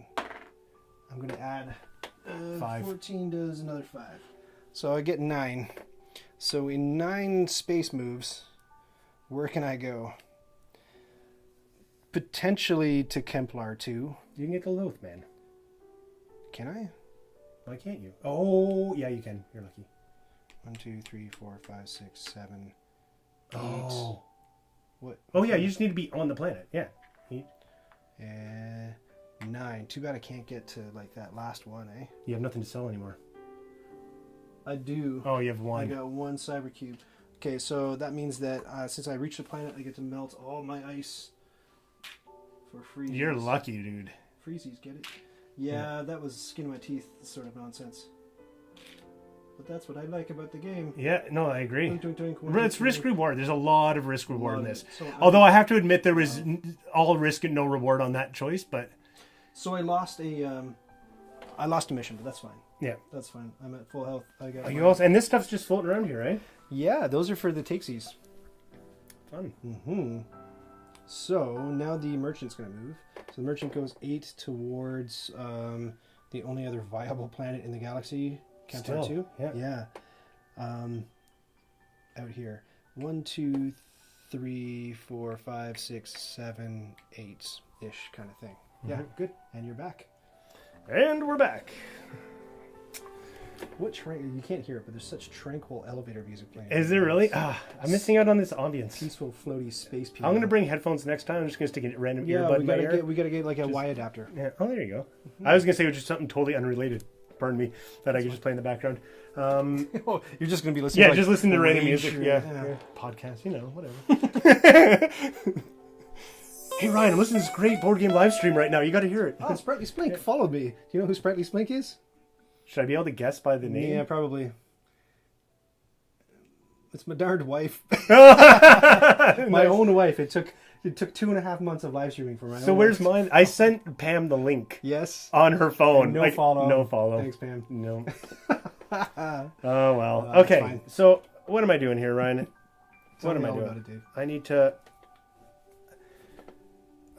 [SPEAKER 1] I'm going to add
[SPEAKER 2] 5.
[SPEAKER 1] 14 does another 5. So I get 9. So in 9 space moves, where can I go? Potentially to Kemplar 2.
[SPEAKER 2] You can get the Loth, man.
[SPEAKER 1] Can I?
[SPEAKER 2] Why can't you? Oh, yeah, you can. You're lucky.
[SPEAKER 1] 1, 2, 3, 4, 5, 6, 7, 8.
[SPEAKER 2] Oh.
[SPEAKER 1] What?
[SPEAKER 2] Oh, yeah, you just need to be on the planet. Yeah. 8.
[SPEAKER 1] 9. Too bad I can't get to like that last one, eh?
[SPEAKER 2] You have nothing to sell anymore.
[SPEAKER 1] I do.
[SPEAKER 2] Oh, you have 1.
[SPEAKER 1] I got 1 cyber cube. Okay, so that means that since I reach the planet, I get to melt all my ice for free.
[SPEAKER 2] You're lucky, dude.
[SPEAKER 1] Freezies, get it? Yeah, that was skin of my teeth sort of nonsense. But that's what I like about the game.
[SPEAKER 2] Yeah, no, I agree.
[SPEAKER 1] Doink, doink, doink,
[SPEAKER 2] It's risk reward. There's a lot of risk reward in this.
[SPEAKER 1] So
[SPEAKER 2] although I have to admit there was all risk and no reward on that choice, but
[SPEAKER 1] so I lost a mission, but that's fine.
[SPEAKER 2] Yeah,
[SPEAKER 1] that's fine. I'm at full health. I got.
[SPEAKER 2] And this stuff's just floating around here, right?
[SPEAKER 1] Yeah, those are for the takesies.
[SPEAKER 2] Fun.
[SPEAKER 1] Mm-hmm. So now the merchant's going to move. So the merchant goes 8 towards the only other viable planet in the galaxy. Kemplar 2?
[SPEAKER 2] Yeah.
[SPEAKER 1] Out here. 1, 2, 3, 4, 5, 6, 7, 8-ish kind of thing.
[SPEAKER 2] Mm-hmm.
[SPEAKER 1] Yeah, good. And you're back.
[SPEAKER 2] And we're back.
[SPEAKER 1] You can't hear it, but there's such tranquil elevator music playing.
[SPEAKER 2] Is there really? I'm missing out on this ambience.
[SPEAKER 1] Peaceful, floaty space people.
[SPEAKER 2] I'm going to bring headphones next time. I'm just going to stick a random earbud in my ear.
[SPEAKER 1] We got to get like a Y adapter.
[SPEAKER 2] Yeah. Oh, there you go. Mm-hmm. I was going to say it was just something totally unrelated. pardon me, that I could just play in the background.
[SPEAKER 1] Oh, you're just going to be listening
[SPEAKER 2] Yeah,
[SPEAKER 1] to
[SPEAKER 2] just listen to random music.
[SPEAKER 1] Shrew.
[SPEAKER 2] Yeah. Podcast, whatever. Hey Ryan, I'm listening to this great board game live stream right now. You got to hear it.
[SPEAKER 1] Oh, Sprightly Splink followed me. Do you know who Sprightly Splink is?
[SPEAKER 2] Should I be able to guess by the name?
[SPEAKER 1] Yeah, probably. It's my darned wife. My own wife. It took 2.5 months of live streaming for my own
[SPEAKER 2] So where's
[SPEAKER 1] wife.
[SPEAKER 2] mine? I sent Pam the link.
[SPEAKER 1] Yes.
[SPEAKER 2] On her phone.
[SPEAKER 1] No follow.
[SPEAKER 2] No follow.
[SPEAKER 1] Thanks, Pam.
[SPEAKER 2] No. Oh, well.
[SPEAKER 1] That's
[SPEAKER 2] Okay.
[SPEAKER 1] fine.
[SPEAKER 2] So what am I doing here, Ryan?
[SPEAKER 1] Tell
[SPEAKER 2] What am
[SPEAKER 1] me
[SPEAKER 2] I
[SPEAKER 1] all
[SPEAKER 2] doing?
[SPEAKER 1] about it, Dave.
[SPEAKER 2] I need to...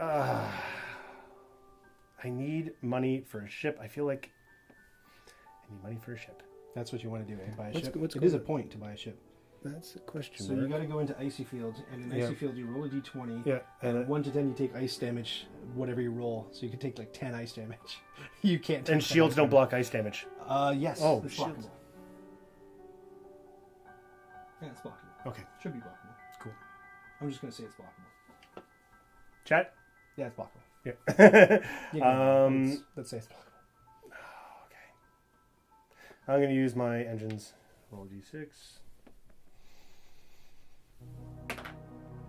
[SPEAKER 2] I need money for a ship. I feel like I need money for a ship.
[SPEAKER 1] That's what you want to do, eh? Buy a
[SPEAKER 2] What's
[SPEAKER 1] ship.
[SPEAKER 2] go- what's
[SPEAKER 1] It
[SPEAKER 2] go-
[SPEAKER 1] is a point to buy a ship.
[SPEAKER 2] That's a question.
[SPEAKER 1] So you got to go into Icy Field, and in
[SPEAKER 2] Yeah.
[SPEAKER 1] Icy Field you roll a d20.
[SPEAKER 2] Yeah.
[SPEAKER 1] And 1 to 10 you take ice damage, whatever you roll. So you can take like 10 ice damage. You can't. Take
[SPEAKER 2] And
[SPEAKER 1] 10
[SPEAKER 2] shields
[SPEAKER 1] ice
[SPEAKER 2] don't
[SPEAKER 1] damage.
[SPEAKER 2] block ice damage.
[SPEAKER 1] Yes.
[SPEAKER 2] Oh,
[SPEAKER 1] it's
[SPEAKER 2] shields.
[SPEAKER 1] blockable. Yeah, it's blockable.
[SPEAKER 2] Okay.
[SPEAKER 1] Should be blockable.
[SPEAKER 2] Cool.
[SPEAKER 1] I'm just gonna say it's blockable.
[SPEAKER 2] Chat?
[SPEAKER 1] Yeah, it's blockable.
[SPEAKER 2] Yeah.
[SPEAKER 1] Let's say it's blockable.
[SPEAKER 2] Okay. I'm going to use my engines. Roll d6.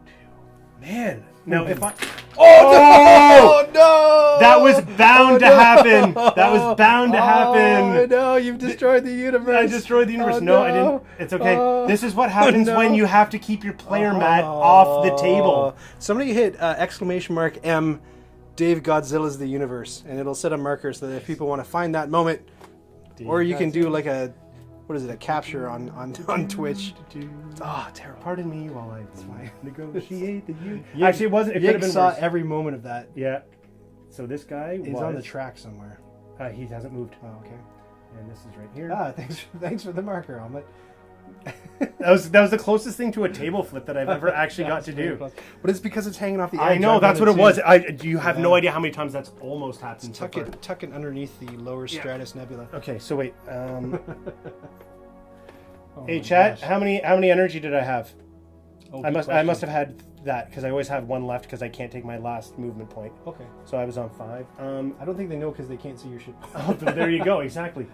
[SPEAKER 2] 2. Man. Now if I... Oh!
[SPEAKER 1] no!
[SPEAKER 2] That was bound to happen. That was bound to happen.
[SPEAKER 1] Oh no! You've destroyed the universe.
[SPEAKER 2] I destroyed the universe.
[SPEAKER 1] Oh,
[SPEAKER 2] no, I didn't. It's okay. This is what happens
[SPEAKER 1] no.
[SPEAKER 2] when you have to keep your player mat off the table.
[SPEAKER 1] Somebody hit !M Dave Godzilla's the universe, and it'll set a marker so that if people want to find that moment, or you can do like a, what is it, a capture on Twitch. Oh, terrible.
[SPEAKER 2] Pardon me while I negotiate the universe.
[SPEAKER 1] Yig-
[SPEAKER 2] Actually, it wasn't. It could have
[SPEAKER 1] Yig
[SPEAKER 2] been
[SPEAKER 1] saw
[SPEAKER 2] worse.
[SPEAKER 1] every moment of that.
[SPEAKER 2] Yeah. So this guy
[SPEAKER 1] He's on the track somewhere.
[SPEAKER 2] He hasn't moved.
[SPEAKER 1] Oh, okay.
[SPEAKER 2] And this is right here.
[SPEAKER 1] Thanks for the marker, Omelet.
[SPEAKER 2] That was the closest thing to a table flip that I've ever actually got to do.
[SPEAKER 1] But it's because it's hanging off the edge.
[SPEAKER 2] I know,
[SPEAKER 1] I've
[SPEAKER 2] that's
[SPEAKER 1] done
[SPEAKER 2] what it
[SPEAKER 1] too.
[SPEAKER 2] was. You have no idea how many times that's almost happened.
[SPEAKER 1] Tuck it underneath the lower stratus nebula.
[SPEAKER 2] Okay, so wait.
[SPEAKER 1] Oh
[SPEAKER 2] Hey,
[SPEAKER 1] my
[SPEAKER 2] chat.
[SPEAKER 1] gosh.
[SPEAKER 2] How many energy did I have?
[SPEAKER 1] Oh,
[SPEAKER 2] I
[SPEAKER 1] good
[SPEAKER 2] must
[SPEAKER 1] question.
[SPEAKER 2] have had that because I always have one left because I can't take my last movement point.
[SPEAKER 1] Okay.
[SPEAKER 2] So I was on 5.
[SPEAKER 1] I don't think they know because they can't see your ship.
[SPEAKER 2] Oh, there you go. Exactly.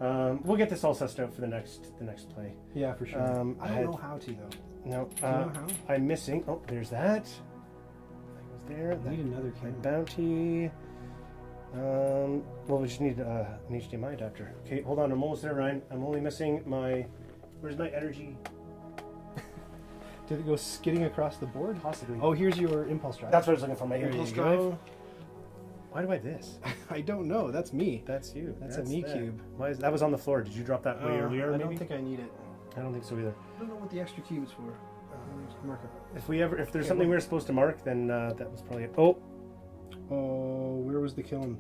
[SPEAKER 2] We'll get this all sussed out for the next play.
[SPEAKER 1] Yeah, for sure. I don't know how to though.
[SPEAKER 2] No.
[SPEAKER 1] Do you know how?
[SPEAKER 2] I'm missing. Oh, there's that. That goes there.
[SPEAKER 1] I need another
[SPEAKER 2] My
[SPEAKER 1] can.
[SPEAKER 2] bounty. Well, we just need an HDMI adapter. Okay, hold on. I'm almost there, Ryan. I'm only missing my. Where's my energy?
[SPEAKER 1] Did it go skidding across the board?
[SPEAKER 2] Possibly.
[SPEAKER 1] Oh, here's your impulse drive.
[SPEAKER 2] That's what I was looking for. My
[SPEAKER 1] There
[SPEAKER 2] impulse
[SPEAKER 1] you
[SPEAKER 2] drive.
[SPEAKER 1] go.
[SPEAKER 2] Why do I have this?
[SPEAKER 1] I don't know. That's me.
[SPEAKER 2] That's you.
[SPEAKER 1] That's a me
[SPEAKER 2] that.
[SPEAKER 1] cube.
[SPEAKER 2] Why is that was on the floor? Did you drop that way earlier?
[SPEAKER 1] I
[SPEAKER 2] maybe?
[SPEAKER 1] don't think I need it.
[SPEAKER 2] I don't think so either.
[SPEAKER 1] I don't know what the extra cube is for. Mark it.
[SPEAKER 2] If there's
[SPEAKER 1] Yeah,
[SPEAKER 2] something
[SPEAKER 1] what-
[SPEAKER 2] we were supposed to mark, then that was probably it. Oh,
[SPEAKER 1] Oh, where was the kiln?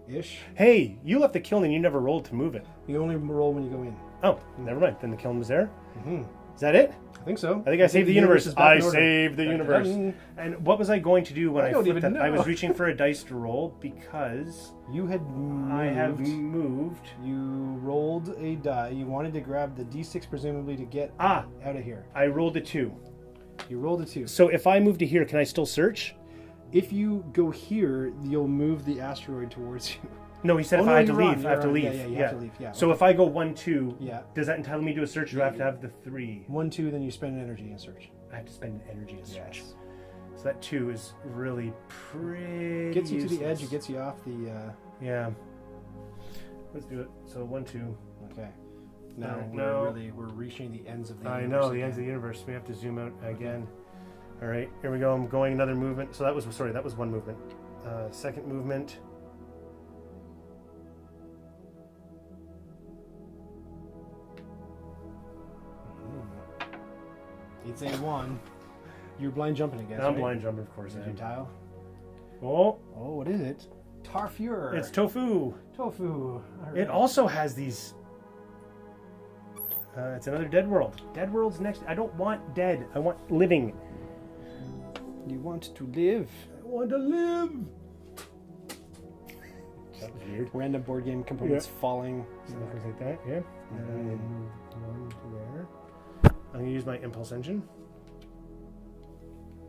[SPEAKER 1] Ish.
[SPEAKER 2] hey, you left the kiln and you never rolled to move it.
[SPEAKER 1] You only roll when you go in.
[SPEAKER 2] Oh, never mind. Then the kiln was there.
[SPEAKER 1] Mm-hmm.
[SPEAKER 2] Is that it?
[SPEAKER 1] I think so.
[SPEAKER 2] I think I saved the universe.
[SPEAKER 1] is back
[SPEAKER 2] I
[SPEAKER 1] in order.
[SPEAKER 2] saved the universe.
[SPEAKER 1] Dun-dun.
[SPEAKER 2] And what was I going to do when
[SPEAKER 1] I
[SPEAKER 2] I
[SPEAKER 1] don't
[SPEAKER 2] flipped
[SPEAKER 1] even
[SPEAKER 2] that? I
[SPEAKER 1] know.
[SPEAKER 2] was reaching for a dice to roll because
[SPEAKER 1] You had moved.
[SPEAKER 2] I have moved.
[SPEAKER 1] You rolled a die. You wanted to grab the d6 presumably to get
[SPEAKER 2] Ah,
[SPEAKER 1] out of here.
[SPEAKER 2] I rolled a 2.
[SPEAKER 1] You rolled a 2.
[SPEAKER 2] So if I move to here, can I still search?
[SPEAKER 1] If you go here, you'll move the asteroid towards you.
[SPEAKER 2] No, he said
[SPEAKER 1] Oh,
[SPEAKER 2] if
[SPEAKER 1] no,
[SPEAKER 2] I had to
[SPEAKER 1] you're on,
[SPEAKER 2] leave, I have to
[SPEAKER 1] you're on.
[SPEAKER 2] leave.
[SPEAKER 1] Yeah, you have to leave, yeah,
[SPEAKER 2] So if I go 1, 2,
[SPEAKER 1] Yeah.
[SPEAKER 2] does that entitle me to a search, or do I have to have the 3?
[SPEAKER 1] 1, 2, then you spend energy and search.
[SPEAKER 2] I have to spend energy to search.
[SPEAKER 1] Yes.
[SPEAKER 2] So that 2 is really pretty
[SPEAKER 1] Gets you to the
[SPEAKER 2] useless.
[SPEAKER 1] edge. It gets you off the.
[SPEAKER 2] Yeah. Let's do it. So 1, 2.
[SPEAKER 1] Okay. Now
[SPEAKER 2] No.
[SPEAKER 1] we're reaching the ends of the.
[SPEAKER 2] I
[SPEAKER 1] universe
[SPEAKER 2] know, the
[SPEAKER 1] again.
[SPEAKER 2] ends of the universe. We have to zoom out again. All right, here we go. I'm going another movement. So that was 1 movement. Second movement.
[SPEAKER 1] It's a 1. You're blind jumping again.
[SPEAKER 2] I'm blind jumping, of course.
[SPEAKER 1] Is
[SPEAKER 2] I
[SPEAKER 1] your
[SPEAKER 2] am.
[SPEAKER 1] tile?
[SPEAKER 2] Oh,
[SPEAKER 1] Oh, what is it? Tarfure.
[SPEAKER 2] it's tofu.
[SPEAKER 1] tofu. All right.
[SPEAKER 2] It also has these. It's another dead world. Dead world's next. I don't want dead. I want living.
[SPEAKER 1] You want to live.
[SPEAKER 2] I want to live. That was weird.
[SPEAKER 1] Random board game components
[SPEAKER 2] Yeah.
[SPEAKER 1] falling.
[SPEAKER 2] Things like that, yeah. And then move 1 to there. I'm going to use my impulse engine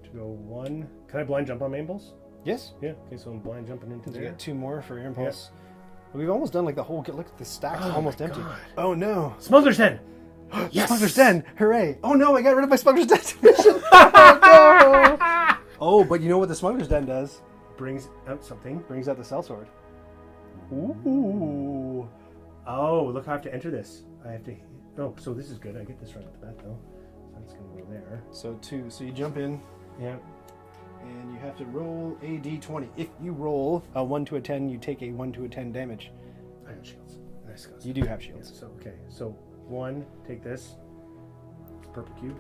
[SPEAKER 2] to go 1. Can I blind jump on my impulse?
[SPEAKER 1] Yes.
[SPEAKER 2] Yeah. Okay, so I'm blind jumping into
[SPEAKER 1] You
[SPEAKER 2] there.
[SPEAKER 1] get 2 more for your impulse. We've almost done like the whole. Look, the stack's almost
[SPEAKER 2] my
[SPEAKER 1] empty.
[SPEAKER 2] God.
[SPEAKER 1] Oh no!
[SPEAKER 2] Smuggler's Den.
[SPEAKER 1] Yes! Smuggler's Den! Hooray! Oh no! I got rid of my Smuggler's Den mission. No! Oh, but you know what the Smuggler's Den does?
[SPEAKER 2] Brings out something.
[SPEAKER 1] Brings out the sellsword. Ooh.
[SPEAKER 2] Oh, look! I have to enter this. I have to. Oh, so this is good. I get this right off the bat, though. So that's gonna go there.
[SPEAKER 1] So 2. So you jump in.
[SPEAKER 2] Yeah.
[SPEAKER 1] And you have to roll a d20. If you roll a 1 to a 10, you take a 1 to a 10 damage.
[SPEAKER 2] I got shields. Nice.
[SPEAKER 1] You do have shields.
[SPEAKER 2] Yeah, so okay. So 1. Take this. Purple cube.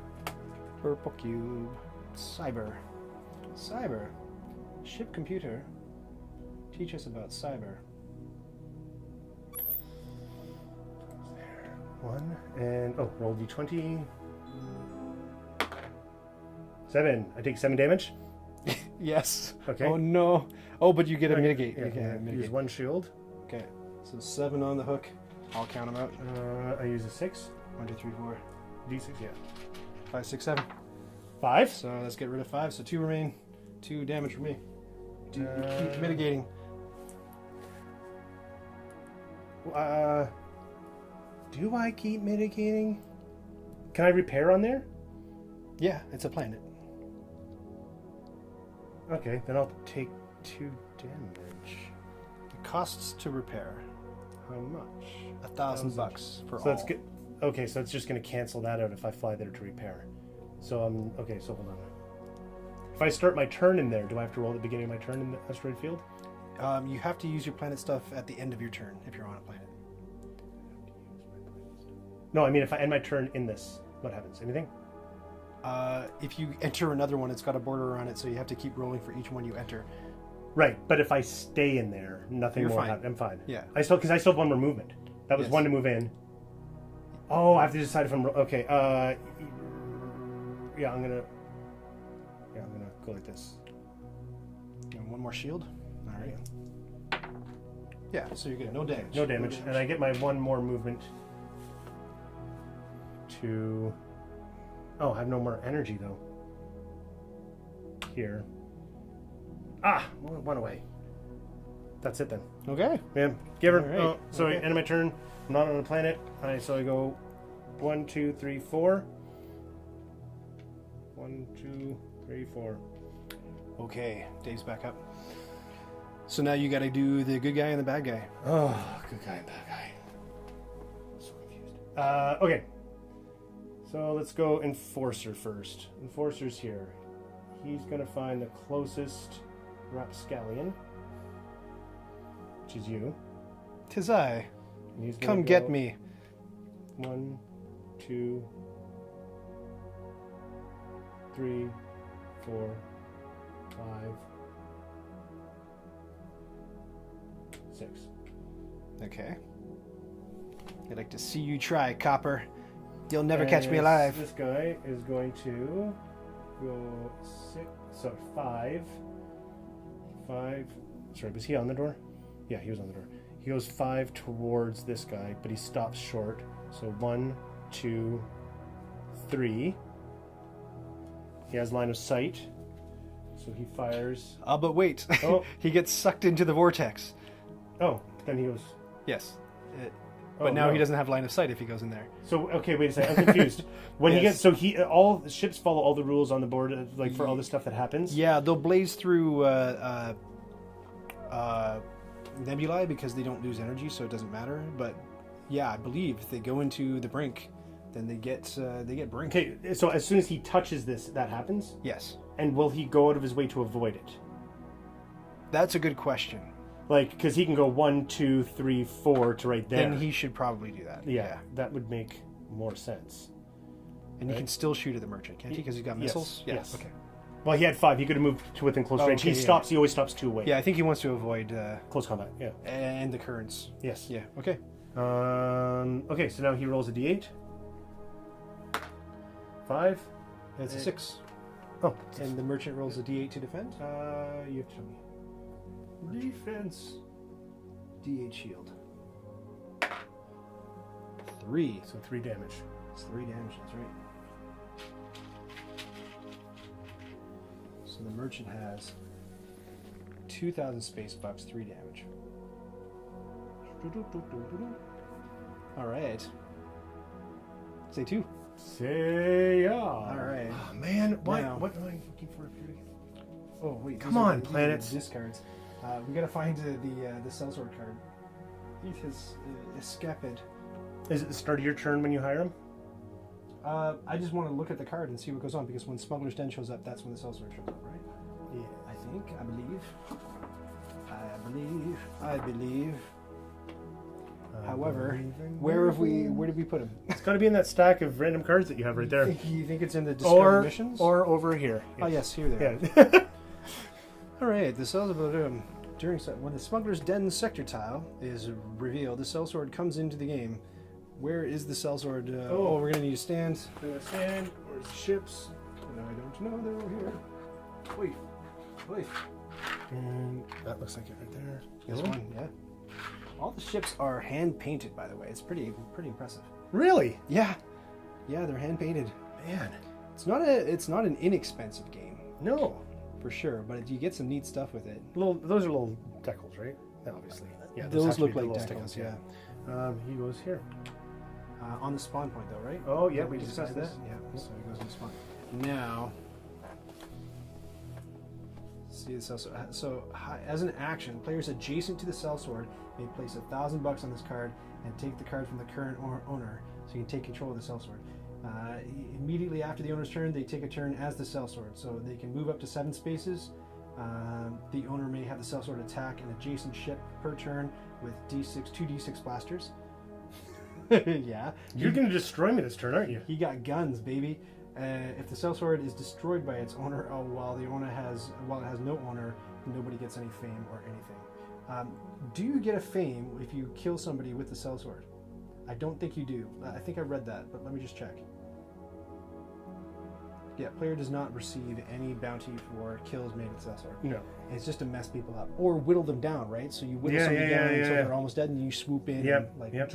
[SPEAKER 1] Purple cube. Cyber. Ship computer. Teach us about cyber.
[SPEAKER 2] 1 and roll d20. 7. I take 7 damage.
[SPEAKER 1] Yes.
[SPEAKER 2] Okay.
[SPEAKER 1] Oh no. Oh, but you get a mitigate.
[SPEAKER 2] Yeah,
[SPEAKER 1] You get a mitigate.
[SPEAKER 2] use 1 shield.
[SPEAKER 1] Okay. So 7 on the hook. I'll count them out.
[SPEAKER 2] I use a 6.
[SPEAKER 1] 1, 2, 3, 4,
[SPEAKER 2] D6. Yeah.
[SPEAKER 1] 5, 6, 7.
[SPEAKER 2] 5.
[SPEAKER 1] So let's get rid of 5. So 2 remain. 2 damage for me. Keep mitigating.
[SPEAKER 2] Do I keep mitigating? Can I repair on there?
[SPEAKER 1] Yeah, it's a planet.
[SPEAKER 2] Okay, then I'll take 2 damage.
[SPEAKER 1] It costs to repair
[SPEAKER 2] How much?
[SPEAKER 1] $1,000 for all.
[SPEAKER 2] So that's good. Okay, so it's just going to cancel that out if I fly there to repair. So okay. So hold on. If I start my turn in there, do I have to roll at the beginning of my turn in the asteroid field?
[SPEAKER 1] You have to use your planet stuff at the end of your turn if you're on a planet.
[SPEAKER 2] No, I mean if I end my turn in this, what happens? Anything?
[SPEAKER 1] If you enter another one, it's got a border around it, so you have to keep rolling for each one you enter.
[SPEAKER 2] Right, but if I stay in there, nothing
[SPEAKER 1] You're
[SPEAKER 2] will
[SPEAKER 1] fine.
[SPEAKER 2] happen. I'm fine.
[SPEAKER 1] Yeah.
[SPEAKER 2] Because I still have 1 more movement. That was
[SPEAKER 1] Yes.
[SPEAKER 2] 1 to move in. Oh, I have to decide if I'm okay. Yeah, I'm gonna go like this.
[SPEAKER 1] And 1 more shield. All right. Yeah, so you're good. No damage.
[SPEAKER 2] No damage, and I get my 1 more movement to. Oh, I have no more energy though. Here. Ah, 1 away. That's it then.
[SPEAKER 1] Okay.
[SPEAKER 2] Yeah, give her.
[SPEAKER 1] All right.
[SPEAKER 2] Oh, so
[SPEAKER 1] Okay.
[SPEAKER 2] end of my turn. I'm not on a planet. So I go 1, 2, 3, 4. 1, 2, 3, 4.
[SPEAKER 1] Okay, Dave's back up. So now you got to do the good guy and the bad guy.
[SPEAKER 2] Oh, good guy and bad guy. So confused. Okay. So let's go Enforcer first. Enforcer's here. He's gonna find the closest rapscallion, which is you.
[SPEAKER 1] 'Tis I.
[SPEAKER 2] And he's gonna
[SPEAKER 1] Come
[SPEAKER 2] go
[SPEAKER 1] get me.
[SPEAKER 2] 1, 2, 3, 4, 5, 6.
[SPEAKER 1] Okay. I'd like to see you try, Copper. You'll never catch me alive.
[SPEAKER 2] This guy is going to go 6, so 5. 5. Sorry, was he on the door? Yeah, he was on the door. He goes 5 towards this guy, but he stops short. So 1, 2, 3. He has line of sight. So he fires.
[SPEAKER 1] But wait.
[SPEAKER 2] Oh.
[SPEAKER 1] He gets sucked into the vortex.
[SPEAKER 2] Oh, then he goes.
[SPEAKER 1] Yes.
[SPEAKER 2] Oh,
[SPEAKER 1] But now
[SPEAKER 2] no.
[SPEAKER 1] he doesn't have line of sight if he goes in there.
[SPEAKER 2] So okay, wait a second. I'm confused. When he
[SPEAKER 1] Yes.
[SPEAKER 2] gets all the ships follow all the rules on the board, like for all the stuff that happens.
[SPEAKER 1] Yeah, they'll blaze through nebulae because they don't lose energy, so it doesn't matter. But yeah, I believe if they go into the brink, then they get brink.
[SPEAKER 2] Okay, so as soon as he touches this, that happens.
[SPEAKER 1] Yes,
[SPEAKER 2] And will he go out of his way to avoid it?
[SPEAKER 1] that's a good question.
[SPEAKER 2] Like, because he can go 1, 2, 3, 4 to right there.
[SPEAKER 1] Then he should probably do that.
[SPEAKER 2] yeah, that would make more sense.
[SPEAKER 1] And he can still shoot at the merchant, can't he? Because he's got missiles.
[SPEAKER 2] Yes.
[SPEAKER 1] Okay.
[SPEAKER 2] Well, he had 5. He could have moved to within close range.
[SPEAKER 1] okay,
[SPEAKER 2] He
[SPEAKER 1] yeah.
[SPEAKER 2] stops. He always stops 2 away.
[SPEAKER 1] Yeah, I think he wants to avoid
[SPEAKER 2] Close combat. Yeah.
[SPEAKER 1] and the currents.
[SPEAKER 2] Yes.
[SPEAKER 1] Yeah. Okay.
[SPEAKER 2] Okay, so now he rolls a d8. 5.
[SPEAKER 1] That's a 6.
[SPEAKER 2] Oh.
[SPEAKER 1] And the merchant rolls a d8 to defend.
[SPEAKER 2] You have to tell me. Defense.
[SPEAKER 1] D8 shield. 3.
[SPEAKER 2] So 3 damage.
[SPEAKER 1] It's 3 damage, that's right. So the merchant has 2,000 space bucks, 3 damage. All right. Say 2.
[SPEAKER 2] Say yeah.
[SPEAKER 1] All right.
[SPEAKER 2] Oh, man, what?
[SPEAKER 1] Now-
[SPEAKER 2] What am I looking for up here?
[SPEAKER 1] Oh wait.
[SPEAKER 2] Come
[SPEAKER 1] these are
[SPEAKER 2] on,
[SPEAKER 1] these are
[SPEAKER 2] planets.
[SPEAKER 1] Discards. We gotta find the sellsword card. It has escaped.
[SPEAKER 2] Is it the start of your turn when you hire him?
[SPEAKER 1] I just want to look at the card and see what goes on because when Smuggler's Den shows up, that's when the sellsword shows up, right?
[SPEAKER 2] Yeah.
[SPEAKER 1] I believe. However, where did we put him?
[SPEAKER 2] It's got to be in that stack of random cards that you have right there.
[SPEAKER 1] You think it's in the discard missions?
[SPEAKER 2] Or over here.
[SPEAKER 1] Oh yes, here they are.
[SPEAKER 2] Yeah.
[SPEAKER 1] All right, the sellsword when the Smuggler's Den sector tile is revealed, the sellsword comes into the game. Where is the sellsword? We're gonna need a stand.
[SPEAKER 2] Stand. Where's the ships?
[SPEAKER 1] No, I don't know. They're over here. Wait.
[SPEAKER 2] And that looks like it right there.
[SPEAKER 1] This one, yeah. All the ships are hand painted, by the way. It's pretty impressive.
[SPEAKER 2] Really?
[SPEAKER 1] Yeah, they're hand painted.
[SPEAKER 2] Man.
[SPEAKER 1] It's not an inexpensive game
[SPEAKER 2] No.
[SPEAKER 1] for sure, but you get some neat stuff with it.
[SPEAKER 2] Those are little decals, right? Obviously. Yeah.
[SPEAKER 1] Those
[SPEAKER 2] have to
[SPEAKER 1] look
[SPEAKER 2] be the
[SPEAKER 1] like
[SPEAKER 2] little
[SPEAKER 1] decals,
[SPEAKER 2] stickers,
[SPEAKER 1] yeah.
[SPEAKER 2] He goes here.
[SPEAKER 1] On the spawn point, though, right?
[SPEAKER 2] Oh, yeah,
[SPEAKER 1] Did
[SPEAKER 2] we discussed
[SPEAKER 1] decide
[SPEAKER 2] this.
[SPEAKER 1] Yeah, so he goes on the spawn. Now, see the sellsword. So, as an action, players adjacent to the sellsword may place $1,000 on this card and take the card from the current owner, so you can take control of the sellsword. Immediately after the owner's turn, they take a turn as the sellsword, so they can move up to 7 spaces. The owner may have the sellsword attack an adjacent ship per turn with two D6 blasters. Yeah.
[SPEAKER 2] You're going to destroy me this turn, aren't you?
[SPEAKER 1] He got guns, baby. If the sellsword is destroyed by its owner, while it has no owner, nobody gets any fame or anything. Do you get a fame if you kill somebody with the sellsword? I don't think you do. I think I read that, but let me just check. Yeah, player does not receive any bounty for kills made with sellsword.
[SPEAKER 2] No.
[SPEAKER 1] It's just to mess people up or whittle them down, right? So you whittle somebody down until they're almost dead, and you swoop in.
[SPEAKER 2] Yep,
[SPEAKER 1] And,
[SPEAKER 2] yep.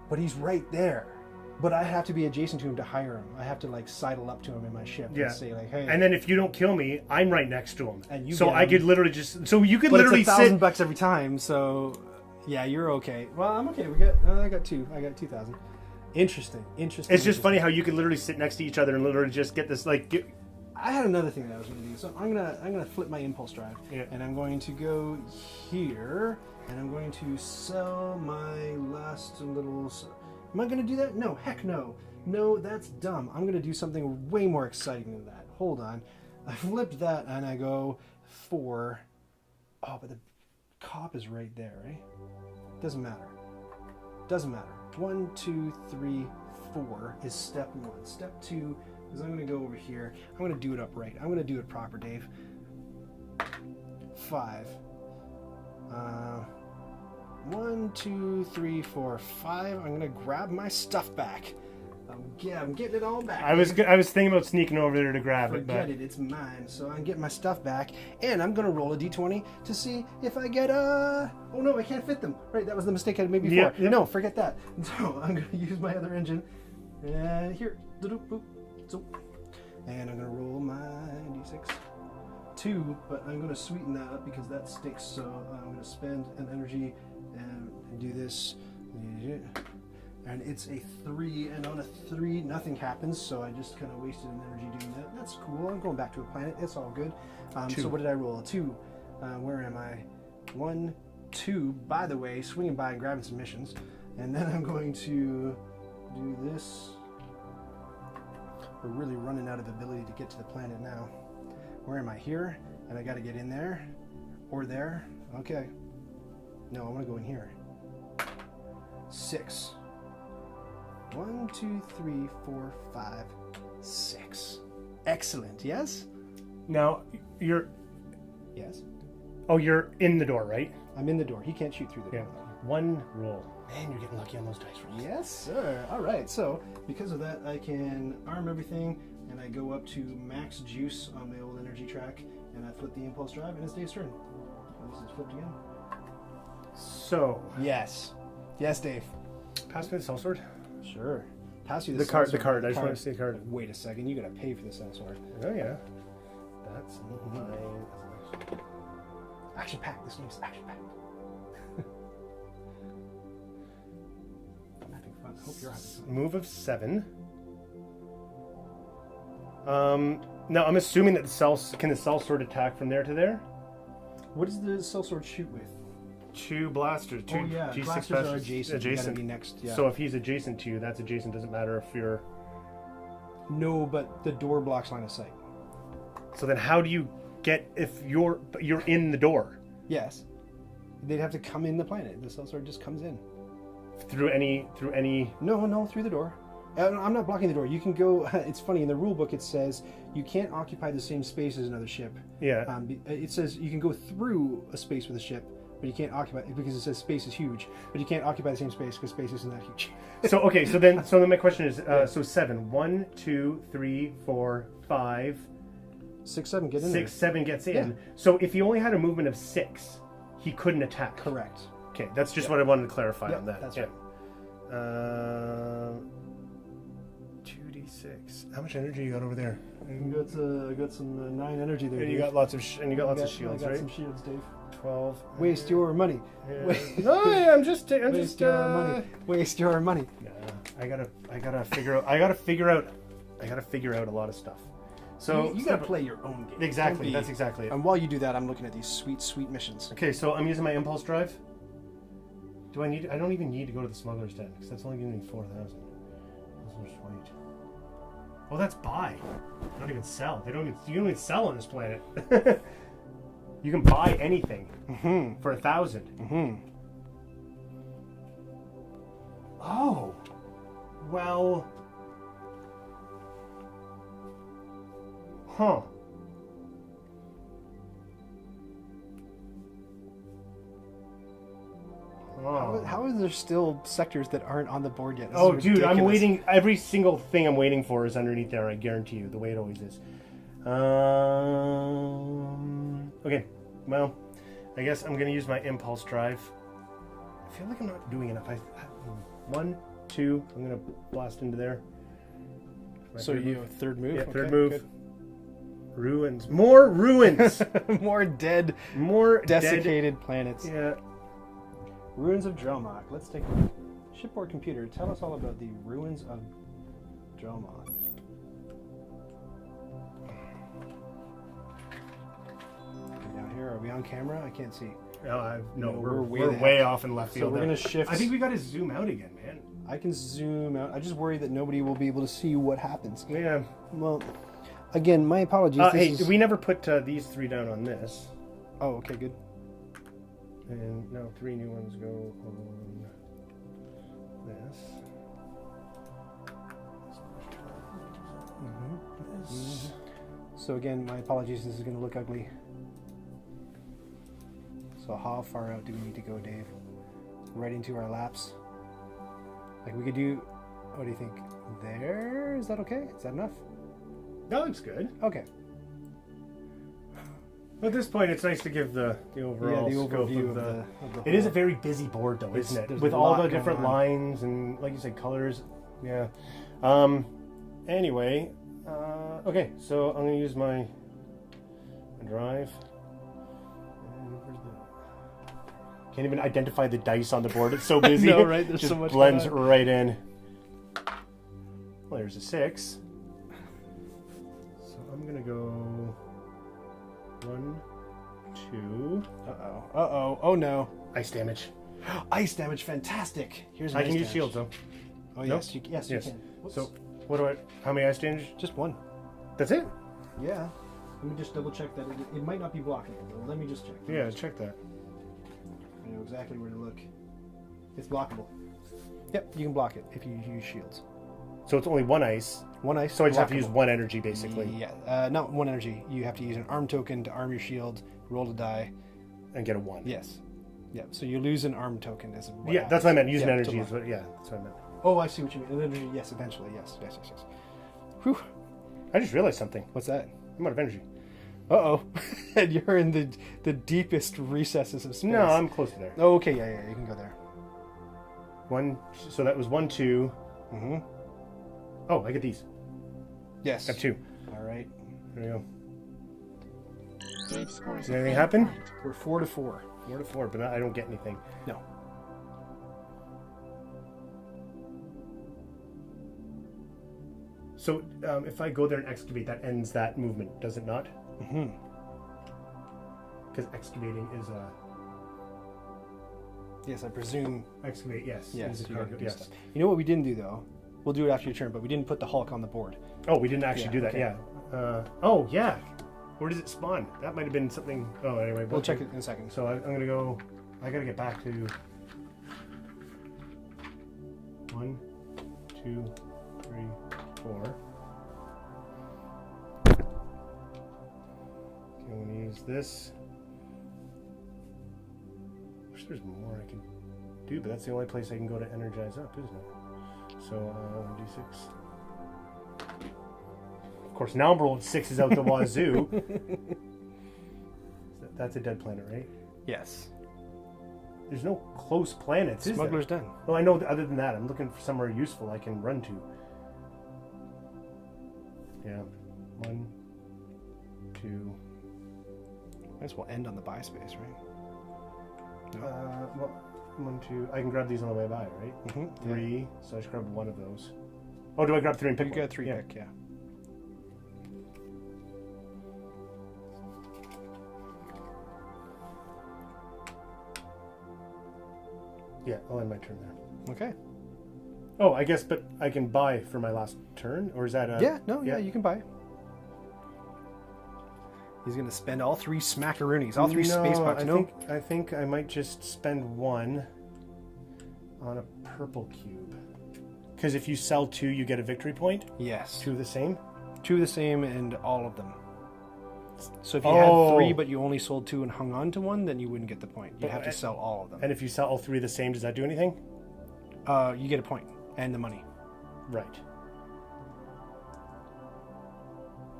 [SPEAKER 1] But he's right there. But I have to be adjacent to him to hire him. I have to sidle up to him in my ship
[SPEAKER 2] Yeah.
[SPEAKER 1] and say hey.
[SPEAKER 2] And then if you don't kill me, I'm right next to him.
[SPEAKER 1] And you
[SPEAKER 2] so
[SPEAKER 1] get
[SPEAKER 2] I
[SPEAKER 1] him.
[SPEAKER 2] could literally just. So you could
[SPEAKER 1] But
[SPEAKER 2] literally
[SPEAKER 1] it's
[SPEAKER 2] sit.
[SPEAKER 1] $1,000 every time. So yeah, you're okay. Well, I'm okay. I got 2. I got 2,000. Interesting.
[SPEAKER 2] It's just funny how you could literally sit next to each other and literally just get this
[SPEAKER 1] I had another thing that I was going to do. So I'm gonna flip my impulse drive,
[SPEAKER 2] Yeah.
[SPEAKER 1] and I'm going to go here, and I'm going to sell my last little. Am I going to do that? No, heck no. No, that's dumb. I'm going to do something way more exciting than that. Hold on. I flipped that, and I go for. Oh, but the cop is right there, right? Doesn't matter. 1, 2, 3, 4 is step 1. Step 2 is I'm going to go over here. I'm going to do it upright. I'm going to do it proper, Dave. 5. 1, 2, 3, 4, 5. I'm going to grab my stuff back. I'm getting it all back.
[SPEAKER 2] I was thinking about sneaking over there to grab it,
[SPEAKER 1] Forget
[SPEAKER 2] but
[SPEAKER 1] it, it's mine. So I'm getting my stuff back, and I'm gonna roll a d20 to see if I get a. Oh no, I can't fit them. Right, that was the mistake I made before.
[SPEAKER 2] Yep.
[SPEAKER 1] No, forget that. So I'm gonna use my other engine. Here, so, and I'm gonna roll my d6. 2, but I'm gonna sweeten that up because that stinks. So I'm gonna spend an energy and do this. And it's a 3, and on a 3, nothing happens, so I just kind of wasted an energy doing that. That's cool. I'm going back to a planet. It's all good.
[SPEAKER 2] 2.
[SPEAKER 1] So what did I roll? A 2. Where am I? 1, 2. By the way, swinging by and grabbing some missions. And then I'm going to do this. We're really running out of ability to get to the planet now. Where am I? Here? And I got to get in there. Or there. Okay. No, I want to go in here. 6. 1, 2, 3, 4, 5, 6. Excellent. Yes?
[SPEAKER 2] now you're
[SPEAKER 1] Yes.
[SPEAKER 2] you're in the door, right?
[SPEAKER 1] I'm in the door. He can't shoot through the
[SPEAKER 2] Yeah.
[SPEAKER 1] door.
[SPEAKER 2] One roll. Man, you're getting lucky on those dice rolls.
[SPEAKER 1] Yes, sir. All right. So because of that, I can arm everything, and I go up to max juice on my old energy track, and I flip the impulse drive, and it's Dave's turn. Oh, this is flipped again.
[SPEAKER 2] So,
[SPEAKER 1] Yes. Yes, Dave.
[SPEAKER 2] pass me the sellsword.
[SPEAKER 1] Sure. Pass you
[SPEAKER 2] The card. The
[SPEAKER 1] sellsword.
[SPEAKER 2] card. I just want to see the card.
[SPEAKER 1] Wait a second. You gotta pay for the sellsword.
[SPEAKER 2] Oh yeah. That's mine.
[SPEAKER 1] Action packed. This game's action packed. I'm having fun. I hope you're having fun.
[SPEAKER 2] Move of 7. Now I'm assuming that the sellsword attack from there to there?
[SPEAKER 1] What does the sellsword shoot with?
[SPEAKER 2] 2 blasters. 2 G6
[SPEAKER 1] blasters are adjacent. You gotta be next. Yeah.
[SPEAKER 2] So if he's adjacent to you, that's adjacent. Doesn't matter if you're.
[SPEAKER 1] No, but the door blocks line of sight.
[SPEAKER 2] So then, how do you get if you're in the door?
[SPEAKER 1] Yes, they'd have to come in the planet. The sellsword just comes in
[SPEAKER 2] through any.
[SPEAKER 1] No, through the door. I'm not blocking the door. You can go. It's funny in the rule book. It says you can't occupy the same space as another ship.
[SPEAKER 2] Yeah.
[SPEAKER 1] It says you can go through a space with a ship, but you can't occupy because it says space is huge. But you can't occupy the same space because space isn't that huge.
[SPEAKER 2] So then my question is, so 7, 1, 2, 3, 4, 5,
[SPEAKER 1] 6, 7 get in
[SPEAKER 2] 6,
[SPEAKER 1] there.
[SPEAKER 2] 7 gets in.
[SPEAKER 1] Yeah.
[SPEAKER 2] So if he only had a movement of 6, he couldn't attack.
[SPEAKER 1] Correct.
[SPEAKER 2] Okay, that's just what I wanted to clarify on that.
[SPEAKER 1] That's
[SPEAKER 2] right. 2d6. How much energy you got over there?
[SPEAKER 1] I got some 9 energy there.
[SPEAKER 2] And
[SPEAKER 1] Dave.
[SPEAKER 2] you got lots of shields,
[SPEAKER 1] I got
[SPEAKER 2] right?
[SPEAKER 1] some shields, Dave.
[SPEAKER 2] 12.
[SPEAKER 1] Waste your money.
[SPEAKER 2] Yeah. No, yeah, I'm just
[SPEAKER 1] Waste your money. Waste your money.
[SPEAKER 2] Nah, I gotta figure out a lot of stuff. So
[SPEAKER 1] you gotta play your own game.
[SPEAKER 2] Exactly. That's exactly it.
[SPEAKER 1] And while you do that, I'm looking at these sweet missions.
[SPEAKER 2] Okay, so I'm using my impulse drive. Do I need? I don't even need to go to the smuggler's den because that's only giving me 4,000. Sweet. Oh, that's buy. Not even sell. You don't even sell on this planet. You can buy anything for 1,000. Oh, well, huh.
[SPEAKER 1] How is there still sectors that aren't on the board yet? This
[SPEAKER 2] Oh,
[SPEAKER 1] is
[SPEAKER 2] dude,
[SPEAKER 1] ridiculous.
[SPEAKER 2] I'm waiting. Every single thing I'm waiting for is underneath there. I guarantee you, the way it always is. Okay, well, I guess I'm gonna use my impulse drive. I feel like I'm not doing enough. 1, 2. I'm gonna blast into there.
[SPEAKER 1] So you have a third move?
[SPEAKER 2] Yeah,
[SPEAKER 1] Okay,
[SPEAKER 2] third move.
[SPEAKER 1] good.
[SPEAKER 2] Ruins. More ruins.
[SPEAKER 1] More dead,
[SPEAKER 2] More
[SPEAKER 1] desiccated planets.
[SPEAKER 2] Yeah.
[SPEAKER 1] Ruins of Drelmach. Let's take a look. Shipboard computer, tell us all about the ruins of Drelmach. Down here, are we on camera? I can't see.
[SPEAKER 2] No, we're
[SPEAKER 1] way the
[SPEAKER 2] way
[SPEAKER 1] heck.
[SPEAKER 2] off in left field.
[SPEAKER 1] So we're
[SPEAKER 2] there.
[SPEAKER 1] gonna shift.
[SPEAKER 2] I think we gotta zoom out again, man.
[SPEAKER 1] I can zoom out. I just worry that nobody will be able to see what happens.
[SPEAKER 2] Yeah.
[SPEAKER 1] Well, again, my apologies.
[SPEAKER 2] Hey, we never put these 3 down on this.
[SPEAKER 1] Oh, okay, good.
[SPEAKER 2] And now 3 new ones go on this. This.
[SPEAKER 1] So again, my apologies. This is going to look ugly. So how far out do we need to go, Dave? Right into our laps? Like we could do, what do you think? There? Is that okay? Is that enough?
[SPEAKER 2] That looks good.
[SPEAKER 1] Okay.
[SPEAKER 2] At this point, it's nice to give the overall
[SPEAKER 1] the
[SPEAKER 2] scope
[SPEAKER 1] overview
[SPEAKER 2] of the
[SPEAKER 1] whole.
[SPEAKER 2] It is a very busy board, though, isn't it?
[SPEAKER 1] There's
[SPEAKER 2] With
[SPEAKER 1] a
[SPEAKER 2] all
[SPEAKER 1] lot
[SPEAKER 2] the
[SPEAKER 1] going
[SPEAKER 2] different
[SPEAKER 1] on.
[SPEAKER 2] lines and, like you said, colors. Yeah. Anyway, okay. So I'm gonna use my drive. Can't even identify the dice on the board. It's so busy.
[SPEAKER 1] know, right? There's
[SPEAKER 2] Just
[SPEAKER 1] so much
[SPEAKER 2] blends
[SPEAKER 1] going on.
[SPEAKER 2] right in. Well, there's a 6. So I'm gonna go 1, 2.
[SPEAKER 1] Uh-oh. Oh, no.
[SPEAKER 2] Ice damage.
[SPEAKER 1] Ice damage. Fantastic. Here's
[SPEAKER 2] I
[SPEAKER 1] ice
[SPEAKER 2] can use
[SPEAKER 1] damage.
[SPEAKER 2] shields though.
[SPEAKER 1] Oh,
[SPEAKER 2] Nope.
[SPEAKER 1] yes. Yes,
[SPEAKER 2] Yes.
[SPEAKER 1] you can. Whoops.
[SPEAKER 2] So what do I? How many ice damage?
[SPEAKER 1] Just one.
[SPEAKER 2] That's it.
[SPEAKER 1] Yeah. Let me just double check that. It might not be blocking it, but let me just check.
[SPEAKER 2] Yeah, check that.
[SPEAKER 1] I know exactly where to look. It's blockable. Yep, you can block it if you use shields.
[SPEAKER 2] So it's only 1 ice.
[SPEAKER 1] One ice.
[SPEAKER 2] So I just have to use
[SPEAKER 1] blockable.
[SPEAKER 2] 1 energy basically,
[SPEAKER 1] Yeah, not one energy. You have to use an arm token to arm your shield, roll a die.
[SPEAKER 2] and get a 1.
[SPEAKER 1] Yes. Yeah, so you lose an arm token as what
[SPEAKER 2] Yeah, that's what I meant. Using
[SPEAKER 1] Yeah,
[SPEAKER 2] energy
[SPEAKER 1] to
[SPEAKER 2] is what. Yeah, that's what I meant.
[SPEAKER 1] Oh, I see what you mean. An energy, yes, eventually. Yes. Whew.
[SPEAKER 2] I just realized something.
[SPEAKER 1] What's that?
[SPEAKER 2] I'm out of energy.
[SPEAKER 1] Uh-oh. And you're in the deepest recesses of space.
[SPEAKER 2] No, I'm close to there.
[SPEAKER 1] Oh, okay, yeah, you can go there.
[SPEAKER 2] 1. So that was 1, 2.
[SPEAKER 1] Mm-hmm.
[SPEAKER 2] Oh, I get these.
[SPEAKER 1] Yes.
[SPEAKER 2] I have 2.
[SPEAKER 1] All right.
[SPEAKER 2] There you go.
[SPEAKER 3] Dave scores
[SPEAKER 2] Did
[SPEAKER 3] a
[SPEAKER 2] anything
[SPEAKER 3] fame
[SPEAKER 2] happen?
[SPEAKER 3] point.
[SPEAKER 1] We're 4-4.
[SPEAKER 2] 4-4, but I don't get anything.
[SPEAKER 1] No.
[SPEAKER 2] So if I go there and excavate, that ends that movement, does it not?
[SPEAKER 1] Mm-hmm.
[SPEAKER 2] Because excavating is a...
[SPEAKER 1] Yes, I presume.
[SPEAKER 2] Excavate, yes.
[SPEAKER 1] Yes,
[SPEAKER 2] Is a
[SPEAKER 1] you gotta
[SPEAKER 2] cargo,
[SPEAKER 1] do
[SPEAKER 2] yes.
[SPEAKER 1] stuff. You know what we didn't do though? We'll do it after your turn, but we didn't put the Hulk on the board.
[SPEAKER 2] Oh, we didn't actually
[SPEAKER 1] Yeah,
[SPEAKER 2] do that,
[SPEAKER 1] okay.
[SPEAKER 2] yeah. Oh, yeah. Where does it spawn? That might have been something... Oh, anyway.
[SPEAKER 1] We'll check it in a second.
[SPEAKER 2] So I'm going to go... I got to get back to... 1, 2, 3, 4. Okay, I'm going to use this. Wish there's more I can do, but that's the only place I can go to energize up, isn't it? So, 1d6. Of course, now I'm rolling 6s out the wazoo. That's a dead planet, right?
[SPEAKER 1] Yes.
[SPEAKER 2] There's no close planets, is
[SPEAKER 1] Smuggler's
[SPEAKER 2] there?
[SPEAKER 1] Den.
[SPEAKER 2] Well, I know that other than that, I'm looking for somewhere useful I can run to. Yeah. 1, 2.
[SPEAKER 1] Might as well end on the buy space, right?
[SPEAKER 2] Well, 1, 2. I can grab these on the way by, right?
[SPEAKER 1] Mm-hmm.
[SPEAKER 2] 3. So I should grab one of those. Oh, do I grab 3 and pick
[SPEAKER 1] You
[SPEAKER 2] one?
[SPEAKER 1] got 3
[SPEAKER 2] Yeah.
[SPEAKER 1] pick, yeah.
[SPEAKER 2] Yeah, I'll end my turn there.
[SPEAKER 1] Okay.
[SPEAKER 2] Oh, I guess, but I can buy for my last turn, or is that a...
[SPEAKER 1] Yeah, you can buy. He's gonna spend all 3 smackaroonies, all 3 space bucks.
[SPEAKER 2] I think I might just spend 1 on a purple cube. Because if you sell 2, you get a victory point.
[SPEAKER 1] Yes.
[SPEAKER 2] 2 of the same.
[SPEAKER 1] 2 the same and all of them. So if you had 3 but you only sold 2 and hung on to 1, then you wouldn't get the point. You have to sell all of them.
[SPEAKER 2] And if you sell all 3 the same, does that do anything?
[SPEAKER 1] You get a point and the money.
[SPEAKER 2] Right.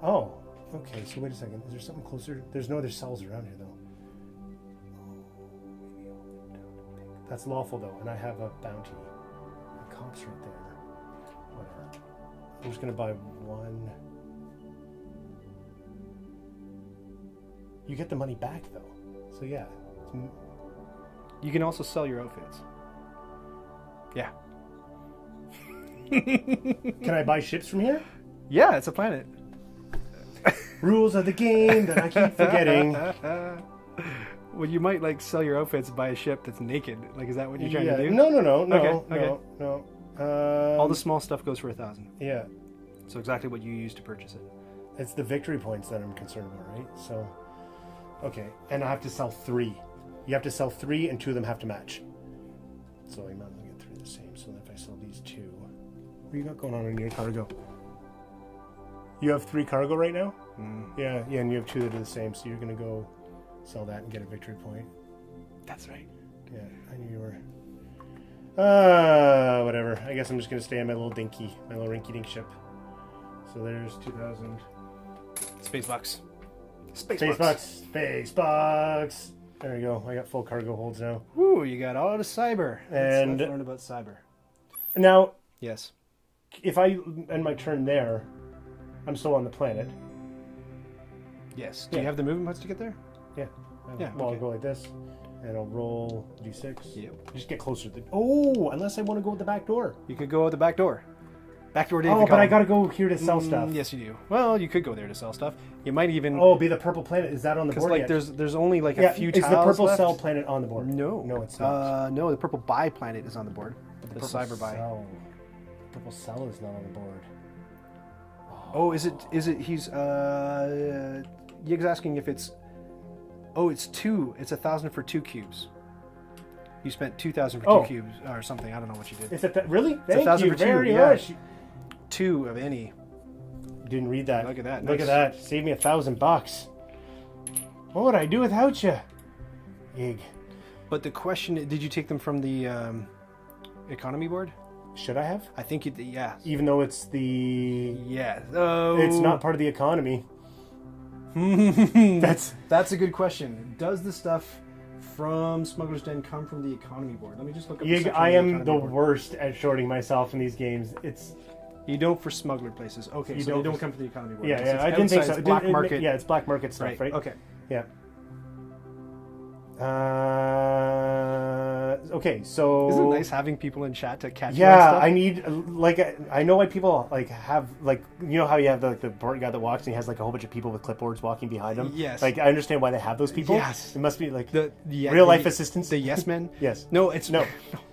[SPEAKER 2] Oh, okay. So wait a second. Is there something closer? There's no other cells around here, though. That's lawful, though, and I have a bounty. The comp's right there. Whatever. I'm just gonna buy 1. You get the money back, though. So yeah.
[SPEAKER 1] You can also sell your outfits. Yeah.
[SPEAKER 2] Can I buy ships from here?
[SPEAKER 1] Yeah, it's a planet.
[SPEAKER 2] Rules of the game that I keep forgetting.
[SPEAKER 1] Well, you might like sell your outfits, buy a ship that's naked. Like, is that what you're trying to do?
[SPEAKER 2] No.
[SPEAKER 1] Okay. All the
[SPEAKER 2] Um,
[SPEAKER 1] small stuff goes for 1,000.
[SPEAKER 2] Yeah.
[SPEAKER 1] So exactly what you use to purchase it.
[SPEAKER 2] It's the victory points that I'm concerned about, right? So, okay. And I have to sell 3. You have to sell 3 and 2 of them have to match. So I might as well get 3 the same. So if I sell these 2. What you got going on in your cargo? You have 3 cargo right now? Yeah, and you have 2 that are the same. So you're going to go sell that and get a victory point.
[SPEAKER 1] That's right.
[SPEAKER 2] Yeah, I knew you were. Whatever. I guess I'm just going to stay on my little rinky-dink ship. So there's 2,000.
[SPEAKER 1] Space bucks.
[SPEAKER 2] Space bucks. There we go. I got full cargo holds now.
[SPEAKER 1] Woo, you got all the cyber.
[SPEAKER 2] And-
[SPEAKER 1] Let's learn about cyber.
[SPEAKER 2] Now,
[SPEAKER 1] Yes.
[SPEAKER 2] if I end my turn there, I'm still on the planet.
[SPEAKER 1] Yes. Do
[SPEAKER 2] Yeah.
[SPEAKER 1] you have the movement points to get there?
[SPEAKER 2] Yeah.
[SPEAKER 1] Yeah,
[SPEAKER 2] Well,
[SPEAKER 1] okay.
[SPEAKER 2] I'll go like this, and I'll roll d6.
[SPEAKER 1] Yep.
[SPEAKER 2] Just get closer to the... Oh, unless I want to go at the back door.
[SPEAKER 1] You could go out the back door. Back door, Dave.
[SPEAKER 2] Oh, but I got to go here to sell stuff.
[SPEAKER 1] Yes, you do. Well, you could go there to sell stuff. You might even...
[SPEAKER 2] Oh, be the purple planet. Is that on the
[SPEAKER 1] Because
[SPEAKER 2] board
[SPEAKER 1] like
[SPEAKER 2] yet?
[SPEAKER 1] there's only like
[SPEAKER 2] Yeah,
[SPEAKER 1] a few
[SPEAKER 2] is
[SPEAKER 1] tiles
[SPEAKER 2] the purple
[SPEAKER 1] left.
[SPEAKER 2] cell planet on the board?
[SPEAKER 1] No.
[SPEAKER 2] No, it's not.
[SPEAKER 1] No, the purple buy planet is on the board. The
[SPEAKER 2] purple
[SPEAKER 1] cyber buy.
[SPEAKER 2] cell. Purple cell is not on the board.
[SPEAKER 1] Oh, is it? He's Yig's asking if it's. Oh, it's 2. It's 1,000 for 2 cubes. You spent 2,000 for 2
[SPEAKER 2] Oh.
[SPEAKER 1] cubes or something. I don't know what you did.
[SPEAKER 2] Is it really? Thank
[SPEAKER 1] 1,000
[SPEAKER 2] you
[SPEAKER 1] for 2,
[SPEAKER 2] very
[SPEAKER 1] yeah.
[SPEAKER 2] much.
[SPEAKER 1] 2 of any.
[SPEAKER 2] Didn't read that.
[SPEAKER 1] Look at that,
[SPEAKER 2] Look
[SPEAKER 1] nice.
[SPEAKER 2] at that. Save me $1,000. What would I do without you? Yig.
[SPEAKER 1] But the question: did you take them from the economy board?
[SPEAKER 2] Should I have?
[SPEAKER 1] I think you. Yeah.
[SPEAKER 2] Even though it's the...
[SPEAKER 1] Yeah. Oh.
[SPEAKER 2] It's not part of the economy.
[SPEAKER 1] That's a good question. Does the stuff from Smuggler's Den come from the economy board? Let me just look up. the
[SPEAKER 2] Yig,
[SPEAKER 1] section
[SPEAKER 2] I
[SPEAKER 1] on the
[SPEAKER 2] am
[SPEAKER 1] economy
[SPEAKER 2] the
[SPEAKER 1] board.
[SPEAKER 2] worst at shorting myself in these games. It's...
[SPEAKER 1] You don't for smuggler places. Okay,
[SPEAKER 2] You
[SPEAKER 1] so
[SPEAKER 2] don't
[SPEAKER 1] they don't
[SPEAKER 2] for-
[SPEAKER 1] come from the economy board.
[SPEAKER 2] Yeah,
[SPEAKER 1] It's
[SPEAKER 2] I didn't think
[SPEAKER 1] outside,
[SPEAKER 2] so.
[SPEAKER 1] it's black market.
[SPEAKER 2] Yeah, it's black market stuff, right?
[SPEAKER 1] Okay.
[SPEAKER 2] Yeah. Okay, so
[SPEAKER 1] Isn't it nice having people in chat to catch?
[SPEAKER 2] Yeah, I need I know why people have you know how you have the board guy that walks and he has a whole bunch of people with clipboards walking behind him.
[SPEAKER 1] Yes.
[SPEAKER 2] I understand why they have those people.
[SPEAKER 1] Yes.
[SPEAKER 2] It must be
[SPEAKER 1] the
[SPEAKER 2] real life assistants.
[SPEAKER 1] The yes men.
[SPEAKER 2] Yes.
[SPEAKER 1] No, it's
[SPEAKER 2] no.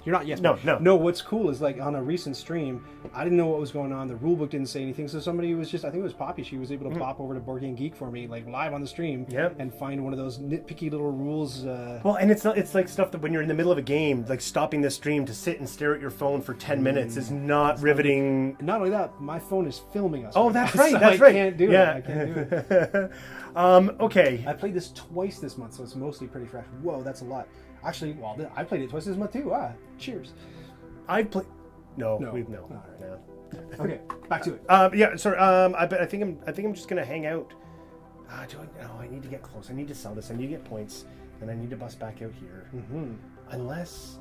[SPEAKER 1] You're not yes.
[SPEAKER 2] No,
[SPEAKER 1] man.
[SPEAKER 2] no.
[SPEAKER 1] No. What's cool is on a recent stream, I didn't know what was going on. The rule book didn't say anything, so somebody was I think it was Poppy. She was able to pop over to Board Game Geek for me, live on the stream.
[SPEAKER 2] Yep.
[SPEAKER 1] And find one of those nitpicky little rules.
[SPEAKER 2] Well, and it's stuff that when you're in the middle of a game, stopping the stream to sit and stare at your phone for 10 minutes is not riveting.
[SPEAKER 1] Not only that, my phone is filming us.
[SPEAKER 2] Oh, that's
[SPEAKER 1] now,
[SPEAKER 2] right.
[SPEAKER 1] so
[SPEAKER 2] That's right.
[SPEAKER 1] I can't do it. I can't do it.
[SPEAKER 2] Okay.
[SPEAKER 1] I played this twice this month, so it's mostly pretty fresh. Whoa, that's a lot. Actually, I played it twice this month too. Cheers.
[SPEAKER 2] I play. No.
[SPEAKER 1] No.
[SPEAKER 2] No.
[SPEAKER 1] All right.
[SPEAKER 2] No.
[SPEAKER 1] Okay, back to it.
[SPEAKER 2] Yeah. Sorry. I think I'm just gonna hang out. I need to get close. I need to sell this. I need to get points, and I need to bust back out here.
[SPEAKER 1] Mm-hmm.
[SPEAKER 2] Unless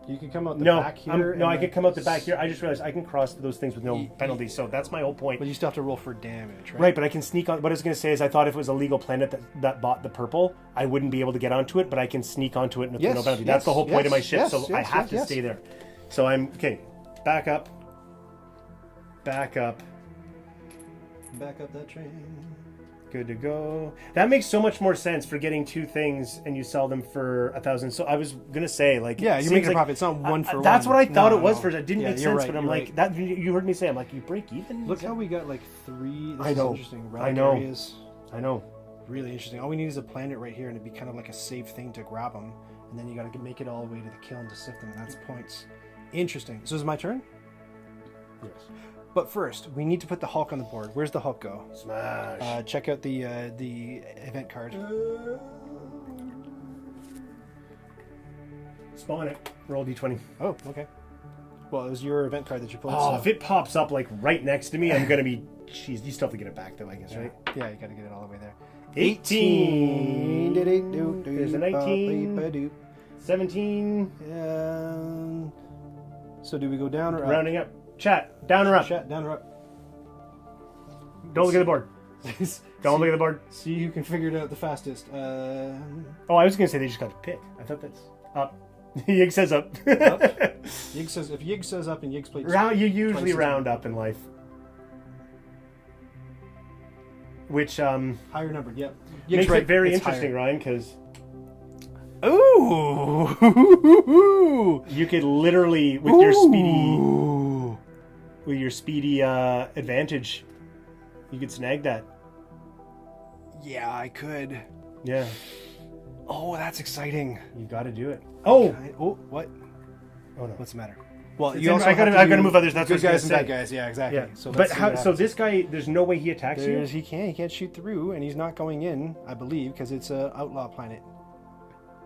[SPEAKER 1] you can come out the back here.
[SPEAKER 2] I can come out the back here. I just realized I can cross those things with no penalty. So that's my whole point.
[SPEAKER 1] But you still have to roll for damage, right?
[SPEAKER 2] Right, but I can sneak on. What I was going to say is, I thought if it was a legal planet that bought the purple, I wouldn't be able to get onto it, but I can sneak onto it with no penalty. That's the whole point of my ship. So I have to stay there. So I'm okay. Back up. Back up.
[SPEAKER 1] Back up that train.
[SPEAKER 2] Good to go. That makes so much more sense for getting two things and you sell them for 1,000. So I was gonna say,
[SPEAKER 1] you're making a profit. It's not one for one.
[SPEAKER 2] That's what I thought it was first. It didn't make sense,
[SPEAKER 1] right,
[SPEAKER 2] but I'm that. You heard me say, I'm you break even.
[SPEAKER 1] Look how we got 3. This
[SPEAKER 2] I know.
[SPEAKER 1] Is interesting.
[SPEAKER 2] I know.
[SPEAKER 1] Areas.
[SPEAKER 2] I know.
[SPEAKER 1] Really interesting. All we need is a planet right here, and it'd be kind of like a safe thing to grab them, and then you got to make it all the way to the kiln to sift them. And that's points. Interesting. So is it my turn?
[SPEAKER 2] Yes.
[SPEAKER 1] But first, we need to put the Hulk on the board. Where's the Hulk go?
[SPEAKER 2] Smash.
[SPEAKER 1] Check out the event card.
[SPEAKER 2] Spawn it. Roll d20.
[SPEAKER 1] Oh, okay. Well, it was your event card that you pulled.
[SPEAKER 2] Oh,
[SPEAKER 1] so.
[SPEAKER 2] if it pops up right next to me, I'm gonna be. Jeez, you still have to get it back though, I guess, right?
[SPEAKER 1] Yeah, you got to get it all the way there.
[SPEAKER 2] 18. There's a 19. 17.
[SPEAKER 1] So do we go down or up?
[SPEAKER 2] Rounding up. Chat. Down or up?
[SPEAKER 1] Chat, down or up?
[SPEAKER 2] Don't look at the board. Don't look at the board.
[SPEAKER 1] See who can figure it out the fastest.
[SPEAKER 2] Oh, I was going to say they just got to pick. I thought that's up. Yig says up.
[SPEAKER 1] Up? Yig says, if Yig says up and Yig's played...
[SPEAKER 2] You usually round up in life. Which,
[SPEAKER 1] higher number, yep.
[SPEAKER 2] Makes it very interesting, higher. Ryan, because...
[SPEAKER 1] Ooh!
[SPEAKER 2] You could literally, with your speedy advantage, you could snag that.
[SPEAKER 1] Yeah, I could.
[SPEAKER 2] Yeah.
[SPEAKER 1] Oh, that's exciting.
[SPEAKER 2] You got to do it. Oh!
[SPEAKER 1] What?
[SPEAKER 2] Oh no.
[SPEAKER 1] What's the matter? Well,
[SPEAKER 2] I got to move others. That's
[SPEAKER 1] good
[SPEAKER 2] what
[SPEAKER 1] guys and bad guys. Yeah, exactly.
[SPEAKER 2] Yeah. So, this guy, there's no way he attacks you.
[SPEAKER 1] He can't shoot through, and he's not going in. I believe because it's an outlaw planet.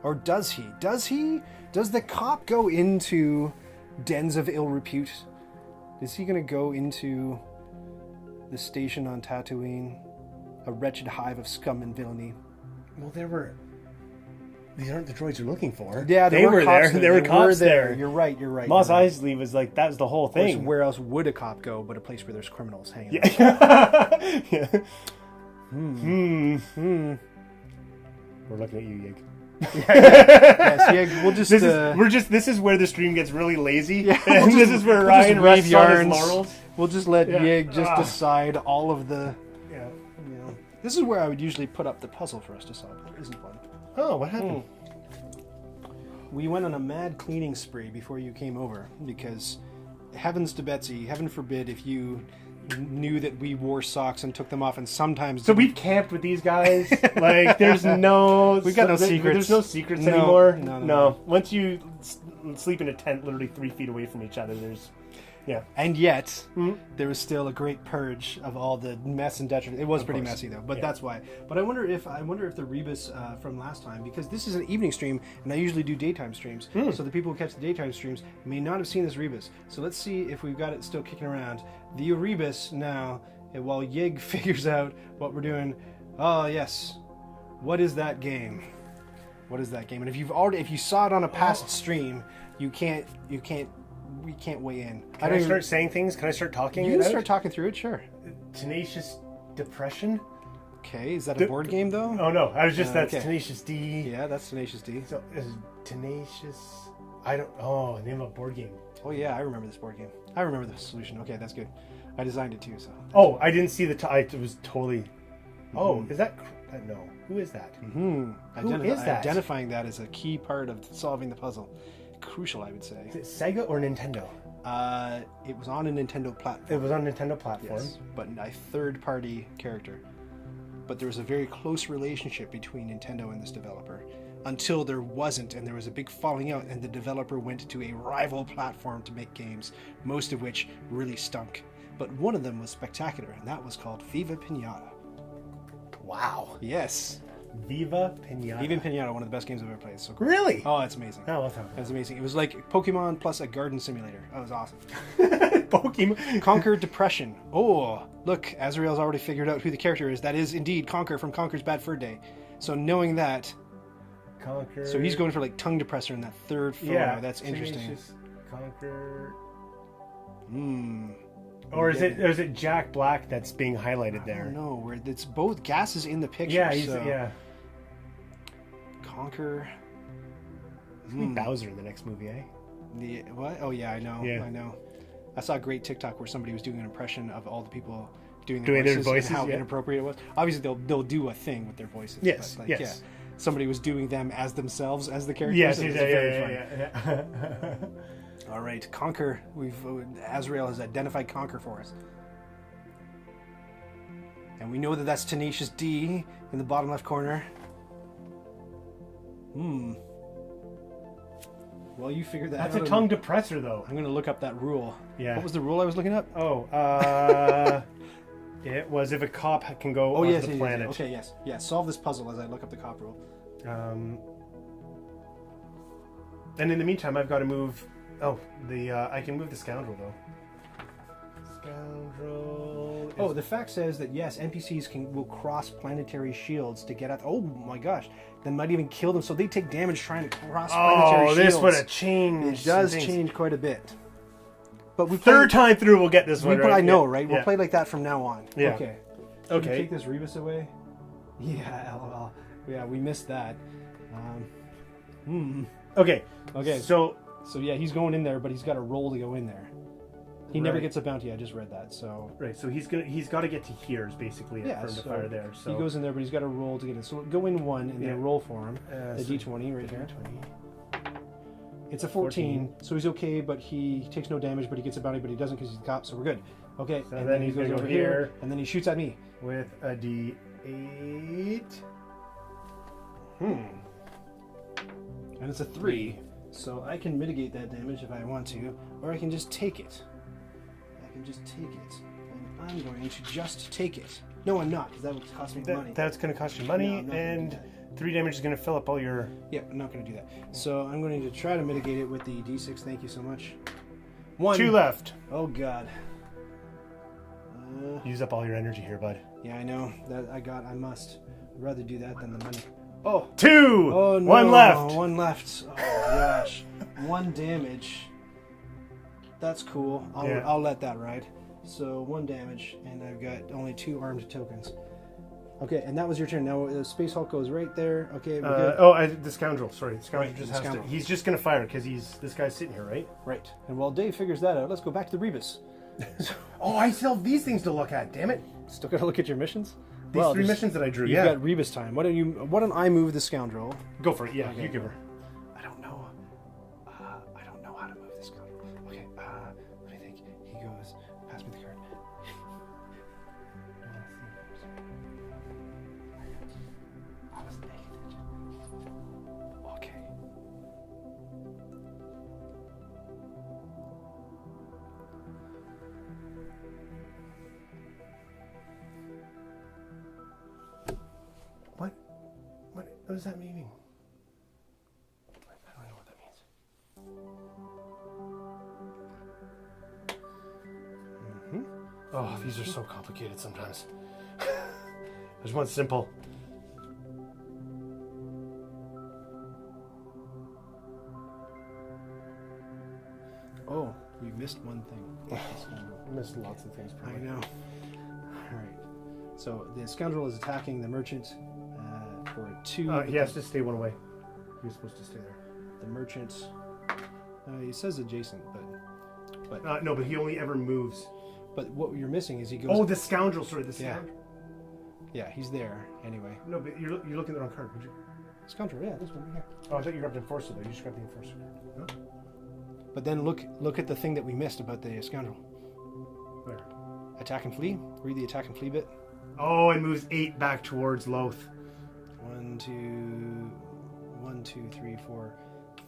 [SPEAKER 1] Or does he? Does the cop go into dens of ill repute? Is he going to go into the station on Tatooine, a wretched hive of scum and villainy?
[SPEAKER 2] Well, these aren't the droids you're looking for.
[SPEAKER 1] Yeah,
[SPEAKER 2] they were there. There were cops there.
[SPEAKER 1] You're right.
[SPEAKER 2] Mos Eisley was that was the whole thing.
[SPEAKER 1] Where else would a cop go but a place where there's criminals hanging
[SPEAKER 2] out? Yeah. We're looking at you, Yig.
[SPEAKER 1] Yes, Yig, we'll just...
[SPEAKER 2] This is where the stream gets really lazy.
[SPEAKER 1] Yeah,
[SPEAKER 2] and this is where Ryan rests on his laurels.
[SPEAKER 1] We'll just let Yig just decide all of the... Yeah. This is where I would usually put up the puzzle for us to solve. There isn't one.
[SPEAKER 2] Oh, what happened?
[SPEAKER 1] We went on a mad cleaning spree before you came over because, heavens to Betsy, heaven forbid if you knew that we wore socks and took them off, and sometimes...
[SPEAKER 2] So we've camped with these guys? There's no...
[SPEAKER 1] We've got no secrets.
[SPEAKER 2] There's no secrets anymore?
[SPEAKER 1] No.
[SPEAKER 2] Once you sleep in a tent literally 3 feet away from each other, there's... Yeah.
[SPEAKER 1] And yet, there was still a great purge of all the mess and detriment. It was pretty messy, though, but that's why. But I wonder if the rebus from last time, because this is an evening stream, and I usually do daytime streams, so the people who catch the daytime streams may not have seen this rebus. So let's see if we've got it still kicking around. The rebus now, while Yig figures out what we're doing. Oh yes, what is that game? What is that game? And if you saw it on a past stream, we can't weigh in.
[SPEAKER 2] Can I start saying things? Can I start talking?
[SPEAKER 1] You can start talking through it, sure.
[SPEAKER 2] Tenacious depression?
[SPEAKER 1] Okay, is that a board game though?
[SPEAKER 2] Oh no, I was just that's
[SPEAKER 1] okay.
[SPEAKER 2] Tenacious D.
[SPEAKER 1] Yeah, that's Tenacious D.
[SPEAKER 2] So is Tenacious? I don't. Oh, name of a board game.
[SPEAKER 1] Oh yeah, I remember this board game. I remember the solution. Okay, that's good. I designed it too, so.
[SPEAKER 2] Oh, I didn't see the. It was totally. Oh, is that? No. Who is that?
[SPEAKER 1] Mm-hmm.
[SPEAKER 2] Who is that?
[SPEAKER 1] Identifying that is a key part of solving the puzzle. Crucial, I would say.
[SPEAKER 2] Is it Sega or Nintendo?
[SPEAKER 1] It was on a Nintendo platform.
[SPEAKER 2] It was on Nintendo platform.
[SPEAKER 1] Yes, but a third-party character. But there was a very close relationship between Nintendo and this developer until there wasn't, and there was a big falling out, and the developer went to a rival platform to make games, most of which really stunk. But one of them was spectacular, and that was called Viva Pinata.
[SPEAKER 2] Wow.
[SPEAKER 1] Yes.
[SPEAKER 2] Viva Pinata.
[SPEAKER 1] Viva Pinata, one of the best games I've ever played. So cool.
[SPEAKER 2] Really?
[SPEAKER 1] Oh, it's amazing.
[SPEAKER 2] Oh, what's that?
[SPEAKER 1] It was amazing. It was like Pokemon plus a garden simulator. That was awesome.
[SPEAKER 2] Pokemon.
[SPEAKER 1] Conquer Depression. Oh, look, Azrael's already figured out who the character is. That is indeed Conquer from Conquer's Bad Fur Day. So knowing that,
[SPEAKER 2] Conquer.
[SPEAKER 1] so he's going for like tongue depressor in that third photo.
[SPEAKER 2] Yeah,
[SPEAKER 1] That's interesting.
[SPEAKER 2] Conquer.
[SPEAKER 1] Hmm.
[SPEAKER 2] Or is it Jack Black that's being highlighted there?
[SPEAKER 1] I don't know. Where it's both Gas is in the picture.
[SPEAKER 2] Yeah,
[SPEAKER 1] so. Conquer.
[SPEAKER 2] It's gonna be Bowser in the next movie, eh?
[SPEAKER 1] The what? Oh yeah, I know.
[SPEAKER 2] Yeah.
[SPEAKER 1] I know. I saw a great TikTok where somebody was doing an impression of all the people doing
[SPEAKER 2] Their
[SPEAKER 1] voices
[SPEAKER 2] voices,
[SPEAKER 1] and how
[SPEAKER 2] yeah.
[SPEAKER 1] inappropriate it was. Obviously, they'll do a thing with their voices.
[SPEAKER 2] Yes,
[SPEAKER 1] but
[SPEAKER 2] yes.
[SPEAKER 1] Yeah, somebody was doing them as themselves as the characters.
[SPEAKER 2] Yes,
[SPEAKER 1] and it was very fun.
[SPEAKER 2] yeah.
[SPEAKER 1] All right, Conquer. Azrael has identified Conquer for us, and we know that that's Tenacious D in the bottom left corner. Well, you figured that
[SPEAKER 2] That's
[SPEAKER 1] out.
[SPEAKER 2] a tongue depressor, though.
[SPEAKER 1] I'm going to look up that rule.
[SPEAKER 2] Yeah.
[SPEAKER 1] What was the rule I was looking up?
[SPEAKER 2] Oh, it was if a cop can go onto the planet.
[SPEAKER 1] Yes. Okay, yes. Yeah, solve this puzzle as I look up the cop rule.
[SPEAKER 2] And in the meantime, I've got to move. Oh, I can move the scoundrel though. Scoundrel.
[SPEAKER 1] Oh, the fact says that yes, NPCs will cross planetary shields to get at. Oh my gosh, that might even kill them. So they take damage trying to cross planetary shields.
[SPEAKER 2] Oh, this would have changed.
[SPEAKER 1] It does change quite a bit. But we
[SPEAKER 2] third time through, we'll get this one. Right?
[SPEAKER 1] I know, right?
[SPEAKER 2] Yeah.
[SPEAKER 1] We'll play like that from now on.
[SPEAKER 2] Yeah.
[SPEAKER 1] Okay.
[SPEAKER 2] Okay.
[SPEAKER 1] Can we take this Rebus away? Yeah, LOL. Yeah, we missed that.
[SPEAKER 2] Okay.
[SPEAKER 1] Okay.
[SPEAKER 2] So
[SPEAKER 1] yeah, he's going in there, but he's got a roll to go in there. He never gets a bounty. I just read that. So
[SPEAKER 2] right. So he's got to get to here is basically it for him to fire there. So
[SPEAKER 1] he goes in there, but he's got a roll to get in. So go in one and then roll for him. The
[SPEAKER 2] so
[SPEAKER 1] D20 right here.
[SPEAKER 2] D20.
[SPEAKER 1] It's a 14, so he's okay, but he takes no damage, but he gets a bounty, but he doesn't because he's a cop, so we're good. Okay,
[SPEAKER 2] So
[SPEAKER 1] and
[SPEAKER 2] then
[SPEAKER 1] he
[SPEAKER 2] he's
[SPEAKER 1] goes
[SPEAKER 2] gonna go
[SPEAKER 1] over
[SPEAKER 2] here.
[SPEAKER 1] and then he shoots at me.
[SPEAKER 2] With a D8.
[SPEAKER 1] And it's a 3, so I can mitigate that damage if I want to, or I can just take it. I can just take it, and I'm going to just take it. No, I'm not, because that would cost me money.
[SPEAKER 2] That's going to cost you
[SPEAKER 1] No,
[SPEAKER 2] money,
[SPEAKER 1] I'm not gonna
[SPEAKER 2] and
[SPEAKER 1] do that.
[SPEAKER 2] 3 damage is going to fill up all your...
[SPEAKER 1] Yeah, I'm not going to do that. So I'm going to try to mitigate it with the D6. Thank you so much. 1.
[SPEAKER 2] 2 left.
[SPEAKER 1] Oh, God.
[SPEAKER 2] Use up all your energy here, bud.
[SPEAKER 1] Yeah, I know. I must. I'd rather do that than the money. Oh!
[SPEAKER 2] 2!
[SPEAKER 1] Oh, no.
[SPEAKER 2] 1 left!
[SPEAKER 1] 1 left. Oh, gosh. 1 damage. That's cool. I'll let that ride. So 1 damage, and I've got only 2 armed tokens. Okay, and that was your turn. Now Space Hulk goes right there. Okay, we're good.
[SPEAKER 2] The scoundrel. Sorry, the scoundrel
[SPEAKER 1] Right,
[SPEAKER 2] just
[SPEAKER 1] the
[SPEAKER 2] has
[SPEAKER 1] scoundrel.
[SPEAKER 2] to. He's just gonna fire because this guy's sitting here, right?
[SPEAKER 1] Right. And while Dave figures that out, let's go back to the Rebus.
[SPEAKER 2] Oh, I still have these things to look at. Damn it!
[SPEAKER 1] Still gotta look at your missions.
[SPEAKER 2] These 3 missions that I drew.
[SPEAKER 1] You've
[SPEAKER 2] Yeah,
[SPEAKER 1] got Rebus time. Why don't I move the scoundrel?
[SPEAKER 2] go for it. Yeah,
[SPEAKER 1] Okay.
[SPEAKER 2] you give her.
[SPEAKER 1] I don't know. I don't know how to move this scoundrel. Okay. Let me think. He goes. Pass me the card. I was paying attention. Okay.
[SPEAKER 2] What does that mean?
[SPEAKER 1] I don't know what that means.
[SPEAKER 2] Oh, these are so complicated sometimes. There's one simple.
[SPEAKER 1] Oh, you missed one thing.
[SPEAKER 2] I missed lots of things.
[SPEAKER 1] I know. All right. So the scoundrel is attacking the merchant for 2.
[SPEAKER 2] He has to stay one away. He was supposed to stay there.
[SPEAKER 1] The merchant. He says adjacent, but
[SPEAKER 2] no, but he only ever moves.
[SPEAKER 1] But what you're missing is he goes.
[SPEAKER 2] Oh, the scoundrel! Sorry, the scoundrel.
[SPEAKER 1] Yeah, he's there anyway.
[SPEAKER 2] No, but you're looking at the wrong card. Would you?
[SPEAKER 1] Scoundrel, yeah, this one right here.
[SPEAKER 2] Oh, I thought you grabbed Enforcer though. You just grabbed the Enforcer. No.
[SPEAKER 1] But then look at the thing that we missed about the scoundrel.
[SPEAKER 2] Where?
[SPEAKER 1] Attack and flee. Read the attack and flee bit.
[SPEAKER 2] Oh, it moves 8 back towards Loath.
[SPEAKER 1] 1, 2, 3, 4,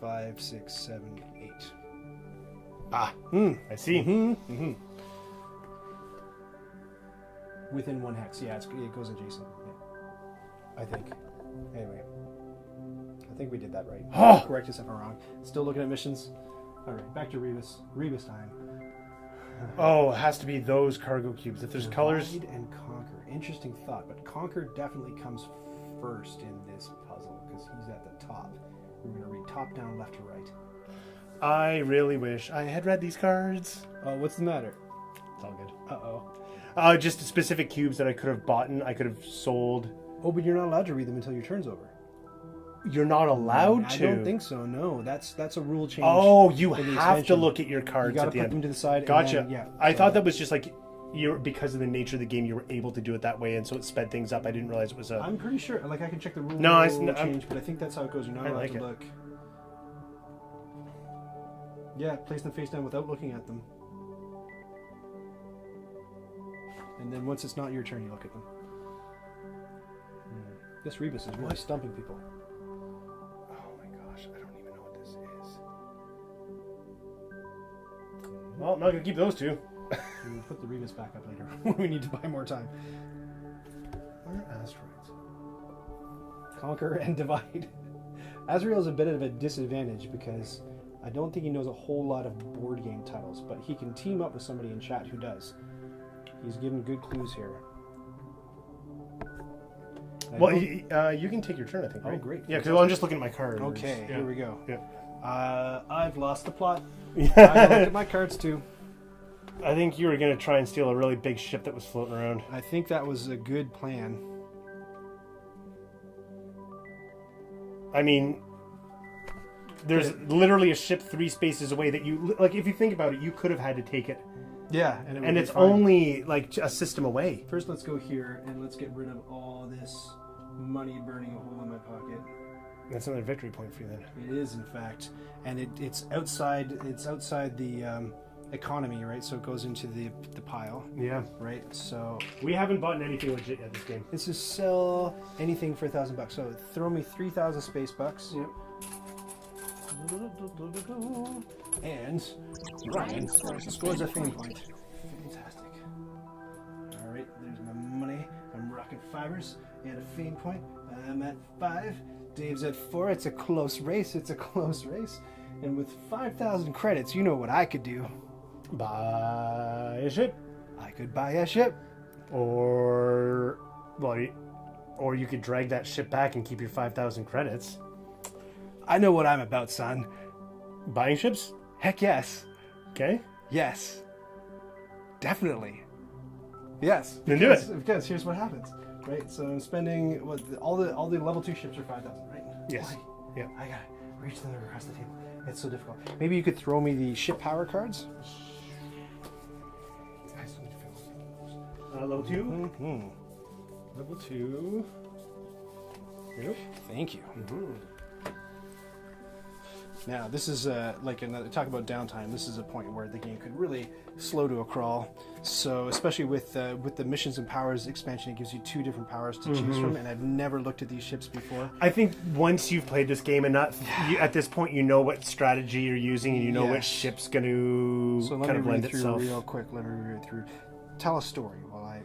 [SPEAKER 1] 5, 6, 7, 8. Ah,
[SPEAKER 2] I see.
[SPEAKER 1] Within 1 hex, yeah, it goes adjacent. Yeah. I think. Anyway, I think we did that right.
[SPEAKER 2] Oh!
[SPEAKER 1] Correct us if I'm wrong. Still looking at missions. All right, back to Rebus. Rebus time.
[SPEAKER 2] Oh, it has to be those cargo cubes. If there's colors.
[SPEAKER 1] Divide and conquer. Interesting thought, but conquer definitely comes first in this puzzle because he's at the top. We're going to read top down, left to right.
[SPEAKER 2] I really wish I had read these cards.
[SPEAKER 1] Oh, what's the matter?
[SPEAKER 2] It's all good.
[SPEAKER 1] Uh-oh.
[SPEAKER 2] Just specific cubes that I could have bought and I could have sold.
[SPEAKER 1] Oh, but you're not allowed to read them until your turn's over.
[SPEAKER 2] You're not allowed to.
[SPEAKER 1] I don't think so. No, that's a rule change.
[SPEAKER 2] Oh, you
[SPEAKER 1] in the
[SPEAKER 2] have to
[SPEAKER 1] expansion.
[SPEAKER 2] look at your cards
[SPEAKER 1] You got to
[SPEAKER 2] at the
[SPEAKER 1] put
[SPEAKER 2] end.
[SPEAKER 1] them to the side.
[SPEAKER 2] Gotcha.
[SPEAKER 1] And then,
[SPEAKER 2] I thought that was just like because of the nature of the game, you were able to do it that way, and so it sped things up. I didn't realize it was a.
[SPEAKER 1] I'm pretty sure. Like I can check the rule change, but I think that's how it goes. You're not allowed to look. Yeah, place them face down without looking at them. And then once it's not your turn, you look at them. This Rebus is really stumping people.
[SPEAKER 2] Oh my gosh, I don't even know what this is. Well, I'm not going to keep those two.
[SPEAKER 1] We'll put the Rebus back up later when we need to buy more time.
[SPEAKER 2] What are asteroids?
[SPEAKER 1] Conquer and divide. Azrael is a bit of a disadvantage because I don't think he knows a whole lot of board game titles, but he can team up with somebody in chat who does. He's given good clues here.
[SPEAKER 2] Well, you can take your turn, I think, right?
[SPEAKER 1] Oh, great.
[SPEAKER 2] Yeah, because I'm just looking at my cards.
[SPEAKER 1] Okay,
[SPEAKER 2] Yeah.
[SPEAKER 1] here we go.
[SPEAKER 2] Yeah.
[SPEAKER 1] I've lost the plot. I gotta look at my cards too.
[SPEAKER 2] I think you were going to try and steal a really big ship that was floating around.
[SPEAKER 1] I think that was a good plan.
[SPEAKER 2] I mean, there's literally a ship 3 spaces away that you, like, if you think about it, you could have had to take it.
[SPEAKER 1] Yeah,
[SPEAKER 2] and it's only like a system away.
[SPEAKER 1] First, let's go here and let's get rid of all this money burning a hole in my pocket.
[SPEAKER 2] That's another victory point for you then.
[SPEAKER 1] It is, in fact, and it's outside. It's outside the economy, right? So it goes into the pile.
[SPEAKER 2] Yeah.
[SPEAKER 1] Right. So
[SPEAKER 2] we haven't bought anything legit yet this game.
[SPEAKER 1] This is sell anything for $1,000. So throw me 3,000 space bucks.
[SPEAKER 2] Yep.
[SPEAKER 1] And Ryan scores a fame point. Fantastic. All right, there's my money. I'm rocking fivers and a fame point. I'm at 5. Dave's at 4. It's a close race. It's a close race. And with 5,000 credits, you know what I could do.
[SPEAKER 2] Buy a ship.
[SPEAKER 1] I could buy a ship.
[SPEAKER 2] Or you could drag that ship back and keep your 5,000 credits.
[SPEAKER 1] I know what I'm about, son.
[SPEAKER 2] Buying ships?
[SPEAKER 1] Heck yes.
[SPEAKER 2] Okay.
[SPEAKER 1] Yes. Definitely. Yes.
[SPEAKER 2] Then do it.
[SPEAKER 1] Because here's what happens. Right? So I'm spending all the level 2 ships are 5,000, right?
[SPEAKER 2] Yes.
[SPEAKER 1] Yeah. I gotta reach them across the table. It's so difficult. Maybe you could throw me the ship power cards?
[SPEAKER 2] I still need to fill level 2?
[SPEAKER 1] Mm-hmm.
[SPEAKER 2] Level 2. Yep.
[SPEAKER 1] Thank you.
[SPEAKER 2] Mm-hmm.
[SPEAKER 1] Now, this is like another talk about downtime. This is a point where the game could really slow to a crawl. So, especially with the missions and powers expansion, it gives you 2 different powers to choose from. And I've never looked at these ships before.
[SPEAKER 2] I think once you've played this game and at this point you know what strategy you're using and you know which ship's going to kind of lend itself.
[SPEAKER 1] Real quick. Let me read through. Tell a story while I.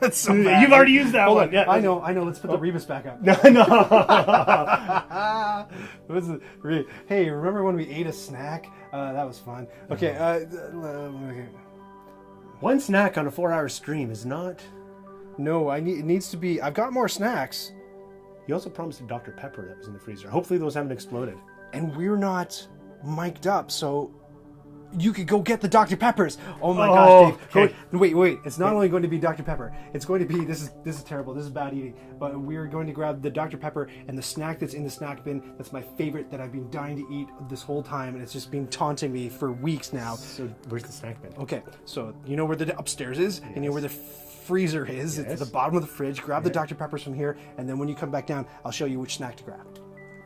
[SPEAKER 1] It's so bad.
[SPEAKER 2] You've already used that
[SPEAKER 1] Hold
[SPEAKER 2] one.
[SPEAKER 1] on.
[SPEAKER 2] Yeah.
[SPEAKER 1] I know. Let's put the Rebus back up.
[SPEAKER 2] No.
[SPEAKER 1] Hey, remember when we ate a snack? That was fun. Okay. Okay.
[SPEAKER 2] One snack on a 4-hour stream is not.
[SPEAKER 1] No, it needs to be. I've got more snacks.
[SPEAKER 2] You also promised a Dr. Pepper that was in the freezer. Hopefully those haven't exploded.
[SPEAKER 1] And we're not mic'd up, so you could go get the Dr. Peppers. Oh my
[SPEAKER 2] Oh,
[SPEAKER 1] gosh, Dave.
[SPEAKER 2] okay.
[SPEAKER 1] Wait. It's not only going to be Dr. Pepper. It's going to be, this is terrible. This is bad eating. But we're going to grab the Dr. Pepper and the snack that's in the snack bin. That's my favorite that I've been dying to eat this whole time. And it's just been taunting me for weeks now.
[SPEAKER 2] So where's the snack bin?
[SPEAKER 1] Okay, so you know where the upstairs is, and you know where the freezer is. It's at the bottom of the fridge. Grab the Dr. Peppers from here, and then when you come back down, I'll show you which snack to grab.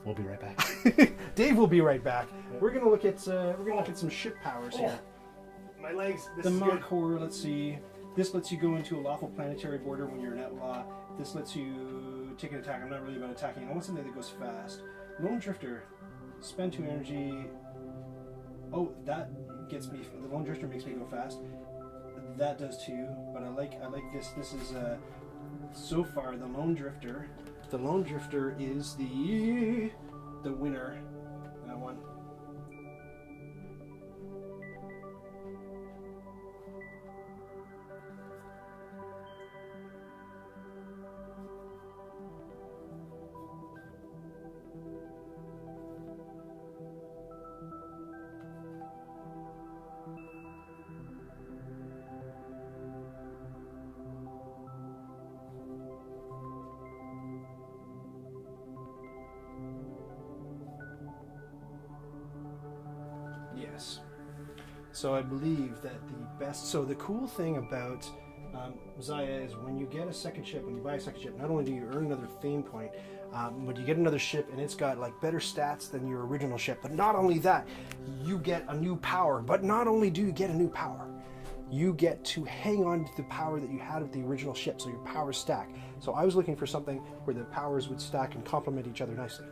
[SPEAKER 2] We'll be right back.
[SPEAKER 1] Dave will be right back. We're gonna look at some ship powers here.
[SPEAKER 2] My legs. This
[SPEAKER 1] The
[SPEAKER 2] is
[SPEAKER 1] Mach
[SPEAKER 2] good.
[SPEAKER 1] Horror. Let's see. This lets you go into a lawful planetary border when you're an outlaw. This lets you take an attack. I'm not really about attacking. I want something that goes fast. Lone Drifter. Spend 2 energy. Oh, that gets me. The Lone Drifter makes me go fast. That does too. But I like this. This is so far the Lone Drifter. The Lone Drifter is the winner. That one. Yes. So I believe that the best. So the cool thing about Zaya is when you get a second ship, when you buy a second ship, not only do you earn another fame point, but you get another ship and it's got like better stats than your original ship. But not only that, you get a new power. But not only do you get a new power, you get to hang on to the power that you had with the original ship. So your powers stack. So I was looking for something where the powers would stack and complement each other nicely.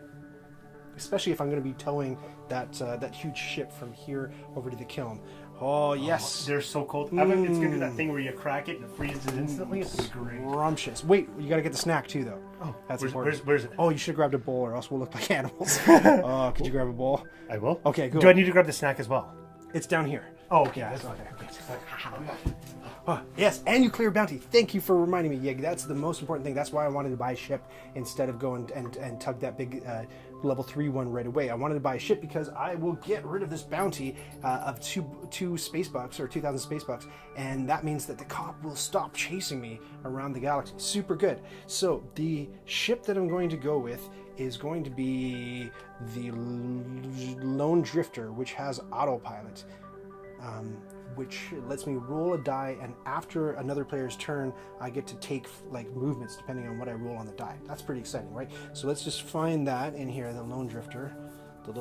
[SPEAKER 1] Especially if I'm going to be towing that huge ship from here over to the kiln. Oh, yes.
[SPEAKER 2] They're so cold. I mean, it's going to do that thing where you crack it and it freezes it instantly. It's great.
[SPEAKER 1] Scrumptious. Wait, you got to get the snack too, though.
[SPEAKER 2] Oh,
[SPEAKER 1] that's
[SPEAKER 2] where's,
[SPEAKER 1] important.
[SPEAKER 2] where's it?
[SPEAKER 1] Oh, you should have grabbed a bowl or else we'll look like animals. Oh, could you grab a bowl?
[SPEAKER 2] I will.
[SPEAKER 1] Okay, good.
[SPEAKER 2] Do I need to grab the snack as well?
[SPEAKER 1] It's down here.
[SPEAKER 2] Oh, okay.
[SPEAKER 1] Yeah,
[SPEAKER 2] That's
[SPEAKER 1] it's
[SPEAKER 2] fine.
[SPEAKER 1] okay. Oh, yes, and you clear bounty. Thank you for reminding me, Yig. That's the most important thing. That's why I wanted to buy a ship instead of going and tug that big level 3 one right away. I wanted to buy a ship because I will get rid of this bounty of two space bucks or 2,000 space bucks, and that means that the cop will stop chasing me around the galaxy. Super good. So the ship that I'm going to go with is going to be the Lone Drifter, which has autopilot. Which lets me roll a die, and after another player's turn, I get to take like movements depending on what I roll on the die. That's pretty exciting, right? So let's just find that in here, the Lone Drifter. There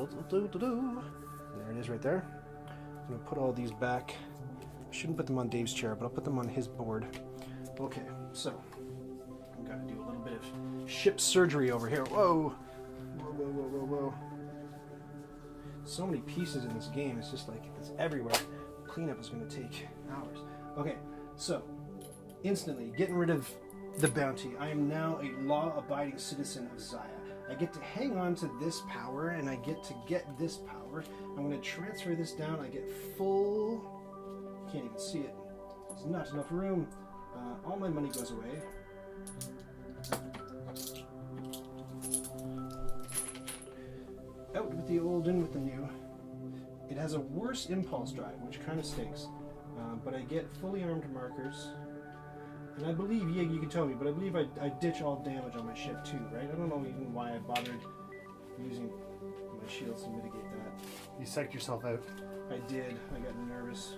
[SPEAKER 1] it is right there. I'm gonna put all these back. I shouldn't put them on Dave's chair, but I'll put them on his board. Okay, so I'm gonna do a little bit of ship surgery over here. Whoa. So many pieces in this game, it's just like it's everywhere. Cleanup is going to take hours. Okay, so instantly getting rid of the bounty. I am now a law-abiding citizen of Zaya. I get to hang on to this power, and I get to get this power. I'm going to transfer this down. I get full. Can't even see it. There's not enough room. All my money goes away. Out with the old, in with the new. It has a worse impulse drive, which kind of stinks. But I get fully armed markers. And I believe, Yig, you can tell me, but I believe I ditch all damage on my ship too, right? I don't know even why I bothered using my shields to mitigate that.
[SPEAKER 2] You psyched yourself out.
[SPEAKER 1] I did. I got nervous.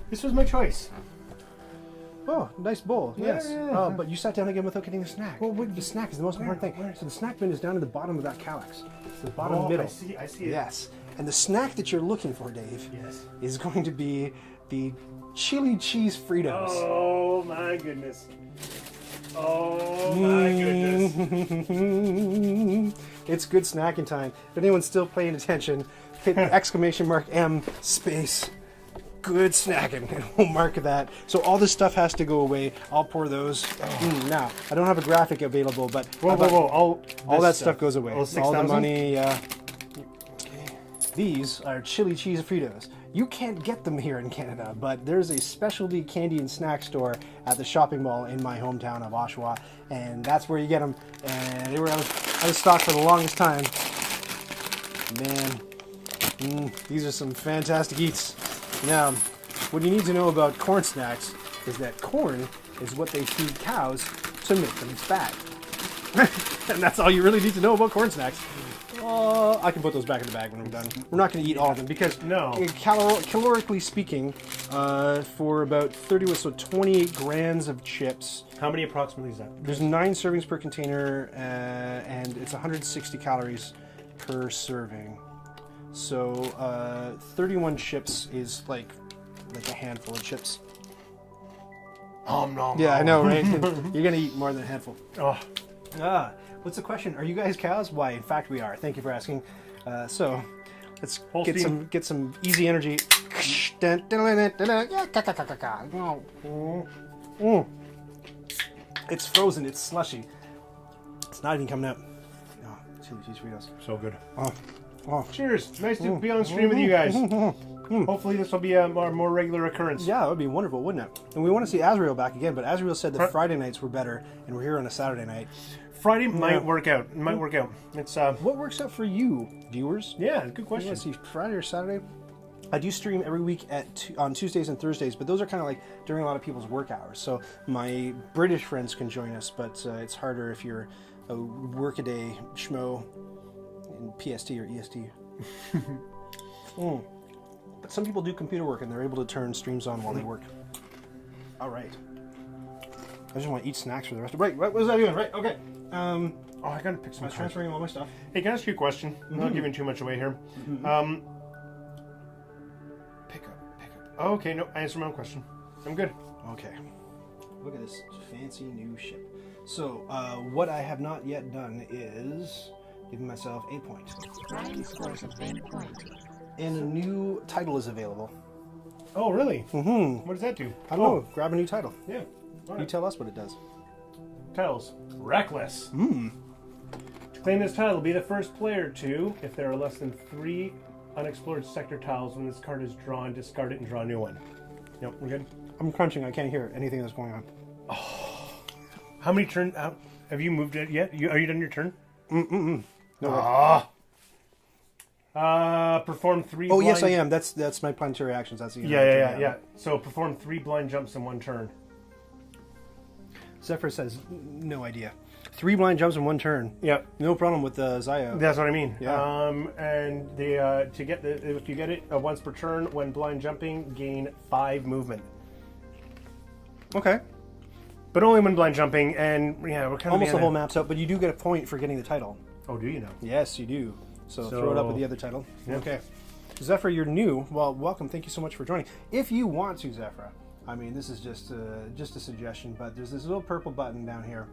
[SPEAKER 2] This was my choice.
[SPEAKER 1] Oh, nice bowl. Yes.
[SPEAKER 2] Yeah.
[SPEAKER 1] But you sat down again without getting the snack.
[SPEAKER 2] Well,
[SPEAKER 1] The snack is the most important thing.
[SPEAKER 2] Where?
[SPEAKER 1] So the snack bin is down at the bottom of that calyx. It's the bottom middle.
[SPEAKER 2] I see it.
[SPEAKER 1] Yes. And the snack that you're looking for, Dave,
[SPEAKER 2] Yes.
[SPEAKER 1] is going to be the chili cheese Fritos.
[SPEAKER 2] Oh my goodness. Oh my goodness.
[SPEAKER 1] It's good snacking time. If anyone's still paying attention, hit !M space. Good snacking, and we'll mark that. So all this stuff has to go away. I'll pour those. Now, I don't have a graphic available, but
[SPEAKER 2] Whoa.
[SPEAKER 1] all that stuff goes away.
[SPEAKER 2] All
[SPEAKER 1] All
[SPEAKER 2] 6,000?
[SPEAKER 1] the money, These are chili cheese Fritos. You can't get them here in Canada, but there's a specialty candy and snack store at the shopping mall in my hometown of Oshawa, and that's where you get them. And they were out of stock for the longest time. Man, these are some fantastic eats. Now, what you need to know about corn snacks is that corn is what they feed cows to make them fat. And that's all you really need to know about corn snacks. I can put those back in the bag when I'm done. We're not going to eat all of them because, calorically speaking, for about 28 grams of chips.
[SPEAKER 2] How many approximately is that?
[SPEAKER 1] There's 9 servings per container, and it's 160 calories per serving. So 31 chips is like a handful of chips. Yeah, I know, right? You're going to eat more than a handful. What's the question? Are you guys cows? Why, in fact, we are. Thank you for asking. So, let's get some easy energy. It's frozen. It's slushy. It's not even coming out. Oh, chili cheese Fritos.
[SPEAKER 2] So good.
[SPEAKER 1] Oh.
[SPEAKER 2] Cheers. Nice to be on stream with you guys. Hopefully this will be a more regular occurrence.
[SPEAKER 1] Yeah, that would be wonderful, wouldn't it? And we want to see Azrael back again, but Azrael said that Friday nights were better, and we're here on a Saturday night.
[SPEAKER 2] Friday might work out. It might work out. It's
[SPEAKER 1] What works out for you, viewers?
[SPEAKER 2] Yeah, good question.
[SPEAKER 1] Let's see, Friday or Saturday? I do stream every week on Tuesdays and Thursdays, but those are kind of like during a lot of people's work hours. So my British friends can join us, but it's harder if you're a workaday schmo in PST or EST. But some people do computer work and they're able to turn streams on while they work. All right. I just want to eat snacks for the rest of. Right, what was I doing? Right, okay.
[SPEAKER 2] I gotta pick some.
[SPEAKER 1] I was transferring all my stuff.
[SPEAKER 2] Hey, can I ask you a question? I'm not giving too much away here. Pick up. Okay, no, answer my own question. I'm good.
[SPEAKER 1] Okay. Look at this fancy new ship. So, what I have not yet done is giving myself a point.
[SPEAKER 3] Ryan scores a fame point.
[SPEAKER 1] And a new title is available.
[SPEAKER 2] Oh, really?
[SPEAKER 1] Mm-hmm.
[SPEAKER 2] What does that do?
[SPEAKER 1] I don't know. Grab a new title.
[SPEAKER 2] Yeah. All
[SPEAKER 1] You
[SPEAKER 2] right.
[SPEAKER 1] tell us what it does.
[SPEAKER 2] Titles. Reckless. To claim this title, be the first player to, if there are less than 3 unexplored sector tiles when this card is drawn, discard it and draw a new one. Yep, we're good.
[SPEAKER 1] I'm crunching. I can't hear anything that's going on.
[SPEAKER 2] How many turns? Have you moved it yet? Are you done your turn?
[SPEAKER 1] No.
[SPEAKER 2] Perform 3.
[SPEAKER 1] Oh,
[SPEAKER 2] blind...
[SPEAKER 1] yes, I am. That's my planetary actions. That's the
[SPEAKER 2] Yeah. So perform 3 blind jumps in 1 turn.
[SPEAKER 1] Zephyr says, no idea. 3 blind jumps in 1 turn.
[SPEAKER 2] Yeah.
[SPEAKER 1] No problem with Zaya.
[SPEAKER 2] That's what I mean.
[SPEAKER 1] Yeah.
[SPEAKER 2] And to get if you get it once per turn when blind jumping, gain 5 movement.
[SPEAKER 1] Okay.
[SPEAKER 2] But only when blind jumping, and yeah, we're kind of
[SPEAKER 1] Almost the whole map's out, but you do get a point for getting the title.
[SPEAKER 2] Oh, do you know?
[SPEAKER 1] Yes, you do. So throw it up with the other title.
[SPEAKER 2] Yeah.
[SPEAKER 1] Okay. Zephyr, you're new. Well, welcome. Thank you so much for joining. If you want to, Zephyr, I mean, this is just a suggestion, but there's this little purple button down here.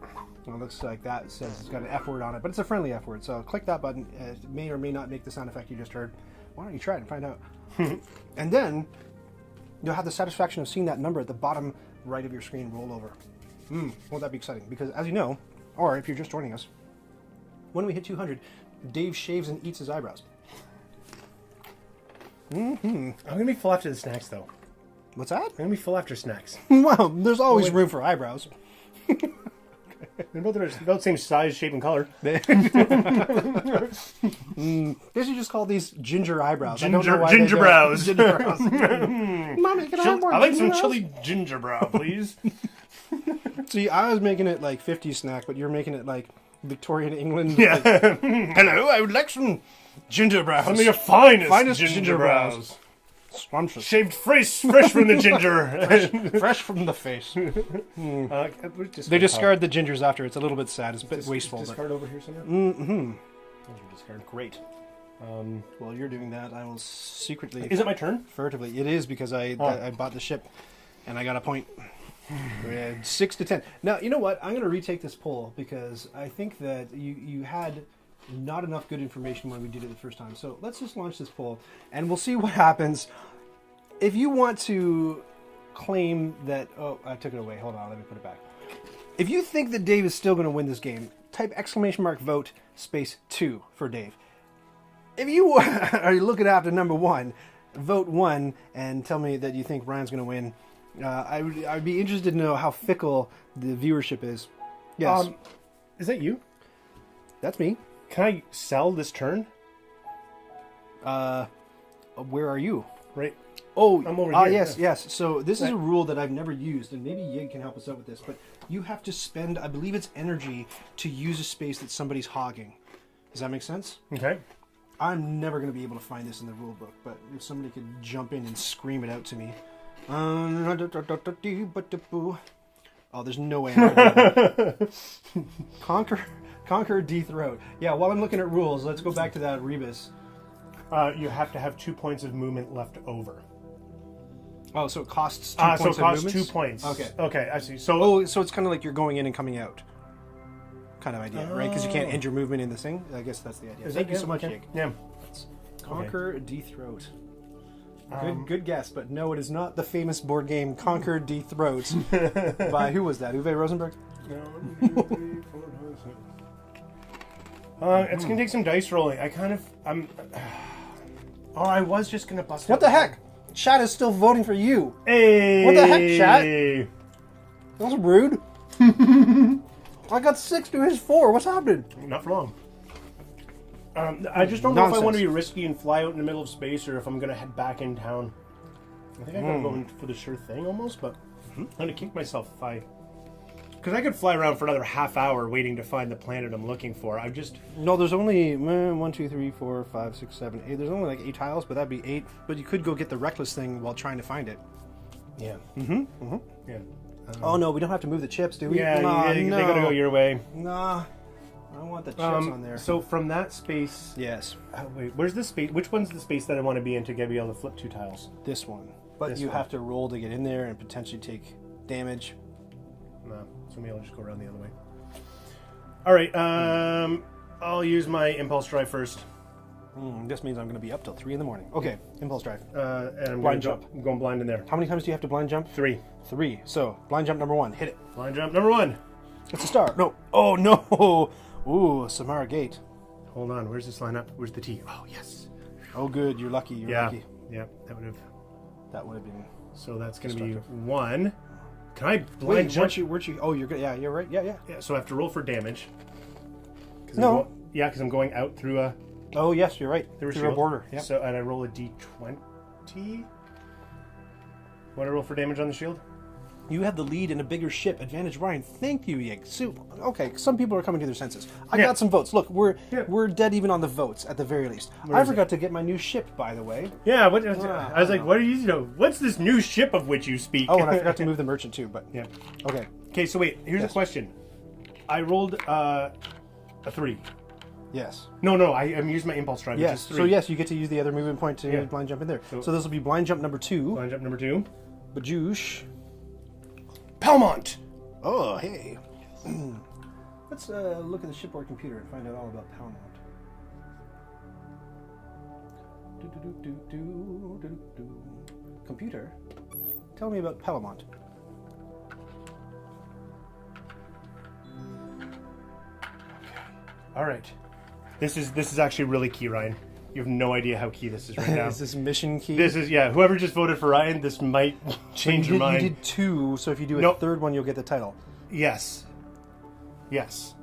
[SPEAKER 1] Well, it looks like that says it's got an F word on it, but it's a friendly F word. So click that button. It may or may not make the sound effect you just heard. Why don't you try it and find out? And then you'll have the satisfaction of seeing that number at the bottom right of your screen roll over. Won't that be exciting? Because as you know, or if you're just joining us, when we hit 200, Dave shaves and eats his eyebrows.
[SPEAKER 2] I'm gonna be full after the snacks, though.
[SPEAKER 1] What's that?
[SPEAKER 2] I'm gonna be full after snacks.
[SPEAKER 1] Well, there's always room for eyebrows.
[SPEAKER 2] They're both the same size, shape, and color.
[SPEAKER 1] They should just call these ginger eyebrows.
[SPEAKER 2] Ginger brows.
[SPEAKER 1] Ginger brows. Mommy, can I have more
[SPEAKER 2] I like
[SPEAKER 1] ginger
[SPEAKER 2] some
[SPEAKER 1] brows?
[SPEAKER 2] chili ginger brow, please.
[SPEAKER 1] See, I was making it like 50s snack, but you're making it like Victorian England.
[SPEAKER 2] Yeah.
[SPEAKER 1] Like, hello, I would like some ginger brows.
[SPEAKER 2] Some of your finest
[SPEAKER 1] ginger
[SPEAKER 2] ginger
[SPEAKER 1] brows.
[SPEAKER 2] brows.
[SPEAKER 1] Scrumptious.
[SPEAKER 2] Shaved fresh from the ginger.
[SPEAKER 1] Fresh from the face.
[SPEAKER 2] They
[SPEAKER 1] They discard the gingers after. It's a little bit sad. It's a bit wasteful. But...
[SPEAKER 2] Discard over here somewhere?
[SPEAKER 1] Discard. Great. While you're doing that, I will secretly...
[SPEAKER 2] Is it my turn?
[SPEAKER 1] Furtively. It is because I bought the ship and I got a point. 6 to 10. Now, you know what? I'm going to retake this poll because I think that you had not enough good information when we did it the first time. So let's just launch this poll and we'll see what happens. If you want to claim that... Oh, I took it away. Hold on. Let me put it back. If you think that Dave is still going to win this game, type !vote space 2 for Dave. If you are looking after number 1, vote 1 and tell me that you think Ryan's going to win. I'd be interested to know how fickle the viewership is. Yes.
[SPEAKER 2] Is that you?
[SPEAKER 1] That's me.
[SPEAKER 2] Can I sell this turn?
[SPEAKER 1] Where are you?
[SPEAKER 2] Right.
[SPEAKER 1] Oh,
[SPEAKER 2] I'm over here.
[SPEAKER 1] yes, yes. So this is a rule that I've never used, and maybe Yig can help us out with this, but you have to spend, I believe it's energy, to use a space that somebody's hogging. Does that make sense?
[SPEAKER 2] Okay.
[SPEAKER 1] I'm never going to be able to find this in the rule book, but if somebody could jump in and scream it out to me. Oh, there's no way I'm going to do that. Conquer, de-throat. Yeah, while I'm looking at rules, let's go back to that rebus.
[SPEAKER 2] You have to have 2 points of movement left over.
[SPEAKER 1] Oh, so it costs 2 points
[SPEAKER 2] So it
[SPEAKER 1] of
[SPEAKER 2] costs
[SPEAKER 1] movements?
[SPEAKER 2] 2 points.
[SPEAKER 1] Okay.
[SPEAKER 2] Okay, I see. So
[SPEAKER 1] So it's kind of like you're going in and coming out. Kind of idea, right? Because you can't end your movement in the thing. I guess that's the idea. Thank you so much,
[SPEAKER 2] okay.
[SPEAKER 1] Jake.
[SPEAKER 2] Yeah.
[SPEAKER 1] Conquer, de-throat. Good guess, but no, it is not the famous board game Conquer, de-throat by, who was that? Uwe Rosenberg?
[SPEAKER 2] It's gonna take some dice rolling. I was just gonna bust.
[SPEAKER 1] What the heck? Chat is still voting for you.
[SPEAKER 2] Hey!
[SPEAKER 1] What the heck, chat? That's rude. I got 6 to his 4. What's happening?
[SPEAKER 2] Not for long. I just don't know if I want to
[SPEAKER 1] Nonsense.
[SPEAKER 2] be risky and fly out in the middle of space or if I'm gonna head back in town. I think I gotta go in for the sure thing almost, but I'm gonna kick myself if I. Because I could fly around for another half hour waiting to find the planet I'm looking for. I just.
[SPEAKER 1] No, there's only 1, 2, 3, 4, 5, 6, 7, 8. There's only like 8 tiles, but that'd be 8. But you could go get the reckless thing while trying to find it.
[SPEAKER 2] Yeah. Yeah.
[SPEAKER 1] Oh no, we don't have to move the chips, do we?
[SPEAKER 2] Yeah,
[SPEAKER 1] Nah,
[SPEAKER 2] they
[SPEAKER 1] no.
[SPEAKER 2] gotta go your way.
[SPEAKER 1] Nah, I want the chips on there.
[SPEAKER 2] So from that space.
[SPEAKER 1] Yes,
[SPEAKER 2] Wait, where's the space? Which one's the space that I want to be in to be able to flip 2 tiles?
[SPEAKER 1] this one. But
[SPEAKER 2] This
[SPEAKER 1] you
[SPEAKER 2] one.
[SPEAKER 1] have to roll to get in there and potentially take damage.
[SPEAKER 2] No, so maybe I'll just go around the other way. All right, I'll use my impulse drive first,
[SPEAKER 1] This means I'm going to be up till 3 in the morning. Okay, impulse drive.
[SPEAKER 2] and I'm
[SPEAKER 1] Blind
[SPEAKER 2] jump. I'm going blind in there.
[SPEAKER 1] How many times do you have to blind jump?
[SPEAKER 2] 3.
[SPEAKER 1] 3. So blind jump number 1. Hit it.
[SPEAKER 2] Blind jump number 1.
[SPEAKER 1] It's a star. No. Oh no. Ooh, Samara Gate.
[SPEAKER 2] Hold on, where's this line up? Where's the T? Oh yes.
[SPEAKER 1] Oh good, you're lucky. You're
[SPEAKER 2] Yeah,
[SPEAKER 1] lucky.
[SPEAKER 2] yeah, that would have.
[SPEAKER 1] That would have been.
[SPEAKER 2] So that's going to be
[SPEAKER 1] Destructive.
[SPEAKER 2] 1. Can I blind
[SPEAKER 1] Wait,
[SPEAKER 2] jump?
[SPEAKER 1] weren't you? Oh, you're good. Yeah, you're right. Yeah.
[SPEAKER 2] Yeah, so I have to roll for damage.
[SPEAKER 1] No.
[SPEAKER 2] Because I'm going out through a.
[SPEAKER 1] Oh yes, you're right.
[SPEAKER 2] Through a
[SPEAKER 1] Through a
[SPEAKER 2] shield.
[SPEAKER 1] border. Yeah.
[SPEAKER 2] So and I roll a d20. What do I roll for damage on the shield?
[SPEAKER 1] You have the lead in a bigger ship. Advantage, Ryan. Thank you, Yig. Soup. Okay, some people are coming to their senses. I
[SPEAKER 2] Yeah.
[SPEAKER 1] got some votes. Look, we're
[SPEAKER 2] Yeah.
[SPEAKER 1] dead even on the votes at the very least.
[SPEAKER 2] Where
[SPEAKER 1] I
[SPEAKER 2] is
[SPEAKER 1] forgot to get my new ship, by the way.
[SPEAKER 2] Yeah, I was like, what are you? What's this new ship of which you speak?
[SPEAKER 1] Oh, and I forgot to move the merchant too. But
[SPEAKER 2] Yeah.
[SPEAKER 1] okay.
[SPEAKER 2] Okay, so wait. Here's
[SPEAKER 1] Yes.
[SPEAKER 2] a question. I rolled a 3.
[SPEAKER 1] Yes.
[SPEAKER 2] No, I'm using my impulse drive, which
[SPEAKER 1] Yes.
[SPEAKER 2] is 3.
[SPEAKER 1] So yes, you get to use the other movement point to
[SPEAKER 2] Yeah.
[SPEAKER 1] blind jump in there.
[SPEAKER 2] So-
[SPEAKER 1] So this will be blind jump number 2.
[SPEAKER 2] Blind jump number 2.
[SPEAKER 1] Bajoosh.
[SPEAKER 2] Palmont.
[SPEAKER 1] Oh, hey. Let's look at the shipboard computer and find out all about Palmont. Computer, tell me about Palmont.
[SPEAKER 2] All right. This is actually really key, Ryan. You have no idea how key this is right now.
[SPEAKER 1] Is this mission key?
[SPEAKER 2] This is whoever just voted for Ryan, this might change your mind.
[SPEAKER 1] You did 2, so if you do a
[SPEAKER 2] Nope.
[SPEAKER 1] third one, you'll get the title.
[SPEAKER 2] Yes. Yes.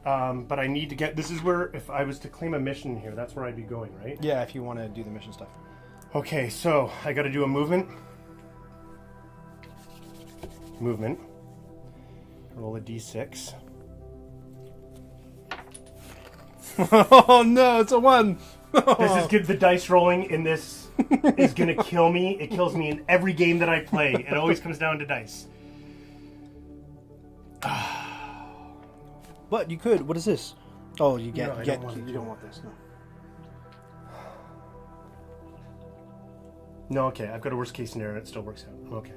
[SPEAKER 2] But I need to get. This is where, if I was to claim a mission here, that's where I'd be going, right?
[SPEAKER 1] Yeah, if you want to do the mission stuff.
[SPEAKER 2] Okay, so I got to do a movement. Movement. Roll a d6.
[SPEAKER 1] Oh no, it's a 1.
[SPEAKER 2] This is good. The dice rolling in this is gonna kill me. It kills me in every game that I play. It always comes down to dice.
[SPEAKER 1] But you could. What is this? Oh, you
[SPEAKER 2] No, I
[SPEAKER 1] get.
[SPEAKER 2] don't want
[SPEAKER 1] You
[SPEAKER 2] it.
[SPEAKER 1] don't want this. No.
[SPEAKER 2] No, okay. I've got a worst case scenario. It still works out. Okay.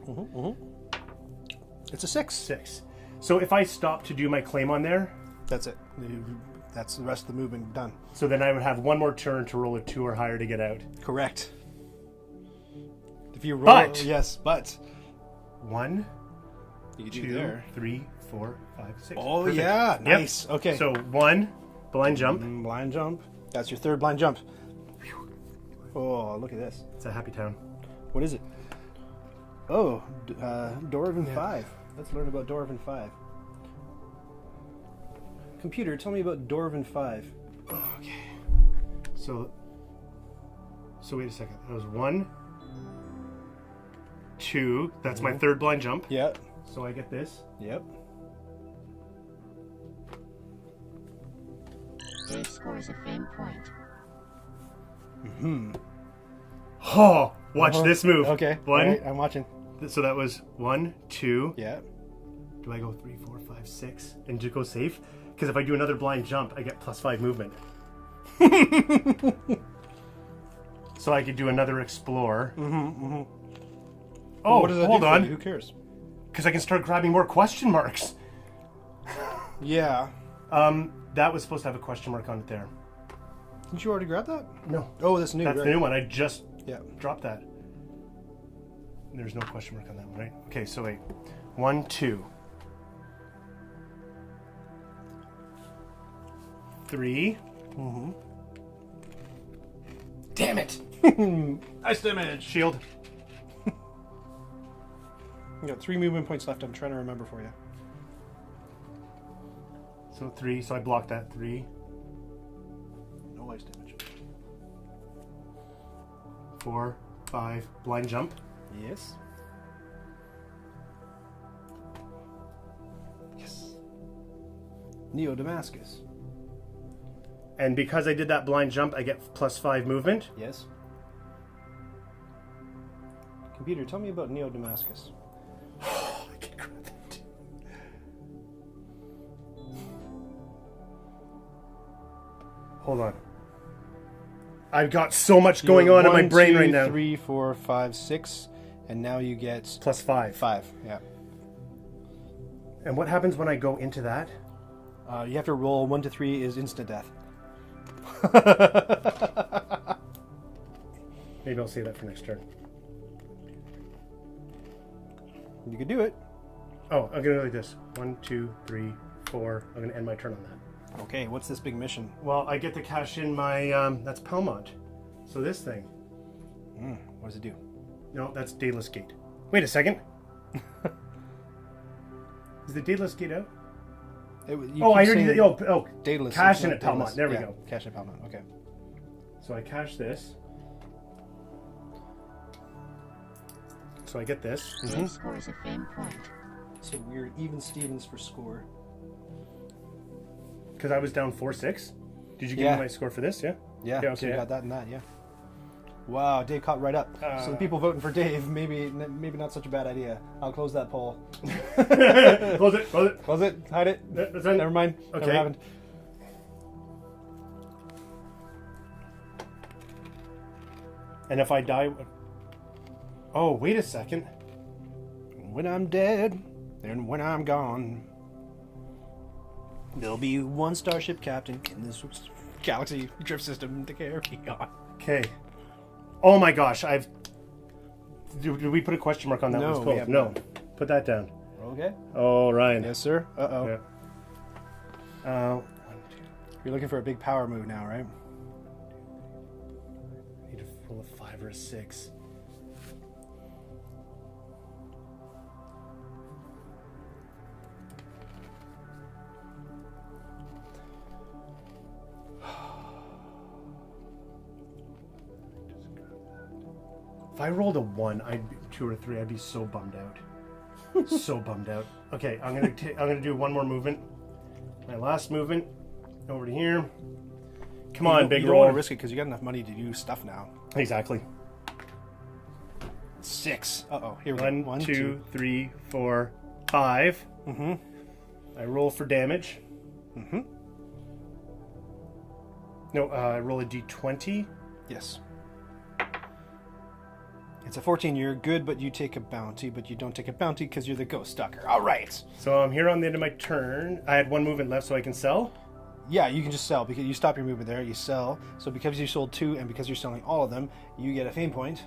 [SPEAKER 1] It's a 6.
[SPEAKER 2] 6. So if I stop to do my claim on there,
[SPEAKER 1] That's it. That's the rest of the movement done.
[SPEAKER 2] so then I would have one more turn to roll a 2 or higher to get out.
[SPEAKER 1] Correct. If you roll,
[SPEAKER 2] But-
[SPEAKER 1] yes, but
[SPEAKER 2] 1,
[SPEAKER 1] you do
[SPEAKER 2] 2,
[SPEAKER 1] there.
[SPEAKER 2] 3, 4, 5, 6.
[SPEAKER 1] Oh
[SPEAKER 2] Perfect.
[SPEAKER 1] yeah,
[SPEAKER 2] Yep.
[SPEAKER 1] nice. Okay.
[SPEAKER 2] So 1, blind jump.
[SPEAKER 1] blind jump. That's your third blind jump. Oh, look at this.
[SPEAKER 2] It's a happy town.
[SPEAKER 1] What is it? Oh, Dwarven 5. Let's learn about Dwarven 5. Computer, tell me about Dwarven 5.
[SPEAKER 2] Okay. So So wait a second. That was 1, 2. That's my third blind jump.
[SPEAKER 1] Yep.
[SPEAKER 2] So I get this.
[SPEAKER 1] Yep.
[SPEAKER 3] Dave scores a fame point.
[SPEAKER 2] Oh, watch this move.
[SPEAKER 1] Okay.
[SPEAKER 2] 1.
[SPEAKER 1] All right, I'm watching.
[SPEAKER 2] So that was 1, 2.
[SPEAKER 1] Yeah.
[SPEAKER 2] Do I go 3, 4, 5, 6 and just go safe? Because if I do another blind jump, I get +5 movement. So I could do another explore. Oh,
[SPEAKER 1] what does that
[SPEAKER 2] hold
[SPEAKER 1] do for
[SPEAKER 2] on.
[SPEAKER 1] you? Who cares?
[SPEAKER 2] Because I can start grabbing more question marks.
[SPEAKER 1] Yeah.
[SPEAKER 2] That was supposed to have a question mark on it there.
[SPEAKER 1] Didn't you already grab that?
[SPEAKER 2] No.
[SPEAKER 1] Oh, that's new.
[SPEAKER 2] That's
[SPEAKER 1] right.
[SPEAKER 2] the new one. I just
[SPEAKER 1] Yeah.
[SPEAKER 2] dropped that. There's no question mark on that one, right? Okay, so wait. 1, 2. 3. Damn it!
[SPEAKER 1] Ice damage.
[SPEAKER 2] Shield.
[SPEAKER 1] You got 3 movement points left. I'm trying to remember for you.
[SPEAKER 2] So 3. So I blocked that. 3.
[SPEAKER 1] No ice damage.
[SPEAKER 2] 4, 5. Blind jump.
[SPEAKER 1] Yes.
[SPEAKER 2] Yes.
[SPEAKER 1] Neo Damascus.
[SPEAKER 2] And because I did that blind jump, I get +5 movement.
[SPEAKER 1] Yes. Computer, tell me about Neo Damascus.
[SPEAKER 2] Oh, I can grab that too. Hold on. I've got so much going on in my brain right now.
[SPEAKER 1] 3, 4, 5, 6, and now you get
[SPEAKER 2] +5.
[SPEAKER 1] 5. Yeah.
[SPEAKER 2] And what happens when I go into that?
[SPEAKER 1] You have to roll 1 to 3 is instant death.
[SPEAKER 2] Maybe I'll save that for next turn.
[SPEAKER 1] You could do it.
[SPEAKER 2] Oh, I'm gonna go like this. 1, 2, 3, 4. I'm gonna end my turn on that.
[SPEAKER 1] Okay, what's this big mission?
[SPEAKER 2] Well, I get to cash in my that's Pelmont. So this thing.
[SPEAKER 1] What does it do?
[SPEAKER 2] No, that's Daedalus Gate. Wait a second. Is the Daedalus Gate out? Oh, I heard you. Oh,
[SPEAKER 1] Daedalus.
[SPEAKER 2] cash
[SPEAKER 1] It's
[SPEAKER 2] in
[SPEAKER 1] not
[SPEAKER 2] at Pelmont.
[SPEAKER 1] Daedalus.
[SPEAKER 2] There we
[SPEAKER 1] Yeah,
[SPEAKER 2] go.
[SPEAKER 1] Cash in Pelmont. Okay.
[SPEAKER 2] So I cash this. So I get this.
[SPEAKER 3] Dave scores a fame point.
[SPEAKER 1] So weird. Even Stevens for score.
[SPEAKER 2] Because I was down 4-6. Did you give
[SPEAKER 1] Yeah.
[SPEAKER 2] me my score for this? Yeah.
[SPEAKER 1] Yeah.
[SPEAKER 2] Yeah,
[SPEAKER 1] So
[SPEAKER 2] okay.
[SPEAKER 1] you got that and that. Yeah. Wow, Dave caught right up. So the people voting for Dave, maybe not such a bad idea. I'll close that poll.
[SPEAKER 2] Close it. Close it.
[SPEAKER 1] Close it. Hide it.
[SPEAKER 2] That's in.
[SPEAKER 1] Never mind.
[SPEAKER 2] Okay.
[SPEAKER 1] Never happened.
[SPEAKER 2] And if I die, oh wait a second.
[SPEAKER 1] When I'm dead, and when I'm gone, there'll be one starship captain in this galaxy drift system to carry on.
[SPEAKER 2] Okay. Oh my gosh, Did we put a question mark on that?
[SPEAKER 1] No,
[SPEAKER 2] one?
[SPEAKER 1] we have
[SPEAKER 2] No.
[SPEAKER 1] not.
[SPEAKER 2] Put that down.
[SPEAKER 1] Okay.
[SPEAKER 2] Oh, Ryan.
[SPEAKER 1] Yes, sir. Uh-oh.
[SPEAKER 2] Yeah.
[SPEAKER 1] You're looking for a big power move now, right?
[SPEAKER 2] I need to roll a 5 or a 6. If I rolled a 1, 2 or 3, I'd be so bummed out. So bummed out. Okay, I'm gonna do one more movement. My last movement over to here. Come on, big
[SPEAKER 1] You don't want
[SPEAKER 2] roll.
[SPEAKER 1] to risk it because you got enough money to do stuff now.
[SPEAKER 2] Exactly.
[SPEAKER 1] 6. Uh-oh. Here we go.
[SPEAKER 2] 1, 2, 3, 4, 5.
[SPEAKER 1] Mm-hmm.
[SPEAKER 2] I roll for damage.
[SPEAKER 1] Mm-hmm.
[SPEAKER 2] No, I roll a d20.
[SPEAKER 1] Yes. It's a 14. You're good, but you take a bounty, but you don't take a bounty because you're the ghost stalker. All right.
[SPEAKER 2] So I'm here on the end of my turn. I had one movement left, so I can sell.
[SPEAKER 1] Yeah, you can just sell because you stop your movement there. You sell. So because you sold 2 and because you're selling all of them, you get a fame point.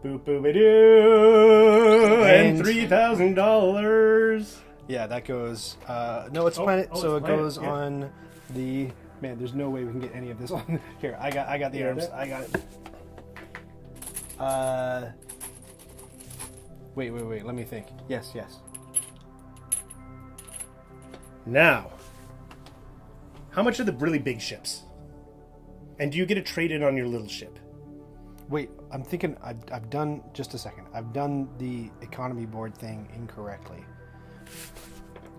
[SPEAKER 2] Boop boop doo. And
[SPEAKER 1] And-
[SPEAKER 2] $3,000.
[SPEAKER 1] Yeah, that goes. No, it's planet.
[SPEAKER 2] oh,
[SPEAKER 1] so
[SPEAKER 2] it's
[SPEAKER 1] it goes
[SPEAKER 2] planet, yeah.
[SPEAKER 1] on the. Man, there's no way we can get any of this on. Here, I got the
[SPEAKER 2] You
[SPEAKER 1] arms.
[SPEAKER 2] got it?
[SPEAKER 1] I got it. Wait. Let me think. Yes.
[SPEAKER 2] Now, how much are the really big ships? And do you get to trade in on your little ship?
[SPEAKER 1] Wait, I'm thinking I've done, just a second. I've done the economy board thing incorrectly.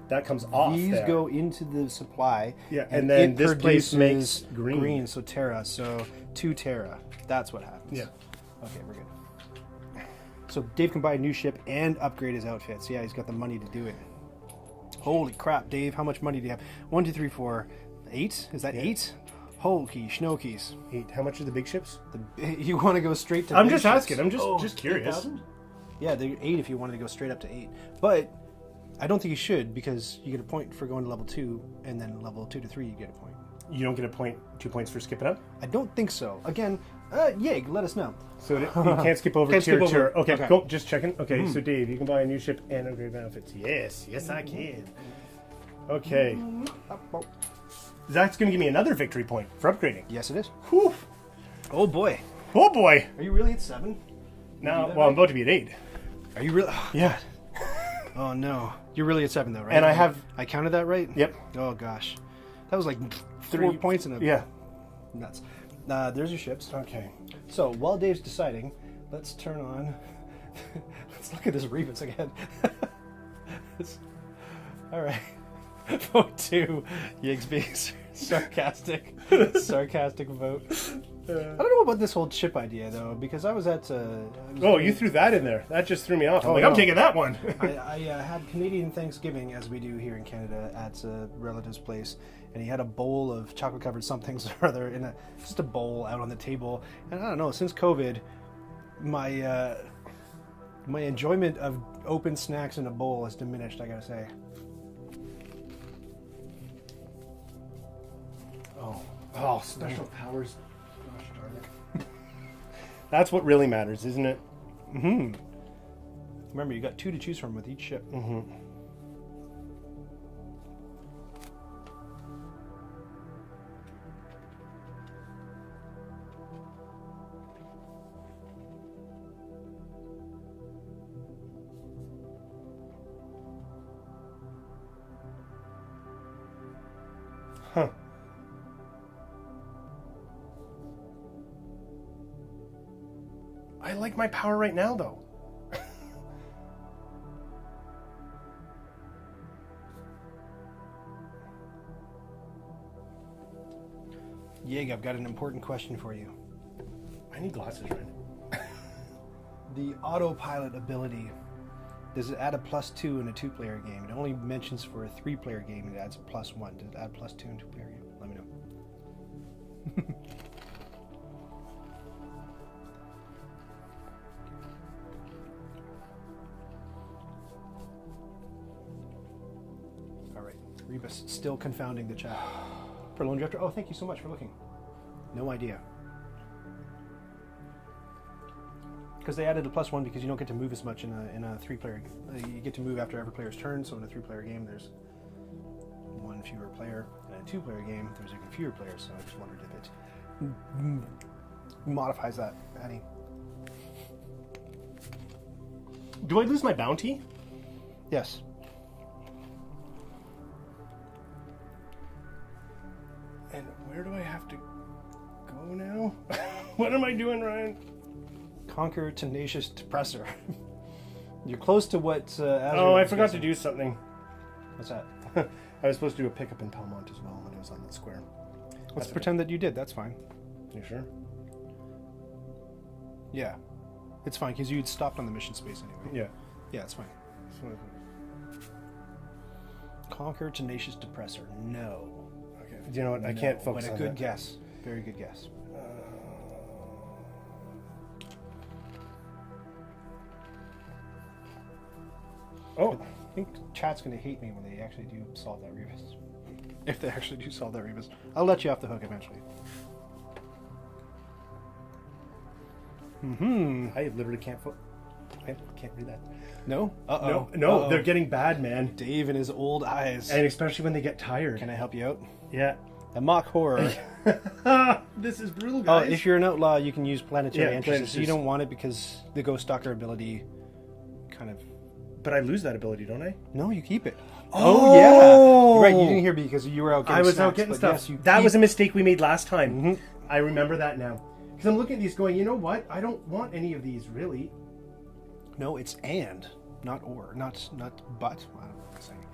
[SPEAKER 2] That comes off
[SPEAKER 1] These
[SPEAKER 2] there.
[SPEAKER 1] go into the supply.
[SPEAKER 2] Yeah, and then
[SPEAKER 1] it
[SPEAKER 2] this place
[SPEAKER 1] produces
[SPEAKER 2] makes green.
[SPEAKER 1] So Terra, so 2 Terra. That's what happens.
[SPEAKER 2] Yeah.
[SPEAKER 1] Okay, we're good. So Dave can buy a new ship and upgrade his outfits. Yeah, he's got the money to do it. Holy crap, Dave! How much money do you have? 1, 2, 3, 4, 8. Is that 8? Holy schnokies!
[SPEAKER 2] 8. How much are the big ships?
[SPEAKER 1] You want to go straight to?
[SPEAKER 2] I'm
[SPEAKER 1] big
[SPEAKER 2] just
[SPEAKER 1] ships?
[SPEAKER 2] asking. I'm just curious.
[SPEAKER 1] 8,000? Yeah, they're 8 if you wanted to go straight up to 8. But I don't think you should, because you get a point for going to level 2, and then level 2 to 3 you get a point.
[SPEAKER 2] You don't get a point, 2 points for skipping up?
[SPEAKER 1] I don't think so. Again, Yig, let us know.
[SPEAKER 2] So you can't skip over
[SPEAKER 1] Can't
[SPEAKER 2] tier
[SPEAKER 1] skip over.
[SPEAKER 2] 2. Okay,
[SPEAKER 1] Okay.
[SPEAKER 2] cool. Just checking. Okay, so Dave, you can buy a new ship and upgrade outfits. Yes, I can. Okay. That's going to give me another victory point for upgrading.
[SPEAKER 1] Yes, it is.
[SPEAKER 2] Whew.
[SPEAKER 1] Oh boy.
[SPEAKER 2] Oh boy.
[SPEAKER 1] Are you really at 7?
[SPEAKER 2] Now, well, I'm about to be at 8.
[SPEAKER 1] Are you really?
[SPEAKER 2] Yeah.
[SPEAKER 1] Oh no. You're really at 7 though, right?
[SPEAKER 2] And I have...
[SPEAKER 1] I counted that right?
[SPEAKER 2] Yep.
[SPEAKER 1] Oh gosh. That was like 4
[SPEAKER 2] 3
[SPEAKER 1] points in a...
[SPEAKER 2] Yeah.
[SPEAKER 1] Nuts. There's your ships.
[SPEAKER 2] Okay.
[SPEAKER 1] So while Dave's deciding, let's turn on... let's look at this Rebus again. All right. Vote 2. Yig's being sarcastic. Sarcastic vote. I don't know about this whole chip idea though, because I was at.
[SPEAKER 2] You threw that in there. That just threw me off. I'm
[SPEAKER 1] no.
[SPEAKER 2] I'm taking that one.
[SPEAKER 1] I had Canadian Thanksgiving, as we do here in Canada, at a relative's place, and he had a bowl of chocolate-covered somethings or other in just a bowl out on the table. And I don't know, since COVID, my enjoyment of open snacks in a bowl has diminished, I gotta say.
[SPEAKER 2] Oh, special powers. Gosh darn it. That's what really matters, isn't it?
[SPEAKER 1] Mm-hmm. Remember, you got 2 to choose from with each ship.
[SPEAKER 2] Mm-hmm. Huh. I like my power right now, though.
[SPEAKER 1] Yig, I've got an important question for you.
[SPEAKER 2] I need glasses, right?
[SPEAKER 1] The autopilot ability, does it add a +2 in a 2-player game? It only mentions for a 3-player game it adds a +1. Does it add +2 in a 2-player game? Let me know. All right, Rebus still confounding the chat. For Lone Drifter, oh, thank you so much for looking. No idea. Because they added a +1 because you don't get to move as much in a 3-player. You get to move after every player's turn. So in a 3-player game, there's 1 fewer player. In a 2-player game, there's even fewer players. So I just wondered if it modifies that any.
[SPEAKER 2] Do I lose my bounty?
[SPEAKER 1] Yes.
[SPEAKER 2] And where do I have to go now? What am I doing, Ryan?
[SPEAKER 1] Conquer Tenacious Depressor. You're close to what.
[SPEAKER 2] I forgot to do something.
[SPEAKER 1] What's that?
[SPEAKER 2] I was supposed to do a pickup in Palmont as well when I was on that square.
[SPEAKER 1] Let's pretend that you did. That's fine.
[SPEAKER 2] You sure?
[SPEAKER 1] Yeah, it's fine because you'd stopped on the mission space anyway.
[SPEAKER 2] Yeah.
[SPEAKER 1] Yeah, it's fine. Conquer Tenacious Depressor. No.
[SPEAKER 2] Okay. Do you know what? I can't focus
[SPEAKER 1] But
[SPEAKER 2] on
[SPEAKER 1] a good
[SPEAKER 2] that.
[SPEAKER 1] guess. Very good guess.
[SPEAKER 2] Oh,
[SPEAKER 1] I think chat's going to hate me when they actually do solve that Rebus. If they actually do solve that Rebus. I'll let you off the hook eventually. Mm-hmm.
[SPEAKER 2] I literally can't I can't read that.
[SPEAKER 1] No? Uh-oh.
[SPEAKER 2] No,
[SPEAKER 1] Uh-oh.
[SPEAKER 2] they're getting bad, man.
[SPEAKER 1] Dave and his old eyes.
[SPEAKER 2] And especially when they get tired.
[SPEAKER 1] Can I help you out?
[SPEAKER 2] Yeah.
[SPEAKER 1] A mock horror.
[SPEAKER 2] This is brutal,
[SPEAKER 1] Oh,
[SPEAKER 2] guys.
[SPEAKER 1] if you're an outlaw, you can use planetary
[SPEAKER 2] Yeah,
[SPEAKER 1] entrances. So you
[SPEAKER 2] planetary.
[SPEAKER 1] don't want it because the Ghost Stalker ability kind of...
[SPEAKER 2] But I lose that ability, don't I?
[SPEAKER 1] No, you keep it.
[SPEAKER 2] Oh!
[SPEAKER 1] Yeah. You're right, you didn't hear me because you were out getting
[SPEAKER 2] I was
[SPEAKER 1] snacks,
[SPEAKER 2] out getting
[SPEAKER 1] but
[SPEAKER 2] stuff.
[SPEAKER 1] yes, you
[SPEAKER 2] that
[SPEAKER 1] keep-
[SPEAKER 2] was a mistake we made last time.
[SPEAKER 1] Mhm.
[SPEAKER 2] I remember that now. Because I'm looking at these going, you know what? I don't want any of these, really.
[SPEAKER 1] No, it's and, not or. Not but. I don't know what I'm saying.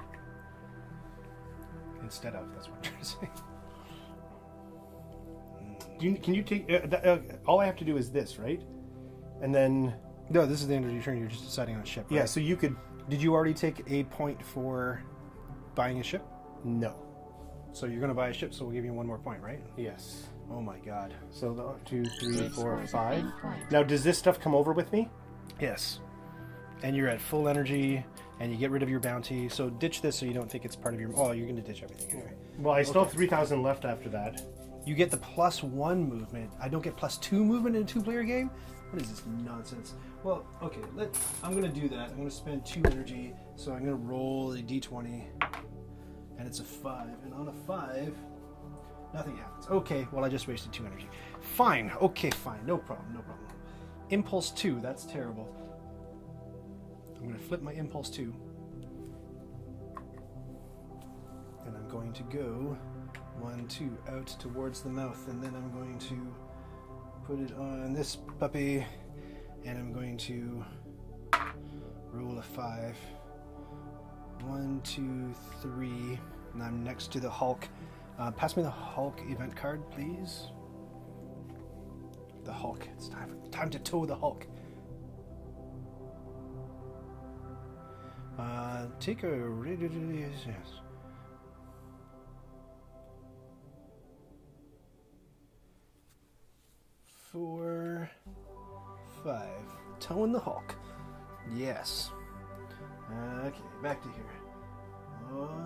[SPEAKER 1] Instead of, that's what I'm trying to say.
[SPEAKER 2] Can you take... all I have to do is this, right? And then...
[SPEAKER 1] No, this is the end of your turn. You're just deciding on a ship, right?
[SPEAKER 2] Yeah, so you could...
[SPEAKER 1] Did you already take a point for buying a ship?
[SPEAKER 2] No.
[SPEAKER 1] So you're going to buy a ship, so we'll give you one more point, right?
[SPEAKER 2] Yes.
[SPEAKER 1] Oh my god.
[SPEAKER 2] So 2, 3,
[SPEAKER 3] Geek
[SPEAKER 2] 4,
[SPEAKER 3] scores a
[SPEAKER 2] 5.
[SPEAKER 3] fame point.
[SPEAKER 2] Now, does this stuff come over with me?
[SPEAKER 1] Yes. And you're at full energy, and you get rid of your bounty. So ditch this so you don't think it's part of your... Oh, you're going to ditch everything anyway.
[SPEAKER 2] Well, I still have 3,000 left after that.
[SPEAKER 1] You get the +1 movement. I don't get +2 movement in a 2-player game? What is this nonsense? Well, okay, I'm going to do that. I'm going to spend 2 energy, so I'm going to roll a d20, and it's a 5. And on a 5, nothing happens. Okay, well, I just wasted 2 energy. Fine, okay, fine, no problem, no problem. Impulse 2, that's terrible. I'm going to flip my Impulse 2. And I'm going to go 1, 2 out towards the mouth, and then I'm going to put it on this puppy, and I'm going to roll a 5. 1, 2, 3, and I'm next to the Hulk. Pass me the Hulk event card, please. The Hulk. It's time to tow the Hulk. Take a... Yes. Four, 5. Towing the Hulk. Yes. Okay, back to here.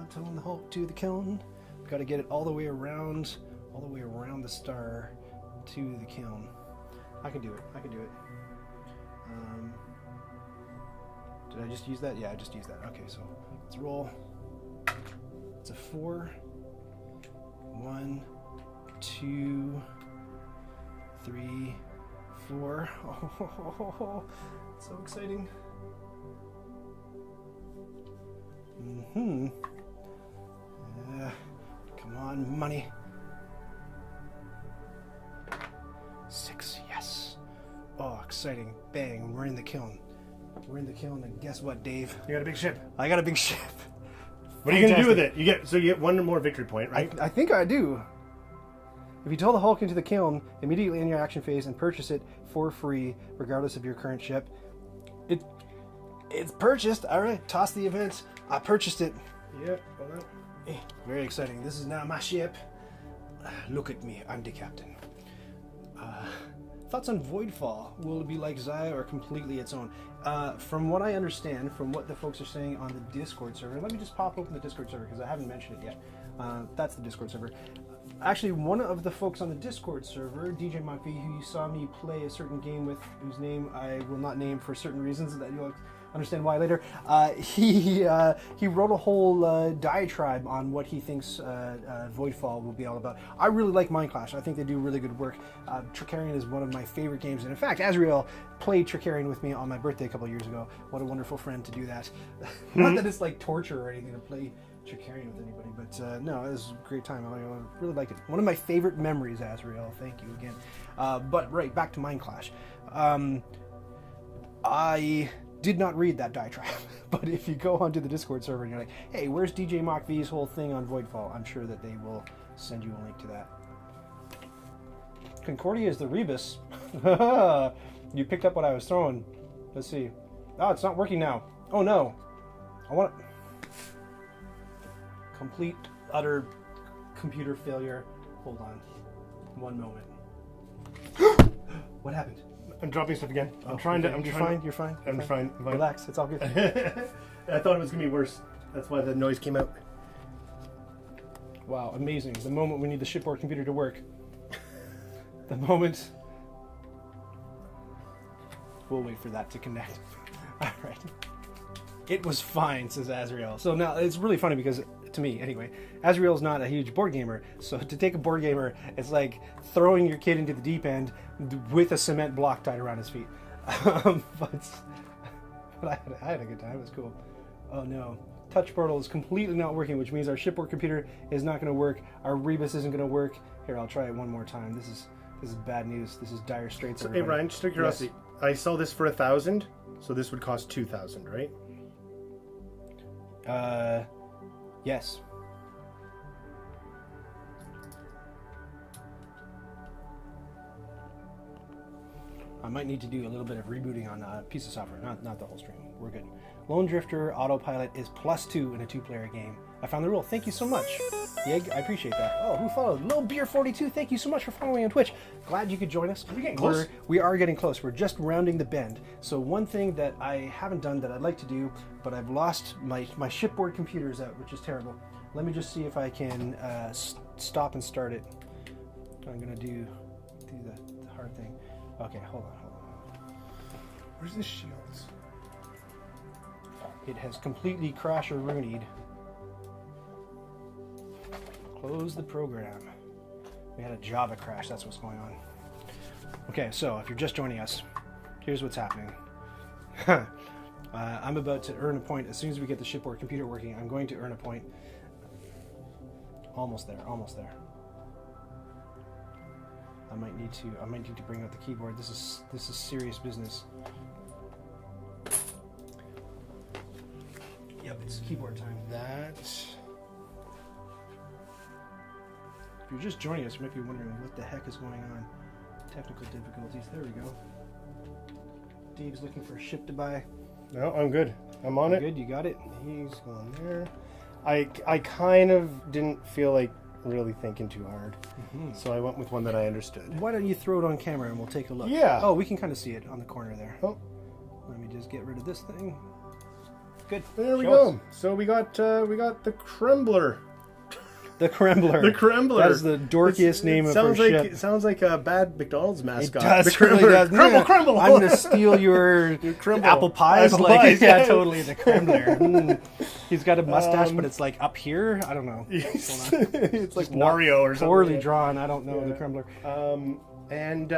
[SPEAKER 1] Towing the Hulk to the kiln. Got to get it all the way around the star to the kiln. I can do it. Did I just use that? Yeah, I just used that. Okay, so let's roll. It's a 4. 1, 2, 3, 4. Oh, so exciting. Come on, money. 6, yes. Oh, exciting. Bang, we're in the kiln. And guess what, Dave?
[SPEAKER 2] You got a big ship.
[SPEAKER 1] I got a big ship.
[SPEAKER 2] What are you going to do with it? You get 1 more victory point, right?
[SPEAKER 1] I think I do. If you tow the Hulk into the kiln, immediately in your action phase and purchase it for free, regardless of your current ship. It's purchased. All right, toss the event. I purchased it.
[SPEAKER 2] Yeah, well that.
[SPEAKER 1] Very exciting. This is now my ship. Look at me. I'm the captain. Thoughts on Voidfall? Will it be like Xia or completely its own? From what I understand, from what the folks are saying on the Discord server, let me just pop open the Discord server because I haven't mentioned it yet. That's the Discord server. Actually, one of the folks on the Discord server, DJ Monkey, who you saw me play a certain game with, whose name I will not name for certain reasons that you'll understand why later, he wrote a whole diatribe on what he thinks Voidfall will be all about. I really like Mind Clash. I think they do really good work. Tricarion is one of my favorite games, and in fact, Azrael played Tricarion with me on my birthday a couple of years ago. What a wonderful friend to do that. Not that it's like torture or anything to play Tricarion with anybody, but no, it was a great time. I really liked it. One of my favorite memories, Azrael. Thank you again. But right, back to Mind Clash. I did not read that diatribe, but if you go onto the Discord server and you're like, hey, where's DJ Mach V's whole thing on Voidfall? I'm sure that they will send you a link to that. Concordia is the Rebus. You picked up what I was throwing. Let's see. Oh, it's not working now. Oh no. I want it. Complete, utter computer failure. Hold on. One moment. What happened?
[SPEAKER 2] I'm dropping stuff again.
[SPEAKER 1] You're fine. You're fine.
[SPEAKER 2] I'm fine.
[SPEAKER 1] Relax. It's all good.
[SPEAKER 2] I thought it was going to be worse. That's why the noise came out.
[SPEAKER 1] Wow, amazing. The moment we need the shipboard computer to work. The moment. We'll wait for that to connect. All right. It was fine, says Azrael. So now it's really funny because, to me anyway, Azrael's not a huge board gamer. So to take a board gamer, it's like throwing your kid into the deep end with a cement block tied around his feet. But I had a good time. It was cool. Oh no. Touch portal is completely not working, which means our shipboard computer is not going to work. Our Rebus isn't going to work. Here, I'll try it one more time. This is This is bad news. This is dire straits.
[SPEAKER 2] So, hey Ryan, just out of curiosity, I saw this for 1,000, so this would cost 2,000, right?
[SPEAKER 1] Yes. I might need to do a little bit of rebooting on a piece of software, not the whole stream. We're good. Lone Drifter Autopilot is +2 in a 2-player game. I found the rule. Thank you so much. Yig, I appreciate that. Oh, who followed? Lil Beer 42. Thank you so much for following on Twitch. Glad you could join us.
[SPEAKER 2] Are we getting close?
[SPEAKER 1] We are getting close. We're just rounding the bend. So one thing that I haven't done that I'd like to do, but I've lost my shipboard computer's out, which is terrible. Let me just see if I can stop and start it. I'm gonna do the hard thing. Okay, hold on.
[SPEAKER 2] Where's the shields?
[SPEAKER 1] It has completely crash-a-roonied. Close the program. We had a Java crash, that's what's going on. Okay, so if you're just joining us, here's what's happening. I'm about to earn a point. As soon as we get the shipboard computer working, I'm going to earn a point. Almost there, almost there. I might need to bring out the keyboard. This is serious business. Yep, it's keyboard time. If you're just joining us, you might be wondering what the heck is going on. Technical difficulties. There we go. Dave's looking for a ship to buy.
[SPEAKER 2] No, I'm good. I'm on it.
[SPEAKER 1] Good, you got it?
[SPEAKER 2] He's going there. I kind of didn't feel like really thinking too hard. So I went with one that I understood.
[SPEAKER 1] Why don't you throw it on camera and we'll take a look?
[SPEAKER 2] Yeah.
[SPEAKER 1] Oh, we can kind of see it on the corner there.
[SPEAKER 2] Oh.
[SPEAKER 1] Let me just get rid of this thing. Good.
[SPEAKER 2] There we
[SPEAKER 1] Show
[SPEAKER 2] go.
[SPEAKER 1] us.
[SPEAKER 2] So we got the Krembler.
[SPEAKER 1] The Krembler.
[SPEAKER 2] The Krembler.
[SPEAKER 1] That's the dorkiest name of our ship.
[SPEAKER 2] It sounds like a bad McDonald's mascot.
[SPEAKER 1] It does.
[SPEAKER 2] The Krembler.
[SPEAKER 1] Really does.
[SPEAKER 2] Kremble,
[SPEAKER 1] Yeah.
[SPEAKER 2] Kremble.
[SPEAKER 1] I'm going to steal your
[SPEAKER 2] Kremble.
[SPEAKER 1] apple pies.
[SPEAKER 2] Apple
[SPEAKER 1] Like,
[SPEAKER 2] pies,
[SPEAKER 1] yeah,
[SPEAKER 2] yeah.
[SPEAKER 1] totally. The Krembler. He's got a mustache, but it's like up here. I don't know.
[SPEAKER 2] It's like Wario or something.
[SPEAKER 1] Poorly drawn. I don't know the Krembler.
[SPEAKER 2] And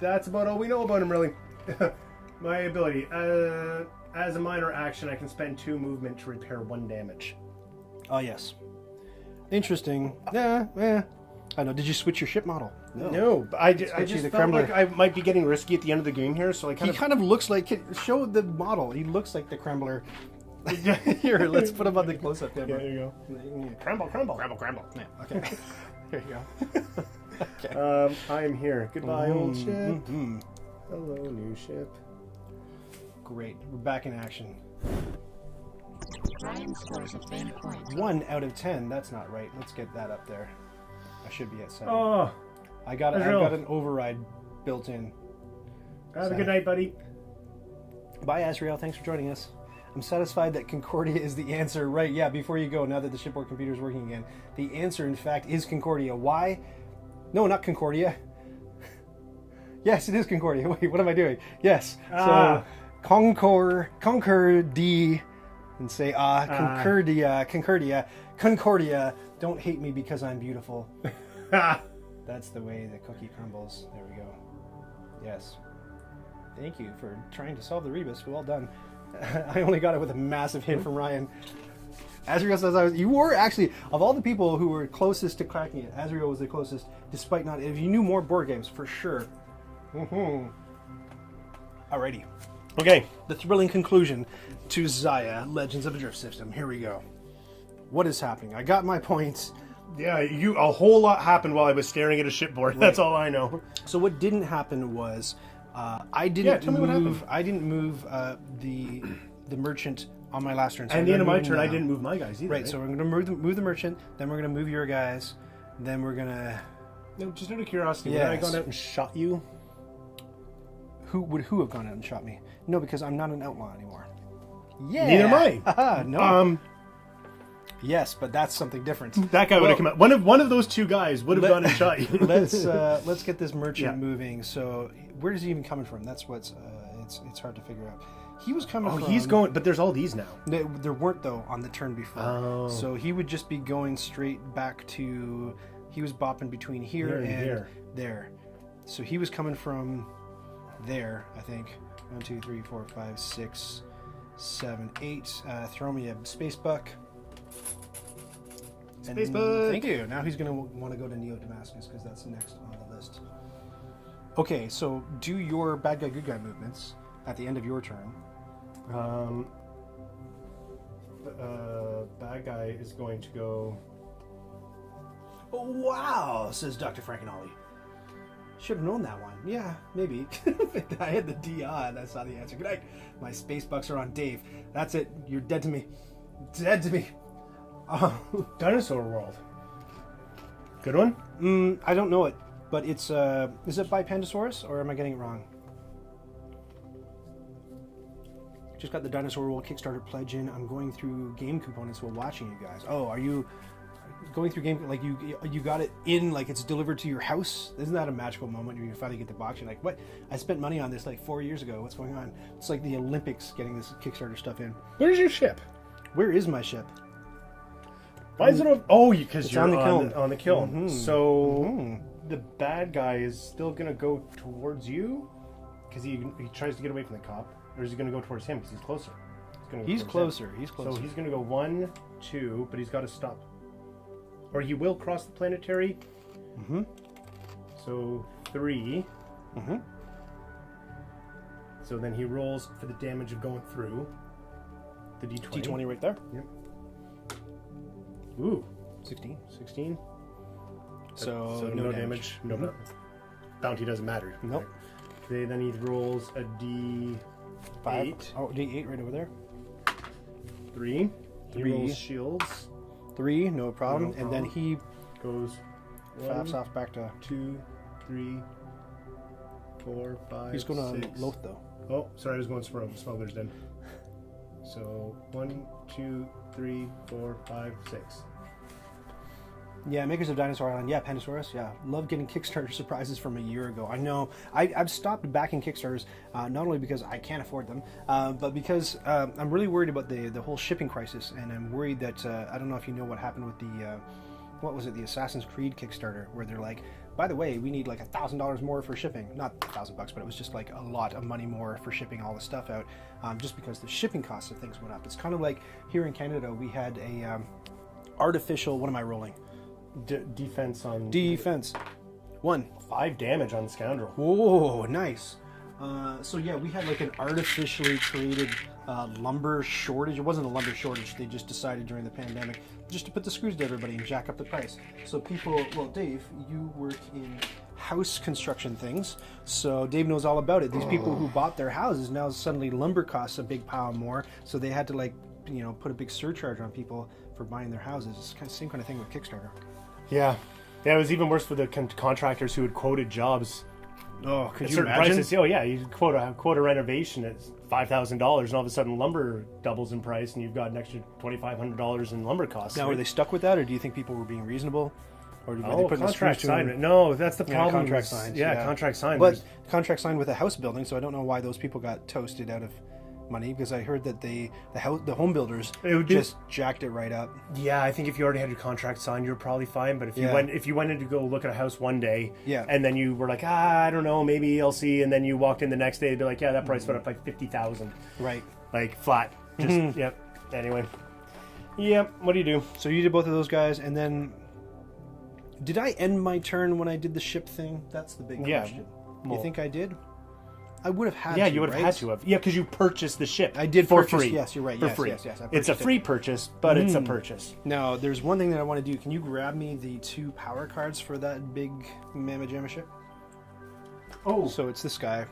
[SPEAKER 2] that's about all we know about him, really. My ability. As a minor action, I can spend 2 movement to repair 1 damage.
[SPEAKER 1] Oh, yes. Interesting. Yeah. I know. Did you switch your ship model?
[SPEAKER 2] No, I just
[SPEAKER 1] the
[SPEAKER 2] felt
[SPEAKER 1] Krembler.
[SPEAKER 2] like I might be getting risky at the end of the game here, so I
[SPEAKER 1] He kind of looks like... Show the model. He looks like the Krembler. Here, let's put him on the close-up camera.
[SPEAKER 2] Yeah, there you go. Kremble.
[SPEAKER 1] Yeah, okay. There you go. Okay.
[SPEAKER 2] I'm here. Goodbye, old ship. Hello, new ship.
[SPEAKER 1] Great. We're back in action.
[SPEAKER 3] Ryan scores a fame point.
[SPEAKER 1] 1 out of 10. That's not right. Let's get that up there. I should be at 7.
[SPEAKER 2] Oh,
[SPEAKER 1] I got an override built in.
[SPEAKER 2] have a good night, buddy.
[SPEAKER 1] Bye, Azrael. Thanks for joining us. I'm satisfied that Concordia is the answer. Right, yeah, before you go, now that the shipboard computer is working again, the answer, in fact, is Concordia. Why? No, not Concordia. Yes, it is Concordia. Wait, what am I doing? Yes. So, Concordia, and say, Concordia. Don't hate me because I'm beautiful. That's the way the cookie crumbles. There we go. Yes. Thank you for trying to solve the rebus. Well done. I only got it with a massive hint from Ryan. Azrael says you were actually, of all the people who were closest to cracking it, Azrael was the closest, despite not, if you knew more board games, for sure. Alrighty.
[SPEAKER 2] Okay.
[SPEAKER 1] The thrilling conclusion to Zaya, Legends of a Drift System. Here we go. What is happening? I got my points.
[SPEAKER 2] Yeah, a whole lot happened while I was staring at a shipboard. Right. That's all I know.
[SPEAKER 1] So what didn't happen was I didn't move the merchant on my last turn. So
[SPEAKER 2] and at the end of my turn, I didn't move my guys either.
[SPEAKER 1] Right, so we're going to move the merchant, then we're going to move your guys, then we're going to...
[SPEAKER 2] No, just out of curiosity,
[SPEAKER 1] Yes.
[SPEAKER 2] when I gone out and shot you?
[SPEAKER 1] Who have gone out and shot me? No, because I'm not an outlaw anymore. Yeah.
[SPEAKER 2] Neither am I.
[SPEAKER 1] No. Yes, but that's something different.
[SPEAKER 2] That guy would have come out. One of those 2 guys would have gone and shot you.
[SPEAKER 1] Let's get this merchant moving. So where is he even coming from? That's what's it's hard to figure out. He was coming from...
[SPEAKER 2] he's going... But there's all these now.
[SPEAKER 1] There weren't, though, on the turn before.
[SPEAKER 2] Oh.
[SPEAKER 1] So he would just be going straight back to... He was bopping between here and there. So he was coming from there, I think. 1, 2, 3, 4, 5, 6, 7, 8. Throw me a space buck.
[SPEAKER 2] Space buck!
[SPEAKER 1] Thank you. Now he's going to want to go to Neo Damascus because that's next on the list. Okay, so do your bad guy, good guy movements at the end of your turn.
[SPEAKER 2] Bad guy is going to go.
[SPEAKER 1] Oh, wow, says Dr. Frankenolly. Should have known that one. Yeah, maybe. I had the D on. I saw the answer. Good night. My space bucks are on Dave. That's it. You're dead to me. Dead to me.
[SPEAKER 2] Dinosaur World. Good one?
[SPEAKER 1] I don't know it, but it's, is it by Pandasaurus, or am I getting it wrong? Just got the Dinosaur World Kickstarter pledge in. I'm going through game components while watching you guys. Oh, are you going through game, like you got it in, like it's delivered to your house? Isn't that a magical moment when you finally get the box? You're like, what? I spent money on this like 4 years ago. What's going on? It's like the Olympics getting this Kickstarter stuff in.
[SPEAKER 2] Where's your ship?
[SPEAKER 1] Where is my ship?
[SPEAKER 2] Why is it on? Oh, because you're
[SPEAKER 1] on the kiln.
[SPEAKER 2] On the kiln.
[SPEAKER 1] Mm-hmm.
[SPEAKER 2] So the bad guy is still gonna go towards you because he tries to get away from the cop, or is he gonna go towards him because he's closer?
[SPEAKER 1] He's closer. He's closer.
[SPEAKER 2] So he's gonna go 1, 2, but he's got to stop, or he will cross the planetary.
[SPEAKER 1] Mm-hmm.
[SPEAKER 2] So 3.
[SPEAKER 1] Mm-hmm.
[SPEAKER 2] So then he rolls for the damage of going through. The D20.
[SPEAKER 1] D20 right there.
[SPEAKER 2] Yep. Ooh.
[SPEAKER 1] 16.
[SPEAKER 2] 16.
[SPEAKER 1] So
[SPEAKER 2] no damage. No bounty doesn't matter.
[SPEAKER 1] Nope.
[SPEAKER 2] Okay, then he rolls a D8.
[SPEAKER 1] 5. Oh, D8 right over there.
[SPEAKER 2] 3. He
[SPEAKER 1] 3.
[SPEAKER 2] rolls shields.
[SPEAKER 1] 3, no problem.
[SPEAKER 2] No
[SPEAKER 1] And then he
[SPEAKER 2] goes
[SPEAKER 1] faps off back to...
[SPEAKER 2] 2, 3, 4, 5,
[SPEAKER 1] He's going to
[SPEAKER 2] 6.
[SPEAKER 1] Loth, though.
[SPEAKER 2] Oh, sorry, I was going Smuggler's Den. So 1, 2, 3, 4, 5, 6.
[SPEAKER 1] Yeah, makers of Dinosaur Island. Yeah, Pandasaurus. Yeah, love getting Kickstarter surprises from a year ago. I know. I've stopped backing Kickstarters not only because I can't afford them, but because I'm really worried about the whole shipping crisis, and I'm worried that I don't know if you know what happened with the what was it, the Assassin's Creed Kickstarter, where they're like, by the way, we need like $1,000 more for shipping. Not $1,000 bucks, but it was just like a lot of money more for shipping all the stuff out, just because the shipping costs of things went up. It's kind of like here in Canada, we had a artificial. What am I rolling?
[SPEAKER 2] Defense on...
[SPEAKER 1] Defense. 1.
[SPEAKER 2] 5 damage on the Scoundrel.
[SPEAKER 1] Whoa, nice. So yeah, we had like an artificially created lumber shortage. It wasn't a lumber shortage. They just decided during the pandemic just to put the screws to everybody and jack up the price. So people, well, Dave, you work in house construction things, so Dave knows all about it. These people who bought their houses, now suddenly lumber costs a big pile more, so they had to like, you know, put a big surcharge on people for buying their houses. It's kind of same kind of thing with Kickstarter.
[SPEAKER 2] Yeah. Yeah, it was even worse for the contractors who had quoted jobs.
[SPEAKER 1] Oh, could
[SPEAKER 2] at
[SPEAKER 1] you
[SPEAKER 2] certain
[SPEAKER 1] imagine?
[SPEAKER 2] prices. Oh, yeah, you quote a renovation at $5,000, and all of a sudden lumber doubles in price, and you've got an extra $2,500 in lumber costs.
[SPEAKER 1] Now,
[SPEAKER 2] right?
[SPEAKER 1] are they stuck with that, or do you think people were being reasonable? Or did they put
[SPEAKER 2] contract signed. No, that's the problem.
[SPEAKER 1] Contract signed.
[SPEAKER 2] Yeah, contract signed.
[SPEAKER 1] But contract signed with a house building, so I don't know why those people got toasted out of money, because I heard that the home builders just jacked it right up.
[SPEAKER 2] Yeah, I think if you already had your contract signed, you're probably fine. But if you went in to go look at a house one day, and then you were like, I don't know, maybe I'll see, and then you walked in the next day, they'd be like, yeah, that price went up like $50,000,
[SPEAKER 1] right?
[SPEAKER 2] Like flat. Just yep. Anyway, yep. What do you do?
[SPEAKER 1] So you did both of those guys, and then did I end my turn when I did the ship thing? That's the big question. You think I did? I would have had to.
[SPEAKER 2] Yeah, you would have had to have. Yeah, because you purchased the ship.
[SPEAKER 1] I did
[SPEAKER 2] for
[SPEAKER 1] purchase,
[SPEAKER 2] free.
[SPEAKER 1] Yes, you're right.
[SPEAKER 2] For
[SPEAKER 1] yes,
[SPEAKER 2] free.
[SPEAKER 1] Yes.
[SPEAKER 2] It's a free purchase, but it's a purchase.
[SPEAKER 1] Now, there's one thing that I want to do. Can you grab me the 2 power cards for that big Mamma Jamma ship?
[SPEAKER 2] Oh.
[SPEAKER 1] So it's this guy.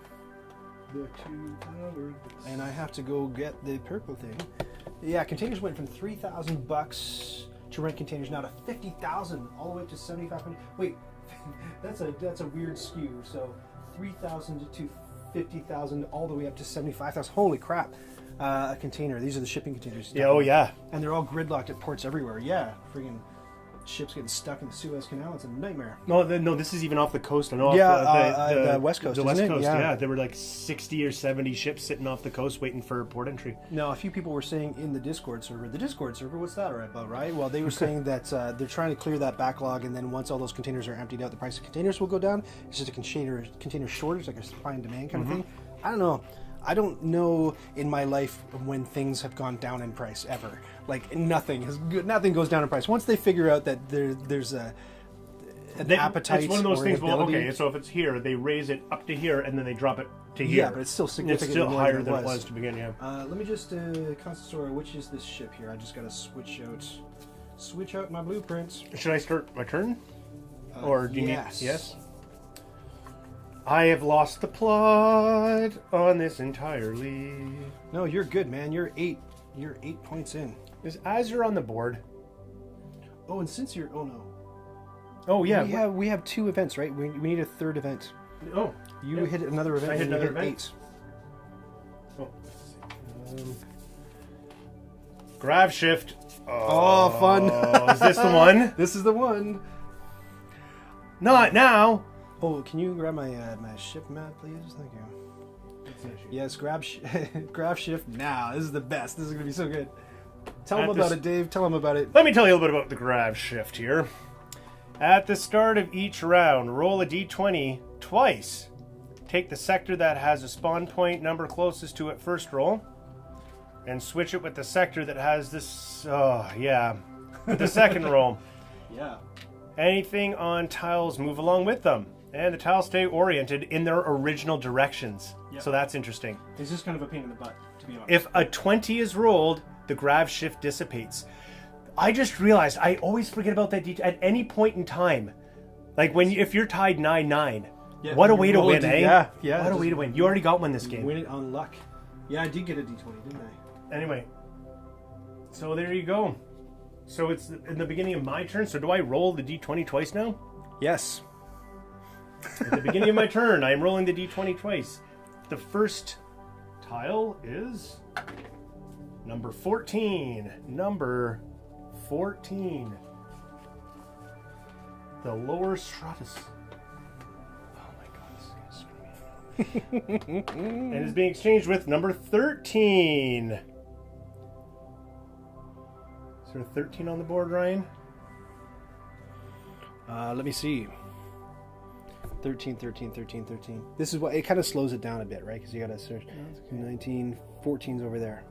[SPEAKER 2] The 2 powers.
[SPEAKER 1] And I have to go get the purple thing. Yeah, containers went from $3,000 to rent containers now to $50,000, all the way up to $7,500. Wait, that's a weird skew. So $3,000 to $50,000, all the way up to $75,000. Holy crap! A container. These are the shipping containers.
[SPEAKER 2] Yeah. Oh yeah.
[SPEAKER 1] And they're all gridlocked at ports everywhere. Yeah, friggin' ships getting stuck in the Suez Canal. It's a nightmare.
[SPEAKER 2] No, this is even off the coast. I know.
[SPEAKER 1] The West Coast.
[SPEAKER 2] The West
[SPEAKER 1] isn't it?
[SPEAKER 2] Coast. Yeah, there were like 60 or 70 ships sitting off the coast waiting for port entry.
[SPEAKER 1] Now, a few people were saying in the Discord server, what's that about, right? Well, they were saying that they're trying to clear that backlog, and then once all those containers are emptied out, the price of containers will go down. It's just a container shortage, like a supply and demand kind of thing. I don't know. I don't know in my life when things have gone down in price ever. Like nothing goes down in price. Once they figure out that there's an appetite.
[SPEAKER 2] It's one of those
[SPEAKER 1] or an
[SPEAKER 2] things. Well,
[SPEAKER 1] ability.
[SPEAKER 2] okay, so if it's here, they raise it up to here, and then they drop it to here.
[SPEAKER 1] Yeah, but it's still
[SPEAKER 2] It's
[SPEAKER 1] significantly
[SPEAKER 2] still
[SPEAKER 1] more
[SPEAKER 2] higher
[SPEAKER 1] than it was
[SPEAKER 2] to begin. Yeah.
[SPEAKER 1] Let me just Consistor, which is this ship here? I just gotta switch out my blueprints.
[SPEAKER 2] Should I start my turn, or do you
[SPEAKER 1] yes.
[SPEAKER 2] need? Yes. I have lost the plot on this entirely.
[SPEAKER 1] No, you're good, man. You're 8 points in.
[SPEAKER 2] Is Azure on the board?
[SPEAKER 1] Oh, and since you're no.
[SPEAKER 2] Oh yeah.
[SPEAKER 1] We have 2 events, right? We need a third event.
[SPEAKER 2] Oh,
[SPEAKER 1] You
[SPEAKER 2] yeah.
[SPEAKER 1] hit another event.
[SPEAKER 2] I hit
[SPEAKER 1] and you
[SPEAKER 2] another
[SPEAKER 1] hit
[SPEAKER 2] event?
[SPEAKER 1] 8.
[SPEAKER 2] Oh. Grav shift.
[SPEAKER 1] Oh, fun.
[SPEAKER 2] Is this the one?
[SPEAKER 1] This is the one.
[SPEAKER 2] Not now.
[SPEAKER 1] Oh, can you grab my my ship map, please? Thank you. Yes, grab shift now. This is the best. This is gonna be so good. Tell him about it, Dave. Tell him about it.
[SPEAKER 2] Let me tell you a little bit about the grav shift here. At the start of each round, roll a d20 twice. Take the sector that has a spawn point number closest to it first roll, and switch it with the sector that has this. Oh yeah, with the second roll.
[SPEAKER 1] Yeah.
[SPEAKER 2] Anything on tiles move along with them, and the tiles stay oriented in their original directions.
[SPEAKER 1] Yep.
[SPEAKER 2] So that's interesting.
[SPEAKER 1] It's just kind of a pain in the butt, to be honest.
[SPEAKER 2] If a 20 is rolled, the grav shift dissipates. I just realized I always forget about that detail at any point in time. Like if you're tied 9-9,
[SPEAKER 1] Yeah,
[SPEAKER 2] what a
[SPEAKER 1] you
[SPEAKER 2] way to
[SPEAKER 1] roll a
[SPEAKER 2] win,
[SPEAKER 1] D-
[SPEAKER 2] eh?
[SPEAKER 1] yeah,
[SPEAKER 2] What a
[SPEAKER 1] just
[SPEAKER 2] way to win. You already got one this game.
[SPEAKER 1] Win it on luck. Yeah, I did get a d20, didn't I?
[SPEAKER 2] Anyway, so there you go. So it's in the beginning of my turn. So do I roll the d20 twice now?
[SPEAKER 1] Yes.
[SPEAKER 2] At the beginning of my turn, I am rolling the d20 twice. The first tile is number 14. Number 14. The lower stratus. Oh my god, this is gonna screw me. And is being exchanged with number 13. Is there a 13 on the board, Ryan?
[SPEAKER 1] Let me see. 13. This is what it kind of slows it down a bit, right? Because you got to search. 19, 14's over there.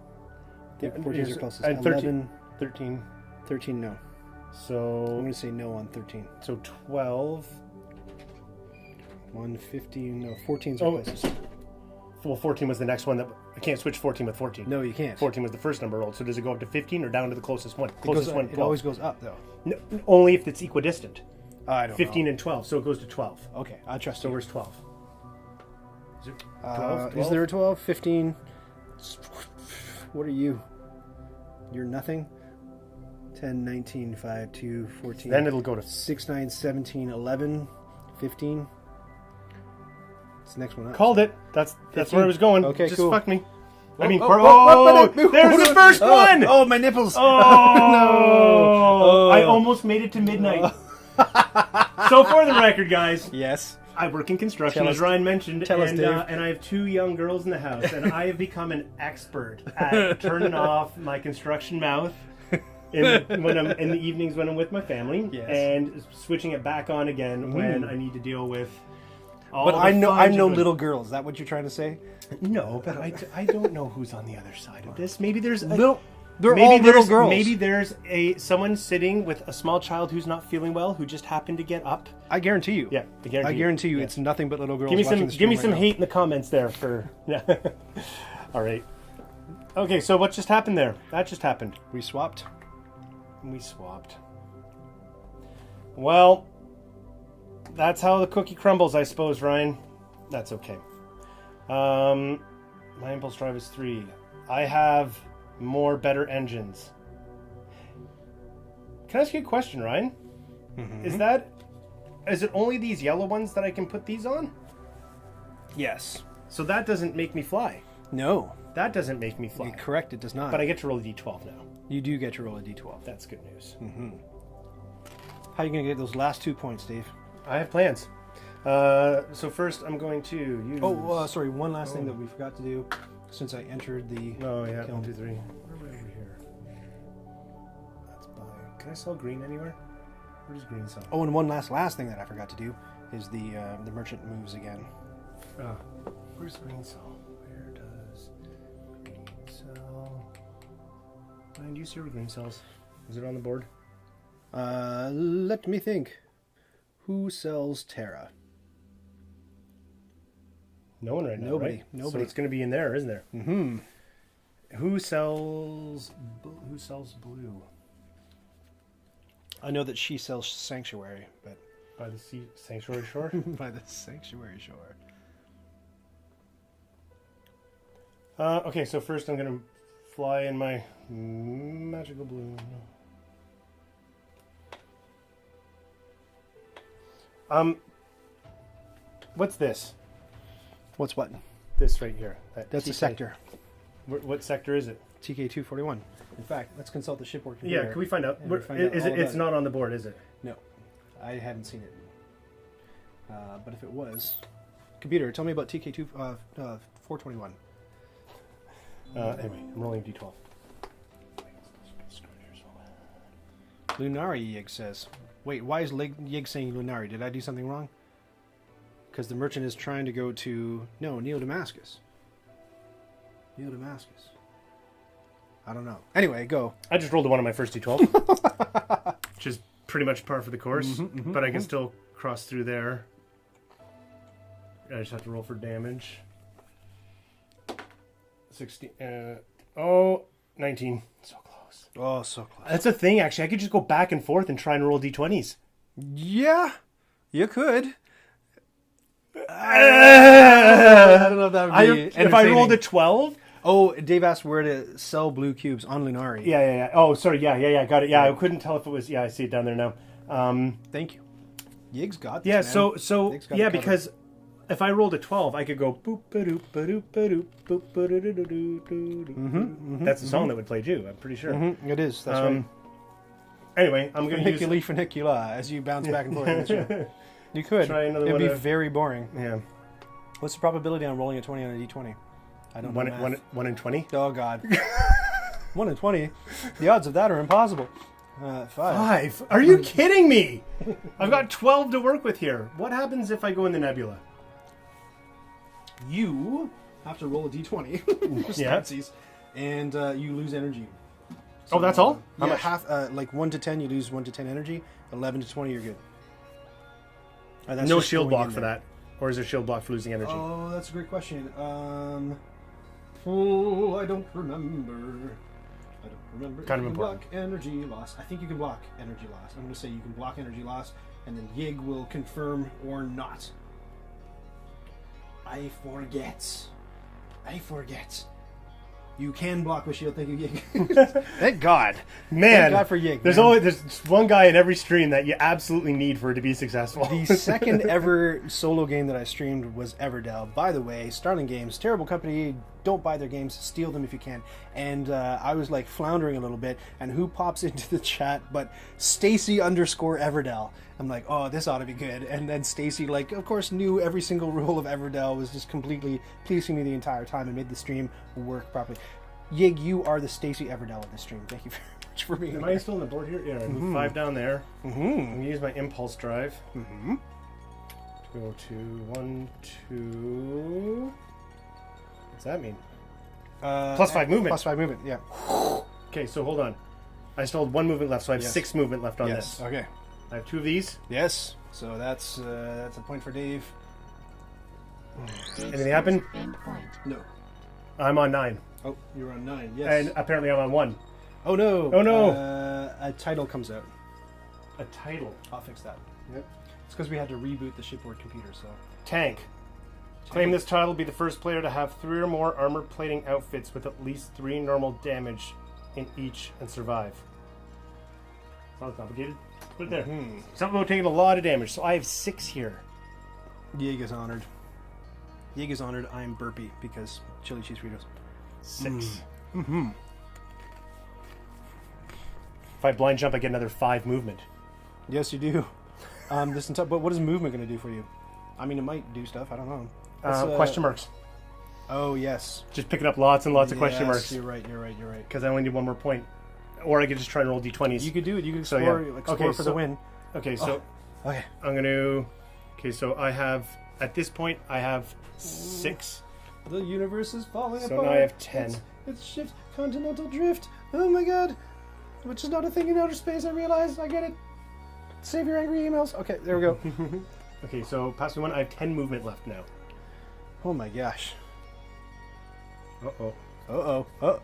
[SPEAKER 1] 14's your closest.
[SPEAKER 2] And
[SPEAKER 1] 11,
[SPEAKER 2] 13.
[SPEAKER 1] no. I'm
[SPEAKER 2] So
[SPEAKER 1] going to say no on 13.
[SPEAKER 2] so 12.
[SPEAKER 1] 1, 15, no. 14's your closest.
[SPEAKER 2] Well, 14 was the next one that I can't switch 14 with 14.
[SPEAKER 1] No, you can't.
[SPEAKER 2] 14 was the first number rolled. So does it go up to 15 or down to the closest one? Closest one.
[SPEAKER 1] It
[SPEAKER 2] 12.
[SPEAKER 1] always goes up, though.
[SPEAKER 2] No, only if it's equidistant.
[SPEAKER 1] I don't
[SPEAKER 2] 15
[SPEAKER 1] know.
[SPEAKER 2] and 12. So it goes to 12.
[SPEAKER 1] Okay, I trust
[SPEAKER 2] So
[SPEAKER 1] you.
[SPEAKER 2] where's 12? Is it 12?
[SPEAKER 1] Is there a 12? 15? What are you? You're nothing? 10, 19, 5, 2, 14.
[SPEAKER 2] Then it'll go to
[SPEAKER 1] 6, 9, 17, 11, 15. It's the next one up.
[SPEAKER 2] Called it. That's
[SPEAKER 1] 15.
[SPEAKER 2] where I was going.
[SPEAKER 1] Okay,
[SPEAKER 2] Just
[SPEAKER 1] cool.
[SPEAKER 2] fuck me. I
[SPEAKER 1] Oh,
[SPEAKER 2] mean,
[SPEAKER 1] oh,
[SPEAKER 2] there's the first one.
[SPEAKER 1] Oh, my nipples.
[SPEAKER 2] Oh,
[SPEAKER 1] No.
[SPEAKER 2] I almost made it to midnight. So for the record, guys,
[SPEAKER 1] Yes.
[SPEAKER 2] I work in construction,
[SPEAKER 1] Tell
[SPEAKER 2] as
[SPEAKER 1] us-
[SPEAKER 2] Ryan mentioned,
[SPEAKER 1] tell us,
[SPEAKER 2] and,
[SPEAKER 1] Dave.
[SPEAKER 2] and I have 2 young girls in the house, and I have become an expert at turning off my construction mouth when I'm in the evenings when I'm with my family,
[SPEAKER 1] Yes.
[SPEAKER 2] and switching it back on again when I need to deal with. All
[SPEAKER 1] But
[SPEAKER 2] the
[SPEAKER 1] I'm
[SPEAKER 2] fun
[SPEAKER 1] no
[SPEAKER 2] to-
[SPEAKER 1] little girl. Is that what you're trying to say?
[SPEAKER 2] No, but I don't know who's on the other side of this. Maybe there's
[SPEAKER 1] They're all little girls.
[SPEAKER 2] Maybe there's someone sitting with a small child who's not feeling well who just happened to get up.
[SPEAKER 1] I guarantee you.
[SPEAKER 2] Yeah,
[SPEAKER 1] I guarantee you,
[SPEAKER 2] Yeah.
[SPEAKER 1] it's nothing but little girls.
[SPEAKER 2] Give me
[SPEAKER 1] watching
[SPEAKER 2] some
[SPEAKER 1] the stream right now.
[SPEAKER 2] hate in the comments there for yeah. All right. Okay, so what just happened there? That just happened.
[SPEAKER 1] We swapped.
[SPEAKER 2] We swapped. Well, that's how the cookie crumbles, I suppose, Ryan. That's okay. My impulse drive is 3. I have better engines. Can I ask you a question, Ryan?
[SPEAKER 1] Mm-hmm.
[SPEAKER 2] Is it only these yellow ones that I can put these on?
[SPEAKER 1] Yes.
[SPEAKER 2] So that doesn't make me fly.
[SPEAKER 1] No.
[SPEAKER 2] That doesn't make me fly.
[SPEAKER 1] You're correct. It does not.
[SPEAKER 2] But I get to roll a d12 now.
[SPEAKER 1] You do get to roll a d12.
[SPEAKER 2] That's good news.
[SPEAKER 1] How are you going to get those last 2 points, Dave?
[SPEAKER 2] I have plans. So first I'm going to use...
[SPEAKER 1] Oh, sorry. One last thing that we forgot to do since I entered the...
[SPEAKER 2] Oh, yeah.
[SPEAKER 1] kiln.
[SPEAKER 2] 1, 2, 3. Where am I over here? That's buy. Can I sell green anywhere? Where does green sell?
[SPEAKER 1] Oh, and one last thing that I forgot to do is the merchant moves again.
[SPEAKER 2] Where's green sell? Where does green sell? Ryan, do you see where green sells? Is it on the board?
[SPEAKER 1] Let me think. Who sells Terra?
[SPEAKER 2] No one right now,
[SPEAKER 1] Nobody.
[SPEAKER 2] right?
[SPEAKER 1] Nobody.
[SPEAKER 2] So it's going to be in there, isn't there?
[SPEAKER 1] Mm-hmm.
[SPEAKER 2] Who sells blue?
[SPEAKER 1] I know that she sells Sanctuary, but
[SPEAKER 2] By the sea, Sanctuary Shore?
[SPEAKER 1] by the Sanctuary Shore.
[SPEAKER 2] Okay, so first I'm going to fly in my magical blue. What's this?
[SPEAKER 1] What's what?
[SPEAKER 2] This right here.
[SPEAKER 1] That's a sector.
[SPEAKER 2] What sector is it?
[SPEAKER 1] TK241. In fact, let's consult the shipboard
[SPEAKER 2] Yeah,
[SPEAKER 1] computer.
[SPEAKER 2] can we find out?
[SPEAKER 1] and find out
[SPEAKER 2] Is
[SPEAKER 1] all
[SPEAKER 2] it? It's
[SPEAKER 1] about
[SPEAKER 2] not on the board, is it?
[SPEAKER 1] No, I hadn't seen it. But if it was, computer, tell me about TK2 421.
[SPEAKER 2] Anyway, I'm rolling d12.
[SPEAKER 1] Lunari, Yig says. Wait, why is Yig saying Lunari? Did I do something wrong? Because the merchant is trying to go to... No, Neo-Damascus. Neo-Damascus. I don't know. Anyway, go.
[SPEAKER 2] I just rolled a 1 on my first d12. Which is pretty much par for the course. But I can still cross through there. I just have to roll for damage. 16. 19. So close.
[SPEAKER 1] Oh, so close.
[SPEAKER 2] That's a thing, actually. I could just go back and forth and try and roll d20s.
[SPEAKER 1] Yeah, you could. I don't know if that would be
[SPEAKER 2] If I rolled a 12...
[SPEAKER 1] Oh, Dave asked where to sell blue cubes on Lunari.
[SPEAKER 2] Yeah. Oh, sorry. Yeah. Got it. Yeah, I couldn't tell if it was... Yeah, I see it down there now.
[SPEAKER 1] Thank you. Yig's got this,
[SPEAKER 2] Yeah,
[SPEAKER 1] man.
[SPEAKER 2] so
[SPEAKER 1] Yig's got
[SPEAKER 2] yeah,
[SPEAKER 1] it covered.
[SPEAKER 2] because if I rolled a 12, I could go boop ba-doop ba-doop ba-doop boop ba-doo-doo-doo-doo-doo. That's the song that would play too, I'm pretty sure.
[SPEAKER 1] It is. That's right.
[SPEAKER 2] Anyway, I'm going to use...
[SPEAKER 1] Funiculi funicula as you bounce back and forth. You could.
[SPEAKER 2] Try another
[SPEAKER 1] It'd
[SPEAKER 2] one
[SPEAKER 1] be
[SPEAKER 2] of-
[SPEAKER 1] very boring.
[SPEAKER 2] Yeah.
[SPEAKER 1] What's the probability on rolling a 20 on a d20? I don't know. math.
[SPEAKER 2] 1 in 20?
[SPEAKER 1] Oh, God. 1 in 20? The odds of that are impossible. 5.
[SPEAKER 2] 5? Are you kidding me? I've got 12 to work with here. What happens if I go in the nebula?
[SPEAKER 1] You have to roll a d20.
[SPEAKER 2] Yeah.
[SPEAKER 1] Stats, and you lose energy.
[SPEAKER 2] Oh, that's all? How
[SPEAKER 1] Yeah,
[SPEAKER 2] much?
[SPEAKER 1] half, like 1 to 10, you lose 1 to 10 energy. 11 to 20, you're good. And that's
[SPEAKER 2] No
[SPEAKER 1] just
[SPEAKER 2] shield
[SPEAKER 1] going
[SPEAKER 2] block
[SPEAKER 1] in
[SPEAKER 2] for
[SPEAKER 1] there.
[SPEAKER 2] that. Or is there shield block for losing energy?
[SPEAKER 1] Oh, that's a great question. I don't remember.
[SPEAKER 2] Kind
[SPEAKER 1] You
[SPEAKER 2] of
[SPEAKER 1] can
[SPEAKER 2] important.
[SPEAKER 1] block energy loss. I think you can block energy loss. I'm going to say you can block energy loss, and then Yig will confirm or not. I forget. You can block with shield. Thank you, Yig. Thank God.
[SPEAKER 2] Man,
[SPEAKER 1] Thank God for Yig.
[SPEAKER 2] there's
[SPEAKER 1] man.
[SPEAKER 2] there's one guy in every stream that you absolutely need for it to be successful.
[SPEAKER 1] The second ever solo game that I streamed was Everdell. By the way, Starling Games, terrible company. Don't buy their games. Steal them if you can. And I was like floundering a little bit. And who pops into the chat but Stacy_Everdell? I'm like, oh, this ought to be good. And then Stacy, like, of course, knew every single rule of Everdell. Was just completely pleasing me the entire time and made the stream work properly. Yig, you are the Stacy Everdell of the stream. Thank you very much for being
[SPEAKER 2] Am
[SPEAKER 1] here.
[SPEAKER 2] I still on the board here? Yeah, I move 5 down there. I'm going to use my impulse drive. To go to 1, 2... What's that mean? Plus 5 movement.
[SPEAKER 1] Plus 5 movement, yeah.
[SPEAKER 2] Okay, so hold on. I still have 1 movement left, so I have
[SPEAKER 1] Yes.
[SPEAKER 2] 6 movement left on
[SPEAKER 1] Yes.
[SPEAKER 2] this.
[SPEAKER 1] Okay.
[SPEAKER 2] I have 2 of these.
[SPEAKER 1] Yes. So that's a point for Dave.
[SPEAKER 2] Anything happen?
[SPEAKER 3] Fame point.
[SPEAKER 1] No.
[SPEAKER 2] I'm on 9.
[SPEAKER 1] Oh, you're on 9. Yes.
[SPEAKER 2] And apparently I'm on 1.
[SPEAKER 1] oh no.
[SPEAKER 2] Oh, no.
[SPEAKER 1] A title comes out.
[SPEAKER 2] A title.
[SPEAKER 1] I'll fix that. Yep. It's because we had to reboot the shipboard computer. So.
[SPEAKER 2] Tank. Claim this title, be the first player to have 3 or more armor plating outfits with at least 3 normal damage in each and survive. Sounds complicated. Put it there. Something about taking a lot of damage. So I have 6 here.
[SPEAKER 1] Yig is honored. Yig is honored. I'm burpy because chili cheese Fritos.
[SPEAKER 2] 6. If I blind jump, I get another 5 movement.
[SPEAKER 1] Yes, you do. But what is movement going to do for you? I mean, it might do stuff. I don't know.
[SPEAKER 2] Question marks.
[SPEAKER 1] Oh yes.
[SPEAKER 2] Just picking up lots and lots of question marks.
[SPEAKER 1] You're right.
[SPEAKER 2] Because I only need 1 more point. Or I could just try and roll d20s.
[SPEAKER 1] You could do it. You could
[SPEAKER 2] So,
[SPEAKER 1] explore,
[SPEAKER 2] yeah.
[SPEAKER 1] explore
[SPEAKER 2] Okay,
[SPEAKER 1] for
[SPEAKER 2] so-
[SPEAKER 1] the win.
[SPEAKER 2] Okay, so
[SPEAKER 1] Okay.
[SPEAKER 2] I'm going to... Okay, so I have... At this point, I have 6.
[SPEAKER 1] The universe is falling
[SPEAKER 2] So
[SPEAKER 1] apart.
[SPEAKER 2] now I have 10.
[SPEAKER 1] It's shift continental drift. Oh my god. Which is not a thing in outer space, I realize. I get it. Save your angry emails. Okay, there we go.
[SPEAKER 2] Okay, so pass me one. I have 10 movement left now.
[SPEAKER 1] Oh my gosh.
[SPEAKER 2] Uh-oh.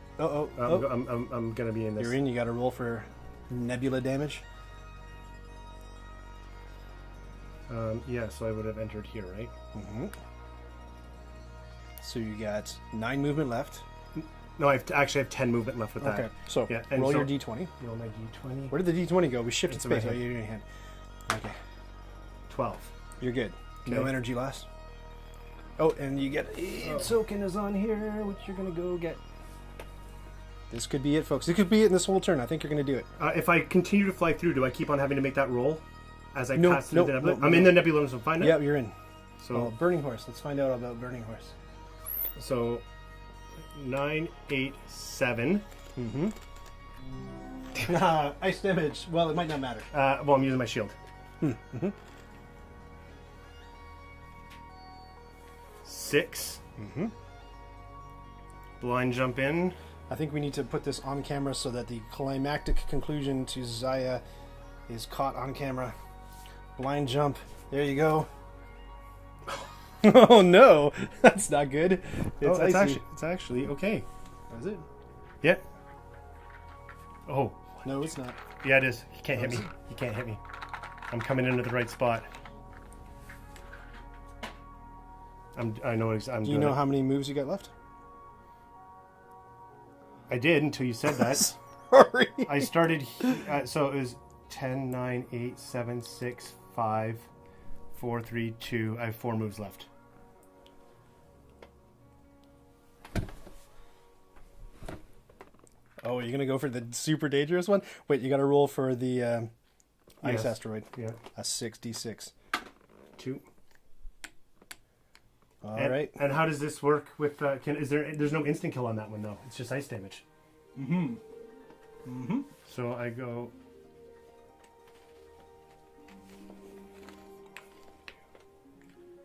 [SPEAKER 2] I'm gonna be in this.
[SPEAKER 1] You're in. You got to roll for nebula damage.
[SPEAKER 2] Yeah, so I would have entered here, right?
[SPEAKER 1] Mm-hmm. So you got 9 movement left.
[SPEAKER 2] No, I actually have 10 movement left with that.
[SPEAKER 1] Okay, so
[SPEAKER 2] yeah,
[SPEAKER 1] roll your d20.
[SPEAKER 2] Roll my d20.
[SPEAKER 1] Where did the d20 go? We shifted
[SPEAKER 2] It's in my
[SPEAKER 1] space. Oh,
[SPEAKER 2] hand.
[SPEAKER 1] you're in your hand. Okay,
[SPEAKER 2] 12.
[SPEAKER 1] you're good. No
[SPEAKER 2] Okay.
[SPEAKER 1] energy lost. Oh, and you get token is on here, which you're gonna go get. This could be it, folks. It could be it in this whole turn. I think you're gonna do it.
[SPEAKER 2] If I continue to fly through, do I keep on having to make that roll as I
[SPEAKER 1] No,
[SPEAKER 2] pass through
[SPEAKER 1] no,
[SPEAKER 2] the nebula?
[SPEAKER 1] no,
[SPEAKER 2] I'm
[SPEAKER 1] no.
[SPEAKER 2] in the nebula, so find it.
[SPEAKER 1] Yeah, you're in.
[SPEAKER 2] So,
[SPEAKER 1] Oh, Burning Horse. Let's find out about Burning Horse.
[SPEAKER 2] so 9, 8, 7.
[SPEAKER 1] Mm-hmm. Ice damage. Well, it might not matter.
[SPEAKER 2] Well, I'm using my shield.
[SPEAKER 1] Mm-hmm.
[SPEAKER 2] 6.
[SPEAKER 1] Mm-hmm.
[SPEAKER 2] Blind jump in.
[SPEAKER 1] I think we need to put this on camera so that the climactic conclusion to Zaya is caught on camera. Blind jump. There you go. Oh no, that's not good.
[SPEAKER 2] It's actually okay.
[SPEAKER 1] Is it?
[SPEAKER 2] Yeah. Oh,
[SPEAKER 1] No, it's not.
[SPEAKER 2] yeah, it is. He can't hit
[SPEAKER 1] Oh,
[SPEAKER 2] me.
[SPEAKER 1] is it?
[SPEAKER 2] He can't hit me. I'm coming into the right spot. I know. I'm
[SPEAKER 1] Do you know how many moves you got left?
[SPEAKER 2] I did until you said that.
[SPEAKER 1] Sorry.
[SPEAKER 2] I started. So it was 10, 9, 8, 7, 6, 5, 4, 3, 2. I have 4 moves left.
[SPEAKER 1] Oh, you're gonna go for the super dangerous one? Wait, you got to roll for the ice
[SPEAKER 2] Yes.
[SPEAKER 1] asteroid.
[SPEAKER 2] Yeah.
[SPEAKER 1] A 6d6.
[SPEAKER 2] 2.
[SPEAKER 1] All right.
[SPEAKER 2] And how does this work with? There's no instant kill on that one though. It's just ice damage.
[SPEAKER 1] Mm-hmm. Mm-hmm.
[SPEAKER 2] So I go.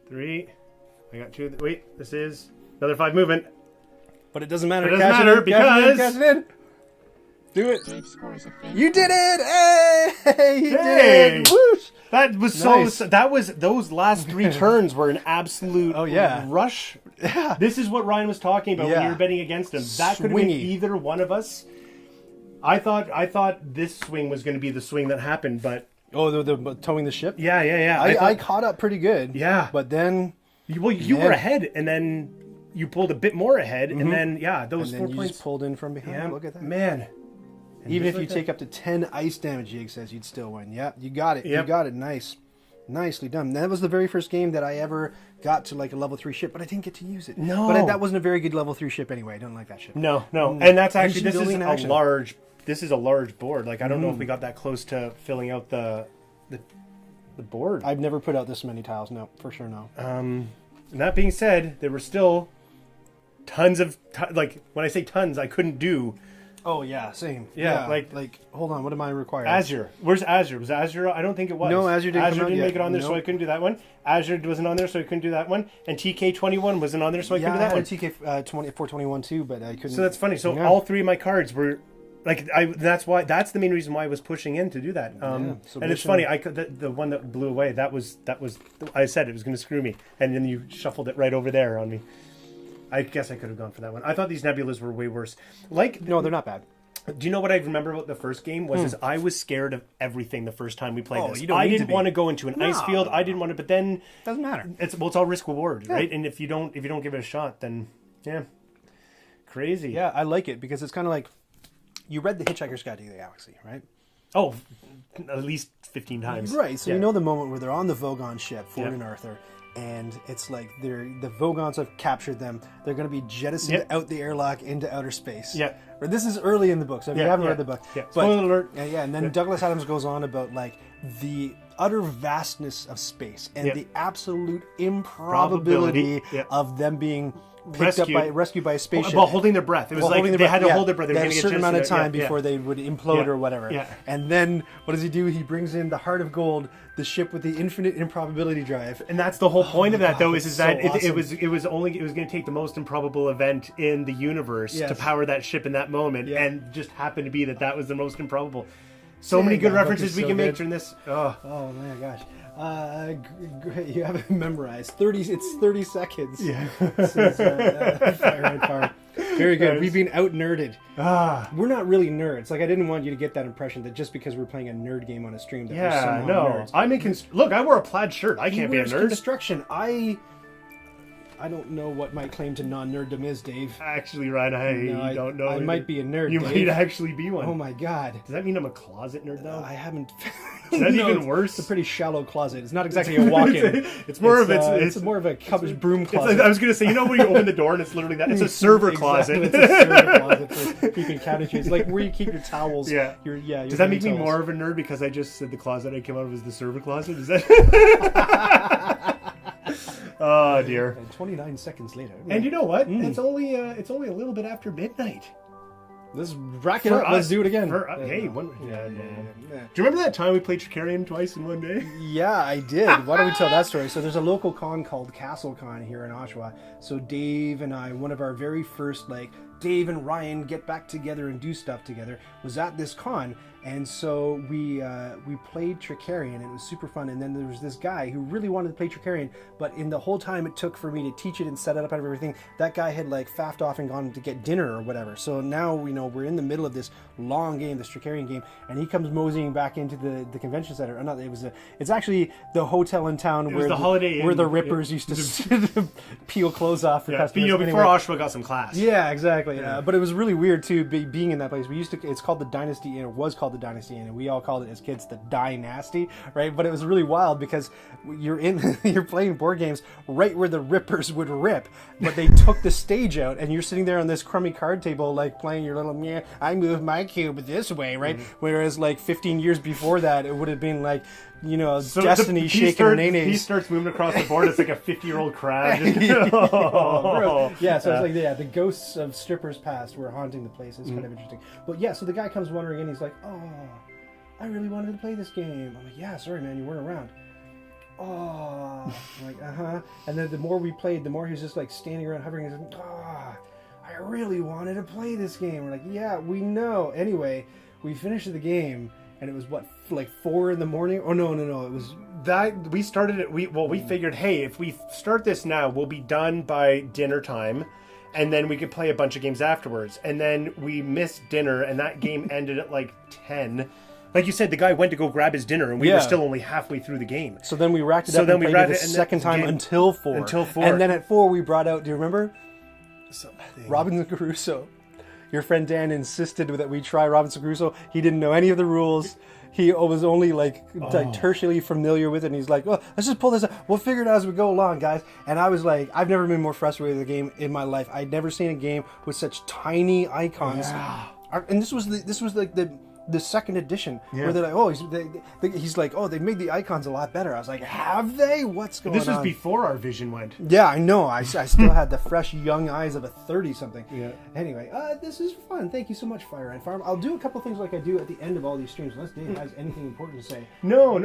[SPEAKER 2] Three. I got 2. Wait, this is another 5 movement.
[SPEAKER 1] But it doesn't matter.
[SPEAKER 2] It doesn't
[SPEAKER 1] Cash
[SPEAKER 2] matter
[SPEAKER 1] it in, cash it in,
[SPEAKER 2] because-
[SPEAKER 1] cash it in. Do it.
[SPEAKER 3] Dave scores a fame
[SPEAKER 1] You did
[SPEAKER 3] point.
[SPEAKER 1] it! Hey, you
[SPEAKER 2] Hey!
[SPEAKER 1] did it! Whoosh!
[SPEAKER 2] That was
[SPEAKER 1] Nice.
[SPEAKER 2] That was those last 3 turns were an absolute
[SPEAKER 1] Oh, yeah.
[SPEAKER 2] rush.
[SPEAKER 1] Yeah.
[SPEAKER 2] This is what Ryan was talking about when
[SPEAKER 1] Yeah.
[SPEAKER 2] you were betting against him. That could have been
[SPEAKER 1] Swingy.
[SPEAKER 2] either one of us. I thought this swing was going to be the swing that happened, but
[SPEAKER 1] Oh, the towing the ship?
[SPEAKER 2] yeah.
[SPEAKER 1] I
[SPEAKER 2] thought-
[SPEAKER 1] caught up pretty good.
[SPEAKER 2] Yeah.
[SPEAKER 1] But then...
[SPEAKER 2] you were
[SPEAKER 1] Yeah.
[SPEAKER 2] ahead, and then you pulled a bit more ahead, and then those
[SPEAKER 1] And
[SPEAKER 2] 4
[SPEAKER 1] then you
[SPEAKER 2] points.
[SPEAKER 1] just pulled in from behind.
[SPEAKER 2] Yeah,
[SPEAKER 1] Look at that.
[SPEAKER 2] man.
[SPEAKER 1] Even if
[SPEAKER 2] just
[SPEAKER 1] you
[SPEAKER 2] like
[SPEAKER 1] take up to 10 ice damage, Jake says you'd still win. Yeah, you got it.
[SPEAKER 2] Yep.
[SPEAKER 1] You got it. Nice. Nicely done. That was the very first game that I ever got to like a level 3 ship, but I didn't get to use it.
[SPEAKER 2] No.
[SPEAKER 1] But that wasn't a very good level 3 ship anyway. I don't like that ship.
[SPEAKER 2] No, and that's actually
[SPEAKER 1] Engine
[SPEAKER 2] this is
[SPEAKER 1] building in
[SPEAKER 2] a
[SPEAKER 1] action.
[SPEAKER 2] large. This is a large board. Like I don't know if we got that close to filling out the board.
[SPEAKER 1] I've never put out this many tiles. No, for sure no.
[SPEAKER 2] And that being said, there were still tons of like when I say tons, I couldn't do
[SPEAKER 1] Oh yeah, same.
[SPEAKER 2] Yeah,
[SPEAKER 1] like hold on, what am I required?
[SPEAKER 2] Azure. Where's Azure? Was Azure? I don't think it was.
[SPEAKER 1] No, Azure didn't come out
[SPEAKER 2] didn't
[SPEAKER 1] yet.
[SPEAKER 2] make it on there, so
[SPEAKER 1] Nope.
[SPEAKER 2] I couldn't do that one. Azure wasn't on there, so I couldn't do that one. And TK21 wasn't on there, so I
[SPEAKER 1] Yeah,
[SPEAKER 2] couldn't
[SPEAKER 1] I
[SPEAKER 2] do
[SPEAKER 1] had
[SPEAKER 2] that
[SPEAKER 1] a
[SPEAKER 2] one.
[SPEAKER 1] TK 421 too, but I couldn't.
[SPEAKER 2] So that's funny. So
[SPEAKER 1] Yeah.
[SPEAKER 2] all 3 of my cards were like that's the main reason why I was pushing in to do that.
[SPEAKER 1] so
[SPEAKER 2] and it's
[SPEAKER 1] mission-
[SPEAKER 2] funny. The one that blew away. That was I said it was going to screw me, and then you shuffled it right over there on me. I guess I could have gone for that one. I thought these nebulas were way worse. Like
[SPEAKER 1] No, they're not bad.
[SPEAKER 2] do you know what I remember about the first game was is I was scared of everything the first time we played
[SPEAKER 1] Oh,
[SPEAKER 2] this.
[SPEAKER 1] you don't
[SPEAKER 2] I
[SPEAKER 1] need to
[SPEAKER 2] didn't
[SPEAKER 1] be.
[SPEAKER 2] want to go into an ice
[SPEAKER 1] No.
[SPEAKER 2] field. I didn't want to, but then
[SPEAKER 1] Doesn't matter.
[SPEAKER 2] it's all risk reward, right? And if you don't give it a shot, then yeah, crazy.
[SPEAKER 1] Yeah, I like it because it's kind of like you read The Hitchhiker's Guide to the Galaxy, right?
[SPEAKER 2] Oh, at least 15 times.
[SPEAKER 1] Right. So
[SPEAKER 2] Yeah.
[SPEAKER 1] you know the moment where they're on the Vogon ship, Ford
[SPEAKER 2] Yeah.
[SPEAKER 1] and Arthur, and it's like the Vogons have captured them. They're going to be jettisoned
[SPEAKER 2] Yeah.
[SPEAKER 1] out the airlock into outer space.
[SPEAKER 2] Yeah.
[SPEAKER 1] Or this is early in the book, so if you
[SPEAKER 2] Yeah,
[SPEAKER 1] haven't
[SPEAKER 2] yeah.
[SPEAKER 1] read the book,
[SPEAKER 2] Yeah.
[SPEAKER 1] But,
[SPEAKER 2] Spoiler alert.
[SPEAKER 1] Yeah, and then Douglas Adams goes on about like the utter vastness of space and
[SPEAKER 2] Yeah.
[SPEAKER 1] the absolute improbability
[SPEAKER 2] Probability. Yeah.
[SPEAKER 1] of them being rescued by a spaceship.
[SPEAKER 2] While holding their breath. It was
[SPEAKER 1] While
[SPEAKER 2] like
[SPEAKER 1] holding
[SPEAKER 2] they
[SPEAKER 1] their
[SPEAKER 2] had to
[SPEAKER 1] breath,
[SPEAKER 2] hold their breath. They
[SPEAKER 1] They
[SPEAKER 2] were
[SPEAKER 1] had a
[SPEAKER 2] gonna get
[SPEAKER 1] certain amount of
[SPEAKER 2] just-
[SPEAKER 1] time
[SPEAKER 2] yeah,
[SPEAKER 1] before
[SPEAKER 2] yeah.
[SPEAKER 1] they would implode
[SPEAKER 2] Yeah.
[SPEAKER 1] or whatever.
[SPEAKER 2] Yeah.
[SPEAKER 1] And then what does he do? He brings in the Heart of Gold, the ship with the infinite improbability drive.
[SPEAKER 2] And that's the whole point of that, though,
[SPEAKER 1] it's
[SPEAKER 2] is
[SPEAKER 1] so
[SPEAKER 2] that it
[SPEAKER 1] awesome.
[SPEAKER 2] was going to take the most improbable event in the universe
[SPEAKER 1] Yes.
[SPEAKER 2] to power that ship in that moment,
[SPEAKER 1] Yeah.
[SPEAKER 2] and just happened to be that was the most improbable. So many good
[SPEAKER 1] that book
[SPEAKER 2] references
[SPEAKER 1] is
[SPEAKER 2] we
[SPEAKER 1] so
[SPEAKER 2] can make
[SPEAKER 1] good.
[SPEAKER 2] during this. Oh.
[SPEAKER 1] Oh my gosh. You have it memorized. 30 seconds.
[SPEAKER 2] Yeah.
[SPEAKER 1] Since, Fire and Farm. Very good.
[SPEAKER 2] Nice.
[SPEAKER 1] We've been out nerded.
[SPEAKER 2] Ah.
[SPEAKER 1] We're not really nerds. Like, I didn't want you to get that impression that just because we're playing a nerd game on a stream that we're
[SPEAKER 2] Yeah,
[SPEAKER 1] somehow
[SPEAKER 2] no.
[SPEAKER 1] nerds.
[SPEAKER 2] I'm in look, I wore a plaid shirt. I
[SPEAKER 1] He
[SPEAKER 2] can't be a
[SPEAKER 1] wears
[SPEAKER 2] nerd.
[SPEAKER 1] construction. I don't know what my claim to non-nerddom is, Dave.
[SPEAKER 2] Actually, Ryan,
[SPEAKER 1] No,
[SPEAKER 2] don't know.
[SPEAKER 1] I might be a nerd,
[SPEAKER 2] You
[SPEAKER 1] Dave.
[SPEAKER 2] might actually be one.
[SPEAKER 1] Oh my god.
[SPEAKER 2] Does that mean I'm a closet nerd now?
[SPEAKER 1] I haven't.
[SPEAKER 2] Is that
[SPEAKER 1] No,
[SPEAKER 2] even worse?
[SPEAKER 1] It's a pretty shallow closet. It's not exactly a walk-in.
[SPEAKER 2] It's more of it's
[SPEAKER 1] more of a cupboard broom
[SPEAKER 2] It's
[SPEAKER 1] closet.
[SPEAKER 2] like, I was gonna say, you know when you open the door and it's literally that? It's a server closet.
[SPEAKER 1] Exactly, it's a server closet for keeping cabbages. Like where you keep your towels.
[SPEAKER 2] Yeah.
[SPEAKER 1] Your
[SPEAKER 2] Does that make me
[SPEAKER 1] towels.
[SPEAKER 2] more of a nerd because I just said the closet I came out of is the server closet? Is that? Oh dear.
[SPEAKER 1] And 29 seconds later.
[SPEAKER 2] And you know what? It's only a little bit after midnight.
[SPEAKER 1] Let's rack it up. Let's do it again.
[SPEAKER 2] Hey, one.
[SPEAKER 1] Yeah.
[SPEAKER 2] Do you remember that time we played Tricarion twice in one day?
[SPEAKER 1] Yeah, I did. Why don't we tell that story? So there's a local con called Castle Con here in Oshawa. So Dave and I, one of our very first, like, Dave and Ryan get back together and do stuff together, was at this con. And so we played Tricarion, and it was super fun. And then there was this guy who really wanted to play Tricarion, but in the whole time it took for me to teach it and set it up and everything, that guy had like faffed off and gone to get dinner or whatever. So now, you know, we're in the middle of this long game, this Tricarion game, and he comes moseying back into the convention center. Or not, it's actually the hotel in town where
[SPEAKER 2] the Holiday
[SPEAKER 1] where
[SPEAKER 2] Inn.
[SPEAKER 1] the Rippers used to peel clothes off for
[SPEAKER 2] Yeah,
[SPEAKER 1] customers.
[SPEAKER 2] before
[SPEAKER 1] Anyway.
[SPEAKER 2] Oshawa got some class.
[SPEAKER 1] Yeah, exactly. But it was really weird too, being in that place. It's called the Dynasty Inn, or was called the Dynasty Inn, and we all called it as kids the Dynasty, right? But it was really wild because you're playing board games right where the Rippers would rip, but they took the stage out, and you're sitting there on this crummy card table, like playing your little, I move my cube this way, right? Whereas like 15 years before that, it would have been like, you know,
[SPEAKER 2] So
[SPEAKER 1] Destiny shaking her
[SPEAKER 2] He
[SPEAKER 1] nays.
[SPEAKER 2] starts moving across the board. It's like a 50-year-old crab.
[SPEAKER 1] Oh, bro. Yeah, so it's like, the ghosts of strippers past were haunting the place. It's kind of interesting. But yeah, so the guy comes wandering in. He's like, oh, I really wanted to play this game. I'm like, yeah, sorry, man, you weren't around. Oh, I'm like, uh-huh. And then the more we played, the more he was just like standing around hovering. He's like, I really wanted to play this game. We're like, yeah, we know. Anyway, we finished the game, and it was what, like 4 in the morning? Oh no, it was
[SPEAKER 2] That we started it. We figured, hey, if we start this now, we'll be done by dinner time, and then we could play a bunch of games afterwards. And then we missed dinner, and that game ended at like 10. Like you said, the guy went to go grab his dinner, and we were still only halfway through the game.
[SPEAKER 1] So then we racked it up and played it the second time until 4.
[SPEAKER 2] Until 4.
[SPEAKER 1] And then at 4 we brought out, do you remember?
[SPEAKER 2] Something.
[SPEAKER 1] Robinson Crusoe. Your friend Dan insisted that we try Robinson Crusoe. He didn't know any of the rules. He was only like tertially familiar with it, and he's like, "Oh, let's just pull this up. We'll figure it out as we go along, guys." And I was like, I've never been more frustrated with a game in my life. I'd never seen a game with such tiny icons.
[SPEAKER 2] Yeah.
[SPEAKER 1] And this was like the second edition where they're like, oh, he's like, oh, they made the icons a lot better. I was like, have they? What's going on?
[SPEAKER 2] This was before our vision went.
[SPEAKER 1] Yeah, I know. I still had the fresh young eyes of a 30-something.
[SPEAKER 2] Yeah.
[SPEAKER 1] Anyway, this is fun. Thank you so much, Fire and Farm. I'll do a couple things like I do at the end of all these streams, unless Dave has anything important to say.
[SPEAKER 2] No.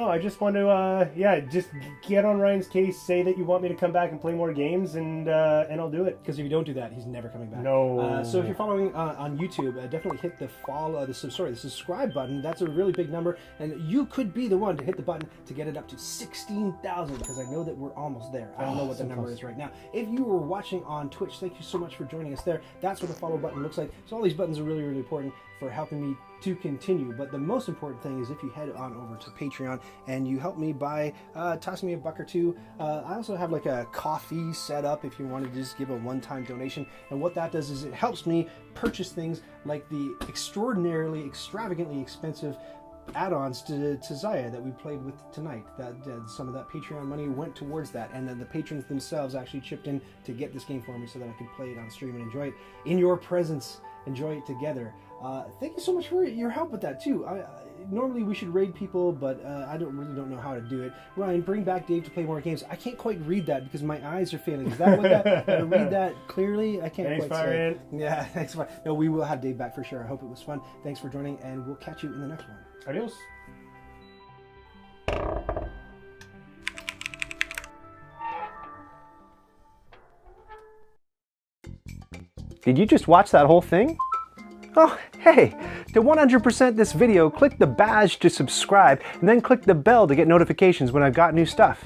[SPEAKER 2] I just want to, just get on Ryan's case, say that you want me to come back and play more games, and I'll do it.
[SPEAKER 1] Because if you don't do that, he's never coming back.
[SPEAKER 2] No.
[SPEAKER 1] So if you're following on YouTube, definitely hit the the subscribe button. That's a really big number, and you could be the one to hit the button to get it up to 16,000, because I know that we're almost there. I don't know what the number is right now. If you were watching on Twitch, thank you so much for joining us there. That's what the follow button looks like. So all these buttons are really, really important for helping me to continue. But the most important thing is if you head on over to Patreon and you help me by tossing me $1 or $2. I also have like a coffee set up if you want to just give a one-time donation. And what that does is it helps me purchase things like the extravagantly expensive add-ons to Zaya that we played with tonight. That some of that Patreon money went towards that, and then the patrons themselves actually chipped in to get this game for me so that I could play it on stream and enjoy it in your presence, enjoy it together. Thank you so much for your help with that too. Normally we should raid people, but I don't know how to do it. Ryan, bring back Dave to play more games. I can't quite read that because my eyes are failing. Is that what that? I read that clearly. I can't
[SPEAKER 2] Thanks,
[SPEAKER 1] quite say.
[SPEAKER 2] Ryan.
[SPEAKER 1] Yeah, thanks. No, we will have Dave back for sure. I hope it was fun. Thanks for joining, and we'll catch you in the next one.
[SPEAKER 2] Adios.
[SPEAKER 1] Did you just watch that whole thing? Oh, hey, to 100% this video, click the badge to subscribe and then click the bell to get notifications when I've got new stuff.